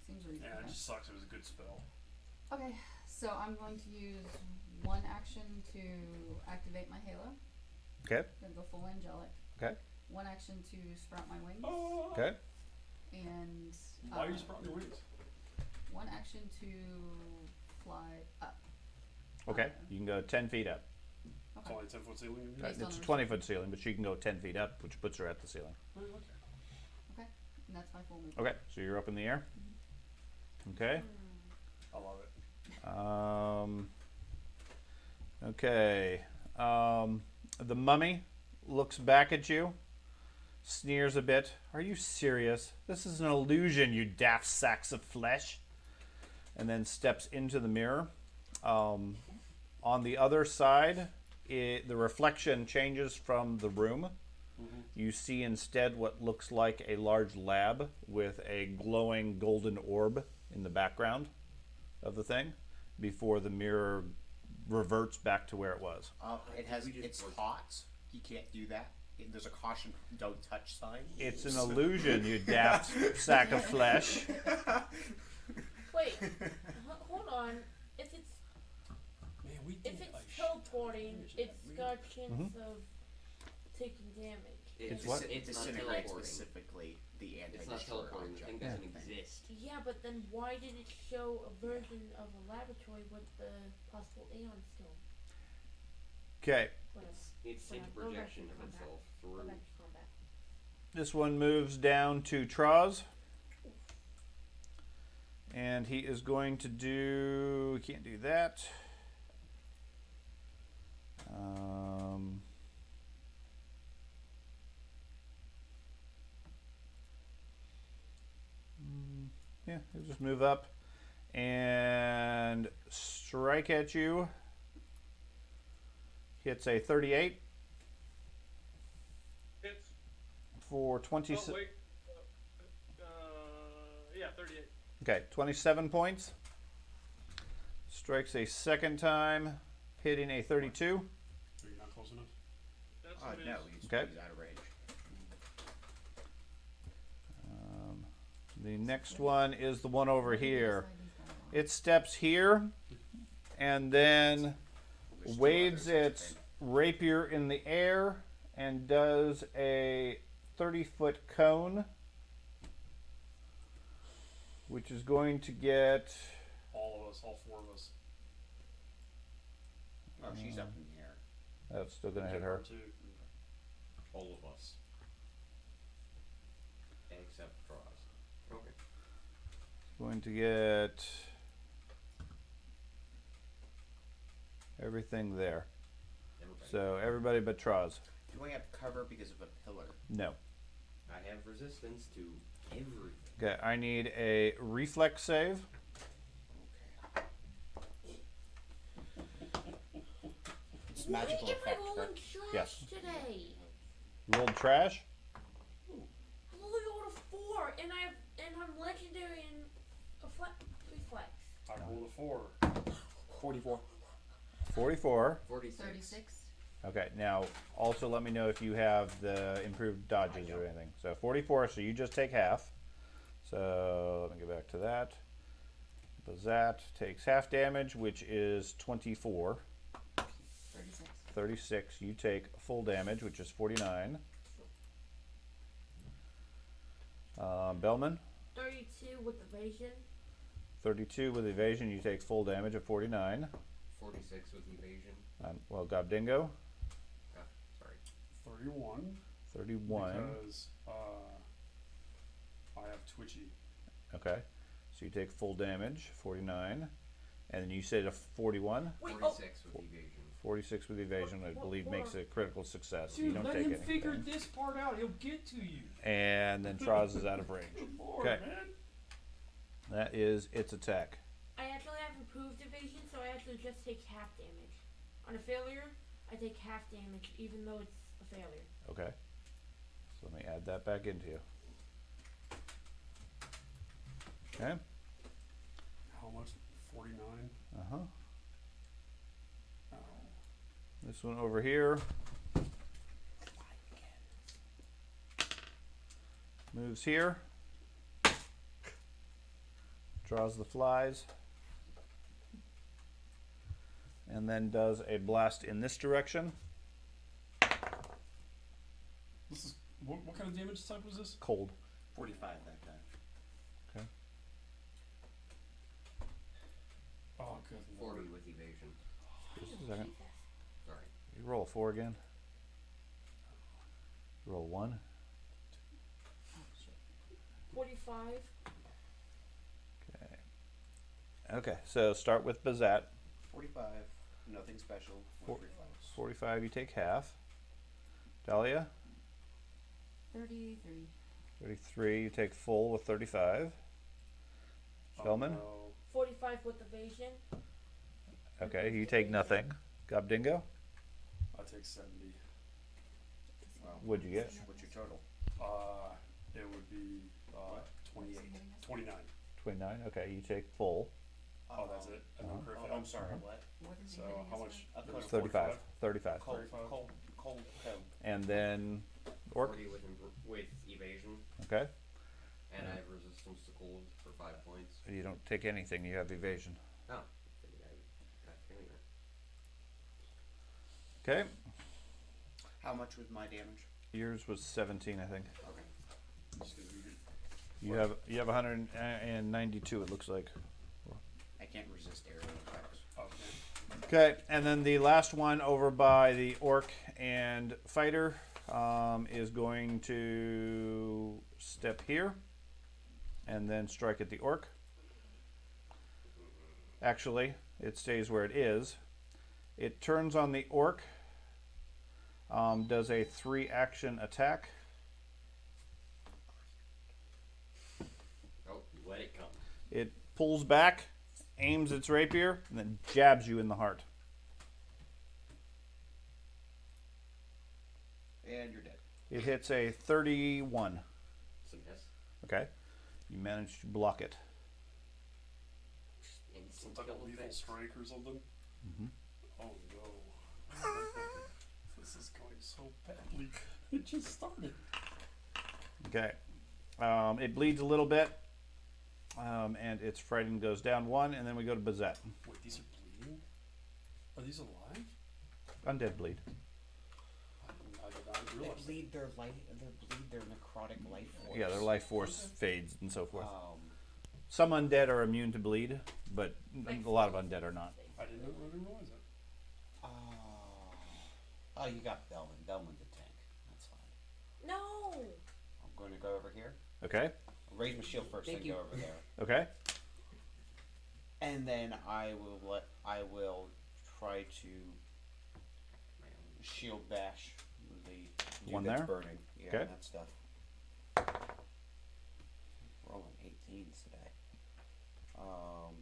S2: Seems reasonable.
S3: Yeah, it just sucks. It was a good spell.
S2: Okay, so I'm going to use one action to activate my halo.
S1: Okay.
S2: Gonna go full angelic.
S1: Okay.
S2: One action to sprout my wings.
S3: Oh.
S1: Okay.
S2: And
S3: Why are you sprouting your wings?
S2: one action to fly up.
S1: Okay. You can go 10 feet up.
S3: It's
S2: Okay.
S3: only 10-foot ceiling. in here?
S2: Based on
S1: It's a
S2: the
S1: 20-foot ceiling, but she can go 10 feet up, which puts her at the ceiling.
S3: Oh, okay.
S2: Okay. And that's my full movement.
S1: Okay. So you're up in the air. Okay.
S3: I love it.
S1: Okay. The mummy looks back at you, sneers a bit. Are you serious? This is an illusion, you daft sacks of flesh. And then steps into the mirror. On the other side, the reflection changes from the room. You see instead what looks like a large lab with a glowing golden orb in the background of the thing before the mirror reverts back to where it was.
S8: It has it's hot. You can't do that. There's a caution, don't touch sign.
S1: It's an illusion, you daft sack of flesh.
S7: Wait, hold on. If it's
S3: Man, we
S7: if
S3: did
S7: it's
S3: a shit
S7: teleporting,
S3: damage in
S7: it's
S3: that
S7: got a
S3: mirror.
S7: chance of taking damage.
S1: It's what?
S8: It
S6: It's not
S8: disintegrates
S6: teleporting.
S8: specifically the
S6: It's not
S8: anti-destroyer
S6: teleporting. The thing
S8: object.
S6: doesn't exist.
S7: Yeah, but then why did it show a version of a laboratory with the possible Aeon stone?
S1: Okay,
S7: Whatever.
S6: It's
S7: Whatever.
S6: sent a
S7: Go back
S6: projection
S7: to
S6: of
S7: combat.
S6: itself
S7: Go
S6: through.
S7: back to combat.
S1: this one moves down to Troz. And he is going to do. He can't do that. Yeah, he'll just move up and strike at you. Hits a 38
S5: Hits.
S1: for 20.
S5: Oh wait. Yeah, 38.
S1: Okay, 27 points. Strikes a second time, hitting a 32.
S3: Are you not close enough?
S5: That's
S8: Oh
S5: a miss.
S8: no, he's
S1: Okay.
S8: out of range.
S1: The next one is the one over here.
S2: Slide these down.
S1: It steps here and then
S8: There's two
S1: waves
S8: others.
S1: its rapier in the air and does a 30-foot cone, which is going to get.
S3: All of us, all four of us.
S8: Oh, she's up in the air.
S1: That's still going to hit her.
S3: Too.
S9: All of us.
S6: Except for us. Okay.
S1: Going to get everything there.
S6: Everybody.
S1: So everybody but Troz.
S8: Do I have cover because of a pillar?
S1: No.
S6: I have resistance to everything.
S1: Okay, I need a reflex save.
S8: It's
S7: Why
S8: magical
S7: am I
S8: effect.
S7: rolling trash
S1: Yes.
S7: today?
S1: Rolled trash.
S7: I'm only rolled a 4, and I'm legendary in a reflex.
S3: I rolled a 4.
S9: 44.
S1: 44.
S6: 46.
S2: 36.
S1: Okay, now also let me know if you have the improved dodges or anything. So 44, so you just take half. So let me go back to that. Bazat takes half damage, which is 24.
S2: 36.
S1: 36, you take full damage, which is 49. Bellman,
S7: 36. 32 with evasion.
S1: 32 with evasion, you take full damage of 49.
S6: 46 with evasion.
S1: Well, Gobdingo,
S6: Ah, sorry.
S3: 31.
S1: 31.
S3: Because I have twitchy.
S1: Okay. So you take full damage, 49. And then you said a 41.
S7: Wait,
S6: 46 with evasion.
S1: 46 with evasion, I believe, makes it a critical success. You
S3: Dude,
S1: don't
S3: let
S1: take
S3: him
S1: anything.
S3: figure this part out. He'll get to you.
S1: And then Traz is out of range.
S3: Good Lord,
S1: Okay.
S3: man.
S1: That is its attack.
S7: I actually have improved evasion, so I actually just take half damage. On a failure, I take half damage, even though it's a failure.
S1: Okay. So let me add that back into you. Okay.
S3: How much? 49?
S1: Uh-huh.
S3: Oh.
S1: This one over here moves here, draws the flies, and then does a blast in this direction.
S3: This is what kind of damage type was this?
S1: Cold.
S8: 45 that time.
S1: Okay.
S3: Oh, good
S6: 40
S3: lord.
S6: with evasion.
S1: Just a second.
S6: Sorry.
S1: You roll a 4 again. Roll 1.
S7: 45.
S1: Okay. Okay. So start with Bazat.
S8: 45, nothing special.
S1: Four-
S8: 135.
S1: 45. You take half. Dahlia.
S2: 33.
S1: 33. You take full with 35. Spellman.
S3: No.
S7: 45 with evasion.
S1: Okay. You take nothing. Gobdingo.
S3: I take 70.
S8: Well,
S1: What'd you get?
S8: what's your total?
S3: It would be 28. 29.
S1: 29. Okay. You take full.
S3: Oh, that's it. And no crit
S8: Oh,
S3: fail.
S8: I'm sorry, what?
S2: What is
S3: So
S2: he hitting
S3: how
S2: us
S3: much?
S8: with?
S3: There's
S1: 35.
S3: 45?
S1: 35.
S8: Cold,
S3: 35.
S8: cold code.
S1: And then Orc.
S6: 40 with evasion.
S1: Okay.
S6: And I have resistance to cold for 5 points.
S1: You don't take anything. You have evasion.
S6: Oh. Figured I got a feeling that.
S1: Okay.
S8: How much was my damage?
S1: Yours was 17, I think.
S8: Okay.
S3: Just 'cause we could-
S1: You have 192. It looks like.
S8: I can't resist area attacks.
S3: Okay.
S1: Okay. And then the last one over by the Orc and Fighter is going to step here and then strike at the Orc. Actually, it stays where it is. It turns on the Orc. Does a 3-action attack.
S6: Oh, let it come.
S1: It pulls back, aims its rapier, and then jabs you in the heart.
S8: And you're dead.
S1: It hits a 31.
S6: It's a miss.
S1: Okay. You manage to block it.
S3: Some
S6: Instant
S3: type
S6: kill
S3: of lethal
S6: effect.
S3: strike or something?
S1: Mm-hmm.
S3: Oh no. This is going so badly. It just started.
S1: Okay. It bleeds a little bit, and its frightened goes down 1, and then we go to Bazette.
S3: Wait, these are bleeding? Are these alive?
S1: Undead bleed.
S3: I did not
S8: They
S3: realize that.
S8: bleed their life. They bleed their necrotic life force.
S1: Yeah, their life force fades and so forth.
S8: Um,
S1: Some undead are immune to bleed, but a lot of undead are not.
S3: I didn't realize that.
S8: oh, you got Bellman. Bellman's a tank. That's fine.
S7: No!
S8: I'm going to go over here.
S1: Okay.
S8: I'll raise my shield first,
S6: Thank
S8: then
S6: you.
S8: go over there,
S1: Okay.
S8: and then I will try to shield bash the dude
S1: One
S8: that's
S1: there?
S8: burning. Yeah,
S1: Okay.
S8: that stuff. Rolling 18s today.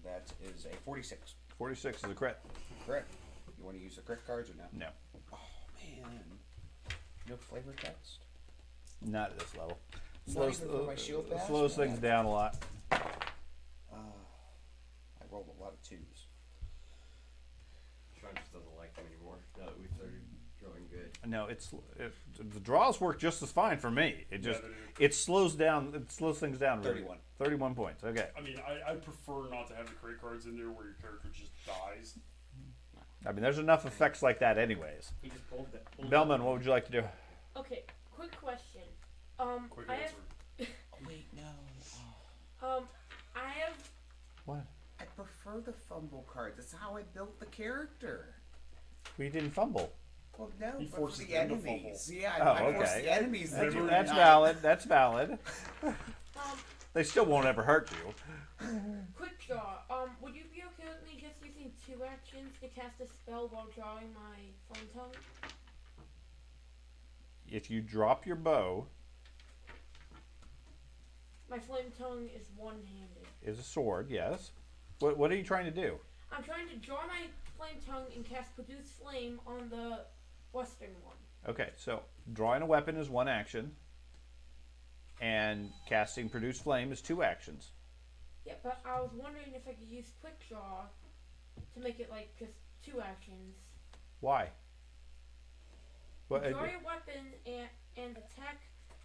S8: That is a 46.
S1: 46 is a crit.
S8: Crit. You want to use the crit cards or no?
S1: No.
S8: Oh man, no flavor text.
S1: Not at this level.
S8: Not even for my shield bash?
S1: slows things
S8: Man.
S1: down a lot.
S8: I rolled a lot of 2s.
S6: Sean just doesn't like them anymore now that we started drawing good.
S1: No, the draws work just as fine for me. It just
S3: they do.
S1: it slows down. It slows things down. Really.
S8: 31.
S1: 31 points. Okay.
S3: I mean, I prefer not to have the credit cards in there where your character just dies.
S1: I mean, there's enough effects like that, anyways.
S6: He just pulled that.
S1: Bellman, what would you like to do?
S7: Okay, quick question.
S3: Quick
S7: I
S3: answer.
S8: Oh, wait, no. are the fumble cards. That's how I built the character.
S1: We didn't fumble.
S8: Well, no,
S3: He
S8: but for
S3: forces
S8: the
S3: them to
S8: enemies.
S3: fumble.
S8: Yeah,
S1: Oh,
S8: I force
S1: okay.
S8: the enemies to
S1: That's,
S8: do it.
S1: that's
S8: not-
S1: valid. That's valid.
S7: Um,
S1: They still won't ever hurt you.
S7: quick draw. Would you be okay with me just using 2 actions to cast a spell while drawing my flame tongue?
S1: If you drop your bow,
S7: My flame tongue is one-handed.
S1: is a sword, yes. What are you trying to do?
S7: I'm trying to draw my flame tongue and cast produce flame on the western one.
S1: Okay, so drawing a weapon is 1 action, and casting produce flame is 2 actions.
S7: Yeah, but I was wondering if I could use quick draw to make it like just 2 actions.
S1: Why? Well,
S7: Draw your weapon and attack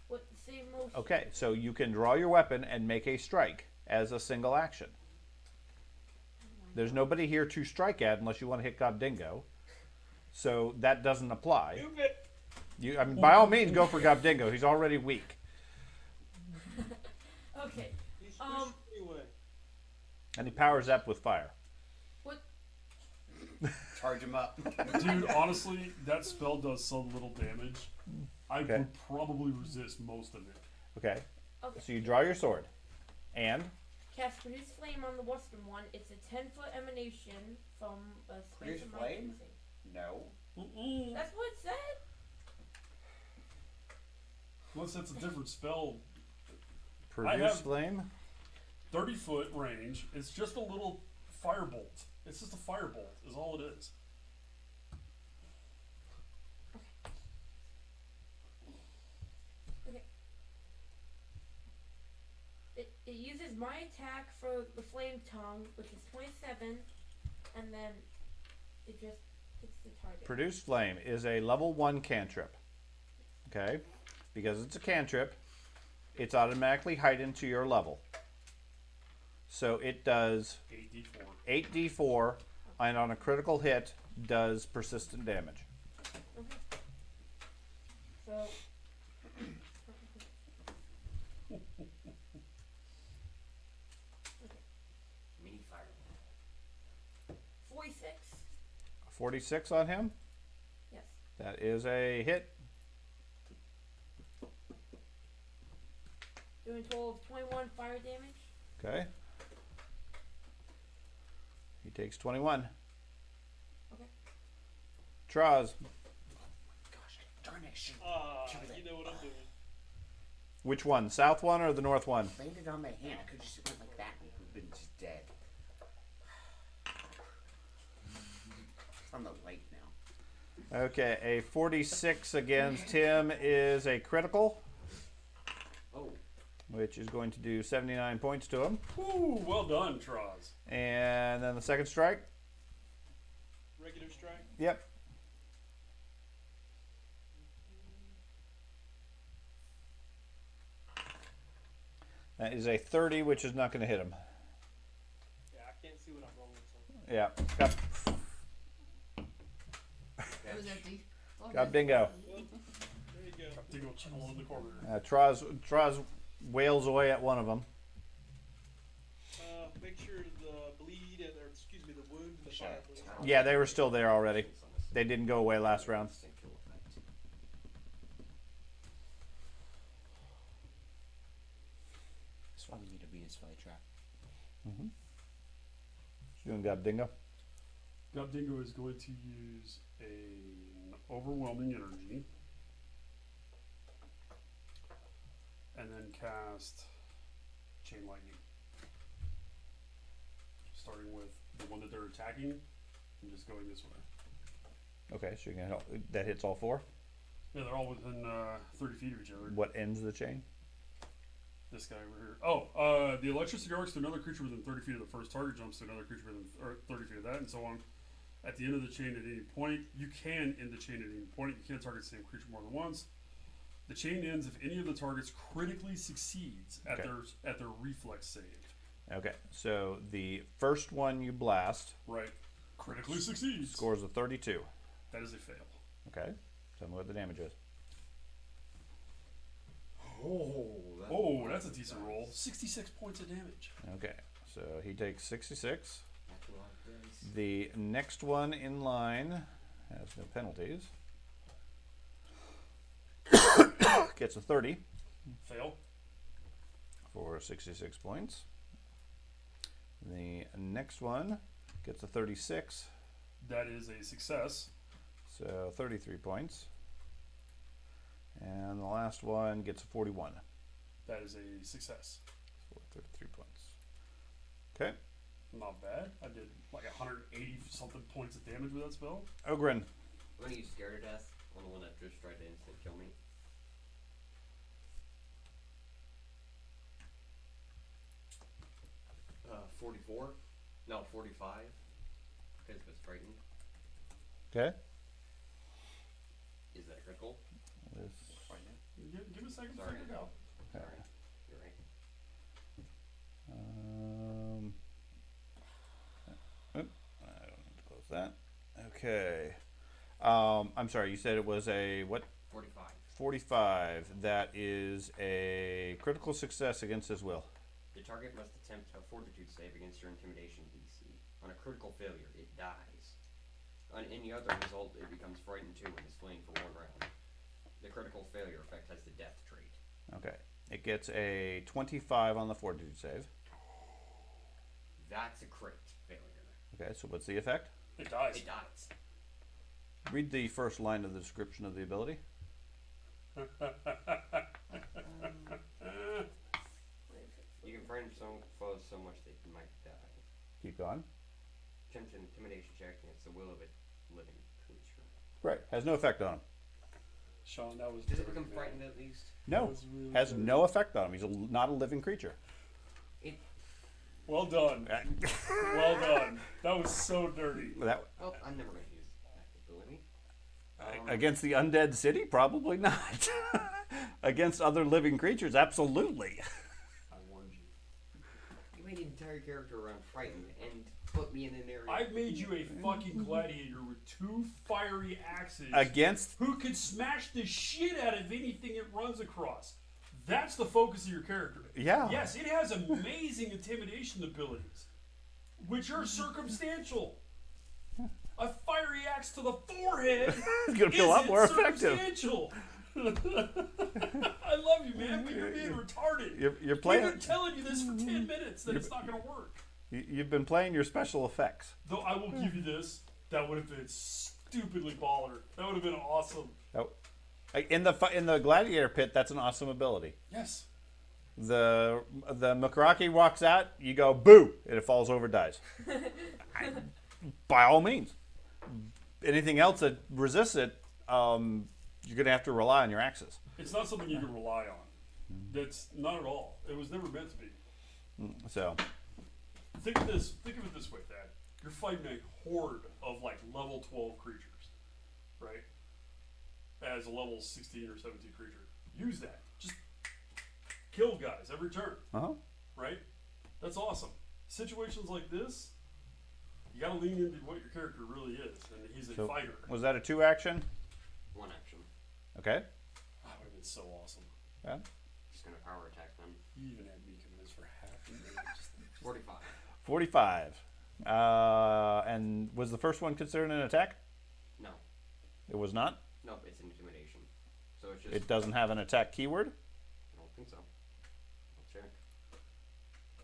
S7: with the same motion.
S1: okay, so you can draw your weapon and make a strike as a single action. There's nobody here to strike at unless you want to hit Gobdingo. So that doesn't apply.
S5: Move it.
S1: I mean, by all means, go for Gobdingo. He's already weak.
S7: Okay.
S5: He's
S7: Um,
S5: anyway.
S1: And he powers up with fire.
S7: What?
S8: Charge him up.
S3: Dude, honestly, that spell does so little damage. I
S1: Okay.
S3: would probably resist most of it.
S1: Okay.
S7: Okay.
S1: So you draw your sword. And
S7: Cast produce flame on the western one. It's a 10-foot emanation from a space
S8: Produce
S7: of my
S8: flame?
S7: choosing.
S8: No.
S3: Mm-mm.
S7: That's what it said.
S3: Unless that's a different spell.
S1: produce
S3: have-
S1: flame.
S3: 30-foot range. It's just a little firebolt. It's just a firebolt, is all it is.
S7: Okay. It uses my attack for the flame tongue, which is 27, and then it just hits the target.
S1: Produce flame is a level 1 cantrip. Okay? Because it's a cantrip, it's automatically heightened to your level. So it does
S3: 8d4.
S1: 8d4, and on a critical hit, does persistent damage.
S7: Okay. So.
S6: Mini fireball.
S7: 46.
S1: 46 on him.
S7: Yes.
S1: That is a hit.
S7: Doing a total of 21 fire damage.
S1: Okay. He takes 21.
S7: Okay.
S1: Traz,
S8: Gosh, darnish.
S5: You know what I'm doing.
S1: which one? South one or the north one?
S8: Landed on my hand. I could just went like that and would have been just dead. It's on the light now.
S1: Okay, a 46 against him is a critical,
S6: Oh,
S1: which is going to do 79 points to him.
S3: Woo, well done, Troz.
S1: And then the second strike.
S5: Regular strike.
S1: Yep. That is a 30, which is not going to hit him.
S5: Yeah, I can't see what I'm rolling. So.
S1: Yeah. Got,
S2: It was empty. It's all
S1: got
S2: good.
S1: bingo.
S5: Well, there you go.
S3: Dingo chilling in the corner.
S1: Traz wails away at one of them.
S5: Make sure the bleed and, or excuse me, the wound and the
S8: Shut
S5: fire.
S8: up.
S5: bleed.
S1: Yeah, they were still there already. They didn't go away last round.
S9: That's why we need a Venus flytrap.
S1: Doing Gobdingo.
S3: Gobdingo is going to use an overwhelming energy and then cast chain lightning. Starting with the one that they're attacking and just going this way.
S1: Okay, so you're gonna help. That hits all 4.
S3: Yeah, they're all within 30 feet of each other.
S1: What ends the chain?
S3: This guy over here. Oh, the electricity arcs to another creature within 30 feet of the first target, jumps to another creature within 30 feet of that, and so on. At the end of the chain at any point, you can end the chain at any point. You can't target the same creature more than once. The chain ends if any of the targets critically succeeds at
S1: Okay.
S3: their reflex save.
S1: Okay, so the first one you blast
S3: Right. Critically succeeds.
S1: scores a 32.
S3: That is a fail.
S1: Okay, tell me what the damage is.
S3: Oh, that's a decent roll. 66 points of damage.
S1: Okay, so he takes 66.
S6: That's a lot of dice.
S1: The next one in line has no penalties. Gets a 30
S3: Fail.
S1: for 66 points. The next one gets a 36,
S3: That is a success.
S1: so 33 points. And the last one gets a 41
S3: That is a success.
S1: for 33 points. Okay.
S3: Not bad. I did like 180 something points of damage with that spell.
S1: Ogren.
S6: I'm gonna use Scare to Death on the one that just tried to instant kill me. Uh, 44? No, 45. Because it was frightened.
S1: Okay.
S6: Is that a critical?
S1: This,
S3: Give me a second to
S6: Sorry.
S3: figure it out.
S6: Sorry. You're right.
S1: I don't need to close that. Okay. I'm sorry, you said it was a what?
S6: 45.
S1: 45. That is a critical success against his will.
S6: The target must attempt a fortitude save against your intimidation DC. On a critical failure, it dies. On any other result, it becomes frightened 2 and is slain for 1 round. The critical failure effect has the death trait.
S1: Okay. It gets a 25 on the fortitude save.
S6: That's a crit failure.
S1: Okay, so what's the effect?
S3: It dies.
S6: It dies.
S1: Read the first line of the description of the ability.
S6: You can frighten some foes so much that you might die.
S1: Keep going.
S6: Attempt an intimidation check against the will of a living creature.
S1: Right. Has no effect on him.
S3: Sean, that was
S6: Does it
S3: dirty,
S6: become
S3: man.
S6: frightened at least?
S1: No.
S3: was really
S1: Has
S3: dirty.
S1: no effect on him. He's not a living creature.
S3: Well done. Well done. That was so dirty.
S1: That,
S6: Well, I'm never going to use that ability.
S1: against the undead city? Probably not. Against other living creatures? Absolutely.
S3: I warned you.
S6: You made an entire character around frightened and put me in an area.
S3: I made you a fucking gladiator with 2 fiery axes
S1: Against
S3: who could smash the shit out of anything it runs across. That's the focus of your character.
S1: Yeah.
S3: Yes, it has amazing intimidation abilities, which are circumstantial. A fiery axe to the forehead
S1: It's gonna be a lot
S3: isn't
S1: more effective.
S3: circumstantial. I love you, man, but you're being retarded.
S1: You're
S3: We've
S1: playing.
S3: been telling you this for 10 minutes that it's not going to work.
S1: You've been playing your special effects.
S3: Though I will give you this, that would have been stupidly baller. That would have been awesome.
S1: In the gladiator pit, that's an awesome ability.
S3: Yes.
S1: The Makaraki walks out, you go boo, and it falls over, dies. By all means. Anything else that resists it, you're gonna have to rely on your axes.
S3: It's not something you can rely on. That's not at all. It was never meant to be.
S1: So
S3: Think of it this way, Thad. You're fighting a horde of like level 12 creatures, right? As a level 16 or 17 creature. Use that. Just kill guys every turn, right? That's awesome. Situations like this, you gotta lean into what your character really is, and he's a
S1: So,
S3: fighter.
S1: was that a 2 action?
S6: 1 action.
S1: Okay.
S3: That would have been so awesome.
S1: Yeah.
S6: Just going to power attack them.
S3: You even had me convinced for half a minute.
S6: 45.
S1: 45. And was the first one considered an attack?
S6: No.
S1: It was not.
S6: No, it's intimidation. So it's just.
S1: It doesn't have an attack keyword.
S6: I don't think so. I'll check.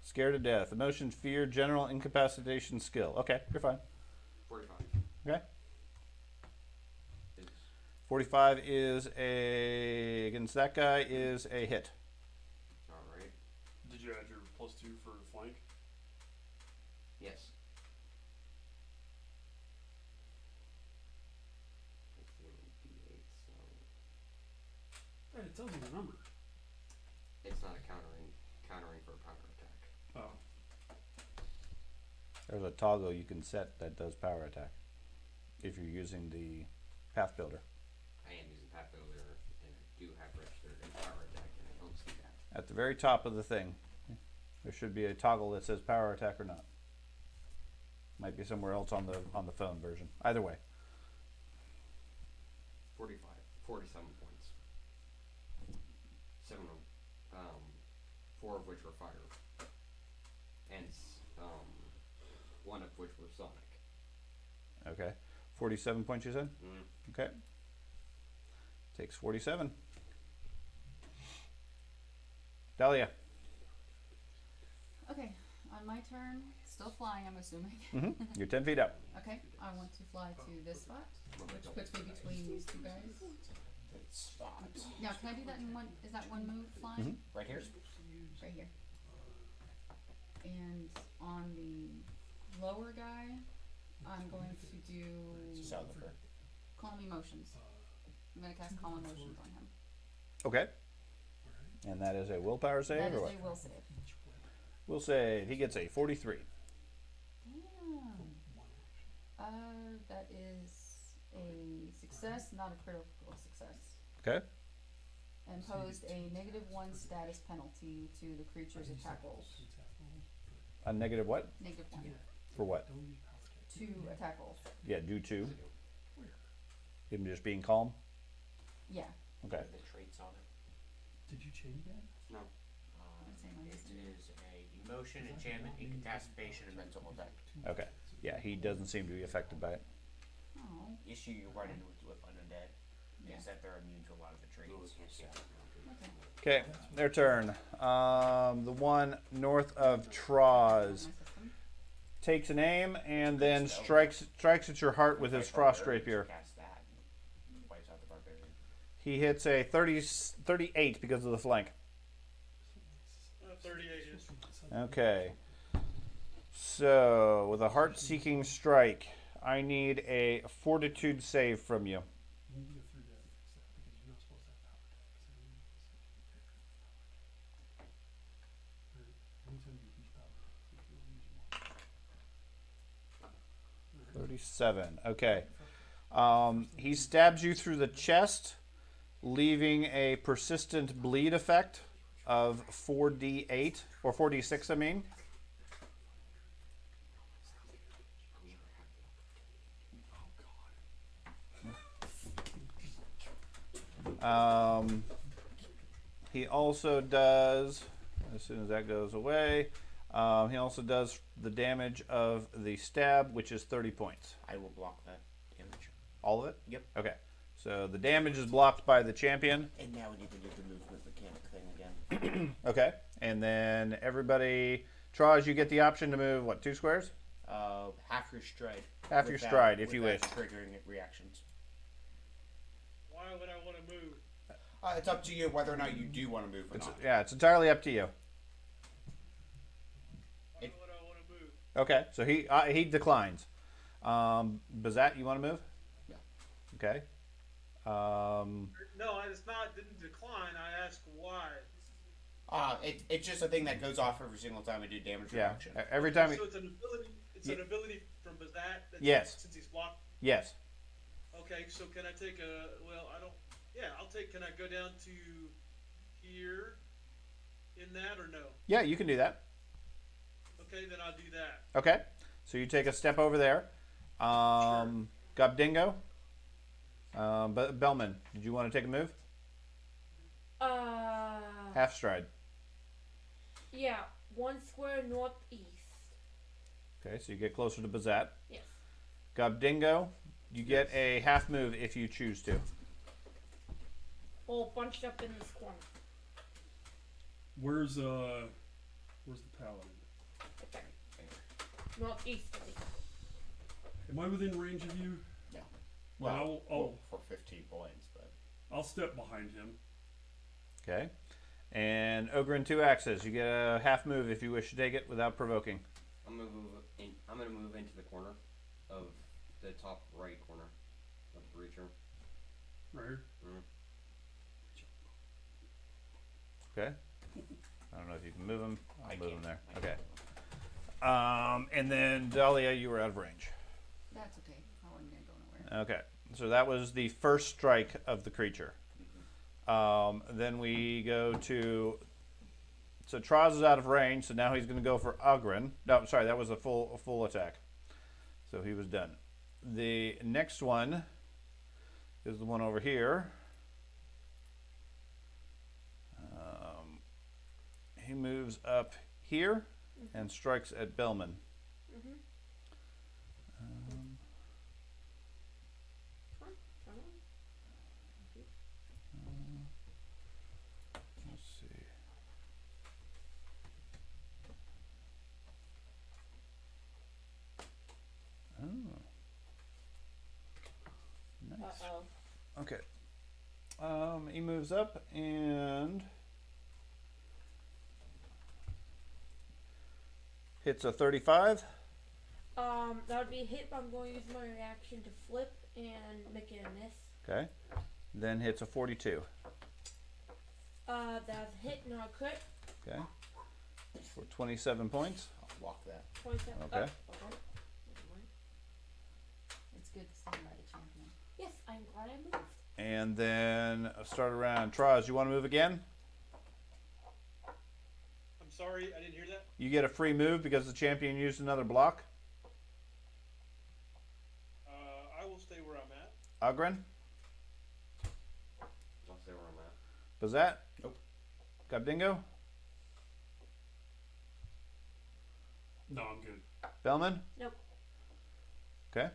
S1: Scared to death. Emotion, fear, general incapacitation skill. Okay, you're fine.
S6: 45.
S1: Okay.
S6: Is
S1: 45 is against that guy is a hit.
S6: alright.
S3: Did you add your +2 for flank?
S6: Yes. It's the D8, so.
S3: Yeah, it tells you the number.
S6: It's not a countering for a power attack.
S3: Oh.
S1: There's a toggle you can set that does power attack if you're using the path builder.
S6: I am using Path Builder, and I do have registered a power attack, and I don't see that.
S1: At the very top of the thing, there should be a toggle that says power attack or not. Might be somewhere else on the phone version. Either way.
S6: 47 points. 4 of which were fire. And, one of which were sonic.
S1: Okay. 47 points, you said?
S6: Mm.
S1: Okay. Takes 47. Dahlia.
S2: Okay, on my turn, still flying, I'm assuming.
S1: You're 10 feet up.
S2: Okay, I want to fly to this spot, which puts me between these two guys.
S4: Good spot.
S2: Now, can I do that in one? Is that one move flying?
S4: Right here?
S2: Right here. And on the lower guy, I'm going to do
S4: South of her.
S2: Calm Emotions. I'm going to cast Calm Emotions on him.
S1: Okay. And that is a willpower save
S2: That
S1: or
S2: is
S1: what?
S2: a will save.
S1: Will save. He gets a 43.
S2: Damn. That is a success, not a critical success.
S1: Okay.
S2: Imposed a -1 status penalty to the creature's attack rolls.
S1: A negative what?
S2: -1.
S1: For what?
S2: 2 attack rolls.
S1: Yeah, do 2. Him just being calm?
S2: Yeah.
S1: Okay.
S4: The traits on it.
S3: Did you change that?
S6: No.
S2: Let's hang on
S4: It
S2: just a minute.
S4: is a emotion, enchantment, incapacitation, and mental effect.
S1: Okay. Yeah, he doesn't seem to be affected by it.
S2: Oh,
S4: Issue you run into with undead is that they're immune to a lot of the traits. So.
S2: okay.
S1: Okay, their turn. The one north of Troz
S2: My system.
S1: takes an aim and then strikes at your heart with his frost rapier.
S4: Cast that and wipes out the barbarian.
S1: He hits a 38 because of the flank.
S5: 38 is.
S1: Okay. So, with a heart-seeking strike, I need a fortitude save from you.
S3: You need to go through that and fix that because you're not supposed to have power attacks. Anytime you use power attacks, you can use them all.
S1: 37. Okay. He stabs you through the chest, leaving a persistent bleed effect of 4d8, or 4d6, I mean. He also does, as soon as that goes away, he also does the damage of the stab, which is 30 points.
S4: I will block that damage.
S1: All of it?
S4: Yep.
S1: Okay. So the damage is blocked by the champion.
S4: And now we need to do the movement mechanic thing again.
S1: Okay. And then everybody, Traj, you get the option to move, what, 2 squares?
S4: Half your stride.
S1: Half your stride, if you wish.
S4: Triggering reactions.
S5: Why would I want to move?
S4: It's up to you whether or not you do want to move or not.
S1: Yeah, it's entirely up to you.
S5: Why would I want to move?
S1: Okay. So he declines. Bazat, you want to move?
S4: Yeah.
S1: Okay.
S5: No, it's not. Didn't decline. I asked why.
S4: It's just a thing that goes off every single time I do damage
S1: Yeah.
S4: reduction.
S1: Every time.
S5: So it's an ability. It's an ability from Bazat.
S1: Yes.
S5: Since he's blocked.
S1: Yes.
S5: Okay. So can I take a? Well, I don't. Yeah, I'll take. Can I go down to here in that or no?
S1: Yeah, you can do that.
S5: Okay, then I'll do that.
S1: Okay. So you take a step over there. Gobdingo. But Bellman, did you want to take a move? Half stride.
S7: Yeah, 1 square northeast.
S1: Okay, so you get closer to Bazat.
S7: Yes.
S1: Gobdingo, you get a half move if you choose to.
S7: All bunched up in this corner.
S3: Where's the paladin?
S7: Okay. Northeasterly.
S3: Am I within range of you?
S4: No.
S3: Well, I'll
S4: for 15 points, but
S3: I'll step behind him.
S1: Okay. And Ogre and 2 axes, you get a half move if you wish to take it without provoking.
S6: I'm gonna move into the corner of the top right corner of the creature.
S3: Right here.
S1: Okay. I don't know if you can move him. I'll move him there.
S4: I
S1: Okay.
S4: can't.
S1: And then Dahlia, you were out of range.
S2: That's okay. I wasn't going to go nowhere.
S1: Okay. So that was the first strike of the creature. Then we go to. So Traz is out of range, so now he's going to go for Ogren. No, sorry, that was a full attack. So he was done. The next one is the one over here. He moves up here and strikes at Bellman. Okay. He moves up and hits a 35.
S7: That would be a hit, but I'm going to use my reaction to flip and make it a miss.
S1: Okay. Then hits a 42.
S7: That's a hit, not a crit.
S1: Okay. For 27 points.
S8: I'll block that.
S7: 27.
S1: Okay.
S7: Oh, okay. Never mind.
S2: It's good to stand by the champion.
S7: Yes, I'm glad I moved.
S1: And then start around. Traz, you want to move again?
S5: I'm sorry, I didn't hear that.
S1: You get a free move because the champion used another block.
S5: I will stay where I'm at.
S1: Agren?
S6: I'll stay where I'm at.
S1: Bazat?
S8: Nope.
S1: Gabdingo?
S3: No, I'm good.
S1: Bellman?
S7: Nope.
S1: Okay.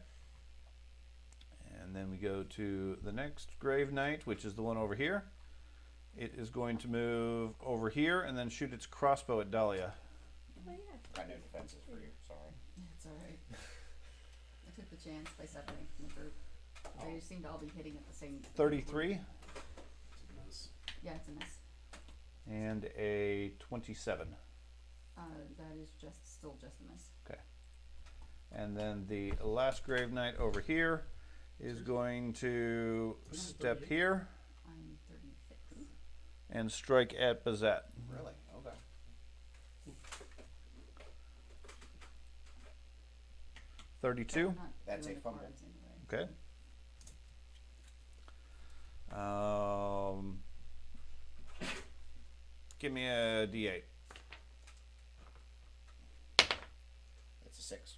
S1: And then we go to the next Grave Knight, which is the one over here. It is going to move over here and then shoot its crossbow at Dahlia.
S7: Oh, yeah.
S8: Got no defenses for you. Sorry.
S2: It's alright. I took the chance by separating from the group. They seem to all be hitting at the same
S1: 33
S3: It's a mess.
S2: Yeah, it's a miss.
S1: and a 27.
S2: That is still just a miss.
S1: And then the last Grave Knight over here is going to step here
S2: I'm 36.
S1: and strike at Bazat.
S8: Really? Okay.
S1: 32.
S2: I'm not
S8: That's
S2: doing
S8: a
S2: the
S8: fumble.
S2: cards anyway.
S1: Okay. Give me a D8.
S8: That's a 6.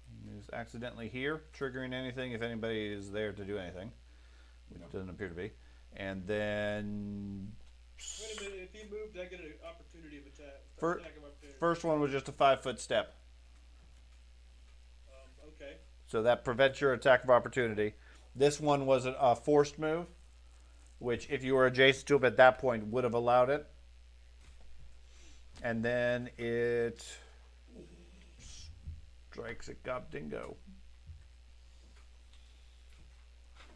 S1: He moves accidentally here, triggering anything if anybody is there to do anything, which
S8: Nope.
S1: doesn't appear to be. And then
S5: Wait a minute, if he moved, I get an opportunity of attack.
S1: Fir-
S5: attack of opportunity.
S1: first one was just a 5-foot step,
S5: Okay.
S1: so that prevents your attack of opportunity. This one was a forced move, which if you were adjacent to him at that point would have allowed it. And then it strikes at Gobdingo.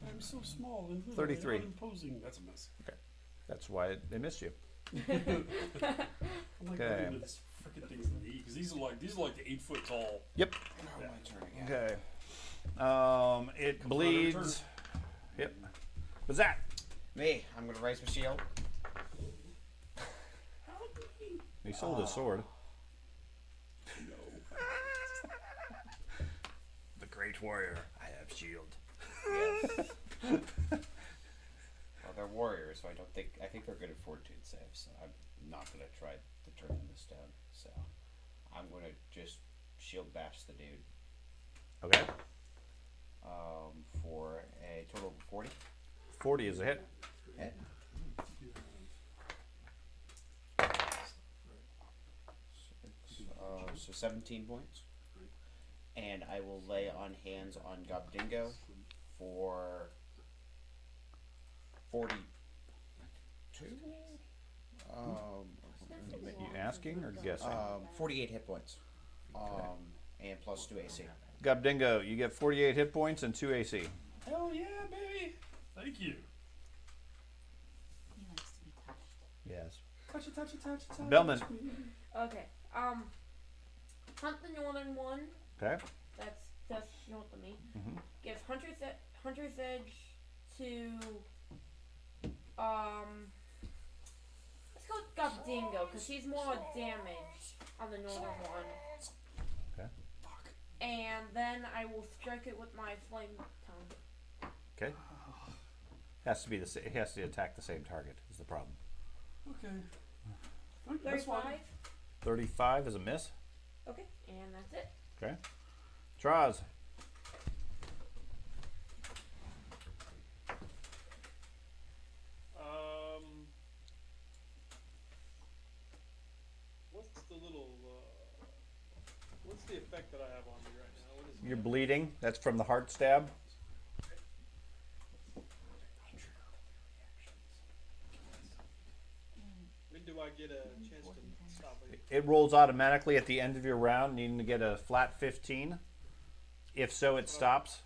S3: I'm so small and little
S1: 33.
S3: and unimposing. That's a mess.
S1: That's why they missed you.
S3: I'm like
S1: Okay.
S3: running into this freaking thing's knee because these are like the 8 foot tall.
S1: Yep.
S8: Oh, my turn again.
S1: Okay. It
S3: Comes around every
S1: bleeds. Yep. What's that?
S8: Me, I'm gonna raise my shield.
S1: He sold his sword. The great warrior. I have shield.
S8: Yes. Well, they're warriors, so I think they're good at fortitude saves. So I'm not gonna try to turn this down. So I'm gonna just shield bash the dude.
S1: Okay.
S8: For a total of 40.
S1: 40 is a hit.
S8: Hit. So 17 points. And I will lay on hands on Gobdingo for 42.
S1: You asking or guessing?
S8: 48 hit points. And plus 2 AC.
S1: Gobdingo, you get 48 hit points and 2 AC.
S3: Hell yeah, baby! Thank you.
S2: He likes to be touched.
S1: Yes.
S3: Touch it, touch it, touch it, touch
S1: Bellman.
S3: me.
S7: Okay. Hunt the northern one.
S1: Okay.
S7: That's north of me.
S1: Mhm.
S7: Gives Hunter's Edge to let's go with Gobdingo because he's more damage on the northern one.
S1: Okay.
S7: And then I will strike it with my flame tongue.
S1: Okay. Has to be it has to attack the same target. Is the problem?
S3: Okay. That's fine.
S7: 35.
S1: 35 is a miss.
S7: Okay, and that's it.
S1: Okay. Traz.
S5: What's the little? What's the effect that I have on me right now? What is it?
S1: You're bleeding. That's from the heart stab.
S5: When do I get a chance to stop it?
S1: It rolls automatically at the end of your round, needing to get a flat 15. If so, it stops.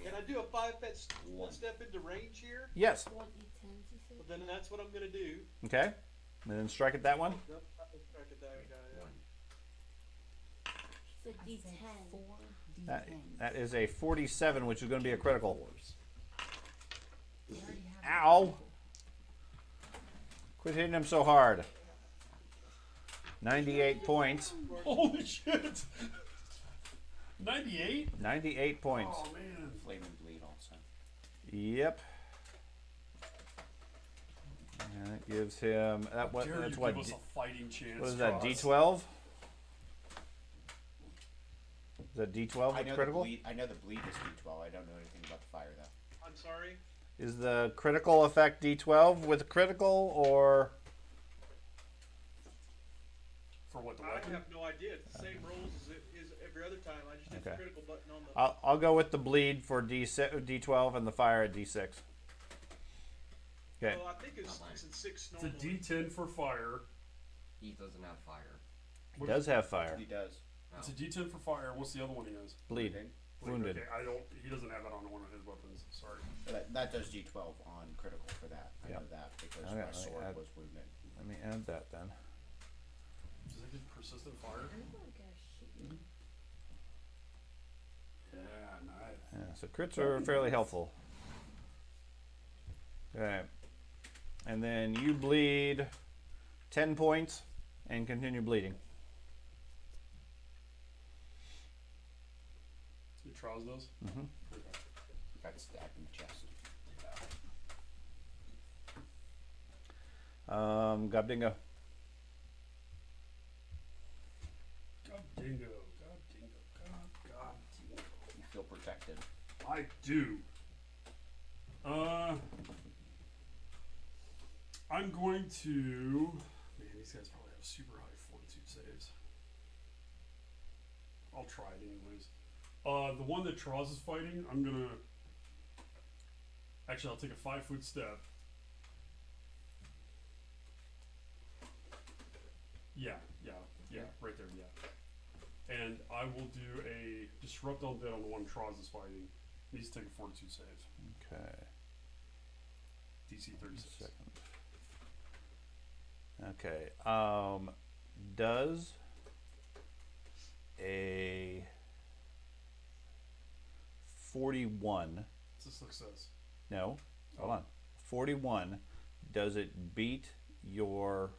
S5: Can I do a 5-foot split step into range here?
S1: Yes.
S7: What D10s you said?
S5: Well, then that's what I'm gonna do.
S1: Okay. And then strike at that one.
S5: Nope, I can strike at that guy. Yeah.
S7: She said
S2: I said
S7: D10.
S2: 4
S1: That,
S2: D10s.
S1: that is a 47, which is going to be a critical.
S2: We already have
S1: Ow! Quit hitting him so hard. 98 points.
S3: Holy shit! 98?
S1: 98 points.
S3: Oh man.
S8: Flame and bleed also.
S1: Yep. And that gives him that. What?
S3: Dare
S1: That's
S3: you
S1: what?
S3: give us a fighting chance.
S1: What is that?
S3: Tross.
S1: D12. Is that D12
S8: I
S1: with
S8: know
S1: critical?
S8: I know the bleed is D12. I don't know anything about the fire though.
S5: I'm sorry.
S1: Is the critical effect D12 with critical or?
S3: For what, the
S5: I
S3: weapon?
S5: have no idea. It's the same rules as it is every other time. I just hit the
S1: Okay.
S5: critical button on the.
S1: I'll go with the bleed for D12 and the fire at D6. Okay.
S5: Well, I think it's in 6
S3: It's a
S5: normally.
S3: D10 for fire.
S6: He doesn't have fire.
S1: He does have fire.
S8: He does.
S3: It's a D10 for fire. What's the other one he has?
S1: Bleed.
S8: Bleeding.
S1: Wounded.
S3: Okay, he doesn't have that on one of his weapons. Sorry.
S8: That does D12 on critical for that. I
S1: Yep.
S8: know that because
S1: Okay,
S8: my
S1: let me
S8: sword
S1: add-
S8: was wounded.
S1: Let me add that then.
S3: Does it get persistent fire?
S7: I'm gonna go shoot you.
S3: Yeah, nice.
S1: Yeah, so crits are fairly helpful. Okay. And then you bleed 10 points and continue bleeding.
S3: Your trials does?
S1: Mm-hmm.
S3: Okay.
S8: Got stabbed in the chest.
S1: Gobdingo.
S3: God dingo. God dingo. God dingo.
S8: You feel protected.
S3: I do. I'm going to. Man, these guys probably have super high fortitude saves. I'll try it anyways. The one that Troz is fighting, I'm gonna. Actually, I'll take a 5-foot step. Yeah, right there, yeah. And I will do a disrupt undead on the one Troz is fighting. Needs to take a fortitude save.
S1: Okay.
S3: DC 36.
S1: Second. Okay. Does a 41?
S3: It's a success.
S1: No. Hold on. 41. Does it beat your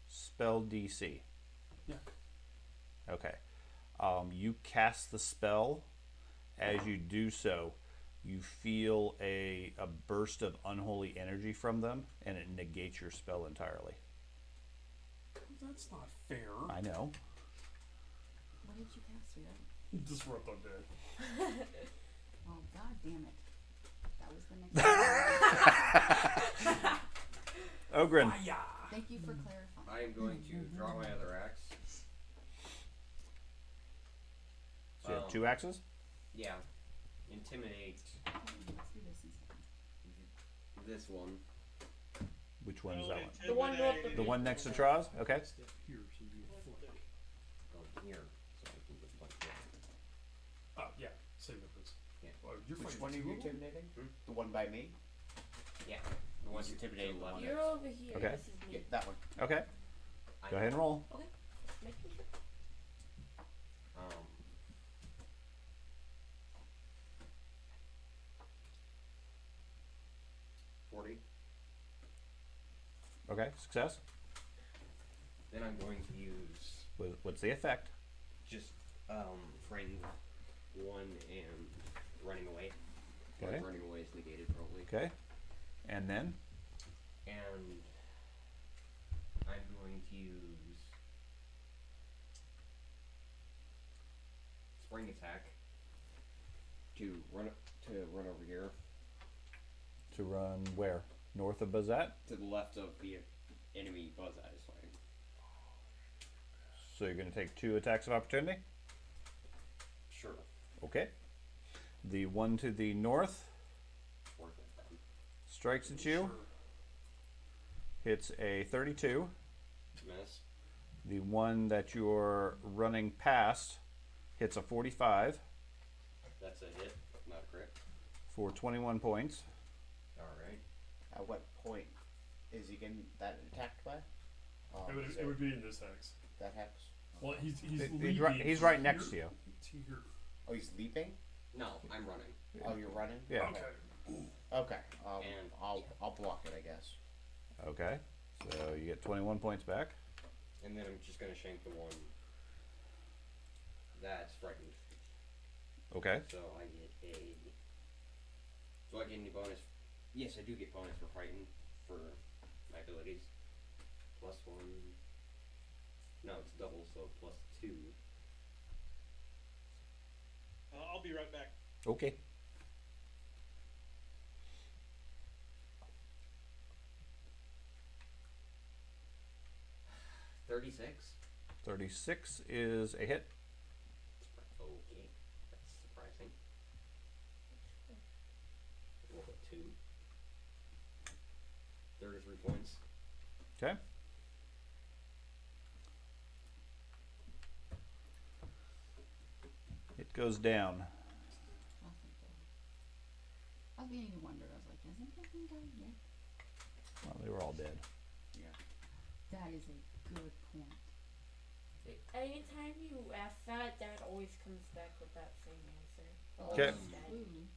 S1: spell DC?
S3: Yeah.
S1: Okay. You cast the spell. As you do so, you feel a burst of unholy energy from them, and it negates your spell entirely.
S3: That's not fair.
S1: I know.
S2: What did you cast, sweetheart?
S3: Disrupt undead.
S2: Oh, god damn it. That was the next one.
S1: Ogren.
S2: Thank you for clarifying.
S6: I am going to draw my other axe.
S1: So you have 2 axes?
S6: Yeah. Intimidate
S2: Let's do this instead.
S6: this one.
S1: Which one is that one?
S7: The one with the
S1: The one next to Troz? Okay.
S3: Step here so you flank.
S6: Go here, so I can just like that.
S3: Oh, yeah. Same difference.
S6: Yeah.
S3: You're
S8: Which
S3: fighting
S8: one are
S3: two
S8: you
S3: of them?
S8: intimidating? The one by me?
S6: Yeah. The one
S8: He's intimidating the
S6: left.
S8: one
S7: You're over here.
S1: Okay.
S7: This is me.
S8: Yeah, that one.
S1: Okay. Go ahead and roll.
S7: Okay. Making sure.
S6: Um. $40.
S1: Okay. Success.
S6: Then I'm going to use
S1: What's the effect?
S6: just frightened one and running away.
S1: Okay.
S6: Like running away is negated probably.
S1: Okay. And then?
S6: And I'm going to use spring attack to run over here
S1: To run where? North of Bazat?
S6: to the left of the enemy buzz I is fighting.
S1: So you're going to take 2 attacks of opportunity?
S6: Sure.
S1: Okay. The one to the north
S6: Worth it then.
S1: strikes at you.
S3: Sure.
S1: Hits a 32.
S6: Miss.
S1: The one that you're running past hits a 45.
S6: That's a hit, not a crit.
S1: for 21 points.
S6: Alright.
S8: At what point is he getting that attacked by?
S3: It would be in this hex.
S8: That hex.
S3: Well, he's
S1: He's right next to you.
S3: Here.
S8: Oh, he's leaping.
S6: No, I'm running.
S8: Oh, you're running.
S1: Yeah.
S3: Okay.
S8: Okay.
S6: And-
S8: I'll block it, I guess.
S1: Okay. So you get 21 points back.
S6: And then I'm just gonna shank the one that's frightened.
S1: Okay.
S6: So I get a. Do I get any bonus? Yes, I do get bonus for frightened for my abilities. +1. No, it's double, so +2.
S5: I'll be right back.
S1: Okay.
S6: $36.
S1: 36 is a hit.
S6: Okay, that's surprising. Roll a 2. 33 points.
S1: Okay. It goes down.
S2: Oh, thank God. I was beginning to wonder. I was like, isn't that thing down yet?
S1: Well, they were all dead.
S8: Yeah.
S2: That is a good point.
S7: Anytime you ask that, Dad always comes back with that same answer.
S1: Okay.
S2: Ooh.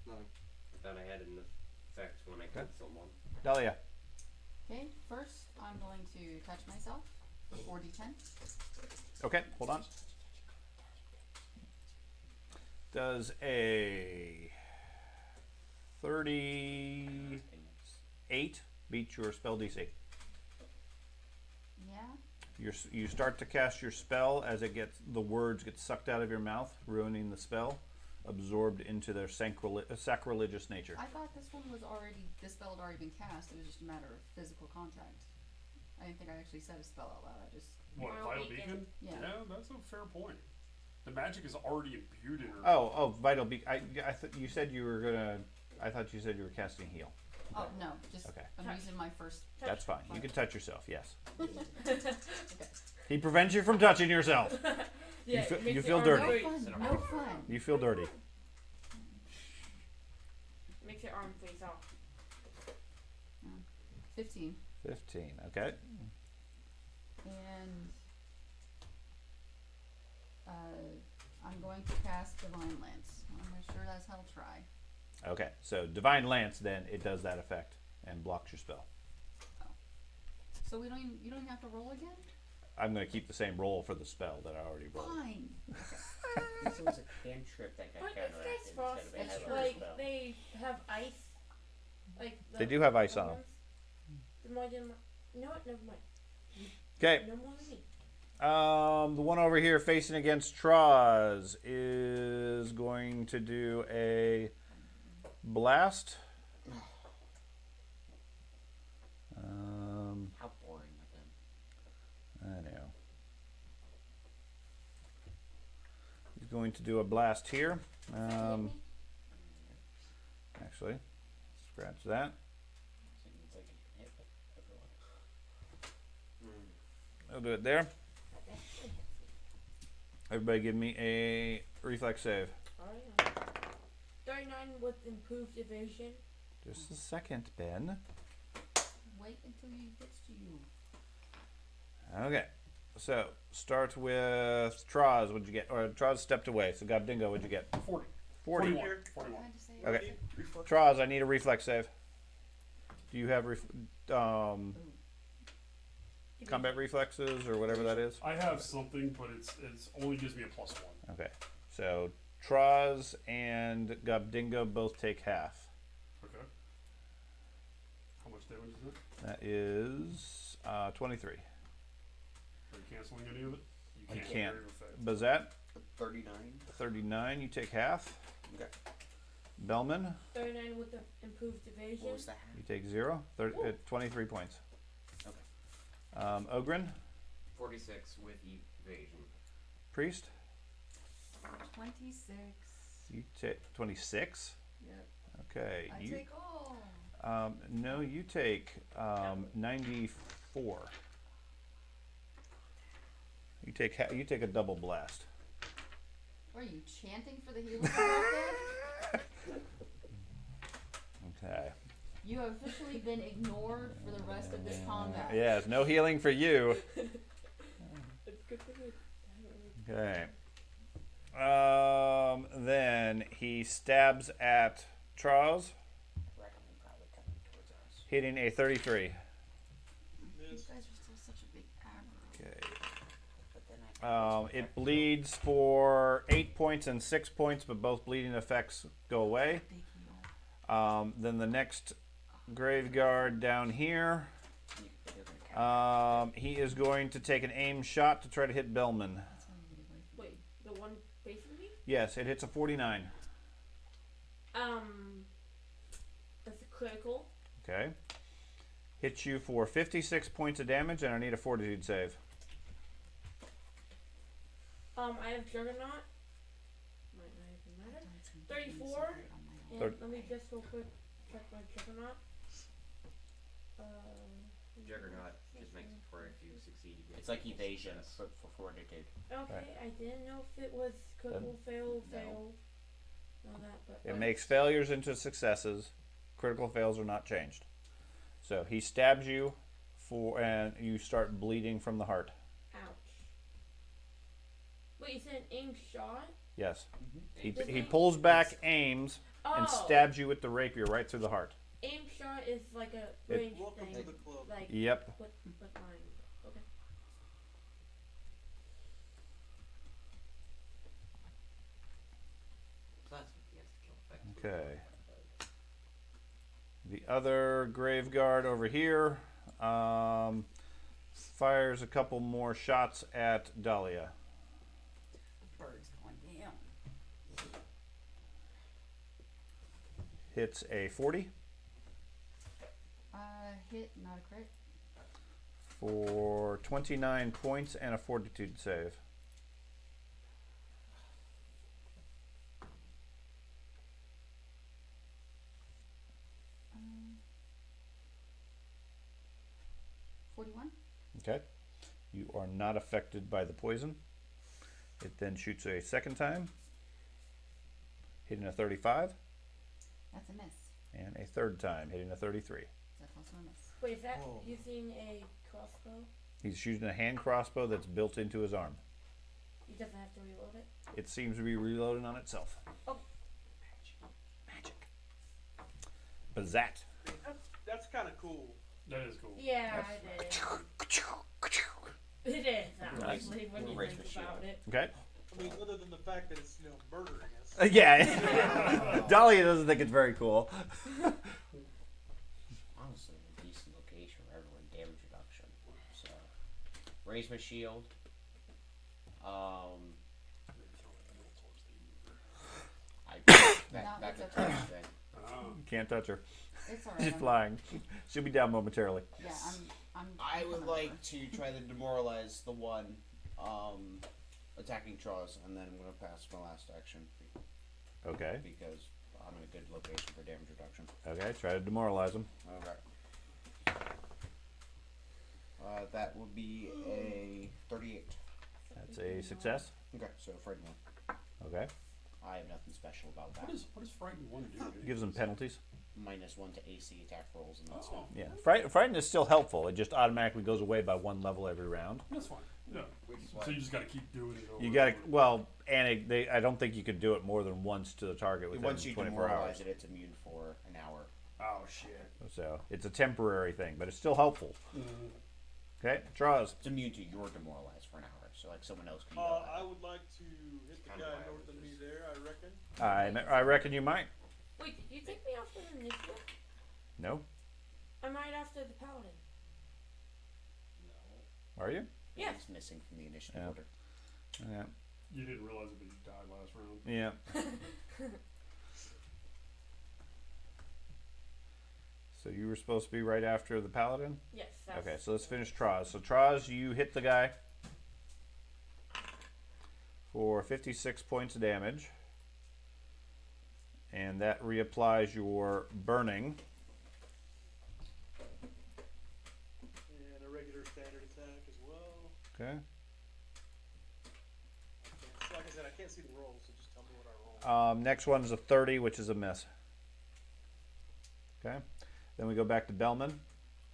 S6: Nothing. I thought I had an effect when I killed someone.
S1: Dahlia.
S2: Okay, first I'm going to touch myself for 4d10.
S1: Okay, hold on. Does a 38 beat your spell DC?
S2: Yeah.
S1: You start to cast your spell as the words get sucked out of your mouth, ruining the spell, absorbed into their sacrilegious nature.
S2: I thought this one was this spell had already been cast. It was just a matter of physical contact. I didn't think I actually said a spell out loud. I just.
S3: What,
S7: Vital
S3: Vital
S7: Beacon?
S3: Beacon?
S2: Yeah.
S3: That's a fair point. The magic is already imbued in her.
S1: Oh, Vital Beacon. You said you were gonna. I thought you said you were casting heal.
S2: Oh no, just
S1: Okay.
S2: I'm using my first.
S1: That's fine. You can touch yourself. Yes.
S2: Okay.
S1: He prevents you from touching yourself.
S7: Yeah,
S1: fe-
S7: it makes
S1: you
S7: it
S1: feel
S7: arm
S1: dirty.
S2: No
S7: race.
S2: fun. No fun.
S1: You feel dirty.
S7: Makes your arm face off.
S2: 15.
S1: 15. Okay.
S2: And I'm going to cast Divine Lance. I'm sure that's hell try.
S1: Okay. So Divine Lance, then it does that effect and blocks your spell.
S2: So you don't even have to roll again?
S1: I'm going to keep the same roll for the spell that I already rolled.
S2: Fine.
S9: This was a cantrip that got
S7: But
S9: counteracted
S7: it's
S9: instead
S7: frost.
S9: of a
S2: That's
S9: heavenly
S2: true.
S7: Like
S9: spell.
S7: they have ice. Like
S1: They do have ice on them.
S7: The more than no, never mind.
S1: Okay.
S7: No more than me.
S1: The one over here facing against Troz is going to do a blast.
S8: How boring of them.
S1: I know. He's going to do a blast here. Actually, scratch that.
S8: Seems like it can hit everyone.
S1: I'll do it there. Everybody give me a reflex save.
S7: Oh yeah. 39 with improved evasion.
S1: Just a second, Ben.
S2: Wait until he gets to you.
S1: Okay. So, start with Troz. What'd you get? Or Troz stepped away. So, Gobdingo, what'd you get?
S3: 40.
S1: 40.
S3: 41.
S5: Here.
S3: 41.
S2: I had to say it.
S1: Okay. Troz, I need a reflex save. Do you have combat reflexes or whatever that is?
S3: I have something, but it's only gives me a +1.
S1: Okay. So, Troz and Gobdingo both take half.
S3: Okay. How much damage is it?
S1: That is 23.
S3: Are you canceling any of it? You
S1: I
S3: can't.
S1: can't.
S3: Very effective.
S1: Bazat,
S8: 39.
S1: 39. You take half.
S8: Okay.
S1: Bellman,
S7: 39 with the improved evasion.
S8: What was that?
S1: you take 0. 23 points.
S8: Okay.
S1: Ogren,
S6: 46 with evasion.
S1: Priest,
S2: 26.
S1: you take 26.
S2: Yep.
S1: Okay.
S2: I
S1: You
S2: take all.
S1: no, you take 94. You take a double blast.
S2: What are you chanting for the healing back then?
S1: Okay.
S2: You have officially been ignored for the rest of this combat.
S1: Yes, no healing for you.
S7: It's good for me.
S1: Okay. Then he stabs at Troz,
S8: Reckoning probably coming towards us.
S1: hitting a 33.
S2: You
S5: Miss.
S2: guys are still such a big aggro.
S1: Okay.
S8: But then I
S1: It bleeds for 8 points and 6 points, but both bleeding effects go away.
S2: Big heal.
S1: Then the next Graveguard down here,
S8: they're gonna count.
S1: he is going to take an aim shot to try to hit Bellman.
S2: That's why you get away from
S7: Wait, the one facing me?
S1: Yes, it hits a 49.
S7: That's a critical.
S1: Okay. Hits you for 56 points of damage, and I need a fortitude save.
S7: I have Juggernaut. Might not even matter. 34. And
S1: Third.
S7: let me just real quick check my Juggernaut.
S6: Juggernaut just makes it for if you succeed. You get
S8: It's like
S6: critical
S8: evasion
S6: success.
S8: for fortitude.
S7: Okay,
S1: Right.
S7: I didn't know if it was critical, fail,
S8: No.
S7: fail. All that, but
S1: It makes failures into successes. Critical fails are not changed. So he stabs you and you start bleeding from the heart.
S7: ouch. Wait, you said an aim shot?
S1: Yes. He
S7: Does
S1: he
S7: it-
S1: pulls back, aims,
S7: Oh,
S1: and stabs you with the rapier right through the heart.
S7: aim shot is like a
S1: It-
S7: range
S5: Welcome
S7: thing.
S5: to the club.
S7: Like
S1: Yep.
S7: what mine? Okay.
S6: So that's what he has to kill effect.
S1: Okay. The other Graveguard over here fires a couple more shots at Dahlia.
S2: Bird's going down.
S1: Hits a 40
S2: Hit, not a crit.
S1: for 29 points and a fortitude save.
S2: Um, 41.
S1: Okay. You are not affected by the poison. It then shoots a second time, hitting a 35,
S2: That's a miss.
S1: and a third time, hitting a 33.
S2: That's also a miss.
S7: Wait, is that
S5: Whoa.
S7: using a crossbow?
S1: He's shooting a hand crossbow that's built into his arm.
S7: He doesn't have to reload it.
S1: It seems to be reloading on itself.
S7: Oh.
S1: Magic. Bazat.
S5: That's kind of cool.
S3: That is cool.
S7: Yeah, it is. It is honestly when you
S8: Raise
S7: think
S8: my shield.
S7: about it.
S1: Okay.
S5: I mean, other than the fact that it's murdering us.
S1: Yeah. Dahlia doesn't think it's very cool.
S8: Honestly, a decent location for everyone damage reduction. So, raise my shield.
S2: No,
S8: That's
S2: it's
S8: a
S2: okay.
S8: touch thing.
S1: Can't touch her.
S2: It's alright.
S1: She's
S2: I'm-
S1: flying. She'll be down momentarily.
S2: Yeah, I'm.
S8: I would
S2: coming
S8: like
S2: over.
S8: to try to demoralize the one attacking Charles, and then I'm going to pass my last action
S1: Okay.
S8: because I'm in a good location for damage reduction.
S1: Okay. Try to demoralize him.
S8: Okay. That would be a 38.
S1: That's a success.
S8: Okay, so frightened one.
S1: Okay.
S8: I have nothing special about that.
S3: What does frightened one do?
S1: Gives him penalties.
S8: -1 to AC attack rolls and that stuff.
S1: Yeah. Frighten is still helpful. It just automatically goes away by 1 level every round.
S3: That's fine. Yeah. So you just got to keep doing it. Over
S1: You
S3: and
S1: got to,
S3: over.
S1: well, and I don't think you could do it more than once to the target within
S8: Once you
S1: 24
S8: demoralize
S1: hours.
S8: it, it's immune for an hour.
S3: Oh shit.
S1: So it's a temporary thing, but it's still helpful. Okay, draws.
S8: It's immune to your demoralized for an hour, so like someone else can yell
S5: I
S8: at it.
S5: would like to hit the guy north of me there. I reckon.
S1: I reckon you might.
S7: Wait, did you take me off the initiative?
S1: No,
S7: I'm right after the paladin.
S1: are you?
S7: Yeah.
S8: It's missing from the initiative
S1: Yeah.
S8: order.
S1: Yeah.
S3: You didn't realize it, but you died last round.
S1: Yeah. So you were supposed to be right after the paladin.
S7: Yes. That's
S1: Okay, so let's finish Troz. So Troz, you hit the guy for 56 points of damage. And that reapplies your burning.
S5: And a regular standard attack as well.
S1: Okay. Next one is a 30, which is a miss. Okay. Then we go back to Bellman.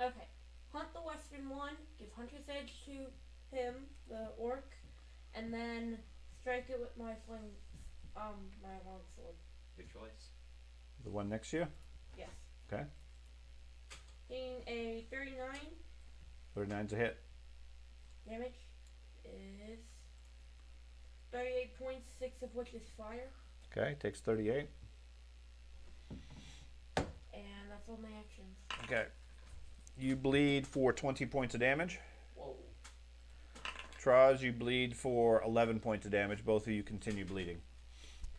S7: Okay. Hunt the western one. Give Hunter's Edge to him, the orc, and then strike it with my fling, my longsword.
S6: Good choice.
S1: The one next to you.
S7: Yes.
S1: Okay.
S7: Getting a 39
S1: 39's a hit.
S7: damage is 38 points, 6 of which is fire,
S1: Okay. Takes 38.
S7: and that's all my actions.
S1: Okay. You bleed for 20 points of damage.
S6: Whoa.
S1: Traz, you bleed for 11 points of damage. Both of you continue bleeding.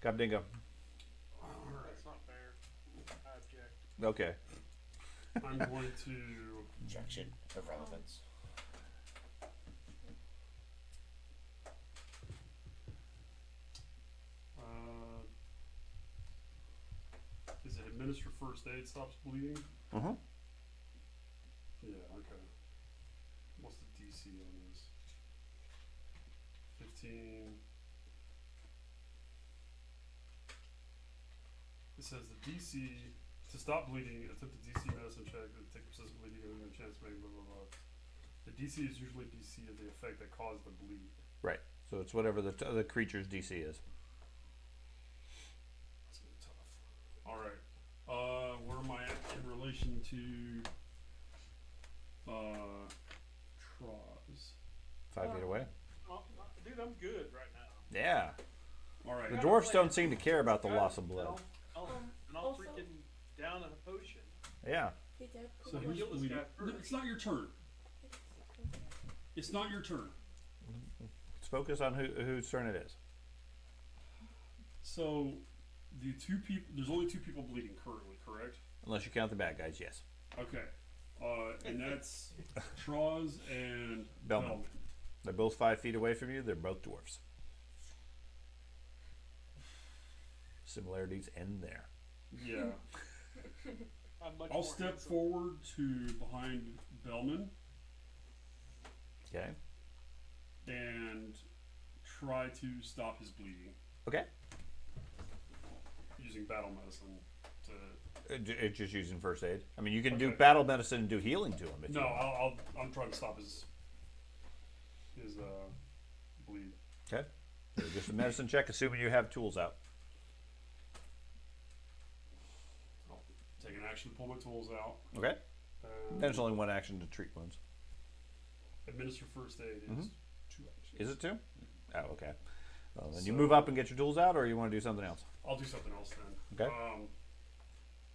S1: Gobdingo.
S5: That's not fair. I object.
S1: Okay.
S3: I'm going to.
S4: Objection of relevance.
S3: Is it administer first aid stops bleeding?
S1: Uh-huh.
S3: Yeah, okay. What's the DC on this? 15. It says the DC to stop bleeding, attempt a DC medicine check and take persistent bleeding and a chance to make blah blah blah. The DC is usually DC of the effect that caused the bleed.
S1: Right. So it's whatever the creature's DC is.
S3: That's gonna be tough. Alright. Where am I at in relation to Troz?
S1: 5 feet away.
S5: Dude, I'm good right now.
S1: Yeah.
S3: Alright.
S1: The dwarfs don't seem to care about the loss of blood.
S5: And I'll
S7: Also-
S5: freaking down a potion.
S1: Yeah.
S7: He did.
S3: So
S5: I'm
S3: who's
S5: gonna kill this
S3: bleeding?
S5: guy
S3: No,
S5: first.
S3: it's not your turn. It's not your turn.
S1: Let's focus on whose turn it is.
S3: So the two people, there's only 2 people bleeding currently, correct?
S1: Unless you count the bad guys, yes.
S3: Okay. And that's Troz and
S1: Bellman.
S3: Bellman.
S1: They're both 5 feet away from you. They're both dwarfs. Similarities end there.
S3: Yeah.
S5: I'm much
S3: I'll
S5: more
S3: step
S5: handsome.
S3: forward to behind Bellman
S1: Okay.
S3: and try to stop his bleeding
S1: Okay.
S3: using battle medicine to.
S1: It's just using first aid. I mean, you can do
S3: Okay.
S1: battle medicine and do healing to him. If
S3: No,
S1: you want.
S3: I'm trying to stop his bleed.
S1: Okay. So just a medicine check, assuming you have tools out.
S3: I'll take an action to pull my tools out.
S1: Okay.
S3: And
S1: There's only one action to treat wounds.
S3: administer first aid is
S1: Mhm.
S3: 2 actions.
S1: Is it 2? Oh, okay. Well, then you
S3: So-
S1: move up and get your tools out, or you want to do something else?
S3: I'll do something else then.
S1: Okay.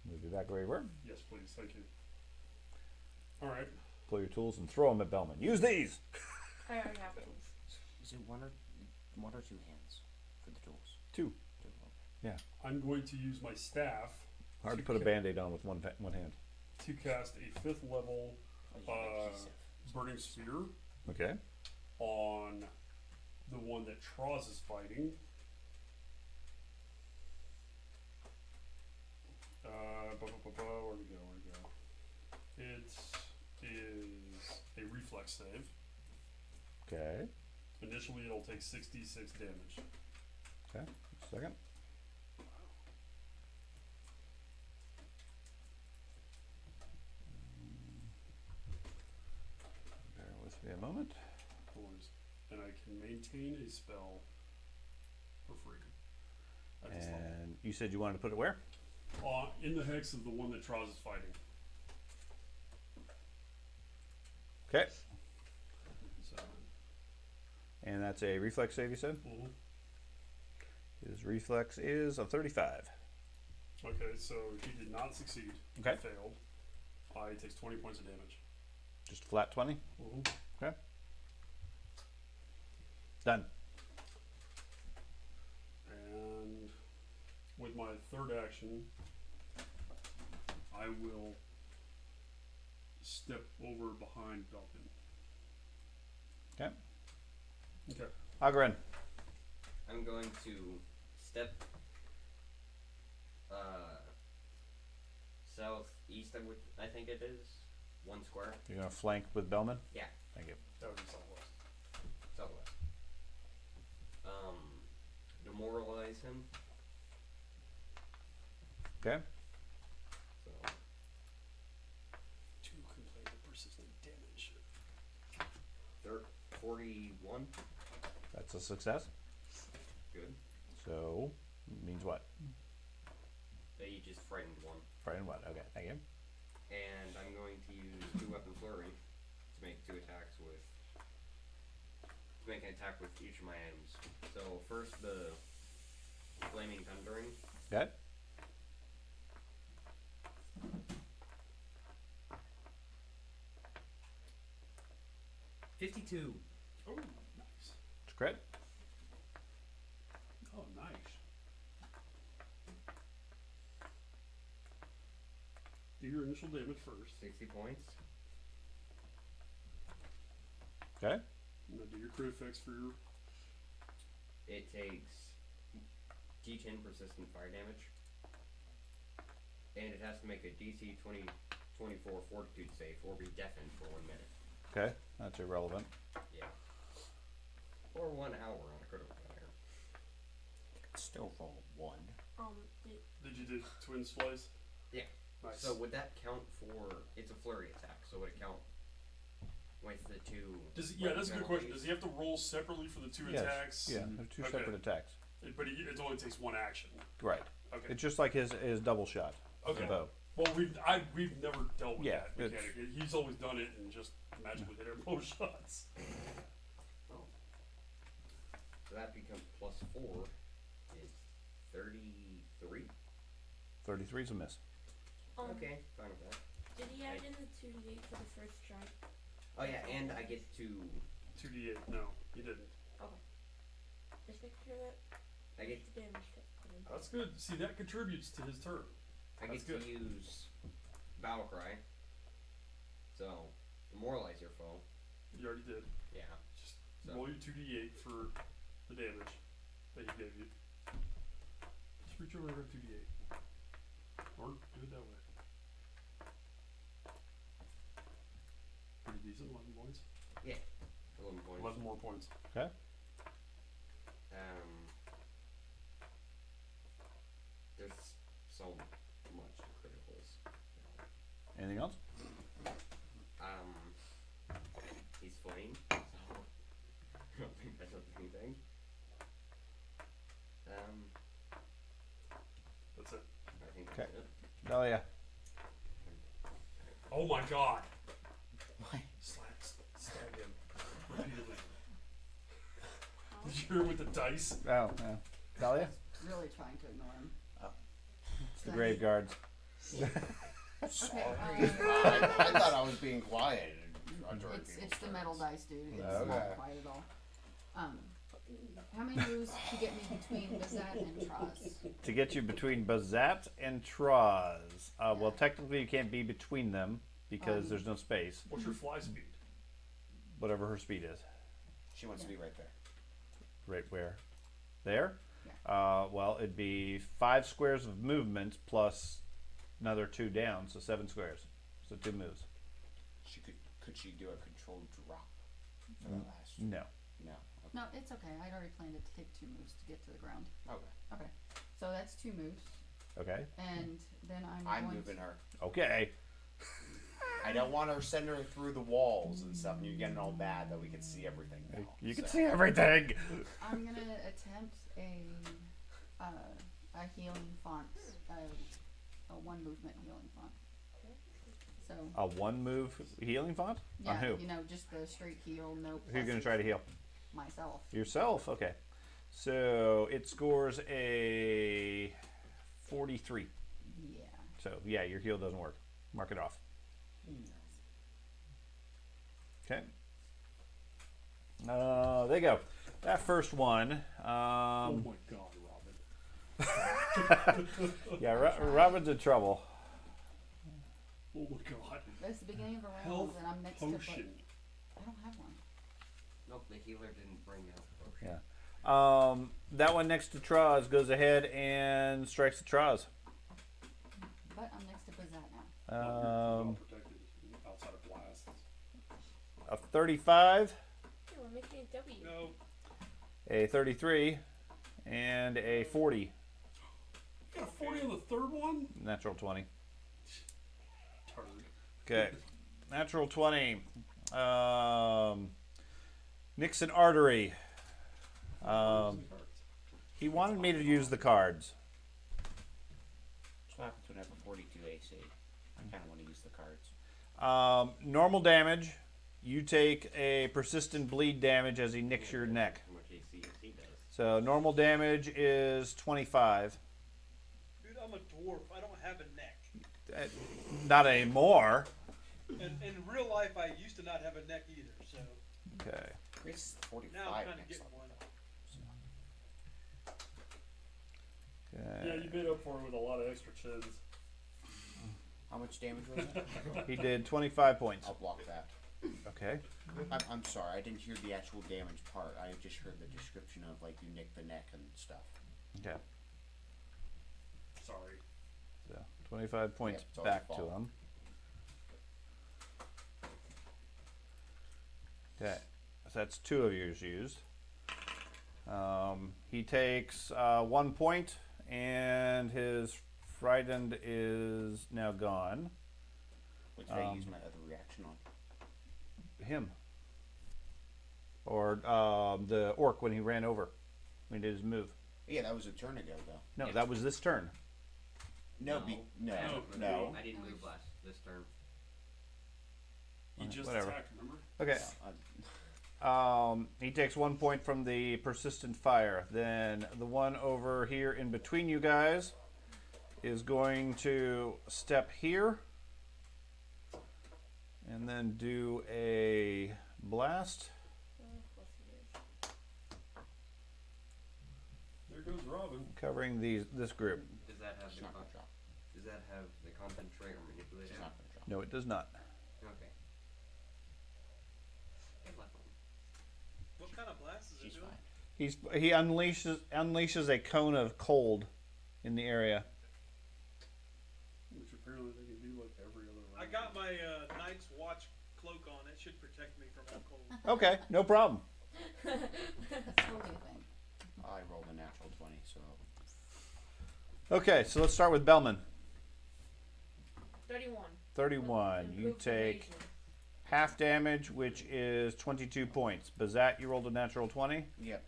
S1: Move you back where you were.
S3: Yes, please. Thank you. All right.
S1: Pull your tools and throw them at Bellman. Use these.
S7: I already have tools.
S4: Is it one or 2 hands for the tools?
S1: 2.
S4: 2.
S3: I'm going to use my staff
S1: Hard to put a band-aid on with one hand.
S3: to cast a 5th level
S4: Oh, yeah, adhesive.
S3: burning sphere
S1: Okay.
S3: on the one that Troz is fighting. Where we go? It is a reflex save.
S1: Okay.
S3: Initially, it'll take 66 damage.
S1: Okay. Second. Bear with me a moment.
S3: Points. And I can maintain a spell for free. At this level.
S1: And you said you wanted to put it where?
S3: In the hex of the one that Troz is fighting.
S1: Okay.
S3: So,
S1: And that's a reflex save, you said? His reflex is a 35.
S3: okay, so he did not succeed.
S1: Okay.
S3: He failed. He takes 20 points of damage.
S1: Just flat 20. Okay. Done.
S3: And with my third action, I will step over behind Belkin.
S1: Okay.
S3: Okay.
S1: Agren.
S6: I'm going to step southeast of which I think it is. 1 square.
S1: You're going to flank with Bellman?
S6: Yeah.
S1: Thank you.
S3: That would be southwest.
S6: Southwest. Demoralize him.
S1: Okay.
S6: So
S3: 2 complete persistent damage.
S6: 41.
S1: That's a success.
S6: Good.
S1: So, means what?
S6: They each just frightened 1.
S1: Frightened what? Okay, thank you.
S6: And I'm going to use 2 weapon flurry to make 2 attacks with. To make an attack with each of my items. So first the flaming thundering.
S1: Okay.
S6: $52.
S3: Oh, nice.
S1: It's crit.
S3: Oh, nice. Do your initial damage first.
S6: 60 points.
S1: Okay.
S3: And then do your crit effects for your.
S6: It takes D10 persistent fire damage. And it has to make a DC 24 fortitude save or be deafened for 1 minute.
S1: Okay. That's irrelevant.
S6: Yeah. Or 1 hour on a critical failure.
S9: Still roll 1.
S7: Did,
S3: Did you do twin splice?
S6: Yeah.
S3: Nice.
S6: So would that count for? It's a flurry attack. So would it count with the 2?
S3: Yeah, that's a good question.
S6: penalties?
S3: Does he have to roll separately for the 2
S1: Yes.
S3: attacks?
S1: Yeah, they're 2
S3: Okay.
S1: separate attacks.
S3: But it only takes 1 action.
S1: Right.
S3: Okay.
S1: It's just like his double shot.
S3: Okay.
S1: The bow.
S3: Well, we've never dealt with
S1: Yeah,
S3: that mechanic. He's always done it and just magically hit him both shots.
S6: Oh. So that becomes plus 4 is 33.
S1: 33 is a miss.
S6: Okay, fine with that.
S7: Did he add in the 2d8 for the first try?
S6: Oh yeah, and I get to
S3: 2d8. No, he didn't.
S7: Just make sure that
S6: I get
S7: the damage gets put in.
S3: That's good. See, that contributes to his turn.
S6: I
S3: That's
S6: get
S3: good.
S6: to use battle cry. So demoralize your foe.
S3: You already did.
S6: Yeah.
S3: Just
S6: So.
S3: roll your 2d8 for the damage that he gave you. Just reach over and grab 2d8. Or do it that way. Pretty decent, 11 points.
S6: 11 points.
S3: 11 more points.
S1: Okay.
S6: There's so much to criticals.
S1: Anything else?
S6: He's flame, so I don't think that does anything.
S3: That's it.
S6: I think
S1: Okay.
S6: that's it.
S1: Oh yeah.
S3: Oh my god!
S9: Why?
S3: Stab him repeatedly. Did you hear with the dice?
S1: Oh yeah. Dahlia?
S2: Really trying to ignore him.
S1: It's the grave guards.
S8: Sorry.
S2: Okay,
S8: I thought I was being quiet.
S2: It's the metal dice, dude. It's
S8: Okay.
S2: not quiet at all. How many moves to get me between Bazat and Troz?
S1: To get you between Bazat and Troz. Well, technically you can't be between them because there's no space.
S3: What's your fly speed?
S1: Whatever her speed is.
S8: She wants to be right there.
S1: Right where? There?
S2: Yeah.
S1: Well, it'd be 5 squares of movement plus another 2 down, so 7 squares. So 2 moves.
S8: Could she do a controlled drop for the last?
S1: No.
S8: No.
S2: No, it's okay. I'd already planned it to take 2 moves to get to the ground.
S8: Okay.
S2: Okay, so that's 2 moves,
S1: Okay.
S2: and then
S8: I'm
S2: going
S8: moving her.
S1: Okay.
S8: I don't want her sending her through the walls and stuff. And you're getting all mad that we can see everything now.
S1: You can
S8: so.
S1: see everything.
S2: I'm gonna attempt a healing font, a 1 movement healing font. So
S1: A 1 move healing font?
S2: yeah,
S1: On who?
S2: you know, just the straight heal, no.
S1: Who are you going to
S2: pluses.
S1: try to heal?
S2: Myself.
S1: Yourself? Okay. So it scores a 43.
S2: Yeah.
S1: So yeah, your heal doesn't work. Mark it off. Okay. There you go. That first one.
S3: Oh my god, Robin.
S1: Yeah, Robin's in trouble.
S3: Oh my god.
S2: That's the beginning of a round,
S3: Health
S2: and I'm next
S3: potion.
S2: to. I don't have one.
S6: Nope, the healer didn't bring out the potion.
S1: Yeah. That one next to Troz goes ahead and strikes the Troz.
S2: But I'm next to Bazat now.
S3: Well protected outside of blasts.
S1: A 35,
S7: Yeah, we're making a W.
S3: No.
S1: a 33, and a 40.
S3: You got a 40 on the third one?
S1: Natural 20.
S3: Turd.
S1: Okay. Natural 20. Nixon Artery. He wanted me to use the cards.
S8: That's what happens when I have a 42 AC. I kind of want to use the cards.
S1: Normal damage. You take a persistent bleed damage as he nicks your neck.
S6: How much AC he does.
S1: So normal damage is 25.
S5: Dude, I'm a dwarf. I don't have a neck.
S1: Not anymore.
S5: And in real life, I used to not have a neck either. So
S1: Okay.
S8: Chris is 45
S5: now I'm kind of
S8: next
S5: getting
S8: level.
S5: one.
S3: Yeah, you
S1: Okay.
S3: made up for it with a lot of extra chins.
S8: How much damage was it?
S1: He did 25 points.
S8: I'll block that.
S1: Okay.
S8: I'm sorry, I didn't hear the actual damage part. I just heard the description of like you nick the neck and stuff.
S1: Okay.
S3: Sorry.
S1: So 25 points
S8: Yeah, it's all
S1: back to
S8: fault.
S1: him. Okay. So that's 2 of yours used. He takes 1 point, and his frightened is now gone.
S8: Which I use my other reaction on.
S1: Him. Or the orc when he ran over. When he did his move.
S8: Yeah, that was a turn ago though.
S1: No, that was this turn.
S8: No, no.
S6: I didn't move last this turn.
S3: He just
S1: Whatever.
S3: attacked, remember?
S1: Okay. He takes 1 point from the persistent fire. Then the one over here in between you guys is going to step here and then do a blast.
S3: There goes Robin.
S1: Covering this group.
S6: Does that have
S8: It's
S6: the
S8: not gonna drop.
S6: does that have the concentrate or manipulate?
S8: It's not gonna drop.
S1: No, it does not.
S6: Okay. Good luck.
S5: What kind of blast is it
S8: She's
S5: doing?
S8: fine.
S1: He unleashes a cone of cold in the area.
S3: Which apparently they can do like every other round.
S5: I got my Knight's Watch cloak on. It should protect me from all cold.
S1: Okay, no problem.
S2: That's totally a thing.
S8: I rolled a natural 20, so
S1: Okay, so let's start with Bellman.
S7: 31.
S1: 31. You
S7: Improved
S1: take
S7: evasion.
S1: half damage, which is 22 points. Bazat, you rolled a natural 20.
S8: yep,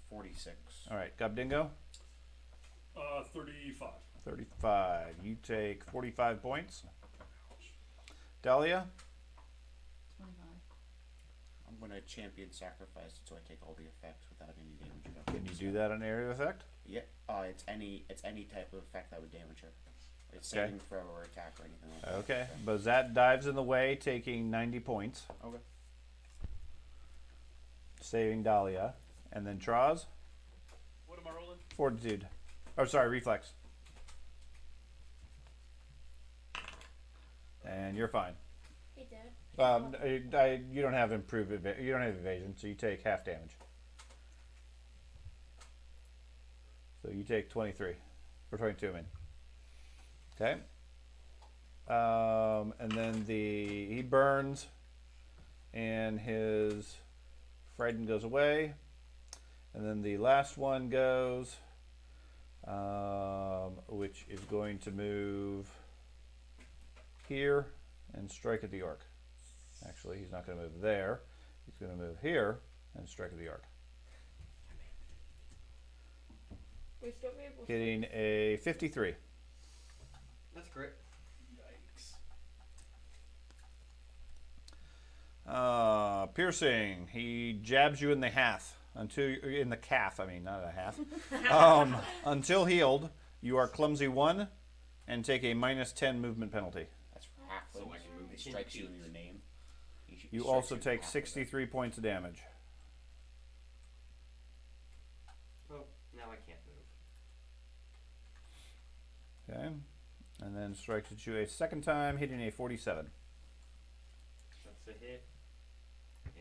S8: 46.
S1: All right, Gubdingo,
S3: 35.
S1: 35. You take 45 points. Dahlia,
S2: 25.
S8: I'm gonna champion sacrifice it so I take all the effects without any damage.
S1: can you do that on area of effect?
S8: Yep. It's any type of effect that would damage her. It's
S1: Okay.
S8: saving throw or attack or anything like that.
S1: Okay. Bazat dives in the way, taking 90 points,
S8: Okay.
S1: saving Dahlia. And then Traz,
S5: What am I rolling?
S1: fortitude. Oh, sorry, reflex. And you're fine.
S7: Hey, Dad.
S1: You don't have you don't have evasion, so you take half damage. So you take 23 or 22. I mean. Okay. And then he burns, and his frightened goes away, and then the last one goes, which is going to move here and strike at the orc. Actually, he's not going to move there. He's going to move here and strike at the orc.
S7: We still be able to.
S1: Hitting a 53.
S6: That's great.
S3: Yikes.
S1: Piercing. He jabs you in the calf in the calf. I mean, not a half. Until healed, you are clumsy 1 and take a -10 movement penalty.
S8: That's for half.
S6: So I can move
S8: It
S6: 10
S8: strikes you in
S6: feet.
S8: your name.
S1: You
S8: strikes
S1: also
S8: you for
S1: take
S8: half of it.
S1: 63 points of damage.
S6: Oh, now I can't move.
S1: Okay. And then strikes at you a second time, hitting a 47.
S6: That's a hit.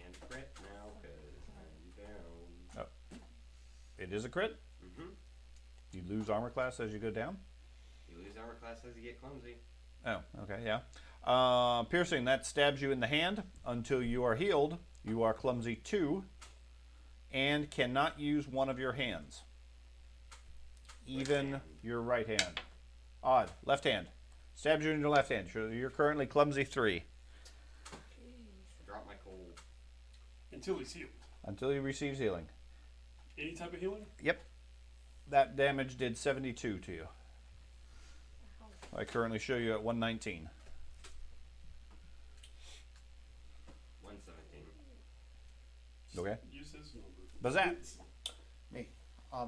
S6: And crit now because I'm down.
S1: It is a crit.
S6: Mm-hmm.
S1: You lose armor class as you go down.
S6: You lose armor class as you get clumsy.
S1: Oh, okay, yeah. Piercing, that stabs you in the hand. Until you are healed, you are clumsy 2 and cannot use one of your hands. Even
S6: hand.
S1: your right hand. Odd. Left hand. Stabs you in your left hand. You're currently clumsy 3
S6: Drop my coal.
S3: Until he's healed.
S1: until he receives healing.
S3: Any type of healing?
S1: Yep. That damage did 72 to you. I currently show you at 119.
S6: 117.
S1: Okay.
S3: Use his number.
S1: Does that?
S8: Me.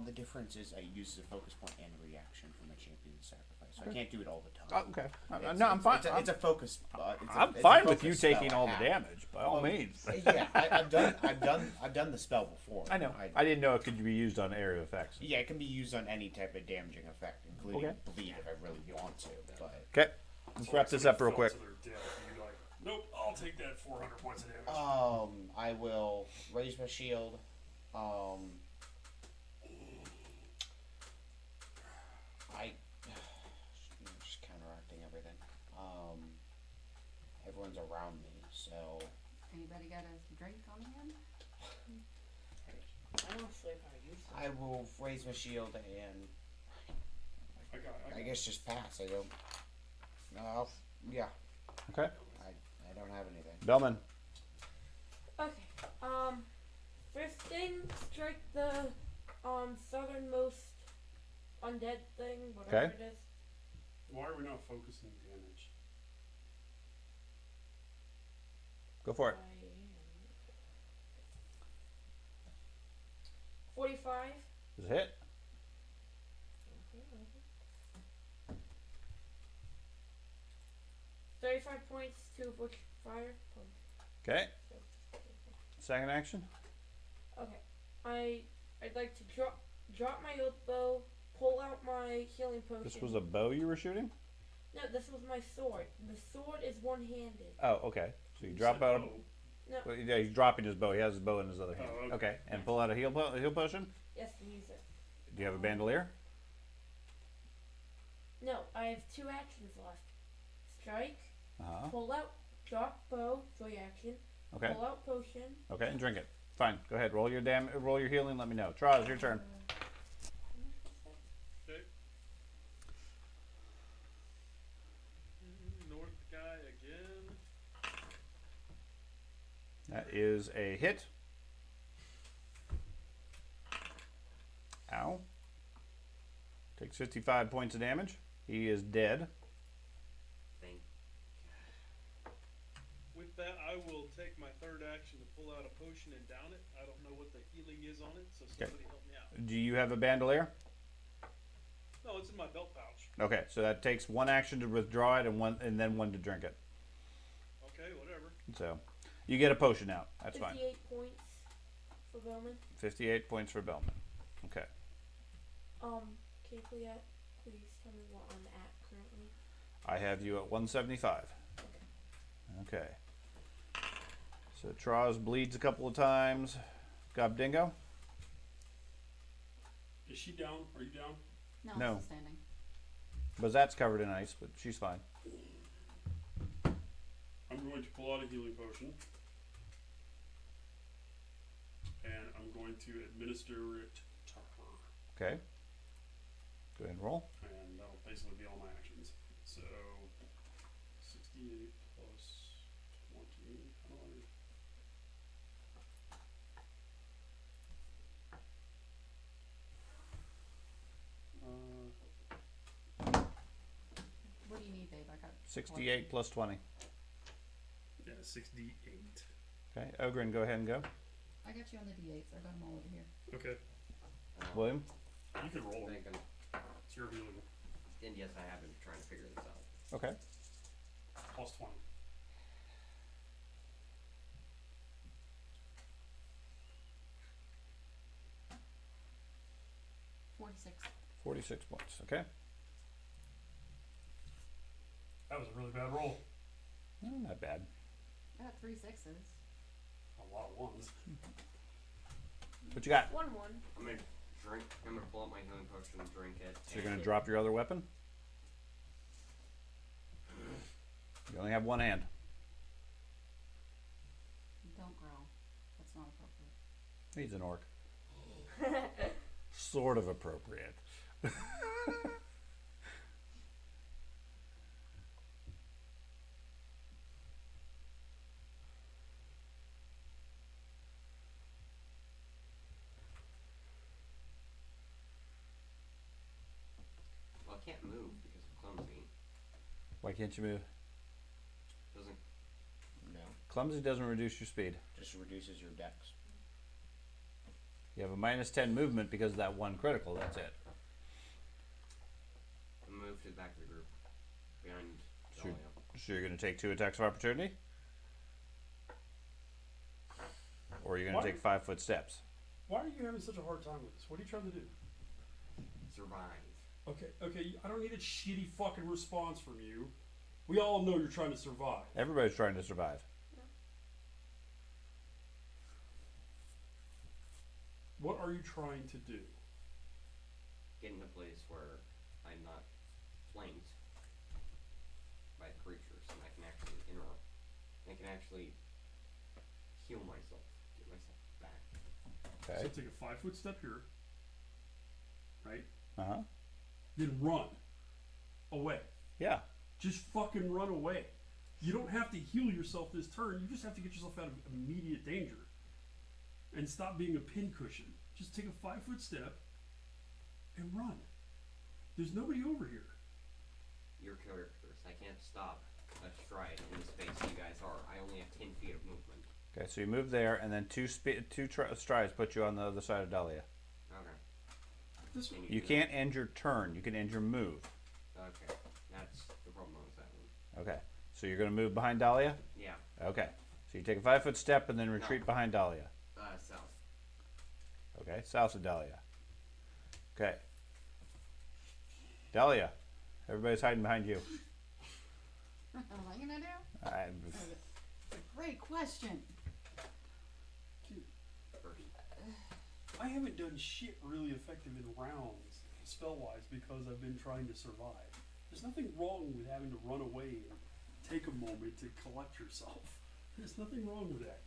S8: The difference is I use a focus point and reaction for my champion sacrifice. So I can't do it all the time.
S1: Oh, okay.
S8: It's-
S1: No, I'm fine.
S8: It's a focus.
S1: I'm
S8: it's a
S1: fine with
S8: focus
S1: you
S8: spell
S1: taking
S8: I
S1: all the
S8: have.
S1: damage, by all means.
S8: Yeah, I've done the spell before.
S1: I know. I didn't know it could be used on area effects.
S8: Yeah, it can be used on any type of damaging effect, including
S1: Okay.
S8: bleed if I really want to. But
S1: Okay. Let's wrap this up real quick.
S3: To their death, you'd be like, nope, I'll take that 400 points of damage.
S8: I will raise my shield. Just counteracting everything. Everyone's around me, so
S2: Anybody got a drink on hand?
S7: I don't sleep how I used to.
S8: I will raise my shield and I guess just pass. I don't. Yeah.
S1: Okay.
S8: I don't have anything.
S1: Bellman.
S7: Okay. First thing, strike the southernmost undead thing, whatever
S1: Okay.
S7: it is.
S3: Why are we not focusing damage?
S1: Go for it.
S7: 45.
S1: Does it hit?
S7: 35 points, 2 of which fire points.
S1: Okay. Second action.
S7: Okay. I'd like to drop my oath bow, pull out my healing potion.
S1: This was a bow you were shooting?
S7: No, this was my sword. The sword is one-handed.
S1: Oh, okay. So you drop out.
S7: No.
S1: Well, yeah, he's dropping his bow. He has his bow in his other hand.
S3: Oh, okay.
S1: And pull out a heal potion.
S7: Yes, and use it.
S1: Do you have a bandolier?
S7: No, I have 2 actions left. Strike,
S1: Uh-huh.
S7: pull out, drop bow, free action,
S1: Okay.
S7: pull out potion.
S1: Okay, and drink it. Fine. Go ahead. Roll your roll your healing. Let me know. Charles, your turn.
S5: Okay. North guy again.
S1: That is a hit. Ow. Takes 55 points of damage. He is dead.
S6: Thank
S5: With that, I will take my third action to pull out a potion and down it. I don't know what the healing is on it, so somebody help me out.
S1: Do you have a bandolier?
S5: No, it's in my belt pouch.
S1: Okay, so that takes 1 action to withdraw it and then 1 to drink it.
S5: Okay, whatever.
S1: So you get a potion out. That's fine.
S7: 58 points for Bowman.
S1: 58 points for Bellman. Okay.
S7: Can you please tell me what I'm at currently?
S1: I have you at 175. Okay. So Traz bleeds a couple of times. Gobdingo?
S3: Is she down? Are you down?
S2: No,
S1: No.
S2: it's standing.
S1: Bazat's covered in ice, but she's fine.
S3: I'm going to pull out a healing potion. And I'm going to administer it to her.
S1: Okay. Go ahead and roll.
S3: And that'll basically be all my actions. So, 68 plus 20. How do
S2: What do you need, babe? I got
S1: 68 plus 20.
S3: yeah, 68.
S1: Okay. Ogren, go ahead and go.
S2: I got you on the D8s. I got them all over here.
S3: Okay.
S1: William?
S3: You can roll it.
S6: Thinking.
S3: It's your healing.
S6: And yes, I have been trying to figure this out.
S1: Okay.
S3: Plus 20.
S2: $46.
S1: 46 points. Okay.
S3: That was a really bad roll.
S1: Not bad.
S2: I got 3 6s.
S3: A lot of ones.
S1: What you got?
S7: 1-1.
S6: I'm gonna drink. I'm gonna pull out my healing potion and drink it.
S1: So you're going to drop your other weapon? You only have 1 hand.
S2: Don't growl. That's not appropriate.
S1: He's an orc. Sort of appropriate. Why can't you move?
S6: Doesn't.
S4: No,
S1: Clumsy doesn't reduce your speed.
S4: just reduces your dex.
S1: You have a -10 movement because of that one critical. That's it.
S6: Move to the back of the group. Behind
S1: Sure.
S6: Dahlia.
S1: So you're going to take 2 attacks of opportunity? Or you're going to
S3: Why-
S1: take 5-foot steps?
S3: Why are you having such a hard time with this? What are you trying to do?
S6: Survive.
S3: Okay, I don't need a shitty fucking response from you. We all know you're trying to survive.
S1: Everybody's trying to survive.
S3: What are you trying to do?
S6: Get in a place where I'm not flanked by the creatures, and I can actually interrupt. I can actually heal myself, get myself back.
S1: Okay.
S3: So take a 5-foot step here, right?
S1: Uh-huh.
S3: Then run away.
S1: Yeah.
S3: Just fucking run away. You don't have to heal yourself this turn. You just have to get yourself out of immediate danger. And stop being a pincushion. Just take a 5-foot step and run. There's nobody over here.
S6: Your characters, I can't stop a stride in the space you guys are. I only have 10 feet of movement.
S1: Okay, so you move there, and then two strides put you on the other side of Dahlia.
S6: Okay.
S3: This
S6: Can
S1: You
S6: do
S1: can't end your turn. You can end your move.
S6: that? Okay. That's the problem with that one.
S1: Okay. So you're going to move behind Dahlia?
S6: Yeah.
S1: Okay. So you take a 5-foot step and then retreat behind Dahlia.
S6: South.
S1: Okay. South of Dahlia. Okay. Dahlia. Everybody's hiding behind you.
S2: What am I gonna do? It's a great question.
S6: First.
S3: I haven't done shit really effective in rounds, spell-wise, because I've been trying to survive. There's nothing wrong with having to run away and take a moment to collect yourself. There's nothing wrong with that.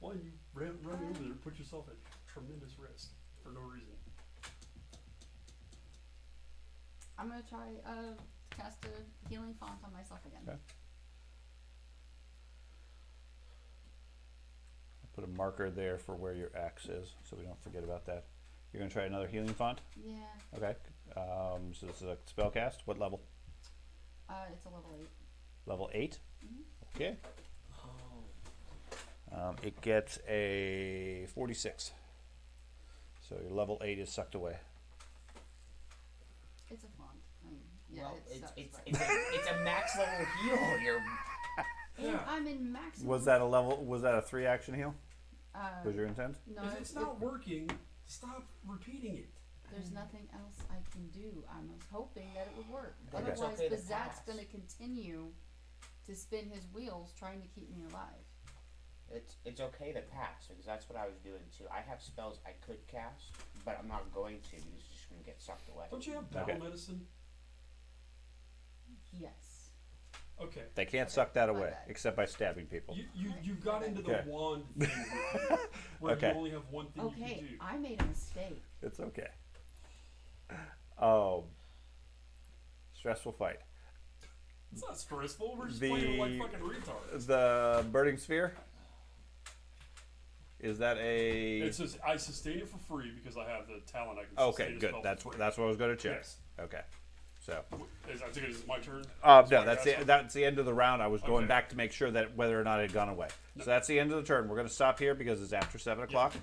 S3: Why you run over there and put yourself at tremendous risk for no reason.
S2: I'm gonna try cast a healing font on myself again.
S1: Okay. Put a marker there for where your axe is, so we don't forget about that. You're going to try another healing font?
S2: Yeah.
S1: Okay. So this is a spell cast. What level?
S2: It's a level 8.
S1: Level 8?
S2: Mhm.
S1: Okay. It gets a 46. So your level 8 is sucked away.
S2: It's a font. I mean, yeah,
S4: well,
S2: it sucks,
S4: it's
S2: but-
S4: it's a max level heal. You're
S2: And I'm in maximum.
S1: Was that a 3-action heal? Was your intent?
S2: No,
S3: If it's not working, stop repeating it.
S2: there's nothing else I can do. I was hoping that it would work.
S4: Then it's
S2: Otherwise,
S4: okay to
S2: Bazak's
S4: pass.
S2: going to continue to spin his wheels trying to keep me alive.
S4: it's okay to pass because that's what I was doing too. I have spells I could cast, but I'm not going to because it's just gonna get sucked away.
S3: Don't you have battle
S1: Okay.
S3: medicine?
S2: Yes.
S3: Okay.
S1: They can't suck that
S2: My
S1: away,
S2: bad.
S1: except by stabbing people.
S3: You got into the
S1: Okay.
S3: wand thing with you, where
S1: Okay.
S3: you only have one thing you can
S2: Okay,
S3: do.
S2: I made a mistake.
S1: It's okay. Oh. Stressful fight.
S3: It's not stressful. We're just
S1: The-
S3: playing like fucking retards.
S1: The burning sphere? Is that a...
S3: It says I sustain it for free because I have the talent. I can
S1: Okay,
S3: sustain a
S1: good.
S3: spell
S1: That's
S3: for free.
S1: what I was going to check.
S3: Yes.
S1: Okay. So...
S3: Is, I think it is my turn.
S1: No,
S3: So I
S1: that's
S3: guess
S1: the, that's the end of the round. I was going
S3: Okay.
S1: back to make sure that whether or not it had gone away. So that's the end of the turn. We're going to stop here because it's after 7 o'clock.